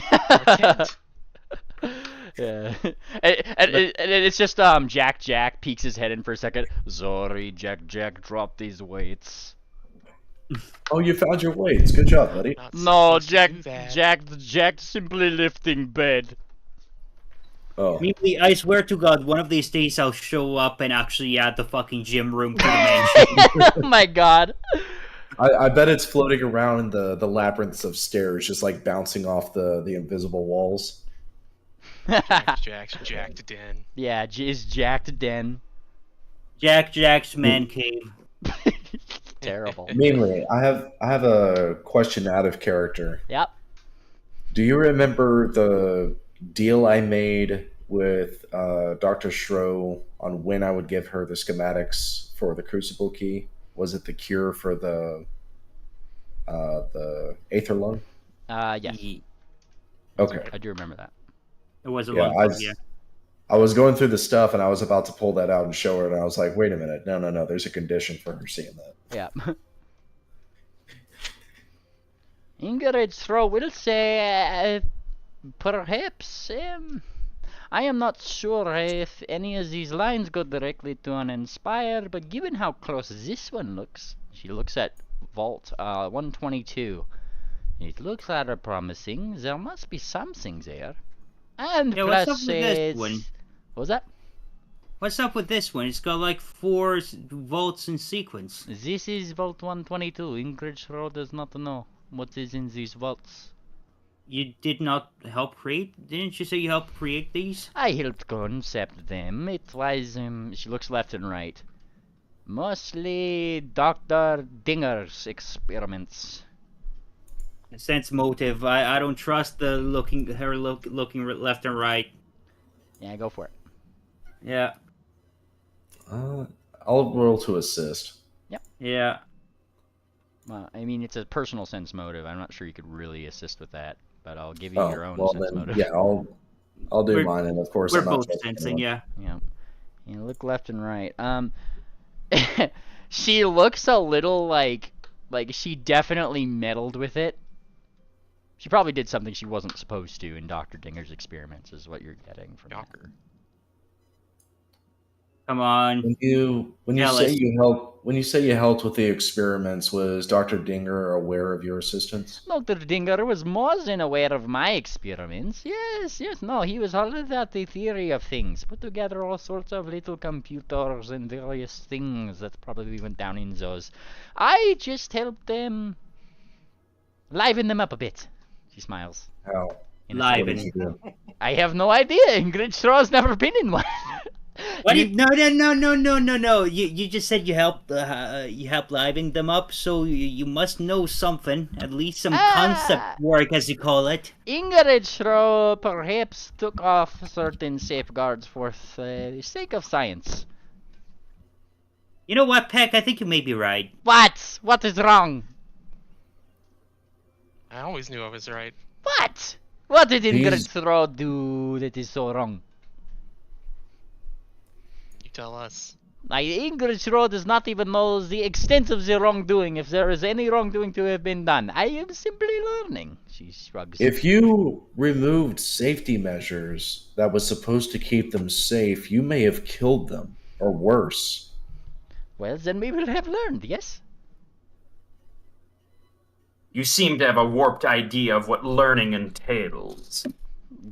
Yeah. And it's just Jack peeks his head in for a second. Sorry, Jack, drop these weights. Oh, you found your weights. Good job, buddy. Not No, supposed to do that. Jack simply lifting bed. Oh, Meanly, I swear to God, one of these days I'll show up and actually add the fucking gym room to the mansion. Oh my god. I bet it's floating around in the labyrinths of stairs, just like bouncing off the invisible walls. Jacked den. Yeah, is jacked den. Jack's man cave. Terrible. Mainly, I have a question out of character. Yep. Do you remember the deal I made with Dr. Shro on when I would give her the schematics for the Crucible key? Was it the cure for the Aether Lung? Yes. Okay. I do remember that. It was a Yeah, long time, yeah. I was going through the stuff and I was about to pull that out and show her, and I was like, wait a minute, no, there's a condition for her seeing that. Yeah. Ingrid Throw will say, perhaps, I am not sure if any of these lines go directly to uninspired, but given how close this one looks, she looks at Vault 122. It looks rather promising. There must be something there. And Yeah, plus, what's up with this one? What was that? What's up with this one? It's got like 4 vaults in sequence. This is Vault 122. Ingrid Shrow does not know what is in these vaults. You did not help create? Didn't you say you helped create these? I helped concept them. It was, she looks left and right. Mostly Dr. Dinger's experiments. sense motive. I don't trust the looking left and right. Yeah, go for it. Yeah. I'll roll to assist. Yeah. Well, I mean, it's a personal sense motive. I'm not sure you could really assist with that, but I'll give you Oh, your own well sense then, motive. yeah, I'll do We're- mine, and of course We're I'm not both trusting sensing, anyone. yeah. Yeah. You look left and right. She looks a little like she definitely meddled with it. She probably did something she wasn't supposed to in Dr. Dinger's experiments, is what you're getting from that. Yocker. Come on. When you Tell say us. you helped with the experiments, was Dr. Dinger aware of your assistance? Dr. Dinger was more than aware of my experiments. Yes, no, he was all about the theory of things. Put together all sorts of little computers and various things that probably went down in those. I just helped them liven them up a bit. She smiles. How? Liven. What did you do? I have no idea. Ingrid Straw's never been in one. What? No. You just said you helped liven them up, so you must know something, at least some concept work, as you call it. Ingrid Straw perhaps took off certain safeguards for the sake of science. You know what, Peck? I think you may be right. What? What is wrong? I always knew I was right. What? What did Ingrid These- Straw do that is so wrong? You tell us. Ingrid Straw does not even know the extent of the wrongdoing, if there is any wrongdoing to have been done. I am simply learning. She shrugs. If you removed safety measures that was supposed to keep them safe, you may have killed them, or worse. Well, then we will have learned, yes? You seem to have a warped idea of what learning entails.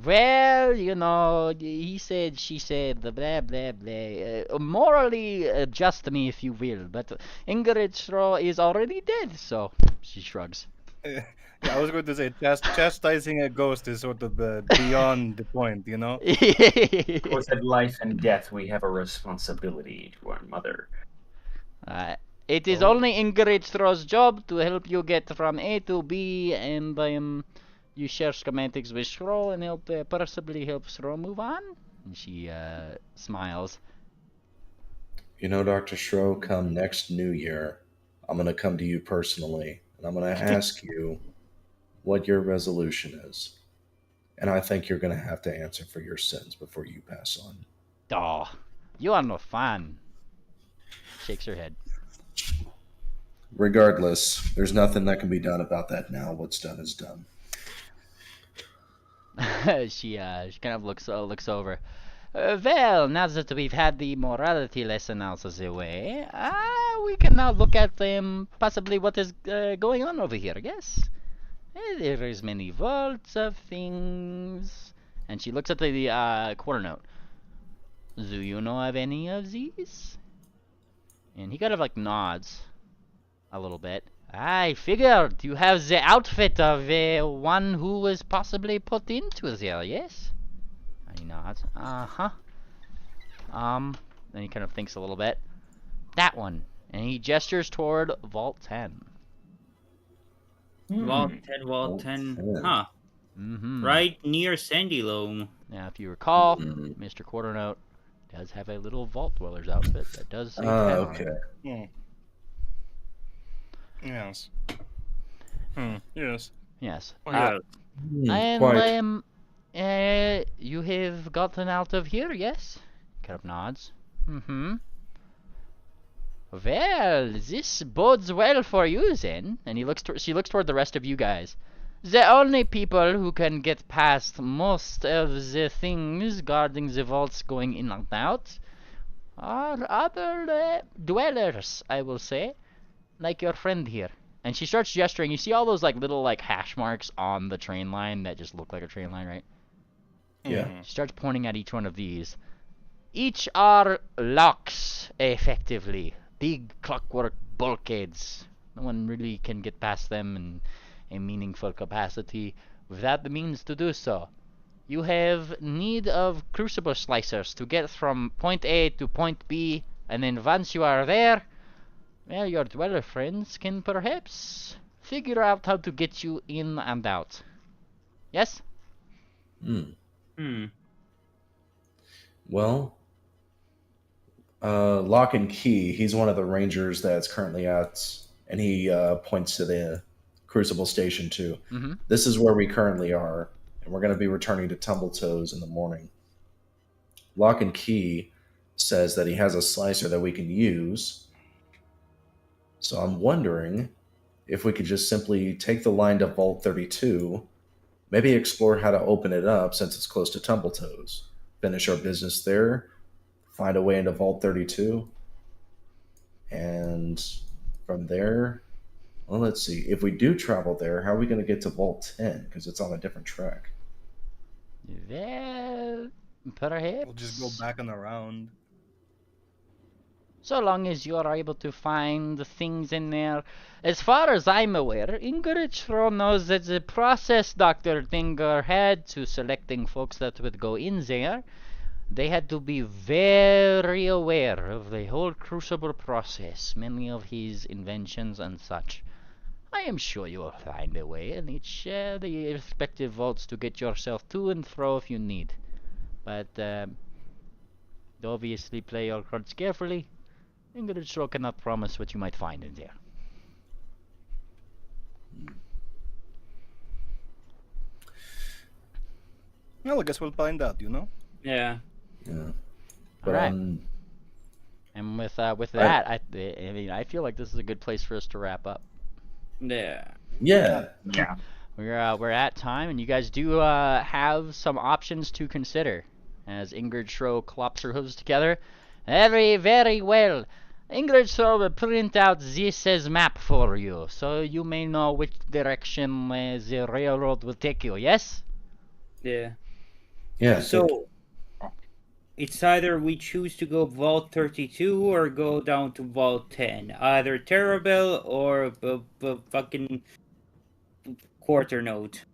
Well, you know, he said, she said, the blah, blah, blah. Morally, adjust me if you will, but Ingrid Straw is already dead, so she shrugs. Yeah, I was going to say chastising a ghost is sort of beyond the point, you know. Of course, at life and death, we have a responsibility to our mother. It is only Ingrid Straw's job to help you get from A to B, and you share schematics with Straw and help possibly help Straw move on. And she smiles. You know, Dr. Stro, come next New Year, I'm going to come to you personally, and I'm going to ask you what your resolution is. And I think you're going to have to answer for your sins before you pass on. Oh, you are no fun. Shakes her head. Regardless, there's nothing that can be done about that now. What's done is done. She kind of looks over. Well, now that we've had the morality lesson out of the way, we can now look at possibly what is going on over here. Yes, there is many vaults of things, and she looks at the quarter note. Do you know of any of these? And he kind of like nods a little bit. I figured you have the outfit of one who was possibly put into there, yes? And he nods. Uh-huh. Then he kind of thinks a little bit. That one. And he gestures toward Vault 10. Vault 10. Huh. Mm-hmm. Right near Sandy Loam. Now, if you recall, Mr. Quarternote does have a little Vault Dweller's outfit that does say 10 on Okay. it. Yes. Yes. Yes. Well, And Quite. you have gotten out of here, yes? Kind of nods. Mm-hmm. Well, this bodes well for you then. And she looks toward the rest of you guys. The only people who can get past most of the things guarding the vaults going in and out are other dwellers, I will say. Like your friend here. And she starts gesturing. You see all those like little like hash marks on the train line that just look like a train line, right? Yeah. She starts pointing at each one of these. Each are locks, effectively. Big clockwork bulkheads. No one really can get past them in a meaningful capacity without the means to do so. You have need of crucible slicers to get from point A to point B, and then once you are there, well, your dweller friends can perhaps figure out how to get you in and out. Yes? Well, Lock and Key, he's one of the rangers that's currently at, and he points to the Crucible Station too. Mm-hmm. This is where we currently are, and we're going to be returning to Tumbletoes in the morning. Lock and Key says that he has a slicer that we can use. So I'm wondering if we could just simply take the line to Vault 32, maybe explore how to open it up since it's close to Tumbletoes, finish our business there, find a way into Vault 32, and from there, well, let's see. If we do travel there, how are we going to get to Vault 10? Because it's on a different track. Well, perhaps. We'll just go back and around. So long as you are able to find the things in there. As far as I'm aware, Ingrid knows that the process Dr. Dinger had to selecting folks that would go in there, they had to be very aware of the whole crucible process, many of his inventions and such. I am sure you will find a way in each the respective vaults to get yourself to and fro if you need. But obviously play your cards carefully. Ingrid cannot promise what you might find in there. Well, I guess we'll find out, you know? Yeah. Yeah. But Alright. And with that, I mean, I feel like this is a good place for us to wrap up. Yeah. Yeah. Yeah. We're at time, and you guys do have some options to consider. As Ingrid Schro clops her hooves together. Very well. Ingrid Schro will print out this as map for you, so you may know which direction the railroad will take you. Yes? Yeah. Yeah. So it's either we choose to go Vault 32 or go down to Vault 10. Either Terrabell or fucking Quarter Note.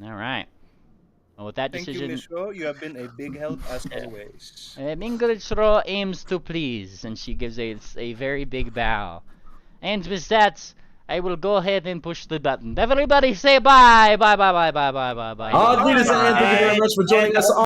All right. Well, with that Thank you, decision, Miss Ro. You have been a big help as always. Ingrid Schro aims to please, and she gives a very big bow. And with that, I will go ahead and push the button. Everybody say bye. Bye. Ladies and gentlemen, thank you very much for joining us on